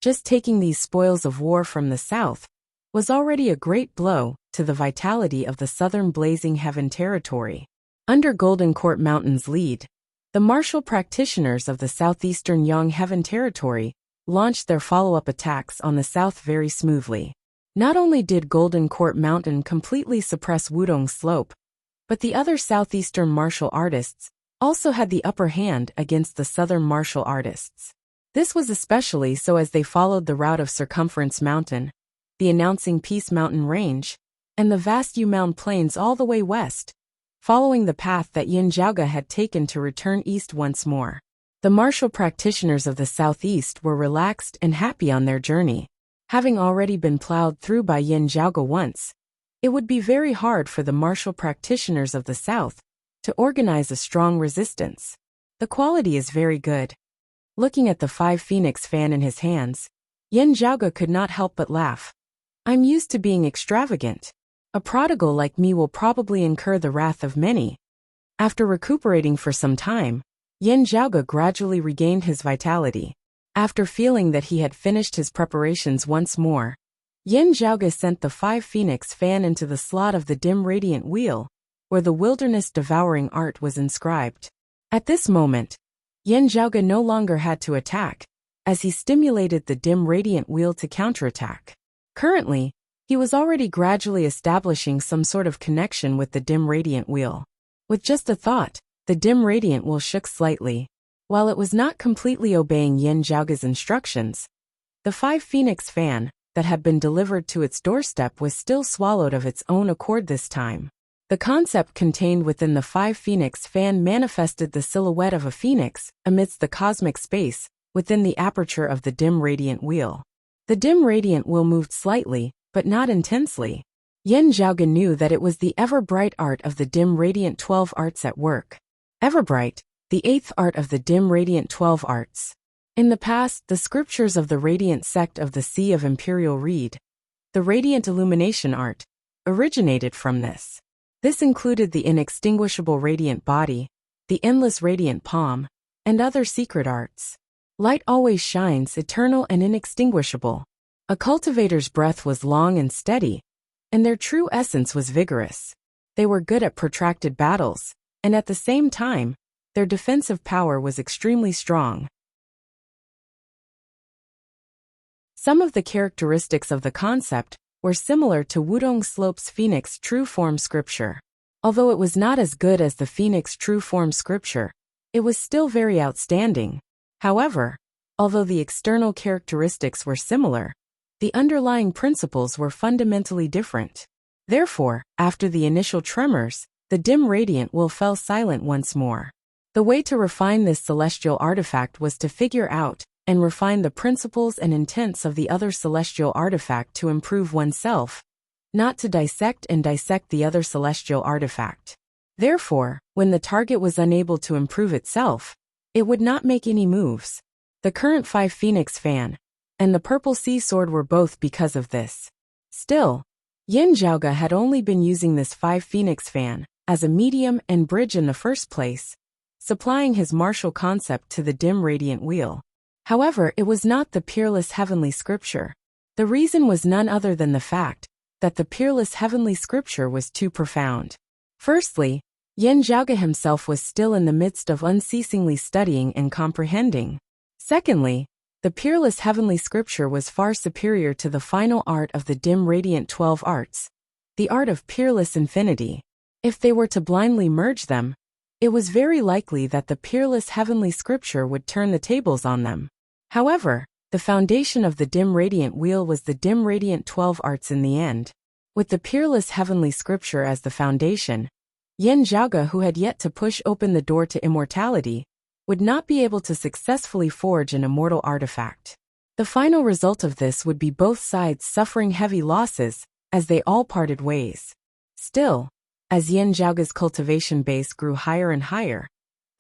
just taking these spoils of war from the south was already a great blow to the vitality of the southern Blazing Heaven territory. Under Golden Court Mountain's lead, the martial practitioners of the southeastern Yang Heaven territory launched their follow-up attacks on the south very smoothly. Not only did Golden Court Mountain completely suppress Wudong Slope, but the other southeastern martial artists also had the upper hand against the southern martial artists. This was especially so as they followed the route of Circumference Mountain, the Announcing Peace Mountain Range, and the vast Yumoun Plains all the way west, following the path that Yin Zhaoge had taken to return east once more. The martial practitioners of the southeast were relaxed and happy on their journey. Having already been plowed through by Yin Zhaoge once, it would be very hard for the martial practitioners of the south to organize a strong resistance. The quality is very good. Looking at the 5 Phoenix fan in his hands, Yin Zhaoge could not help but laugh. I'm used to being extravagant. A prodigal like me will probably incur the wrath of many. After recuperating for some time, Yin Zhaoge gradually regained his vitality. After feeling that he had finished his preparations once more, Yin Zhaoge sent the 5 Phoenix fan into the slot of the dim radiant wheel, where the wilderness devouring art was inscribed. At this moment, Yin Zhaoge no longer had to attack, as he stimulated the dim radiant wheel to counterattack. Currently, he was already gradually establishing some sort of connection with the dim radiant wheel. With just a thought, the dim radiant wheel shook slightly. While it was not completely obeying Yin Zhaoge's instructions, the 5 Phoenix fan that had been delivered to its doorstep was still swallowed of its own accord this time. The concept contained within the 5 Phoenix fan manifested the silhouette of a phoenix amidst the cosmic space within the aperture of the dim radiant wheel. The dim radiant wheel moved slightly, but not intensely. Yin Zhaoge knew that it was the ever-bright art of the dim radiant 12 arts at work. Ever-bright, the 8th art of the dim radiant 12 arts. In the past, the scriptures of the radiant sect of the Sea of Imperial Reed, the radiant illumination art, originated from this. This included the inextinguishable radiant body, the endless radiant palm, and other secret arts. Light always shines eternal and inextinguishable. A cultivator's breath was long and steady, and their true essence was vigorous. They were good at protracted battles, and at the same time, their defensive power was extremely strong. Some of the characteristics of the concept were similar to Wudong Slope's Phoenix True Form scripture. Although it was not as good as the Phoenix True Form scripture, it was still very outstanding. However, although the external characteristics were similar, the underlying principles were fundamentally different. Therefore, after the initial tremors, the dim radiant will fell silent once more. The way to refine this celestial artifact was to figure out and refine the principles and intents of the other celestial artifact to improve oneself, not to dissect the other celestial artifact. Therefore, when the target was unable to improve itself, it would not make any moves. The current 5 Phoenix fan and the Purple Sea Sword were both because of this. Still, Yin Zhaoge had only been using this 5 Phoenix fan as a medium and bridge in the first place, supplying his martial concept to the dim radiant wheel. However, it was not the peerless heavenly scripture. The reason was none other than the fact that the peerless heavenly scripture was too profound. Firstly, Yin Zhaoge himself was still in the midst of unceasingly studying and comprehending. Secondly, the peerless heavenly scripture was far superior to the final art of the dim radiant 12 arts, the art of peerless infinity. If they were to blindly merge them, it was very likely that the peerless heavenly scripture would turn the tables on them. However, the foundation of the dim radiant wheel was the dim radiant 12 arts in the end. With the peerless heavenly scripture as the foundation, Yin Zhaoge, who had yet to push open the door to immortality, would not be able to successfully forge an immortal artifact. The final result of this would be both sides suffering heavy losses, as they all parted ways. Still, as Yin Zhaoge's cultivation base grew higher and higher,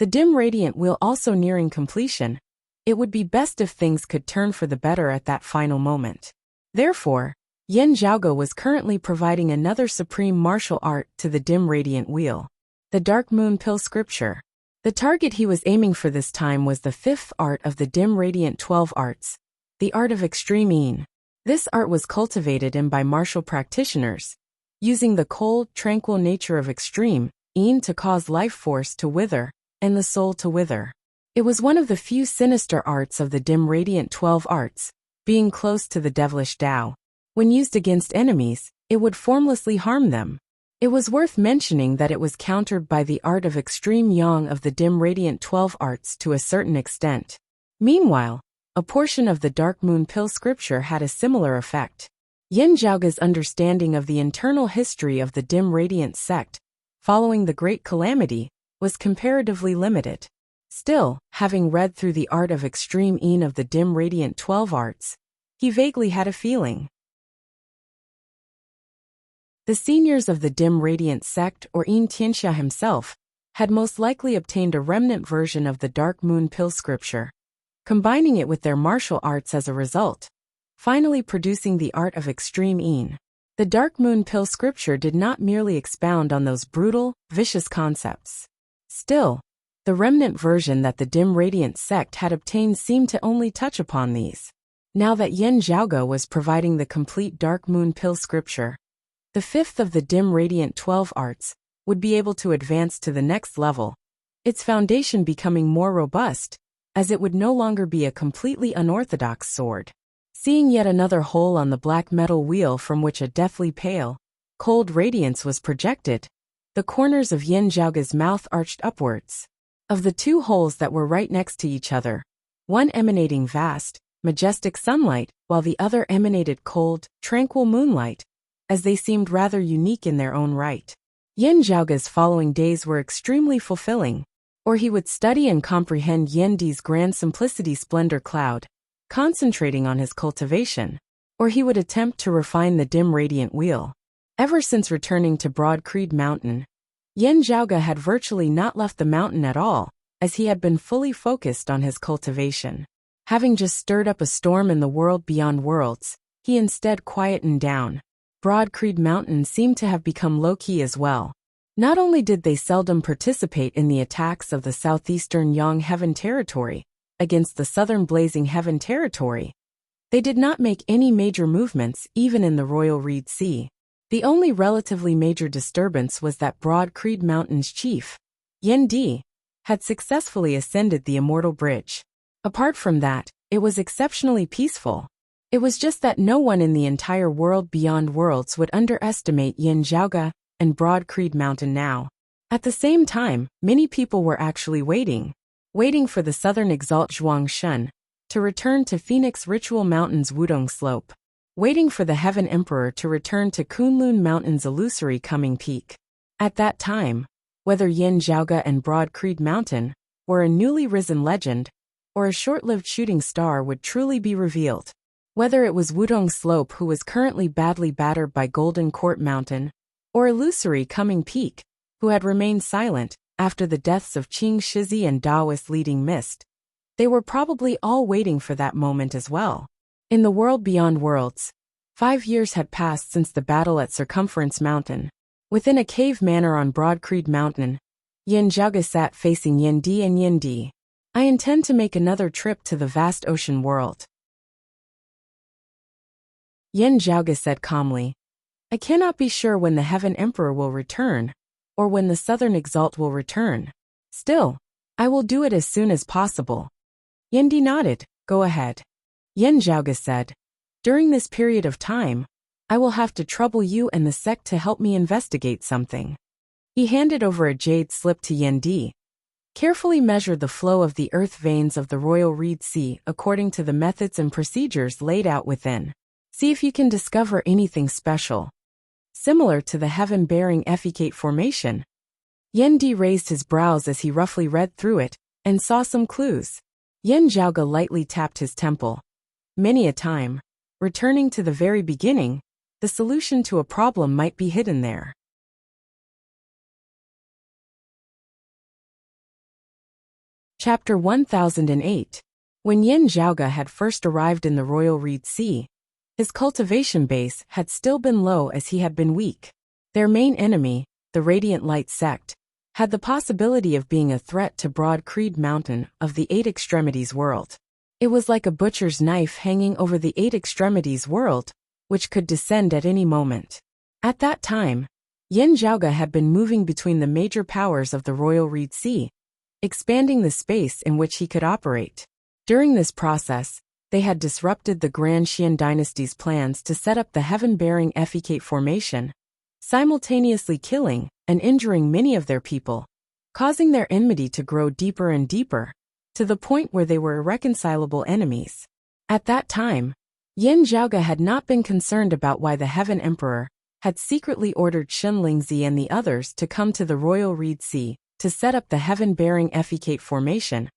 the dim radiant wheel also nearing completion, it would be best if things could turn for the better at that final moment. Therefore, Yin Zhaoge was currently providing another supreme martial art to the dim radiant wheel, the Dark Moon Pill Scripture. The target he was aiming for this time was the fifth art of the dim radiant 12 arts, the art of extreme yin. This art was cultivated in by martial practitioners, using the cold, tranquil nature of extreme yin to cause life force to wither and the soul to wither. It was one of the few sinister arts of the dim radiant 12 arts, being close to the devilish Tao. When used against enemies, it would formlessly harm them. It was worth mentioning that it was countered by the art of extreme yang of the dim radiant 12 arts to a certain extent. Meanwhile, a portion of the Dark Moon Pill scripture had a similar effect. Yin Zhaoge's understanding of the internal history of the dim radiant sect, following the Great Calamity, was comparatively limited. Still, having read through the art of extreme yin of the dim radiant 12 arts, he vaguely had a feeling. The seniors of the dim radiant sect, or Yin Tianxia himself, had most likely obtained a remnant version of the Dark Moon Pill scripture, combining it with their martial arts as a result, finally producing the art of extreme yin. The Dark Moon Pill scripture did not merely expound on those brutal, vicious concepts. Still, the remnant version that the dim radiant sect had obtained seemed to only touch upon these. Now that Yin Zhaoge was providing the complete Dark Moon Pill scripture, the fifth of the dim radiant 12 arts would be able to advance to the next level, its foundation becoming more robust, as it would no longer be a completely unorthodox sword. Seeing yet another hole on the black metal wheel from which a deathly pale, cold radiance was projected, the corners of Yin Zhaoge's mouth arched upwards. Of the two holes that were right next to each other, one emanating vast, majestic sunlight, while the other emanated cold, tranquil moonlight, as they seemed rather unique in their own right. Yin Zhaoge's following days were extremely fulfilling, or he would study and comprehend Yin Di's grand simplicity splendor cloud, concentrating on his cultivation, or he would attempt to refine the dim radiant wheel. Ever since returning to Broad Creed Mountain, Yin Zhaoge had virtually not left the mountain at all, as he had been fully focused on his cultivation. Having just stirred up a storm in the world beyond worlds, he instead quietened down. Broad Creed Mountain seemed to have become low-key as well. Not only did they seldom participate in the attacks of the southeastern Yang Heaven Territory against the southern Blazing Heaven Territory, they did not make any major movements even in the Royal Reed Sea. The only relatively major disturbance was that Broad Creed Mountain's chief, Yin Di, had successfully ascended the Immortal Bridge. Apart from that, it was exceptionally peaceful. It was just that no one in the entire world beyond worlds would underestimate Yin Zhaoge and Broad Creed Mountain now. At the same time, many people were actually waiting for the southern Exalt Zhuang Shun to return to Phoenix Ritual Mountain's Wudong Slope, waiting for the Heaven Emperor to return to Kunlun Mountain's illusory coming peak. At that time, whether Yin Zhaoge and Broad Creed Mountain were a newly risen legend or a short-lived shooting star would truly be revealed. Whether it was Wudong Slope, who was currently badly battered by Golden Court Mountain, or illusory coming peak, who had remained silent after the deaths of Qing Shizi and Daoist leading mist, they were probably all waiting for that moment as well. In the world beyond worlds, 5 years had passed since the battle at Circumference Mountain. Within a cave manor on Broad Creed Mountain, Yin Zhaoge sat facing Yin Di and Yin Di. I intend to make another trip to the vast ocean world, Yin Zhaoge said calmly. I cannot be sure when the Heaven Emperor will return, or when the Southern Exalt will return. Still, I will do it as soon as possible. Yin Di nodded. Go ahead. Yin Zhaoge said. During this period of time, I will have to trouble you and the sect to help me investigate something. He handed over a jade slip to Yendi. Carefully measure the flow of the earth veins of the Royal Reed Sea according to the methods and procedures laid out within. See if you can discover anything special, similar to the heaven-bearing effecate formation. Yendi raised his brows as he roughly read through it, and saw some clues. Yen Zhaoge lightly tapped his temple. Many a time, returning to the very beginning, the solution to a problem might be hidden there. Chapter 1008. When Yen Zhaoge had first arrived in the Royal Reed Sea, his cultivation base had still been low as he had been weak. Their main enemy, the Radiant Light sect, had the possibility of being a threat to Broad Creed Mountain of the Eight Extremities world. It was like a butcher's knife hanging over the Eight Extremities world, which could descend at any moment. At that time, Yen Zhaoge had been moving between the major powers of the Royal Reed Sea, expanding the space in which he could operate. During this process, they had disrupted the Grand Xian dynasty's plans to set up the heaven-bearing effecate formation, simultaneously killing and injuring many of their people, causing their enmity to grow deeper and deeper, to the point where they were irreconcilable enemies. At that time, Yen Zhaoge had not been concerned about why the Heaven Emperor had secretly ordered Shen Lingzi and the others to come to the Royal Reed Sea to set up the heaven-bearing effecate formation,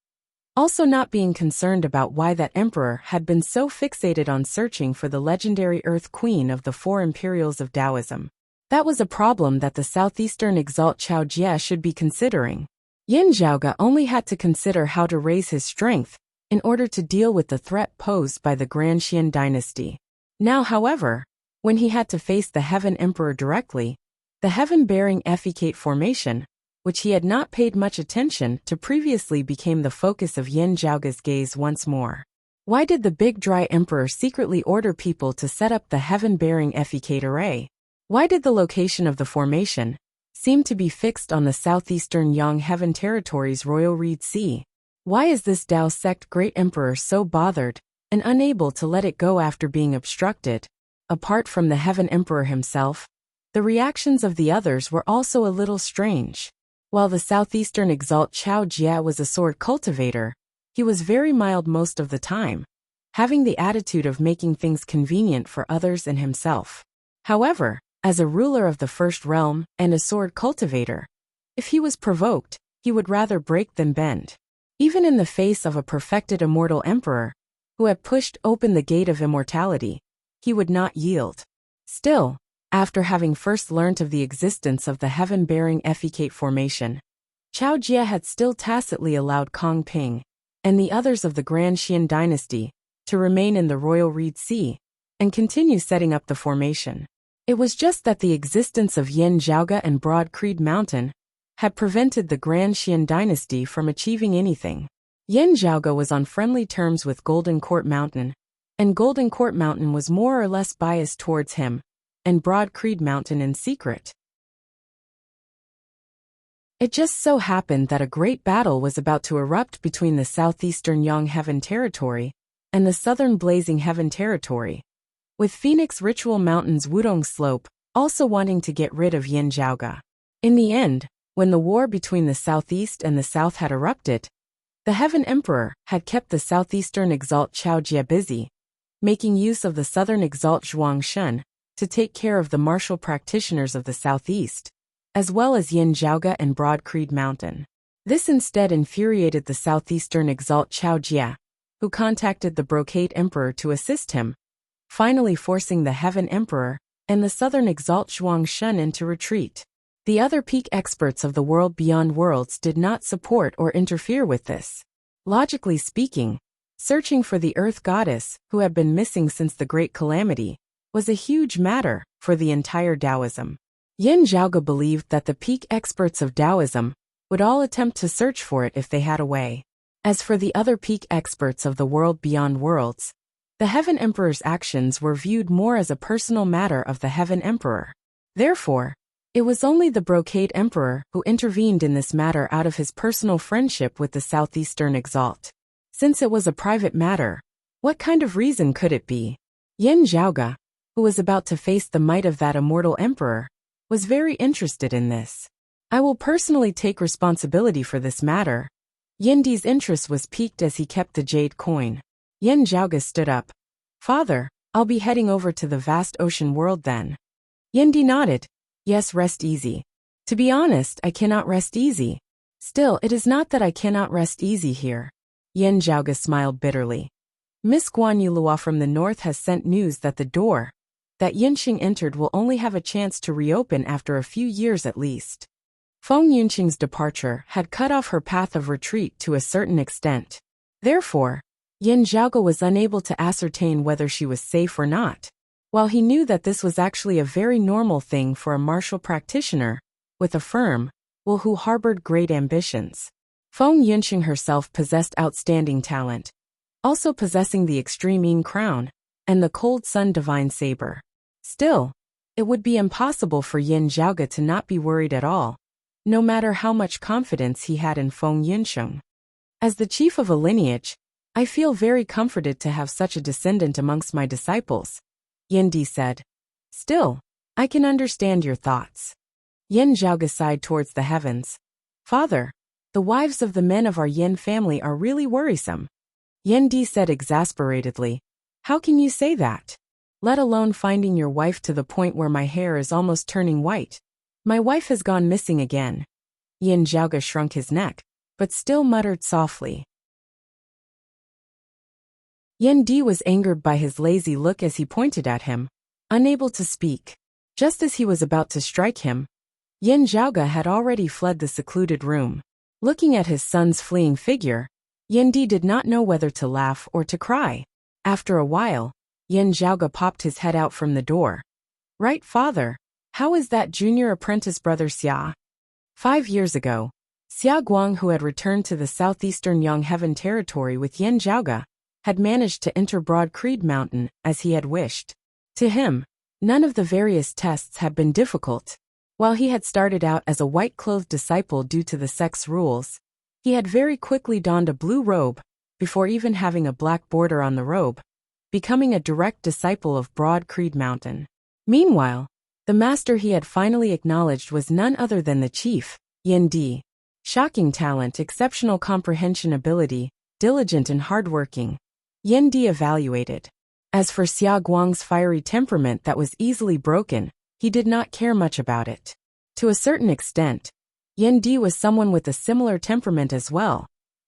also not being concerned about why that emperor had been so fixated on searching for the legendary Earth Queen of the Four Imperials of Taoism. That was a problem that the Southeastern Exalt Chao Jie should be considering. Yen Zhaoge only had to consider how to raise his strength in order to deal with the threat posed by the Grand Xian dynasty. Now, however, when he had to face the Heaven Emperor directly, the heaven-bearing effecate formation, which he had not paid much attention to previously, became the focus of Yen Zhaoge's gaze once more. Why did the Big Dry Emperor secretly order people to set up the heaven-bearing effecate array? Why did the location of the formation seem to be fixed on the southeastern Yang Heaven Territory's Royal Reed Sea? Why is this Dao sect Great Emperor so bothered and unable to let it go after being obstructed? Apart from the Heaven Emperor himself, the reactions of the others were also a little strange. While the Southeastern Exalt Chao Jie was a sword cultivator, he was very mild most of the time, having the attitude of making things convenient for others and himself. However, as a ruler of the First Realm and a sword cultivator, if he was provoked, he would rather break than bend. Even in the face of a perfected immortal emperor, who had pushed open the gate of immortality, he would not yield. Still, after having first learnt of the existence of the heaven-bearing effecate formation, Chao Jie had still tacitly allowed Kong Ping and the others of the Grand Xian dynasty to remain in the Royal Reed Sea and continue setting up the formation. It was just that the existence of Yen Zhaoge and Broad Creed Mountain had prevented the Grand Xian dynasty from achieving anything. Yen Zhaoge was on friendly terms with Golden Court Mountain, and Golden Court Mountain was more or less biased towards him, and Broad Creed Mountain in secret. It just so happened that a great battle was about to erupt between the southeastern Yang Heaven Territory and the southern Blazing Heaven Territory, with Phoenix Ritual Mountain's Wudong Slope also wanting to get rid of Yen Zhaoge. In the end, when the war between the southeast and the south had erupted, the Heaven Emperor had kept the southeastern Exalt Chao Jie busy, making use of the southern Exalt Zhuang Shun to take care of the martial practitioners of the southeast, as well as Yen Zhaoge and Broad Creed Mountain. This instead infuriated the southeastern Exalt Chao Jie, who contacted the Brocade Emperor to assist him, finally forcing the Heaven Emperor and the southern Exalt Zhuang Shun into retreat. The other peak experts of the world beyond worlds did not support or interfere with this. Logically speaking, searching for the Earth Goddess, who had been missing since the Great Calamity, was a huge matter for the entire Taoism. Yen Zhaoge believed that the peak experts of Taoism would all attempt to search for it if they had a way. As for the other peak experts of the world beyond worlds, the Heaven Emperor's actions were viewed more as a personal matter of the Heaven Emperor. Therefore, it was only the Brocade Emperor who intervened in this matter out of his personal friendship with the Southeastern Exalt. Since it was a private matter, what kind of reason could it be? Yen Zhaoge, who was about to face the might of that immortal emperor, was very interested in this. I will personally take responsibility for this matter. Yandi's interest was piqued as he kept the jade coin. Yan Zhaoge stood up. Father, I'll be heading over to the vast ocean world then. Yandi nodded. Yes, rest easy. To be honest, I cannot rest easy. Still, it is not that I cannot rest easy here. Yan Zhaoge smiled bitterly. Miss Guan Yulua from the north has sent news that the door that Yunqing entered will only have a chance to reopen after a few years at least. Feng Yunqing's departure had cut off her path of retreat to a certain extent. Therefore, Yan Zhaoge was unable to ascertain whether she was safe or not. While he knew that this was actually a very normal thing for a martial practitioner with a firm will who harbored great ambitions. Feng Yunqing herself possessed outstanding talent, also possessing the extreme Yin crown and the cold sun divine saber. Still, it would be impossible for Yan Zhaoge to not be worried at all, no matter how much confidence he had in Feng Yunqing. As the chief of a lineage, I feel very comforted to have such a descendant amongst my disciples, Yandi said. Still, I can understand your thoughts. Yan Zhaoge sighed towards the heavens. Father, the wives of the men of our Yin family are really worrisome. Yandi said exasperatedly. How can you say that? Let alone finding your wife to the point where my hair is almost turning white. My wife has gone missing again. Yan Zhaoge shrunk his neck, but still muttered softly. Yandi was angered by his lazy look as he pointed at him, unable to speak. Just as he was about to strike him, Yan Zhaoge had already fled the secluded room. Looking at his son's fleeing figure, Yandi did not know whether to laugh or to cry. After a while, Yan Zhaoge popped his head out from the door. Right, father. How is that junior apprentice brother Xia? 5 years ago, Xia Guang, who had returned to the southeastern Yongheaven territory with Yan Zhaoge, had managed to enter Broad Creed Mountain as he had wished. To him, none of the various tests had been difficult. While he had started out as a white-clothed disciple due to the sect's rules, he had very quickly donned a blue robe, before even having a black border on the robe, becoming a direct disciple of Broad Creed Mountain. Meanwhile, the master he had finally acknowledged was none other than the chief, Yandi. Shocking talent, exceptional comprehension ability, diligent and hardworking, Yandi evaluated. As for Xia Guang's fiery temperament that was easily broken, he did not care much about it. To a certain extent, Yandi was someone with a similar temperament as well,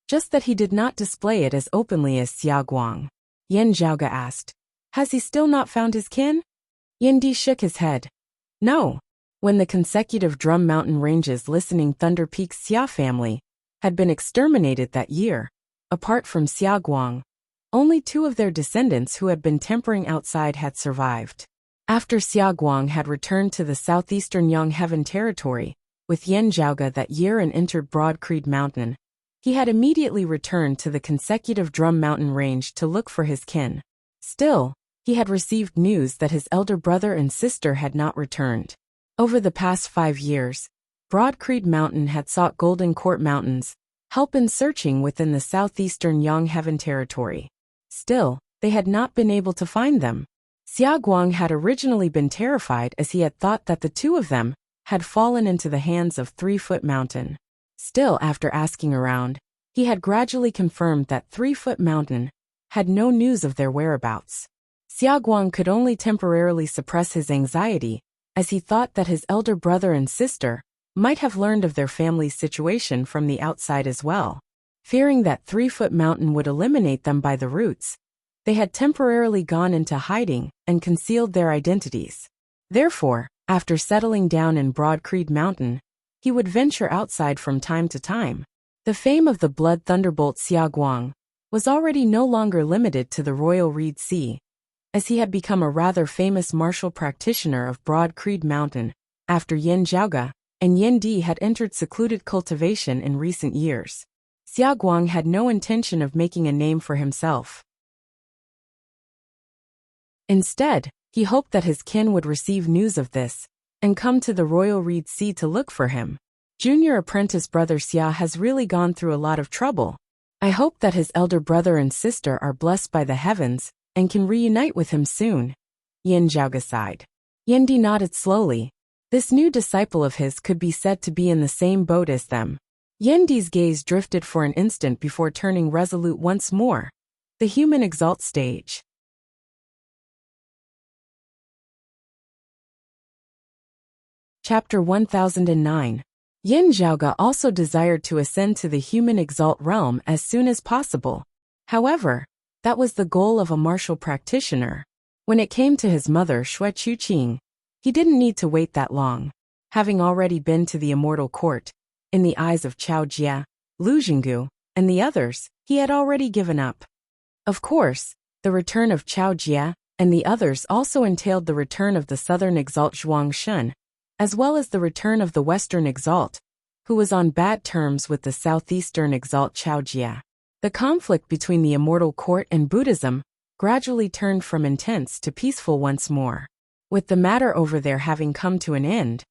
just that he did not display it as openly as Xia Guang. Yan Zhaoge asked, Has he still not found his kin? Yandi shook his head. No. When the consecutive Drum Mountain Range's listening Thunder Peak's Xia family had been exterminated that year, apart from Xia Guang, only 2 of their descendants who had been tempering outside had survived. After Xia Guang had returned to the southeastern Yongheaven territory with Yan Zhaoge that year and entered Broad Creed Mountain, he had immediately returned to the consecutive Drum Mountain Range to look for his kin. Still, he had received news that his elder brother and sister had not returned. Over the past 5 years, Broad Creed Mountain had sought Golden Court Mountains help in searching within the southeastern Yongheaven territory. Still, they had not been able to find them. Xia Guang had originally been terrified as he had thought that the 2 of them had fallen into the hands of 3-Foot Mountain. Still, after asking around, he had gradually confirmed that 3-Foot Mountain had no news of their whereabouts. Xia Guang could only temporarily suppress his anxiety, as he thought that his elder brother and sister might have learned of their family's situation from the outside as well. Fearing that 3-Foot Mountain would eliminate them by the roots, they had temporarily gone into hiding and concealed their identities. Therefore, after settling down in Broad Creed Mountain, he would venture outside from time to time. The fame of the Blood Thunderbolt Xia Guang was already no longer limited to the Royal Reed Sea, as he had become a rather famous martial practitioner of Broad Creed Mountain after Yan Zhaoge and Yandi had entered secluded cultivation in recent years. Xia Guang had no intention of making a name for himself. Instead, he hoped that his kin would receive news of this and come to the Royal Reed Sea to look for him. Junior apprentice brother Xia has really gone through a lot of trouble. I hope that his elder brother and sister are blessed by the heavens and can reunite with him soon. Yin Zhaoga sighed. Yendi nodded slowly. This new disciple of his could be said to be in the same boat as them. Yendi's gaze drifted for an instant before turning resolute once more. The human exalt stage. Chapter 1009. Yin Zhaoga also desired to ascend to the human exalt realm as soon as possible. However, that was the goal of a martial practitioner. When it came to his mother Xue Chuqing, he didn't need to wait that long. Having already been to the immortal court, in the eyes of Chao Jia, Lu Jinggu, and the others, he had already given up. Of course, the return of Chao Jia and the others also entailed the return of the southern exalt Zhuang Shun, as well as the return of the western exalt, who was on bad terms with the southeastern exalt Chao Jia. The conflict between the immortal court and Buddhism gradually turned from intense to peaceful once more. With the matter over there having come to an end,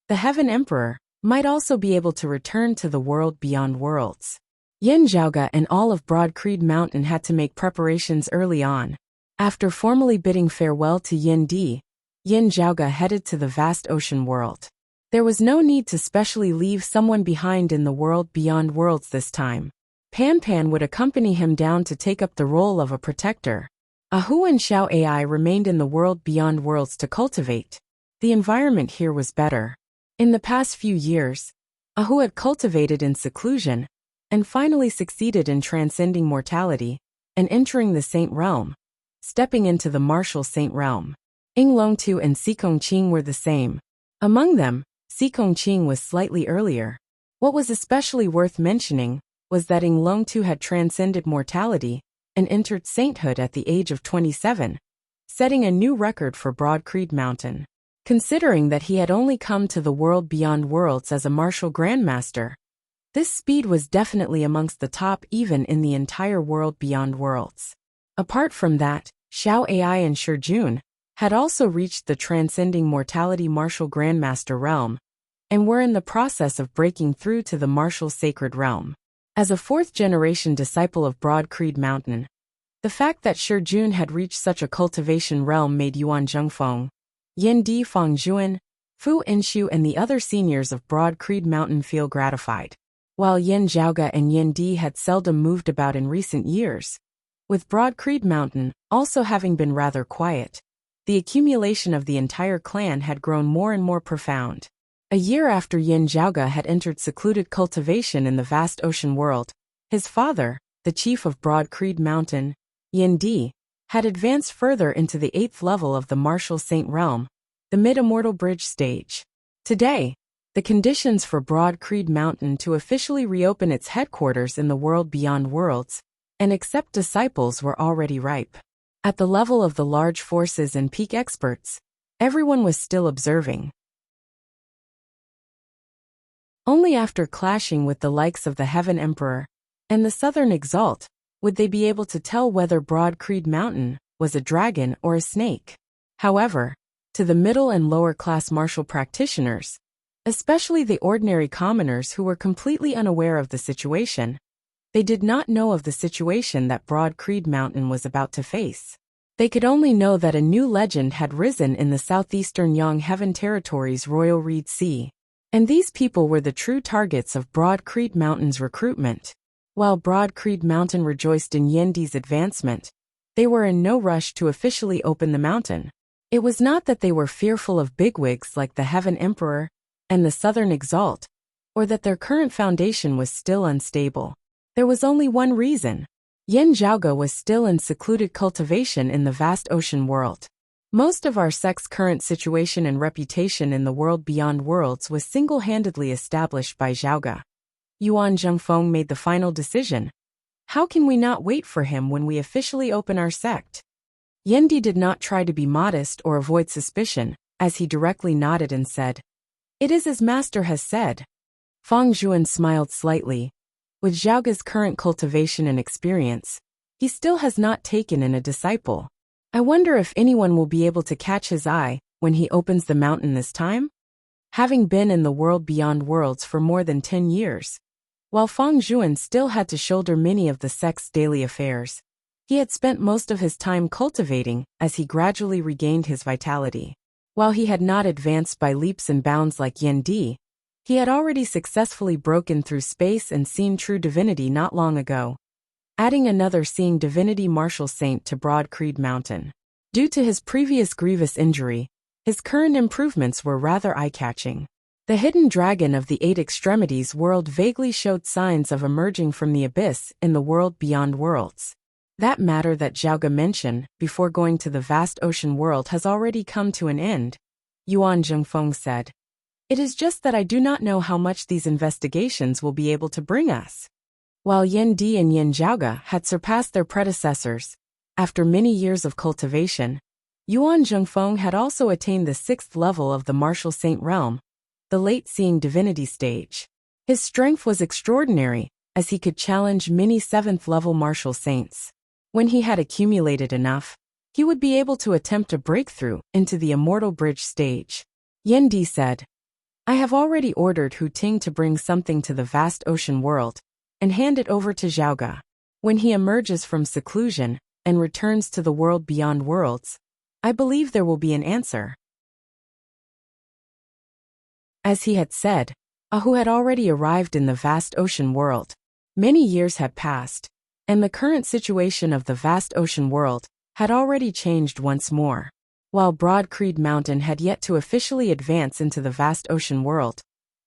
the Heaven Emperor might also be able to return to the world beyond worlds. Yin Zhaoga and all of Broad Creed Mountain had to make preparations early on. After formally bidding farewell to Yin Di, Yin Zhaoga headed to the vast ocean world. There was no need to specially leave someone behind in the world beyond worlds this time. Pan Pan would accompany him down to take up the role of a protector. Ahu and Xiao Ai remained in the world beyond worlds to cultivate. The environment here was better. In the past few years, Ahu had cultivated in seclusion, and finally succeeded in transcending mortality and entering the Saint Realm, stepping into the martial Saint Realm. Ying Longtu and Sikong Qing were the same. Among them, Sikong Qing was slightly earlier. What was especially worth mentioning was that Ying Longtu had transcended mortality and entered sainthood at the age of 27, setting a new record for Broad Creed Mountain. Considering that he had only come to the world beyond worlds as a martial grandmaster, this speed was definitely amongst the top even in the entire world beyond worlds. Apart from that, Xiao Ai and Shi Jun had also reached the transcending mortality martial grandmaster realm, and were in the process of breaking through to the martial sacred realm. As a fourth-generation disciple of Broad Creed Mountain, the fact that Shi Jun had reached such a cultivation realm made Yuan Zhengfeng, Yin Di Fangjuan, Fu Inshu and the other seniors of Broad Creed Mountain feel gratified. While Yin Zhaoga and Yin Di had seldom moved about in recent years, with Broad Creed Mountain also having been rather quiet, the accumulation of the entire clan had grown more and more profound. A year after Yin Zhaoga had entered secluded cultivation in the vast ocean world, his father, the chief of Broad Creed Mountain, Yin Di, had advanced further into the 8th level of the martial saint realm, the mid-immortal bridge stage. Today, the conditions for Broad Creed Mountain to officially reopen its headquarters in the world beyond worlds and accept disciples were already ripe. At the level of the large forces and peak experts, everyone was still observing. Only after clashing with the likes of the Heaven Emperor and the Southern Exalt would they be able to tell whether Broad Creed Mountain was a dragon or a snake. However, to the middle and lower class martial practitioners, especially the ordinary commoners who were completely unaware of the situation, they did not know of the situation that Broad Creed Mountain was about to face. They could only know that a new legend had risen in the southeastern Yang Heaven Territory's Royal Reed Sea, and these people were the true targets of Broad Creed Mountain's recruitment. While Broad Creed Mountain rejoiced in Yendi's advancement, they were in no rush to officially open the mountain. It was not that they were fearful of bigwigs like the Heaven Emperor and the Southern Exalt, or that their current foundation was still unstable. There was only one reason. Yin Zhaoga was still in secluded cultivation in the vast ocean world. Most of our sect's current situation and reputation in the world beyond worlds was single-handedly established by Zhaoga. Yuan Zhengfeng made the final decision. How can we not wait for him when we officially open our sect? Yendi did not try to be modest or avoid suspicion, as he directly nodded and said, "It is as master has said." Fang Zhuan smiled slightly. With Zhaoga's current cultivation and experience, he still has not taken in a disciple. I wonder if anyone will be able to catch his eye when he opens the mountain this time? Having been in the world beyond worlds for more than 10 years, while Fang Zhuan still had to shoulder many of the sect's daily affairs, He had spent most of his time cultivating as he gradually regained his vitality. While he had not advanced by leaps and bounds like Yen Di, he had already successfully broken through space and seen true divinity not long ago, adding another seeing divinity martial saint to Broad Creed Mountain. Due to his previous grievous injury, his current improvements were rather eye-catching. The hidden dragon of the Eight Extremities world vaguely showed signs of emerging from the abyss in the world beyond worlds. That matter that Zhaoge mentioned before going to the vast ocean world has already come to an end, Yuan Zhengfeng said. It is just that I do not know how much these investigations will be able to bring us. While Yen Di and Yen Zhaoge had surpassed their predecessors, after many years of cultivation, Yuan Zhengfeng had also attained the 6th level of the martial saint realm, the late seeing divinity stage. His strength was extraordinary, as he could challenge many 7th-level martial saints. When he had accumulated enough, he would be able to attempt a breakthrough into the immortal bridge stage. Yen Di said, I have already ordered Hu Ting to bring something to the vast ocean world, and hand it over to Zhaoge. When he emerges from seclusion and returns to the world beyond worlds, I believe there will be an answer. As he had said, Hu had already arrived in the vast ocean world. Many years had passed, and the current situation of the vast ocean world had already changed once more. While Broad Creed Mountain had yet to officially advance into the vast ocean world,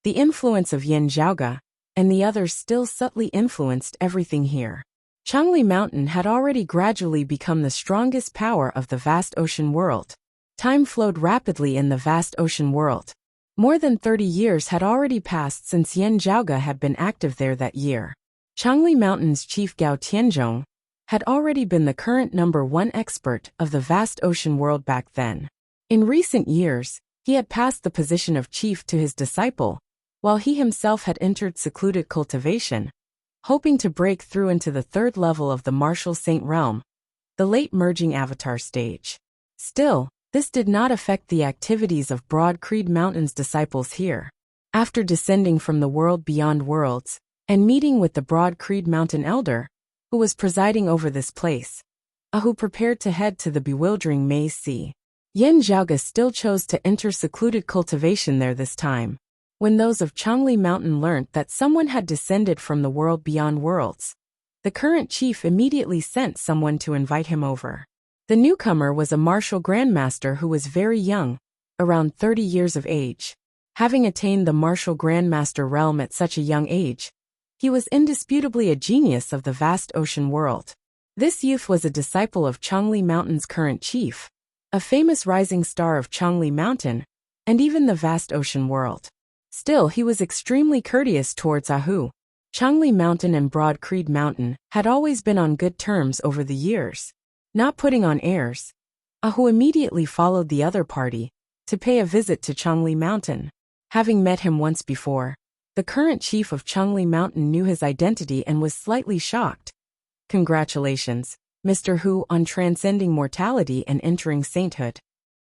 the influence of Yen Zhaoge and the others still subtly influenced everything here. Changli Mountain had already gradually become the strongest power of the vast ocean world. Time flowed rapidly in the vast ocean world. More than 30 years had already passed since Yen Zhaoge had been active there that year. Changli Mountain's chief Gao Tianzhong had already been the current #1 expert of the vast ocean world back then. In recent years, he had passed the position of chief to his disciple, while he himself had entered secluded cultivation, hoping to break through into the 3rd level of the martial saint realm, the late merging avatar stage. Still, this did not affect the activities of Broad Creed Mountain's disciples here. After descending from the world beyond worlds and meeting with the Broad Creed Mountain elder, who was presiding over this place, Hu prepared to head to the bewildering Maze Sea. Yen Zhaoge still chose to enter secluded cultivation there this time. When those of Changli Mountain learnt that someone had descended from the world beyond worlds, the current chief immediately sent someone to invite him over. The newcomer was a martial grandmaster who was very young, around 30 years of age. Having attained the martial grandmaster realm at such a young age, he was indisputably a genius of the vast ocean world. This youth was a disciple of Changli Mountain's current chief, a famous rising star of Changli Mountain, and even the vast ocean world. Still, he was extremely courteous towards Hu. Changli Mountain and Broad Creed Mountain had always been on good terms over the years. Not putting on airs, Hu immediately followed the other party to pay a visit to Changli Mountain. Having met him once before, the current chief of Changli Mountain knew his identity and was slightly shocked. Congratulations, Mr. Hu, on transcending mortality and entering sainthood.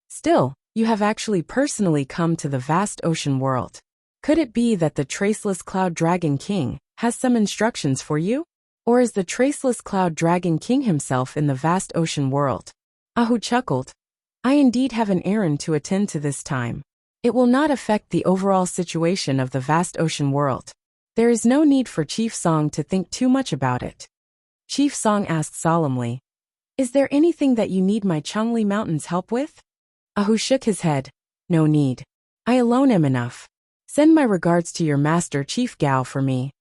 Still, you have actually personally come to the vast ocean world. Could it be that the Traceless Cloud Dragon King has some instructions for you? Or is the Traceless Cloud Dragon King himself in the vast ocean world? Hu chuckled. I indeed have an errand to attend to this time. It will not affect the overall situation of the vast ocean world. There is no need for Chief Song to think too much about it. Chief Song asked solemnly, Is there anything that you need my Changli Mountain's help with? Hu shook his head. No need. I alone am enough. Send my regards to your master Chief Gao for me.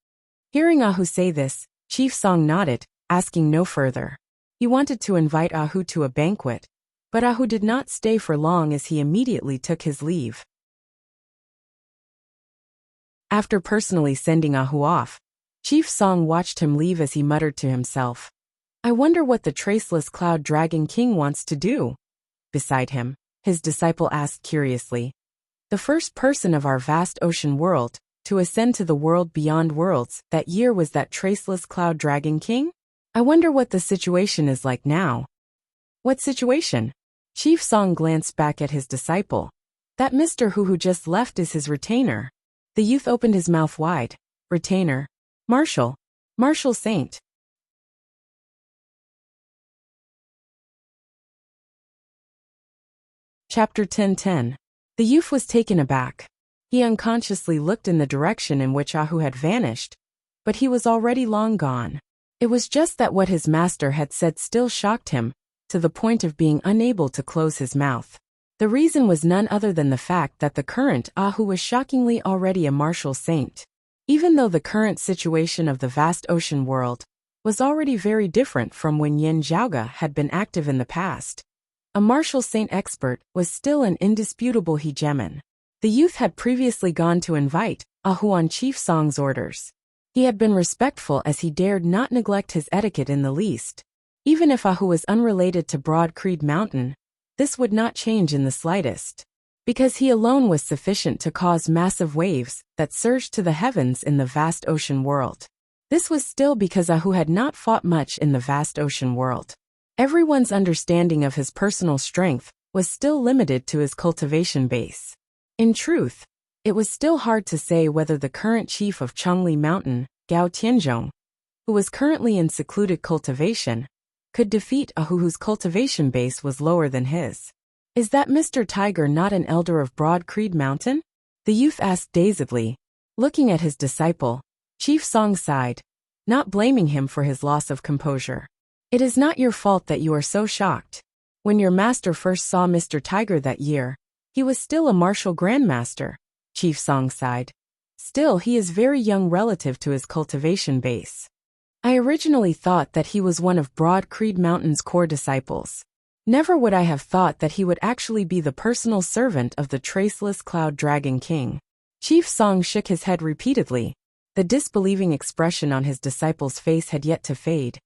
Hearing Hu say this, Chief Song nodded, asking no further. He wanted to invite Hu to a banquet, but Hu did not stay for long as he immediately took his leave. After personally sending Hu off, Chief Song watched him leave as he muttered to himself. I wonder what the Traceless Cloud Dragon King wants to do. Beside him, his disciple asked curiously. The first person of our vast ocean world to ascend to the world beyond worlds that year was that Traceless Cloud Dragon King? I wonder what the situation is like now. What situation? Chief Song glanced back at his disciple. That Mr. Hu just left is his retainer. The youth opened his mouth wide. Retainer. Martial. Martial saint. Chapter 10:10. The youth was taken aback. He unconsciously looked in the direction in which Ahu had vanished, but he was already long gone. It was just that what his master had said still shocked him, to the point of being unable to close his mouth. The reason was none other than the fact that the current Ahu was shockingly already a martial saint. Even though the current situation of the vast ocean world was already very different from when Yin Zhaoge had been active in the past, a martial saint expert was still an indisputable hegemon. The youth had previously gone to invite Ahu on Chief Song's orders. He had been respectful as he dared not neglect his etiquette in the least. Even if Ahu was unrelated to Broad Creed Mountain, this would not change in the slightest, because he alone was sufficient to cause massive waves that surged to the heavens in the vast ocean world. This was still because Ahu had not fought much in the vast ocean world. Everyone's understanding of his personal strength was still limited to his cultivation base. In truth, it was still hard to say whether the current chief of Chongli Mountain, Gao Tianzhong, who was currently in secluded cultivation, could defeat Ahu whose cultivation base was lower than his. Is that Mr. Tiger not an elder of Broad Creed Mountain? The youth asked dazedly, looking at his disciple. Chief Song sighed, not blaming him for his loss of composure. It is not your fault that you are so shocked. When your master first saw Mr. Tiger that year, he was still a martial grandmaster, Chief Song sighed. Still, he is very young relative to his cultivation base. I originally thought that he was one of Broad Creed Mountain's core disciples. Never would I have thought that he would actually be the personal servant of the traceless Cloud Dragon King. Chief Song shook his head repeatedly. The disbelieving expression on his disciple's face had yet to fade.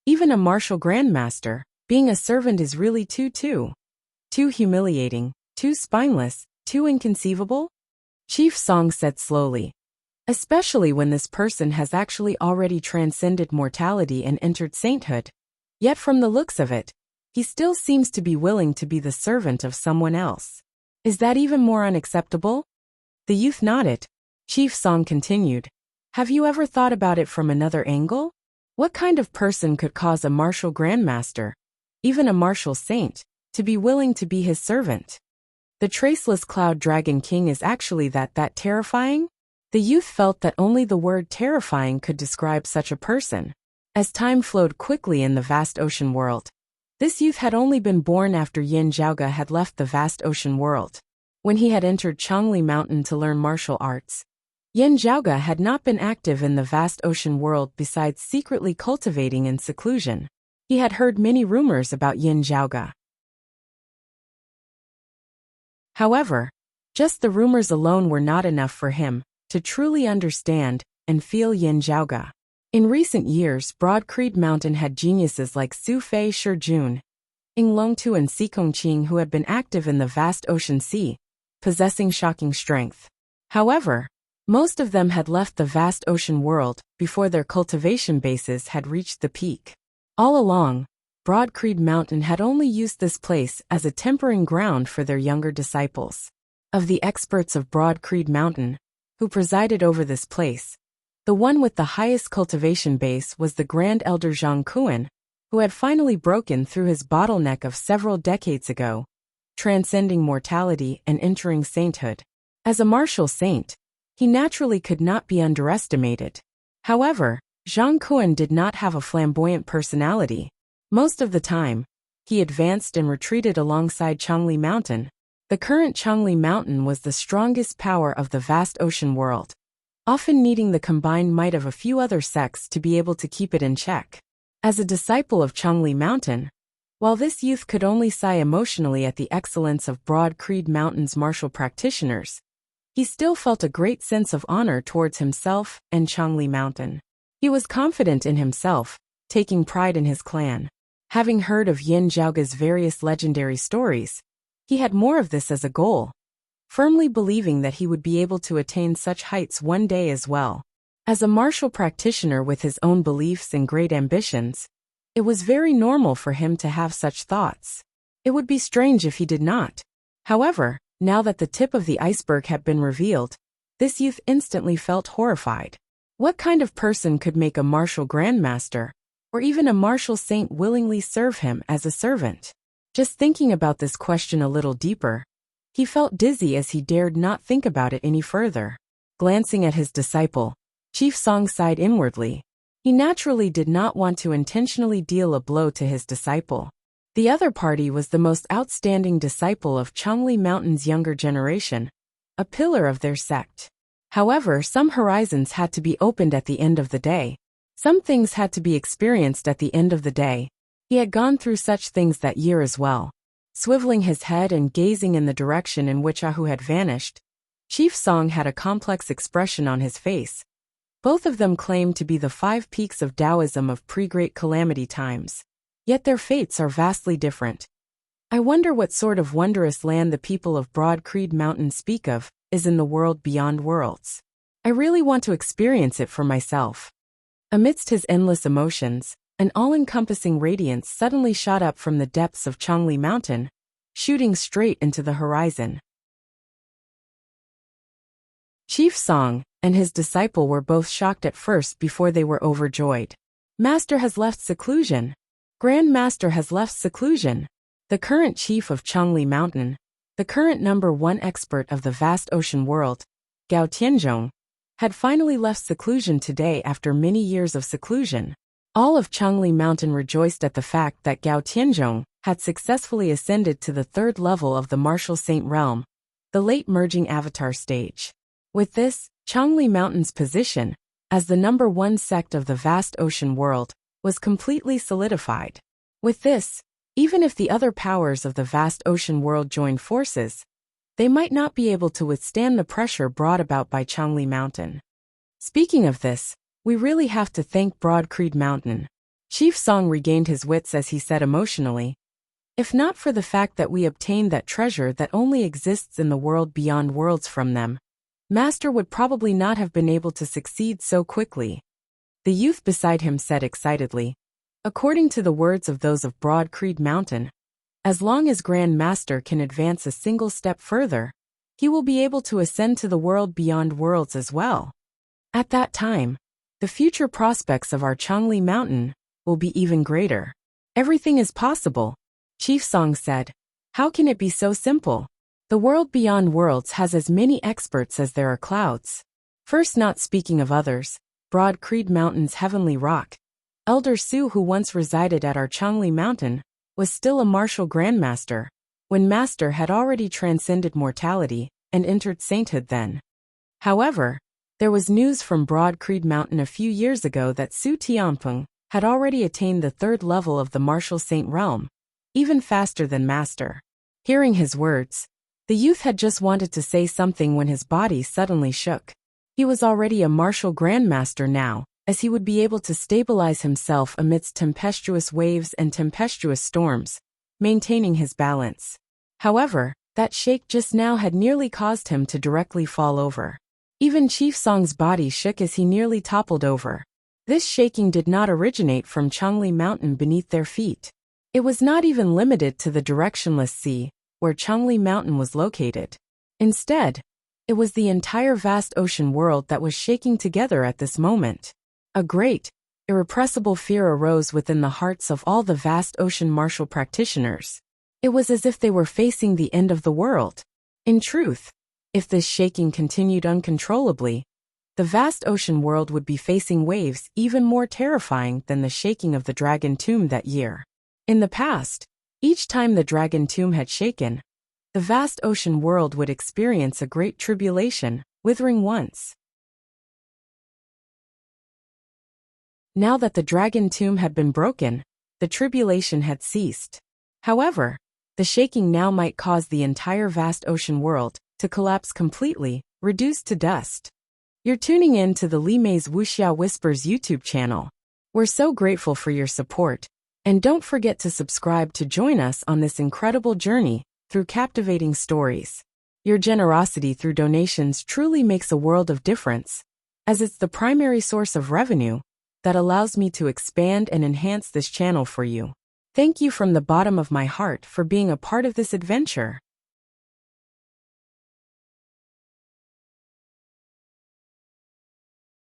Even a martial grandmaster, being a servant is really too humiliating, too spineless, too inconceivable? Chief Song said slowly. Especially when this person has actually already transcended mortality and entered sainthood. Yet from the looks of it, he still seems to be willing to be the servant of someone else. Is that even more unacceptable? The youth nodded. Chief Song continued. Have you ever thought about it from another angle? What kind of person could cause a martial grandmaster, even a martial saint, to be willing to be his servant? The traceless Cloud Dragon King is actually that terrifying? The youth felt that only the word terrifying could describe such a person. As time flowed quickly in the vast ocean world, this youth had only been born after Yin Zhaoge had left the vast ocean world. When he had entered Chongli Mountain to learn martial arts, Yin Zhaoge had not been active in the vast ocean world besides secretly cultivating in seclusion. He had heard many rumors about Yin Zhaoge. However, just the rumors alone were not enough for him to truly understand and feel Yin Zhaoge. In recent years, Broad Creed Mountain had geniuses like Su Fei Shijun, Ying Longtu and Si Kongqing who had been active in the vast ocean sea, possessing shocking strength. However, most of them had left the vast ocean world before their cultivation bases had reached the peak. All along, Broad Creed Mountain had only used this place as a tempering ground for their younger disciples. Of the experts of Broad Creed Mountain, who presided over this place, the one with the highest cultivation base was the Grand Elder Zhang Kuan, who had finally broken through his bottleneck of several decades ago, transcending mortality and entering sainthood. As a martial saint, he naturally could not be underestimated. However, Zhang Kuan did not have a flamboyant personality. Most of the time, he advanced and retreated alongside Chongli Mountain. The current Chongli Mountain was the strongest power of the vast ocean world, often needing the combined might of a few other sects to be able to keep it in check. As a disciple of Chongli Mountain, while this youth could only sigh emotionally at the excellence of Broad Creed Mountain's martial practitioners, he still felt a great sense of honor towards himself and Chongli Mountain. He was confident in himself, taking pride in his clan. Having heard of Yin Zhaoge's various legendary stories, he had more of this as a goal, firmly believing that he would be able to attain such heights one day as well. As a martial practitioner with his own beliefs and great ambitions, it was very normal for him to have such thoughts. It would be strange if he did not. However, now that the tip of the iceberg had been revealed, this youth instantly felt horrified. What kind of person could make a martial grandmaster, or even a martial saint willingly serve him as a servant? Just thinking about this question a little deeper, he felt dizzy as he dared not think about it any further. Glancing at his disciple, Chief Song sighed inwardly. He naturally did not want to intentionally deal a blow to his disciple. The other party was the most outstanding disciple of Changli Mountain's younger generation, a pillar of their sect. However, some horizons had to be opened at the end of the day. Some things had to be experienced at the end of the day. He had gone through such things that year as well. Swiveling his head and gazing in the direction in which Ahu had vanished, Chief Song had a complex expression on his face. Both of them claimed to be the 5 peaks of Taoism of pre-Great Calamity times. Yet their fates are vastly different. I wonder what sort of wondrous land the people of Broad Creed Mountain speak of is in the world beyond worlds. I really want to experience it for myself. Amidst his endless emotions, an all-encompassing radiance suddenly shot up from the depths of Changli Mountain, shooting straight into the horizon. Chief Song and his disciple were both shocked at first before they were overjoyed. Master has left seclusion. Grand Master has left seclusion. The current chief of Changli Mountain, the current #1 expert of the vast ocean world, Gao Tianzhong, had finally left seclusion today after many years of seclusion. All of Changli Mountain rejoiced at the fact that Gao Tianzhong had successfully ascended to the 3rd level of the Martial Saint Realm, the late merging avatar stage. With this, Changli Mountain's position, as the #1 sect of the vast ocean world, was completely solidified. With this, even if the other powers of the vast ocean world joined forces, they might not be able to withstand the pressure brought about by Changli Mountain. Speaking of this, we really have to thank Broad Creed Mountain. Chief Song regained his wits as he said emotionally, if not for the fact that we obtained that treasure that only exists in the world beyond worlds from them, Master would probably not have been able to succeed so quickly. The youth beside him said excitedly, according to the words of those of Broad Creed Mountain, as long as Grand Master can advance a single step further, he will be able to ascend to the world beyond worlds as well. At that time, the future prospects of our Changli Mountain will be even greater. Everything is possible, Chief Song said. How can it be so simple? The world beyond worlds has as many experts as there are clouds. First, not speaking of others, Broad Creed Mountain's heavenly rock, Elder Su, who once resided at our Changli Mountain, was still a martial grandmaster, when Master had already transcended mortality and entered sainthood then. However, there was news from Broad Creed Mountain a few years ago that Su Tianpeng had already attained the 3rd level of the Martial Saint Realm, even faster than Master. Hearing his words, the youth had just wanted to say something when his body suddenly shook. He was already a martial grandmaster now, as he would be able to stabilize himself amidst tempestuous waves and tempestuous storms, maintaining his balance. However, that shake just now had nearly caused him to directly fall over. Even Chief Song's body shook as he nearly toppled over. This shaking did not originate from Changli Mountain beneath their feet. It was not even limited to the directionless sea, where Changli Mountain was located. Instead, it was the entire vast ocean world that was shaking together at this moment. A great, irrepressible fear arose within the hearts of all the vast ocean martial practitioners. It was as if they were facing the end of the world. In truth, if this shaking continued uncontrollably, the vast ocean world would be facing waves even more terrifying than the shaking of the Dragon Tomb that year. In the past, each time the Dragon Tomb had shaken, the vast ocean world would experience a great tribulation, withering once. Now that the Dragon Tomb had been broken, the tribulation had ceased. However, the shaking now might cause the entire vast ocean world to collapse completely, reduced to dust. You're tuning in to the Li Mei's Wuxia Whispers YouTube channel. We're so grateful for your support, and don't forget to subscribe to join us on this incredible journey through captivating stories. Your generosity through donations truly makes a world of difference, as it's the primary source of revenue that allows me to expand and enhance this channel for you. Thank you from the bottom of my heart for being a part of this adventure.